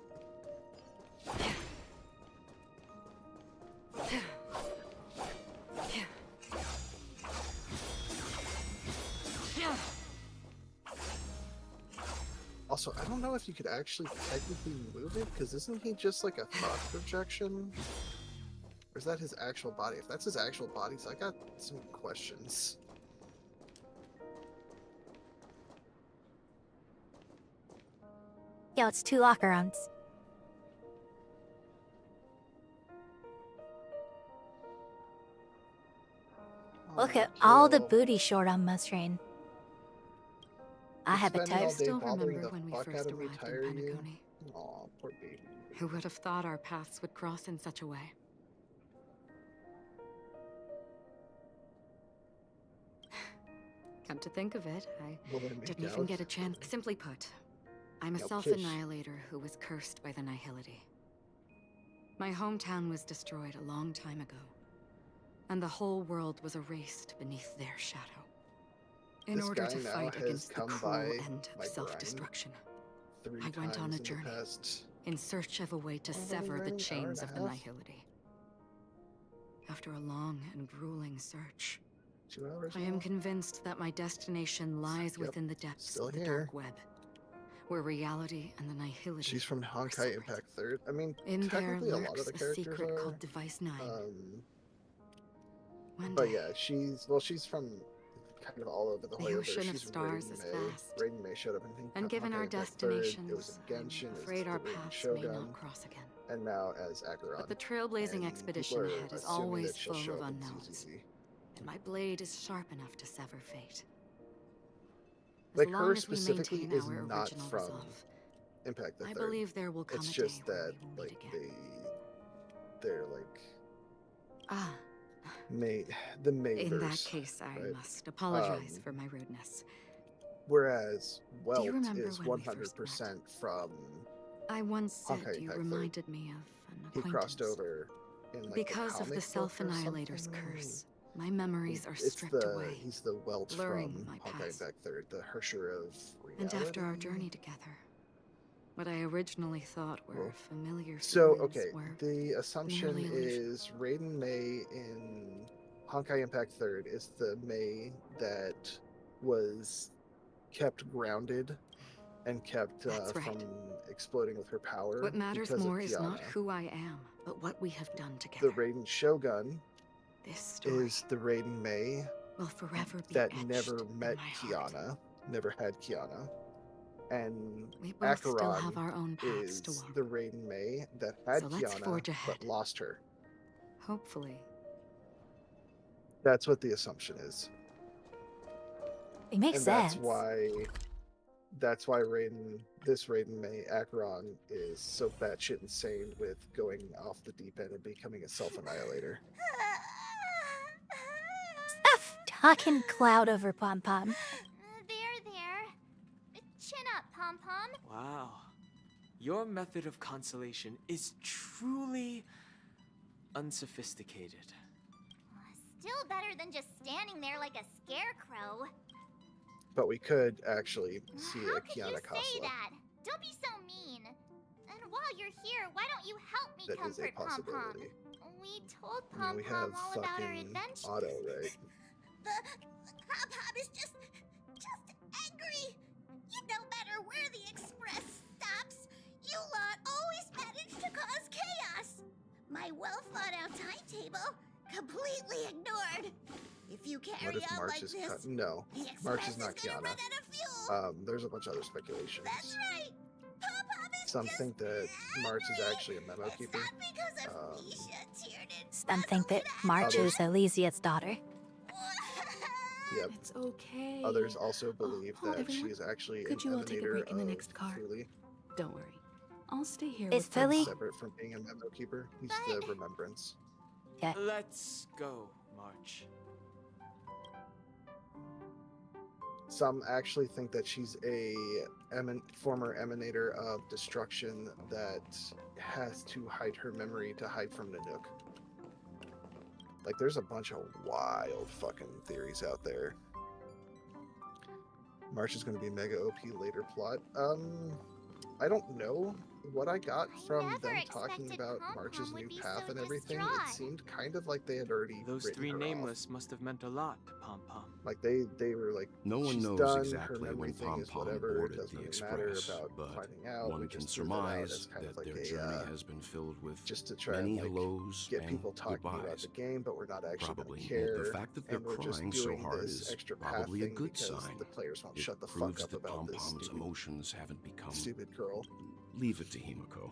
[SPEAKER 1] Also, I don't know if you could actually technically move it, because isn't he just like a thought projection? Or is that his actual body? If that's his actual body, so I got some questions.
[SPEAKER 13] Yo, it's 2 locker rooms. Look at all the booty short on my screen. I have a
[SPEAKER 1] Spending all
[SPEAKER 13] toast.
[SPEAKER 1] day
[SPEAKER 9] Still
[SPEAKER 1] bothering
[SPEAKER 9] remember
[SPEAKER 1] the
[SPEAKER 9] when we
[SPEAKER 1] fuck
[SPEAKER 9] first
[SPEAKER 1] out of me,
[SPEAKER 9] arrived in
[SPEAKER 1] tire you?
[SPEAKER 9] Penacony.
[SPEAKER 1] Aw, poor baby.
[SPEAKER 9] Who would have thought our paths would cross in such a way? Come to think of it, I
[SPEAKER 1] Will they make
[SPEAKER 9] didn't even
[SPEAKER 1] out?
[SPEAKER 9] get a chance. Simply put, I'm a
[SPEAKER 1] No
[SPEAKER 9] self-annihilator who was cursed by the nihility. My hometown was destroyed a long time ago, and the whole world was erased beneath their shadow. In
[SPEAKER 1] This
[SPEAKER 9] order
[SPEAKER 1] guy
[SPEAKER 9] to
[SPEAKER 1] now
[SPEAKER 9] fight
[SPEAKER 1] has
[SPEAKER 9] against the
[SPEAKER 1] come
[SPEAKER 9] cruel
[SPEAKER 1] by
[SPEAKER 9] end
[SPEAKER 1] my
[SPEAKER 9] of self-destruction,
[SPEAKER 1] grind
[SPEAKER 9] I went on
[SPEAKER 1] times
[SPEAKER 9] a
[SPEAKER 1] in the
[SPEAKER 9] journey
[SPEAKER 1] past.
[SPEAKER 9] in search of a way to
[SPEAKER 1] Only
[SPEAKER 9] sever the
[SPEAKER 1] running hour
[SPEAKER 9] chains
[SPEAKER 1] and
[SPEAKER 9] of
[SPEAKER 1] a
[SPEAKER 9] the
[SPEAKER 1] half?
[SPEAKER 9] nihility. After a long and grueling search,
[SPEAKER 1] 2 hours
[SPEAKER 9] I am
[SPEAKER 1] now?
[SPEAKER 9] convinced that my destination lies within the depths
[SPEAKER 1] still
[SPEAKER 9] of the
[SPEAKER 1] here.
[SPEAKER 9] dark web, where reality and the nihility.
[SPEAKER 1] She's from Honkai Impact 3rd. I mean,
[SPEAKER 9] In there
[SPEAKER 1] technically a lot of
[SPEAKER 9] lurks
[SPEAKER 1] the
[SPEAKER 9] a
[SPEAKER 1] characters
[SPEAKER 9] secret
[SPEAKER 1] are.
[SPEAKER 9] called Device 9. One
[SPEAKER 1] But
[SPEAKER 9] day,
[SPEAKER 1] yeah, she's from kind of all over the
[SPEAKER 9] the
[SPEAKER 1] way.
[SPEAKER 9] ocean of
[SPEAKER 1] She's
[SPEAKER 9] stars
[SPEAKER 1] Raiden
[SPEAKER 9] is
[SPEAKER 1] May.
[SPEAKER 9] vast.
[SPEAKER 1] Raiden May showed up in
[SPEAKER 9] and given
[SPEAKER 1] Honkai
[SPEAKER 9] our
[SPEAKER 1] Impact 3rd. It was
[SPEAKER 9] destinations,
[SPEAKER 1] in Genshin.
[SPEAKER 9] I'm
[SPEAKER 1] It was
[SPEAKER 9] afraid our
[SPEAKER 1] the Raiden
[SPEAKER 9] paths may
[SPEAKER 1] Shogun,
[SPEAKER 9] not cross again.
[SPEAKER 1] and now as Acheron.
[SPEAKER 9] But the trailblazing
[SPEAKER 1] And
[SPEAKER 9] expedition
[SPEAKER 1] people are
[SPEAKER 9] ahead is
[SPEAKER 1] assuming
[SPEAKER 9] always
[SPEAKER 1] that she'll
[SPEAKER 9] full
[SPEAKER 1] show
[SPEAKER 9] of
[SPEAKER 1] up in
[SPEAKER 9] unknowns,
[SPEAKER 1] ZZZ.
[SPEAKER 9] and my blade is sharp enough to sever fate. As
[SPEAKER 1] Like
[SPEAKER 9] long
[SPEAKER 1] her
[SPEAKER 9] as we
[SPEAKER 1] specifically
[SPEAKER 9] maintain
[SPEAKER 1] is
[SPEAKER 9] our
[SPEAKER 1] not
[SPEAKER 9] original
[SPEAKER 1] from
[SPEAKER 9] resolve,
[SPEAKER 1] Impact the
[SPEAKER 9] I
[SPEAKER 1] 3rd.
[SPEAKER 9] believe there will come
[SPEAKER 1] It's
[SPEAKER 9] a
[SPEAKER 1] just
[SPEAKER 9] day where
[SPEAKER 1] that
[SPEAKER 9] we will meet
[SPEAKER 1] like
[SPEAKER 9] again.
[SPEAKER 1] they're like
[SPEAKER 9] Ah,
[SPEAKER 1] the Mayverse.
[SPEAKER 9] in that case, I
[SPEAKER 1] right?
[SPEAKER 9] must apologize for my rudeness.
[SPEAKER 1] Whereas Welt
[SPEAKER 9] remember
[SPEAKER 1] is
[SPEAKER 9] when we first
[SPEAKER 1] 100% from
[SPEAKER 9] I once said
[SPEAKER 1] Honkai
[SPEAKER 9] you
[SPEAKER 1] Impact 3rd.
[SPEAKER 9] reminded me of an
[SPEAKER 1] He
[SPEAKER 9] acquaintance.
[SPEAKER 1] crossed over in like
[SPEAKER 9] Because
[SPEAKER 1] the
[SPEAKER 9] of the
[SPEAKER 1] comic book or
[SPEAKER 9] Self-Annihilator's
[SPEAKER 1] something.
[SPEAKER 9] curse, my memories are
[SPEAKER 1] It's
[SPEAKER 9] stripped
[SPEAKER 1] the
[SPEAKER 9] away,
[SPEAKER 1] he's the Welt
[SPEAKER 9] blurring
[SPEAKER 1] from
[SPEAKER 9] my
[SPEAKER 1] Honkai
[SPEAKER 9] past.
[SPEAKER 1] Impact 3rd, the Hersher of reality.
[SPEAKER 9] And after our journey together, what I originally thought were familiar
[SPEAKER 1] So
[SPEAKER 9] feelings
[SPEAKER 1] okay,
[SPEAKER 9] were
[SPEAKER 1] the assumption
[SPEAKER 9] merely illusion.
[SPEAKER 1] is Raiden May in Honkai Impact 3rd is the May that was kept grounded and kept
[SPEAKER 9] That's right.
[SPEAKER 1] from exploding with her power.
[SPEAKER 9] What matters
[SPEAKER 1] because of
[SPEAKER 9] more is not
[SPEAKER 1] Kiana.
[SPEAKER 9] who I am, but what we have done together.
[SPEAKER 1] The Raiden Shogun
[SPEAKER 9] This story
[SPEAKER 1] is the Raiden May
[SPEAKER 9] will forever be
[SPEAKER 1] that
[SPEAKER 9] etched
[SPEAKER 1] never
[SPEAKER 9] in
[SPEAKER 1] met
[SPEAKER 9] my heart.
[SPEAKER 1] Kiana, never had Kiana. And
[SPEAKER 9] We both still
[SPEAKER 1] Acheron
[SPEAKER 9] have our own paths
[SPEAKER 1] is
[SPEAKER 9] to walk.
[SPEAKER 1] the Raiden May that had
[SPEAKER 9] So let's
[SPEAKER 1] Kiana
[SPEAKER 9] forge ahead.
[SPEAKER 1] but lost her.
[SPEAKER 9] Hopefully.
[SPEAKER 1] That's what the assumption is.
[SPEAKER 13] It makes
[SPEAKER 1] And
[SPEAKER 13] sense.
[SPEAKER 1] that's why this Raiden May Acheron is so batshit insane with going off the deep end and becoming a self-annihilator.
[SPEAKER 13] Stop talking cloud over Pom Pom.
[SPEAKER 4] There. Chin up, Pom Pom.
[SPEAKER 14] Wow. Your method of consolation is truly unsophisticated.
[SPEAKER 4] Still better than just standing there like a scarecrow.
[SPEAKER 1] But we could actually see
[SPEAKER 4] How
[SPEAKER 1] a
[SPEAKER 4] could you
[SPEAKER 1] Kiana
[SPEAKER 4] say
[SPEAKER 1] Kasla.
[SPEAKER 4] that? Don't be so mean. And while you're here, why don't you help me
[SPEAKER 1] That is a
[SPEAKER 4] comfort Pom Pom?
[SPEAKER 1] possibility.
[SPEAKER 4] We told
[SPEAKER 1] I
[SPEAKER 4] Pom
[SPEAKER 1] mean, we
[SPEAKER 4] Pom
[SPEAKER 1] have
[SPEAKER 4] all about our
[SPEAKER 1] fucking
[SPEAKER 4] adventure.
[SPEAKER 1] Otto, right?
[SPEAKER 7] Pom Pom is just angry. You know better where the express stops. You lot always manage to cause chaos. My well-thought-out timetable completely ignored. If you
[SPEAKER 1] What
[SPEAKER 7] carry
[SPEAKER 1] if
[SPEAKER 7] on
[SPEAKER 1] March
[SPEAKER 7] like
[SPEAKER 1] is
[SPEAKER 7] this,
[SPEAKER 1] cut? No,
[SPEAKER 7] the
[SPEAKER 1] March
[SPEAKER 7] express
[SPEAKER 1] is not
[SPEAKER 7] gonna
[SPEAKER 1] Kiana.
[SPEAKER 7] run out of fuel.
[SPEAKER 1] There's a bunch of other speculations.
[SPEAKER 7] That's right. Pom Pom is
[SPEAKER 1] Some think that March is actually a memo keeper.
[SPEAKER 7] because of Misha, Tiernan.
[SPEAKER 13] Some think that March is Elysia's daughter.
[SPEAKER 1] Yep.
[SPEAKER 17] It's okay.
[SPEAKER 1] Others also believe that
[SPEAKER 17] everyone,
[SPEAKER 1] she is actually
[SPEAKER 17] could
[SPEAKER 1] an
[SPEAKER 17] you all take a
[SPEAKER 1] emanator
[SPEAKER 17] break in the
[SPEAKER 1] of
[SPEAKER 17] next car?
[SPEAKER 1] Thule.
[SPEAKER 17] Don't worry. I'll stay here
[SPEAKER 13] Is
[SPEAKER 17] with Pom
[SPEAKER 13] Philly-
[SPEAKER 17] Pom.
[SPEAKER 1] Separate from being a memo keeper. He's the remembrance.
[SPEAKER 13] Yeah.
[SPEAKER 14] Let's go, March.
[SPEAKER 1] Some actually think that she's a former emanator of destruction that has to hide her memory to hide from Nanook. Like, there's a bunch of wild fucking theories out there. March is going to be mega OP later plot. I don't know what I got from them talking
[SPEAKER 4] expected
[SPEAKER 1] about
[SPEAKER 4] Pom
[SPEAKER 1] March's
[SPEAKER 4] Pom would
[SPEAKER 1] new
[SPEAKER 4] be
[SPEAKER 1] path
[SPEAKER 4] so
[SPEAKER 1] and everything. It
[SPEAKER 4] distraught.
[SPEAKER 1] seemed kind of like they had already
[SPEAKER 14] Those
[SPEAKER 1] written
[SPEAKER 14] three
[SPEAKER 1] her off.
[SPEAKER 14] nameless must have meant a lot to Pom Pom.
[SPEAKER 1] Like they were like,
[SPEAKER 15] No one
[SPEAKER 1] she's
[SPEAKER 15] knows
[SPEAKER 1] done,
[SPEAKER 15] exactly
[SPEAKER 1] her memory
[SPEAKER 15] when
[SPEAKER 1] thing
[SPEAKER 15] Pom
[SPEAKER 1] is
[SPEAKER 15] Pom
[SPEAKER 1] whatever,
[SPEAKER 15] boarded
[SPEAKER 1] it doesn't
[SPEAKER 15] the
[SPEAKER 1] really matter
[SPEAKER 15] express,
[SPEAKER 1] about
[SPEAKER 15] but
[SPEAKER 1] finding out.
[SPEAKER 15] one
[SPEAKER 1] We
[SPEAKER 15] can
[SPEAKER 1] just threw that out as
[SPEAKER 15] surmise
[SPEAKER 1] kind of
[SPEAKER 15] that
[SPEAKER 1] like
[SPEAKER 15] their
[SPEAKER 1] a,
[SPEAKER 15] journey has been filled with
[SPEAKER 1] just to try
[SPEAKER 15] many
[SPEAKER 1] and like
[SPEAKER 15] hellos
[SPEAKER 1] get
[SPEAKER 15] and
[SPEAKER 1] people talking about
[SPEAKER 15] goodbyes.
[SPEAKER 1] the game, but we're not actually
[SPEAKER 15] Probably
[SPEAKER 1] going to care.
[SPEAKER 15] the fact that they're
[SPEAKER 1] and we're just
[SPEAKER 15] crying so
[SPEAKER 1] doing
[SPEAKER 15] hard
[SPEAKER 1] this
[SPEAKER 15] is
[SPEAKER 1] extra path
[SPEAKER 15] probably a
[SPEAKER 1] thing
[SPEAKER 15] good
[SPEAKER 1] because
[SPEAKER 15] sign.
[SPEAKER 1] the players won't
[SPEAKER 15] It
[SPEAKER 1] shut the fuck
[SPEAKER 15] proves
[SPEAKER 1] up
[SPEAKER 15] that
[SPEAKER 1] about
[SPEAKER 15] Pom
[SPEAKER 1] this
[SPEAKER 15] Pom's
[SPEAKER 1] stupid,
[SPEAKER 15] emotions haven't become.
[SPEAKER 1] stupid girl.
[SPEAKER 15] Leave it to Himiko.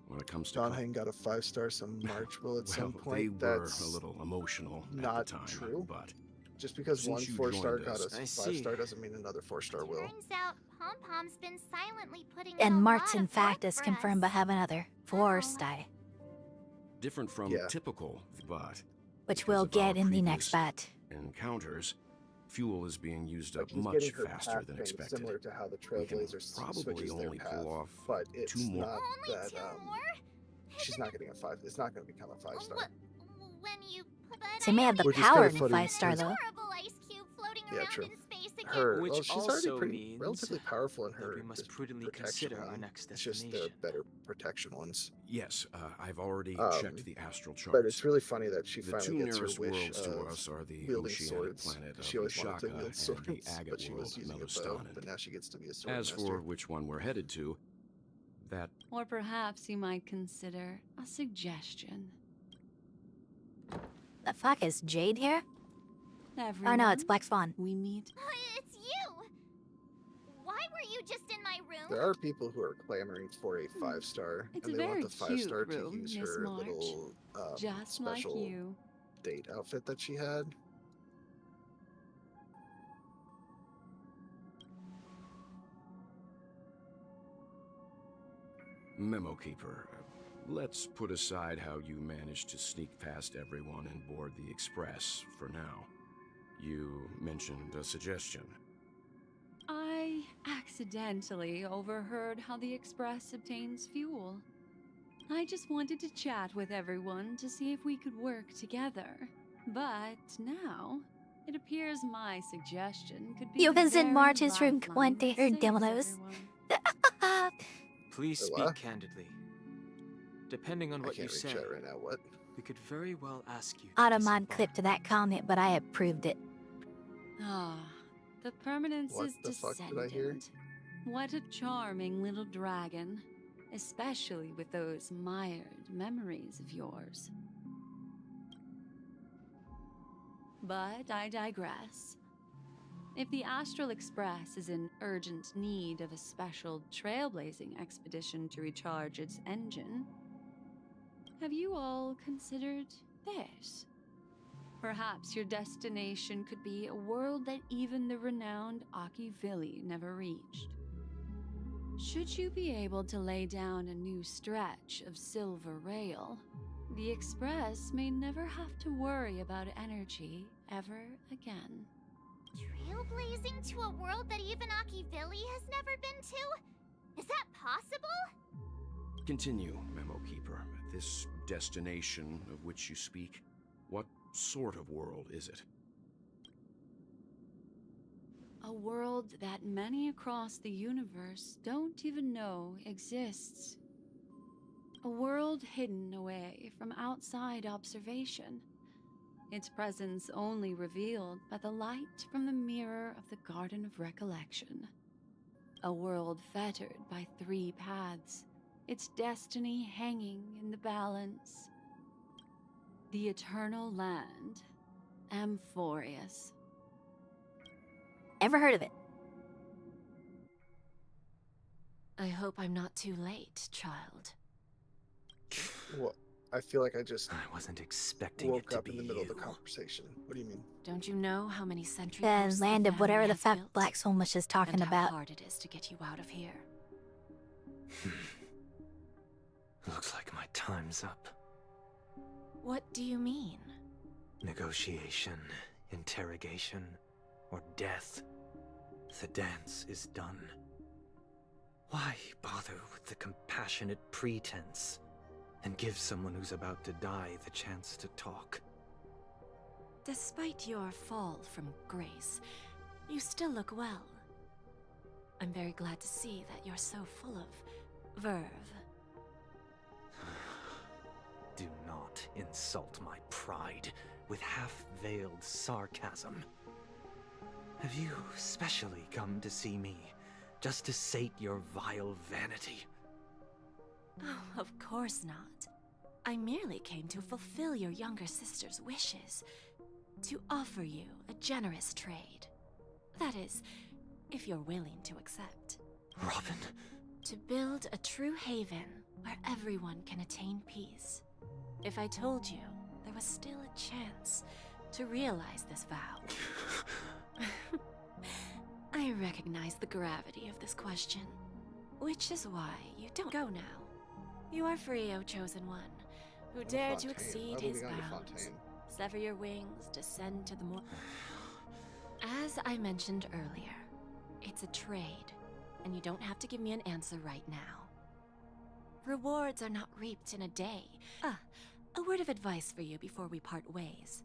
[SPEAKER 15] When it comes to
[SPEAKER 1] Don Hain got a 5-star, some March will at some
[SPEAKER 15] well,
[SPEAKER 1] point.
[SPEAKER 15] they were
[SPEAKER 1] That's
[SPEAKER 15] a little emotional
[SPEAKER 1] not
[SPEAKER 15] at the time,
[SPEAKER 1] true.
[SPEAKER 15] but
[SPEAKER 1] just because
[SPEAKER 15] since
[SPEAKER 1] one
[SPEAKER 15] you
[SPEAKER 1] 4-star
[SPEAKER 15] joined
[SPEAKER 1] got
[SPEAKER 15] us-
[SPEAKER 1] a
[SPEAKER 14] I see.
[SPEAKER 1] 5-star doesn't mean another 4-star will.
[SPEAKER 4] Turns out Pom Pom's been silently putting in a
[SPEAKER 13] And March,
[SPEAKER 4] lot
[SPEAKER 13] in
[SPEAKER 4] of
[SPEAKER 13] fact,
[SPEAKER 4] work
[SPEAKER 13] is
[SPEAKER 4] for
[SPEAKER 13] confirmed
[SPEAKER 4] us.
[SPEAKER 13] to have another 4-star,
[SPEAKER 15] different from
[SPEAKER 1] Yeah.
[SPEAKER 15] typical, but
[SPEAKER 13] which
[SPEAKER 15] because
[SPEAKER 13] we'll
[SPEAKER 15] of our
[SPEAKER 13] get in the next
[SPEAKER 15] previous
[SPEAKER 13] bat.
[SPEAKER 15] encounters, fuel is being used up
[SPEAKER 1] Like he's
[SPEAKER 15] much
[SPEAKER 1] getting her
[SPEAKER 15] faster
[SPEAKER 1] path
[SPEAKER 15] than
[SPEAKER 1] thing
[SPEAKER 15] expected.
[SPEAKER 1] similar to how the
[SPEAKER 15] We can
[SPEAKER 1] Trailblazers
[SPEAKER 15] probably
[SPEAKER 1] switches their
[SPEAKER 15] only
[SPEAKER 1] path,
[SPEAKER 15] pull off
[SPEAKER 1] but it's
[SPEAKER 15] 2 more.
[SPEAKER 1] not
[SPEAKER 4] Only
[SPEAKER 1] that
[SPEAKER 4] 2 more?
[SPEAKER 1] she's not getting a 5. It's not going to become a 5-star.
[SPEAKER 4] When you put
[SPEAKER 13] She may have the
[SPEAKER 1] We're just
[SPEAKER 13] power
[SPEAKER 1] gonna
[SPEAKER 13] in
[SPEAKER 1] put in
[SPEAKER 13] 5-star though.
[SPEAKER 4] horrible ice cube floating
[SPEAKER 1] Yeah,
[SPEAKER 4] around
[SPEAKER 1] true.
[SPEAKER 4] in space
[SPEAKER 1] her.
[SPEAKER 14] Which
[SPEAKER 1] Well, she's already
[SPEAKER 14] also
[SPEAKER 1] pretty
[SPEAKER 14] means
[SPEAKER 1] relatively powerful in
[SPEAKER 14] that
[SPEAKER 1] her
[SPEAKER 14] we must
[SPEAKER 1] just
[SPEAKER 14] prudently
[SPEAKER 1] protection
[SPEAKER 14] consider our
[SPEAKER 1] one.
[SPEAKER 14] next
[SPEAKER 1] It's just
[SPEAKER 14] destination.
[SPEAKER 1] the better protection ones.
[SPEAKER 15] Yes, I've already checked the astral charts.
[SPEAKER 1] But it's really funny that she
[SPEAKER 15] The
[SPEAKER 1] finally
[SPEAKER 15] two
[SPEAKER 1] gets her
[SPEAKER 15] nearest
[SPEAKER 1] wish
[SPEAKER 15] worlds to
[SPEAKER 1] of
[SPEAKER 15] us are the
[SPEAKER 1] wielding
[SPEAKER 15] oceanic
[SPEAKER 1] swords.
[SPEAKER 15] planet
[SPEAKER 1] 'Cause
[SPEAKER 15] of
[SPEAKER 1] she always wanted to
[SPEAKER 15] Shaka
[SPEAKER 1] wield
[SPEAKER 15] and
[SPEAKER 1] swords,
[SPEAKER 15] the agate
[SPEAKER 1] but she was
[SPEAKER 15] world
[SPEAKER 1] using a bow.
[SPEAKER 15] Melostanen.
[SPEAKER 1] But now she gets to be a sword
[SPEAKER 15] As
[SPEAKER 1] master.
[SPEAKER 15] for which one we're headed to, that
[SPEAKER 9] Or perhaps you might consider a suggestion.
[SPEAKER 13] The fuck is Jade here?
[SPEAKER 9] Everyone,
[SPEAKER 13] Oh no, it's Black Swan.
[SPEAKER 9] We meet.
[SPEAKER 4] It's you! Why were you just in my room?
[SPEAKER 1] There are people who are clamoring for a 5-star,
[SPEAKER 9] It's
[SPEAKER 1] and
[SPEAKER 9] a
[SPEAKER 1] they want
[SPEAKER 9] very
[SPEAKER 1] the 5-star
[SPEAKER 9] cute
[SPEAKER 1] to
[SPEAKER 9] room,
[SPEAKER 1] use
[SPEAKER 9] Miss
[SPEAKER 1] her
[SPEAKER 9] March.
[SPEAKER 1] little
[SPEAKER 9] Just like
[SPEAKER 1] special
[SPEAKER 9] you.
[SPEAKER 1] date outfit that she had.
[SPEAKER 15] Memo Keeper, let's put aside how you managed to sneak past everyone and board the Express for now. You mentioned a suggestion.
[SPEAKER 9] I accidentally overheard how the Express obtains fuel. I just wanted to chat with everyone to see if we could work together. But now, it appears my suggestion could be
[SPEAKER 13] You
[SPEAKER 9] the
[SPEAKER 13] visit
[SPEAKER 9] very
[SPEAKER 13] March's room
[SPEAKER 9] lifeline that
[SPEAKER 13] 20 or
[SPEAKER 9] saves
[SPEAKER 13] Domino's.
[SPEAKER 9] everyone.
[SPEAKER 14] Please
[SPEAKER 1] Wait,
[SPEAKER 14] speak
[SPEAKER 1] what?
[SPEAKER 14] candidly. Depending on
[SPEAKER 1] I
[SPEAKER 14] what you
[SPEAKER 1] can't read
[SPEAKER 14] say,
[SPEAKER 1] chat right now. What?
[SPEAKER 14] we could very well ask you to
[SPEAKER 13] Automod clipped that comment, but I approved it.
[SPEAKER 9] Ah, the permanence
[SPEAKER 1] What
[SPEAKER 9] is
[SPEAKER 1] the fuck
[SPEAKER 9] descendant.
[SPEAKER 1] did I hear?
[SPEAKER 9] What a charming little dragon, especially with those mired memories of yours. But I digress. If the Astral Express is in urgent need of a special trailblazing expedition to recharge its engine, have you all considered this? Perhaps your destination could be a world that even the renowned Akivili never reached. Should you be able to lay down a new stretch of silver rail, the Express may never have to worry about energy ever again.
[SPEAKER 4] Trailblazing to a world that even Akivili has never been to? Is that possible?
[SPEAKER 15] Continue, Memo Keeper. This destination of which you speak, what sort of world is it?
[SPEAKER 9] A world that many across the universe don't even know exists. A world hidden away from outside observation. Its presence only revealed by the light from the mirror of the Garden of Recollection. A world fettered by 3 paths, its destiny hanging in the balance. The Eternal Land, Amphorius.
[SPEAKER 13] Ever heard of it?
[SPEAKER 2] I hope I'm not too late, child.
[SPEAKER 1] What? I feel like I just
[SPEAKER 14] wasn't expecting
[SPEAKER 1] woke
[SPEAKER 14] it to
[SPEAKER 1] up in the middle of the conversation. What do you mean?
[SPEAKER 2] Don't you know how many sentry
[SPEAKER 13] The
[SPEAKER 2] posts
[SPEAKER 13] land of
[SPEAKER 2] family
[SPEAKER 13] whatever the
[SPEAKER 2] has
[SPEAKER 13] fuck
[SPEAKER 2] built?
[SPEAKER 13] Black Swan was just talking
[SPEAKER 2] And how
[SPEAKER 13] about.
[SPEAKER 2] hard it is to get you out of here.
[SPEAKER 14] Looks like my time's up.
[SPEAKER 2] What do you mean?
[SPEAKER 14] Negotiation, interrogation, or death. The dance is done. Why bother with the compassionate pretense and give someone who's about to die the chance to talk?
[SPEAKER 2] Despite your fall from grace, you still look well. I'm very glad to see that you're so full of verve.
[SPEAKER 14] Do not insult my pride with half-veiled sarcasm. Have you specially come to see me, just to sate your vile vanity?
[SPEAKER 2] Oh, of course not. I merely came to fulfill your younger sister's wishes. To offer you a generous trade. That is, if you're willing to accept.
[SPEAKER 14] Robin.
[SPEAKER 2] To build a true haven where everyone can attain peace. If I told you there was still a chance to realize this vow. I recognize the gravity of this question, which is why you don't go now. You are free, O Chosen One, who dare to exceed his bounds. Sever your wings, descend to the more. As I mentioned earlier, it's a trade, and you don't have to give me an answer right now. Rewards are not reaped in a day. A word of advice for you before we part ways.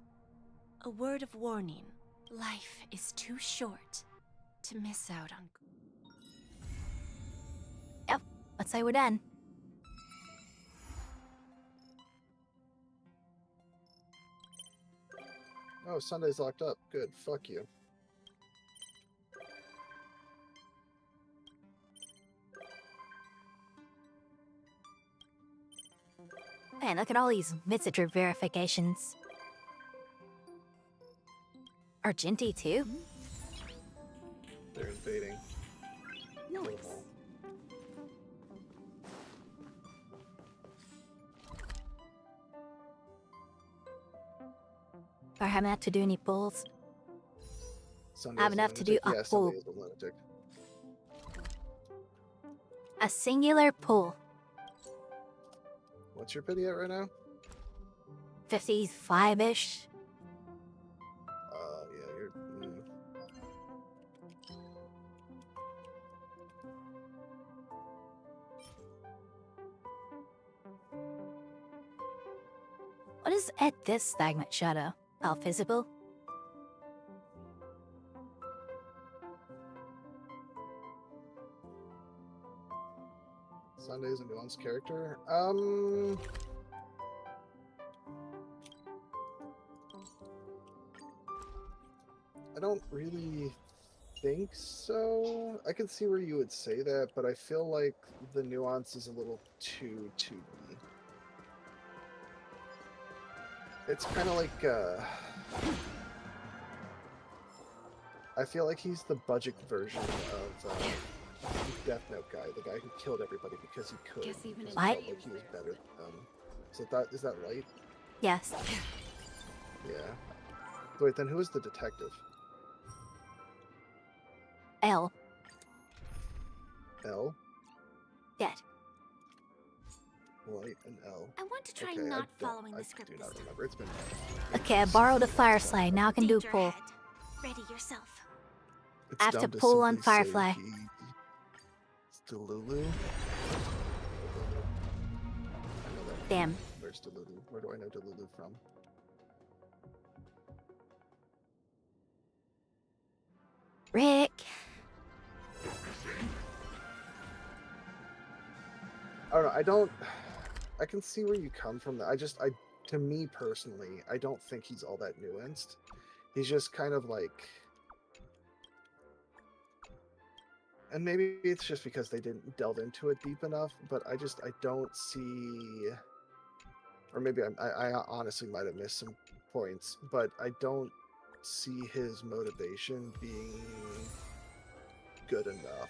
[SPEAKER 2] A word of warning. Life is too short to miss out on.
[SPEAKER 13] Yep, let's say we're done.
[SPEAKER 1] Oh, Sunday's locked up. Good. Fuck you.
[SPEAKER 13] Man, look at all these visitor verifications. Argenti too?
[SPEAKER 1] They're invading.
[SPEAKER 13] Nice. I haven't had to do any pulls.
[SPEAKER 1] Sunday's
[SPEAKER 13] I have enough to do a pull.
[SPEAKER 1] Sunday is a lunatic.
[SPEAKER 13] A singular pull.
[SPEAKER 1] What's your pity at right now?
[SPEAKER 13] 55-ish.
[SPEAKER 1] Yeah, you're.
[SPEAKER 13] What is at this stagnant shadow? How visible?
[SPEAKER 1] Sunday's a nuanced character. I don't really think so. I can see where you would say that, but I feel like the nuance is a little too 2D. It's kind of like, I feel like he's the budget version of Death Note guy, the guy who killed everybody because he could.
[SPEAKER 13] Guess even
[SPEAKER 1] because he
[SPEAKER 13] Light?
[SPEAKER 1] felt like he was better. Is that Light?
[SPEAKER 13] Yes.
[SPEAKER 1] Yeah. Wait, then who is the detective?
[SPEAKER 13] L.
[SPEAKER 1] L?
[SPEAKER 13] Dead.
[SPEAKER 1] Light and L.
[SPEAKER 6] I want to try
[SPEAKER 1] Okay,
[SPEAKER 6] not following the script.
[SPEAKER 1] I do not remember. It's been.
[SPEAKER 13] Okay, I borrowed a Firefly. Now I can do a pull.
[SPEAKER 6] Ready yourself.
[SPEAKER 13] I have to pull on Firefly.
[SPEAKER 1] It's Delulu.
[SPEAKER 13] Damn.
[SPEAKER 1] Where's Delulu? Where do I know Delulu from?
[SPEAKER 13] Rick.
[SPEAKER 1] I don't know. I can see where you come from. To me personally, I don't think he's all that nuanced. He's just kind of like, and maybe it's just because they didn't delve into it deep enough, but I don't see, or maybe I honestly might have missed some points, but I don't see his motivation being good enough.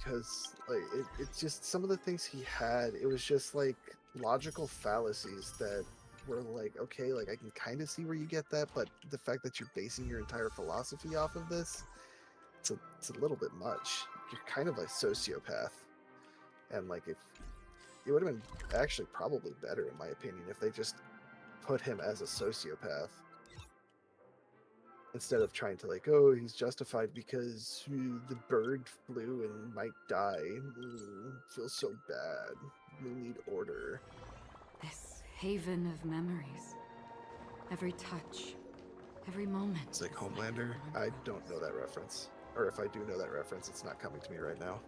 [SPEAKER 1] Because like it's just some of the things he had, it was just like logical fallacies that were like, okay, like I can kind of see where you get that, but the fact that you're basing your entire philosophy off of this, it's a little bit much. You're kind of a sociopath, and like if it would have been actually probably better in my opinion if they just put him as a sociopath instead of trying to like, oh, he's justified because the bird flew and might die. Feels so bad. We need order.
[SPEAKER 9] This haven of memories. Every touch, every moment.
[SPEAKER 1] It's like Homelander. I don't know that reference. Or if I do know that reference, it's not coming to me right now.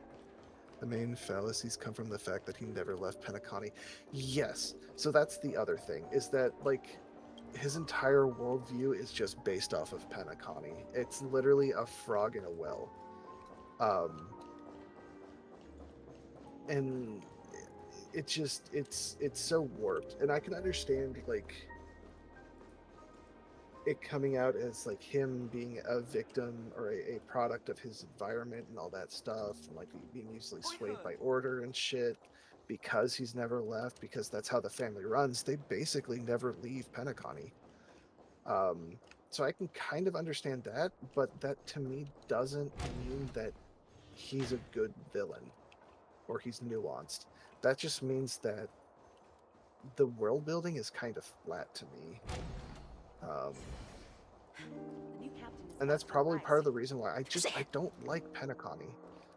[SPEAKER 1] The main fallacies come from the fact that he never left Penacony. Yes. So that's the other thing, is that like his entire worldview is just based off of Penacony. It's literally a frog in a well. And it's so warped. And I can understand like it coming out as like him being a victim or a product of his environment and all that stuff, and like being easily swayed by order and shit because he's never left, because that's how the family runs. They basically never leave Penacony. So I can kind of understand that, but that to me doesn't mean that he's a good villain or he's nuanced. That just means that the world building is kind of flat to me. And that's probably part of the reason why I don't like Penacony.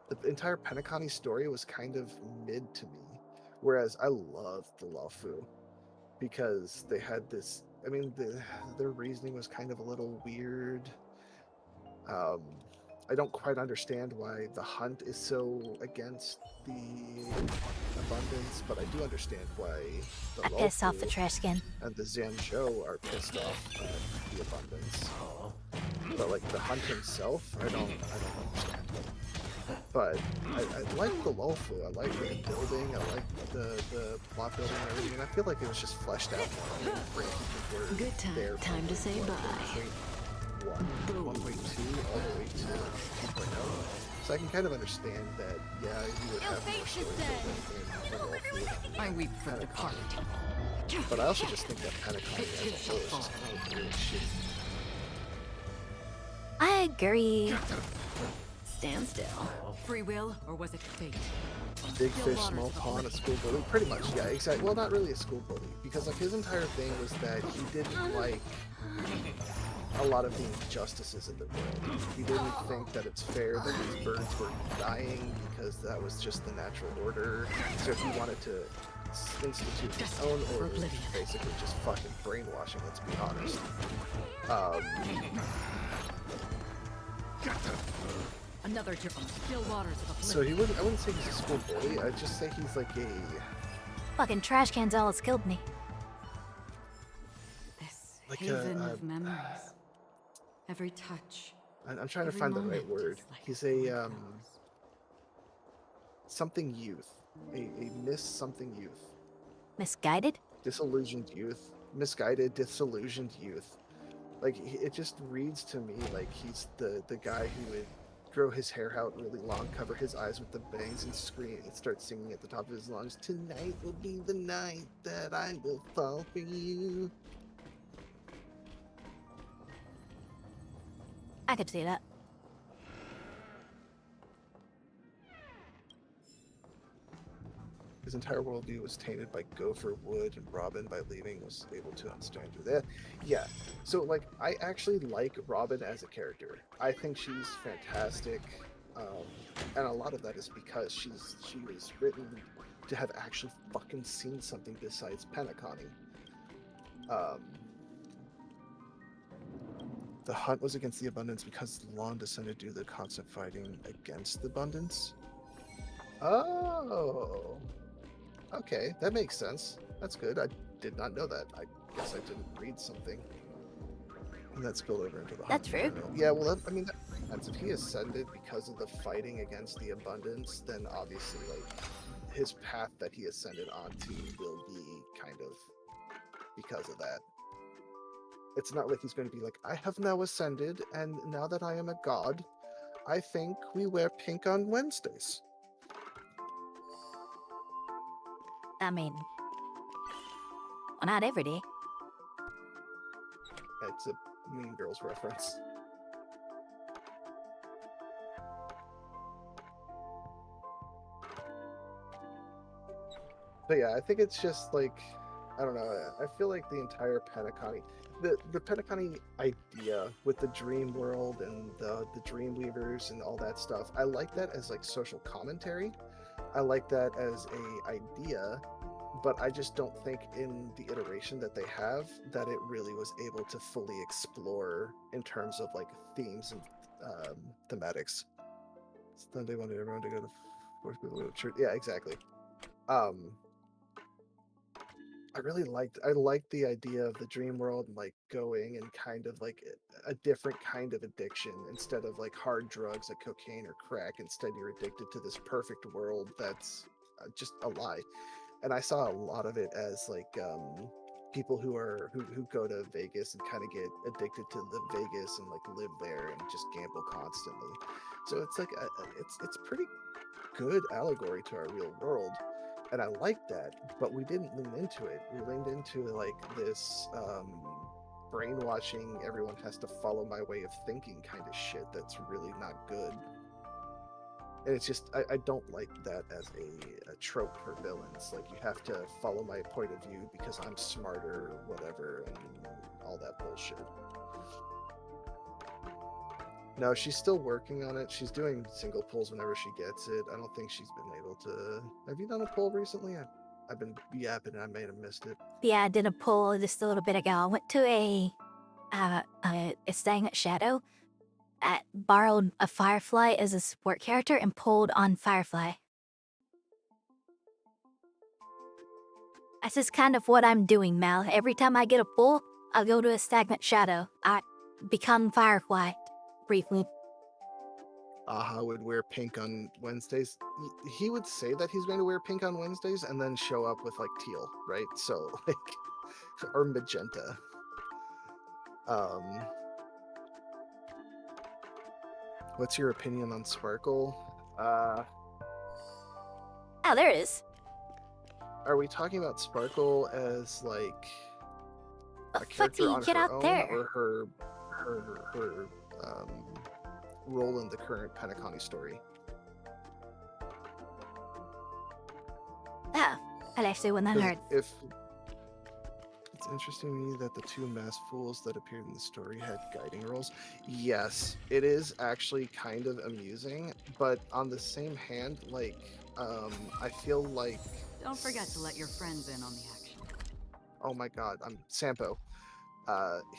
[SPEAKER 1] The entire Penacony story was kind of mid to me, whereas I love the Laofu because they had this. I mean, their reasoning was kind of a little weird. I don't quite understand why the hunt is so against the abundance, but I do understand why the
[SPEAKER 13] I pissed off the
[SPEAKER 1] Lawful
[SPEAKER 13] trash can.
[SPEAKER 1] and the Zanzhou are pissed off at the abundance. But like the hunt himself, I don't understand. But I like the Lawful, I like the building, I like the plot building and everything, and I feel like it was just fleshed out more.
[SPEAKER 9] Good time. Time to say bye.
[SPEAKER 1] 1.2 all the way to 2.0. So I can kind of understand that, yeah, you would have more story in
[SPEAKER 9] I weep for the part.
[SPEAKER 1] But I also just think that Pentagon as a whole is just kind of really shitty.
[SPEAKER 13] I agree.
[SPEAKER 9] Stand still. Free will, or was it fate?
[SPEAKER 1] Big fish, small pond, a school bully. Pretty much, yeah, exactly. Well, not really a school bully, because like his entire thing was that he didn't like a lot of the injustices in the world. He didn't think that it's fair that these birds were dying because that was just the natural order. So he wanted to institute his own order, which is basically just fucking brainwashing, let's be honest.
[SPEAKER 9] Another trip on the still waters of oblivion.
[SPEAKER 1] So he wouldn't, I wouldn't say he's a school bully, I'd just say he's like a...
[SPEAKER 13] Fucking trash can's all that's killed me.
[SPEAKER 1] Like
[SPEAKER 9] Haven of memories. Every touch.
[SPEAKER 1] I'm trying to find the right word. He's a something youth, a something youth.
[SPEAKER 13] Misguided?
[SPEAKER 1] Disillusioned youth, misguided, disillusioned youth. Like it just reads to me like he's the guy who would grow his hair out really long, cover his eyes with the bangs, and scream and start singing at the top of his lungs. Tonight will be the night that I will fall for you.
[SPEAKER 13] I could see that.
[SPEAKER 1] His entire worldview was tainted by Gopher, Wood, and Robin. By leaving, was able to understand that. Yeah, so like I actually like Robin as a character. I think she's fantastic, and a lot of that is because she was written to have actually fucking seen something besides Pentaconning. The hunt was against the abundance because the long descended due to the constant fighting against the abundance. Oh, okay, that makes sense. That's good. I did not know that. I guess I didn't read something. And that spilled over into the hunt.
[SPEAKER 13] That's true.
[SPEAKER 1] Yeah, well, I mean, that makes sense. If he ascended because of the fighting against the abundance, then obviously, like, his path that he ascended onto will be kind of because of that. It's not like he's going to be like, I have now ascended, and now that I am a god, I think we wear pink on Wednesdays.
[SPEAKER 13] I mean, well, not every day.
[SPEAKER 1] It's a Mean Girls reference. But yeah, I think it's just like, I don't know, I feel like the entire Pentaconning, the Pentaconning idea with the dream world and the Dreamweavers and all that stuff, I like that as like social commentary. I like that as a idea, but I just don't think in the iteration that they have that it really was able to fully explore in terms of like themes and thematics. So then they wanted everyone to go to force people to go to church. Yeah, exactly. I liked the idea of the dream world, like going and kind of like a different kind of addiction instead of like hard drugs like cocaine or crack. Instead, you're addicted to this perfect world that's just a lie. And I saw a lot of it as like people who go to Vegas and kind of get addicted to the Vegas and like live there and just gamble constantly. So it's like it's pretty good allegory to our real world. And I like that, but we didn't lean into it. We leaned into like this brainwashing, everyone has to follow my way of thinking kind of shit that's really not good. And it's just, I don't like that as a trope for villains. Like, you have to follow my point of view because I'm smarter or whatever, and all that bullshit. No, she's still working on it. She's doing single pulls whenever she gets it. I don't think she's been able to... Have you done a pull recently? I've been yapping and I may have missed it.
[SPEAKER 13] Yeah, I did a poll just a little bit ago. I went to a staying at Shadow. Borrowed a Firefly as a support character and pulled on Firefly. That's just kind of what I'm doing, Mal. Every time I get a pull, I'll go to a stagnant Shadow. I become Firefly briefly.
[SPEAKER 1] Aha would wear pink on Wednesdays. He would say that he's going to wear pink on Wednesdays and then show up with like teal, right? So like, or magenta. What's your opinion on Sparkle?
[SPEAKER 13] Oh, there it is.
[SPEAKER 1] Are we talking about Sparkle as like a character on
[SPEAKER 13] get
[SPEAKER 1] her
[SPEAKER 13] out
[SPEAKER 1] own,
[SPEAKER 13] there?
[SPEAKER 1] or her role in the current Penacony story?
[SPEAKER 13] Oh, I actually wouldn't have heard.
[SPEAKER 1] If it's interesting to me that the two masked fools that appeared in the story had guiding roles. Yes, it is actually kind of amusing, but on the same hand, like, I feel like.
[SPEAKER 9] Don't forget to let your friends in on the action.
[SPEAKER 1] Oh my God, I'm Sampo.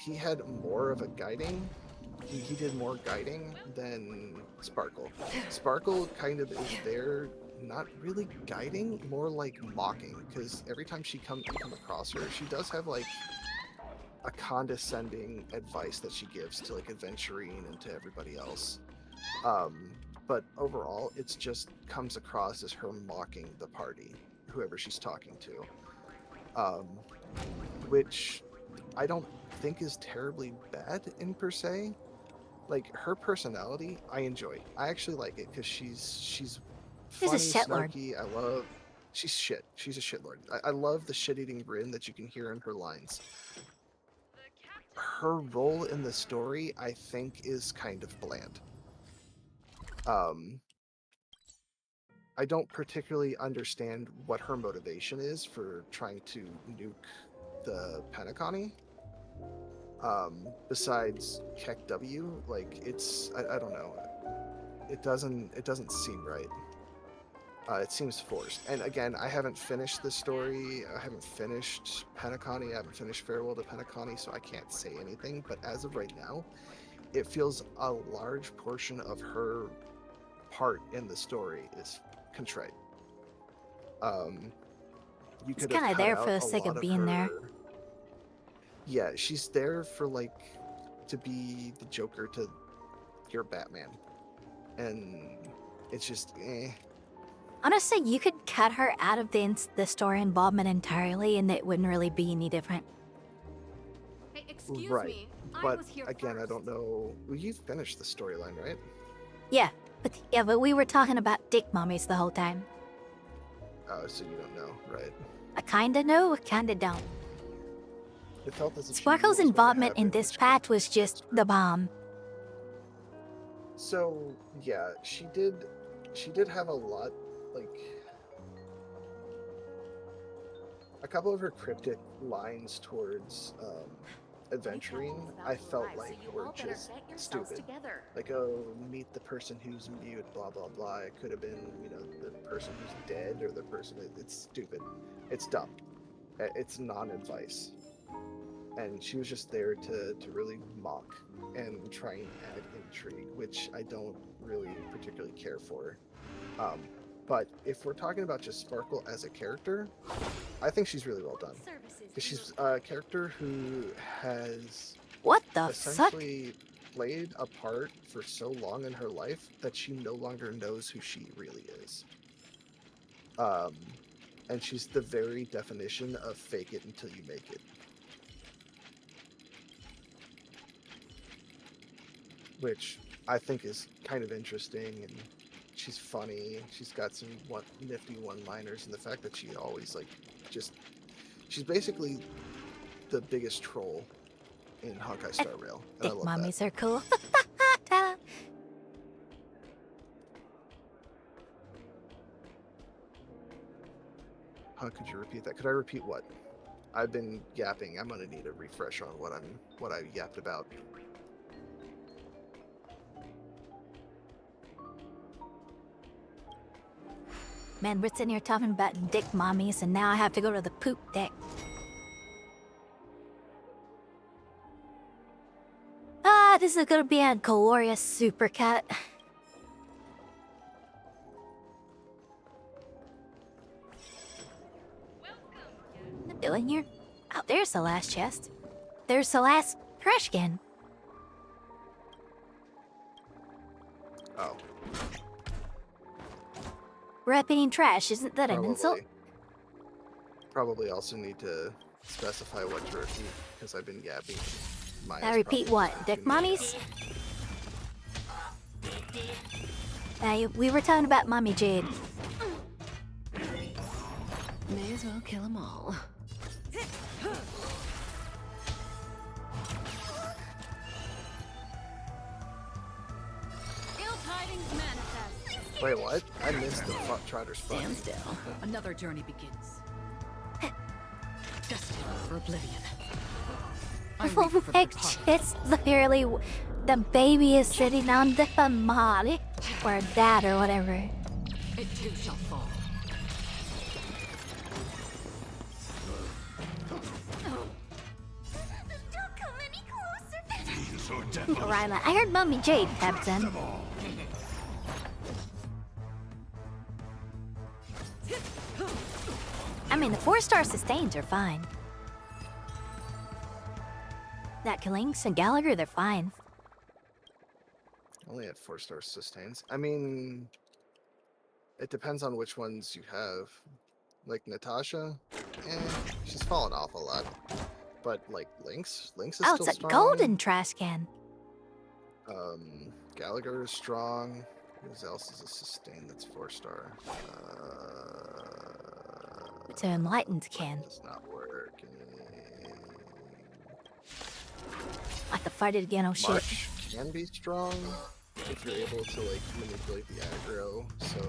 [SPEAKER 1] He had more of a guiding. He did more guiding than Sparkle. Sparkle kind of is there, not really guiding, more like mocking, because every time you come across her, she does have like a condescending advice that she gives to like Adventurine and to everybody else. But overall, it's just comes across as her mocking the party, whoever she's talking to, which I don't think is terribly bad in per se. Like, her personality, I enjoy. I actually like it because she's funny, snarky. She's shit. She's a shitlord. I love the shit-eating grin that you can hear in her lines. Her role in the story, I think, is kind of bland. I don't particularly understand what her motivation is for trying to nuke the Penacony. Besides Keck W, like, it's I don't know. It doesn't seem right. It seems forced. And again, I haven't finished the story. I haven't finished Penacony. I haven't finished Farewell to Penacony, so I can't say anything. But as of right now, it feels a large portion of her part in the story is contrite. You could
[SPEAKER 13] kind of there for the sake of being there.
[SPEAKER 1] Yeah, she's there for like to be the Joker to your Batman, and it's just
[SPEAKER 13] Honestly, you could cut her out of the story involvement entirely, and it wouldn't really be any different.
[SPEAKER 10] Hey, excuse
[SPEAKER 1] right.
[SPEAKER 10] me.
[SPEAKER 1] But
[SPEAKER 10] I was here
[SPEAKER 1] again,
[SPEAKER 10] first.
[SPEAKER 1] I don't know. Well, you finished the storyline, right?
[SPEAKER 13] Yeah, but we were talking about dick mummies the whole time.
[SPEAKER 1] Oh, so you don't know, right?
[SPEAKER 13] I kinda know, kinda don't.
[SPEAKER 1] It felt as if
[SPEAKER 13] Sparkle's involvement in this patch was just the bomb.
[SPEAKER 1] So yeah, she did have a lot, like a couple of her cryptic lines towards Adventurine, I felt like were just stupid. Like, oh, meet the person who's mute, blah blah blah. It could have been, you know, the person who's dead or the person. It's stupid. It's dumb. It's non-advice. And she was just there to really mock and try and add intrigue, which I don't really particularly care for. But if we're talking about just Sparkle as a character, I think she's really well done. Because she's a character who has essentially played a part for so long in her life that she no longer knows who she really is. And she's the very definition of fake it until you make it. Which I think is kind of interesting, and she's funny. She's got some nifty one-liners, and the fact that she always she's basically the biggest troll in Honkai Star Rail, and I love
[SPEAKER 13] Mummies
[SPEAKER 1] that.
[SPEAKER 13] are cool.
[SPEAKER 1] Huh, could you repeat that? Could I repeat what? I've been yapping. I'm gonna need a refresh on what I yapped about.
[SPEAKER 13] Man, we're sitting here talking about dick mommies, and now I have to go to the poop deck. Ah, this is gonna be a glorious supercut. What's it doing here? Oh, there's the last chest. There's the last trash can.
[SPEAKER 1] Oh.
[SPEAKER 13] Repeating trash, isn't that an insult?
[SPEAKER 1] Probably also need to specify what to repeat, because I've been yapping.
[SPEAKER 13] I repeat what? Dick mommies? We were talking about Mommy Jade.
[SPEAKER 17] May as well kill them all.
[SPEAKER 1] Wait, what? I missed the Trotter's fun.
[SPEAKER 16] Stand still. Another journey begins. Destined for oblivion.
[SPEAKER 13] It's literally the baby is sitting on the family or dad or whatever.
[SPEAKER 16] It too shall fall.
[SPEAKER 7] Don't come any closer.
[SPEAKER 13] Ryla, I heard Mommy Jade tapped in. I mean, the 4-star sustains are fine. That Killings and Gallagher, they're fine.
[SPEAKER 1] Only at 4-star sustains. I mean, it depends on which ones you have. Like Natasha, she's fallen off a lot. But like Lynx is
[SPEAKER 13] Oh,
[SPEAKER 1] still
[SPEAKER 13] it's a
[SPEAKER 1] strong.
[SPEAKER 13] golden trash can.
[SPEAKER 1] Gallagher is strong. Who else is a sustain that's 4-star?
[SPEAKER 13] It's an enlightened can.
[SPEAKER 1] Does not work.
[SPEAKER 13] I have to fight it again, oh shit.
[SPEAKER 1] March can be strong if you're able to like manipulate the aggro. So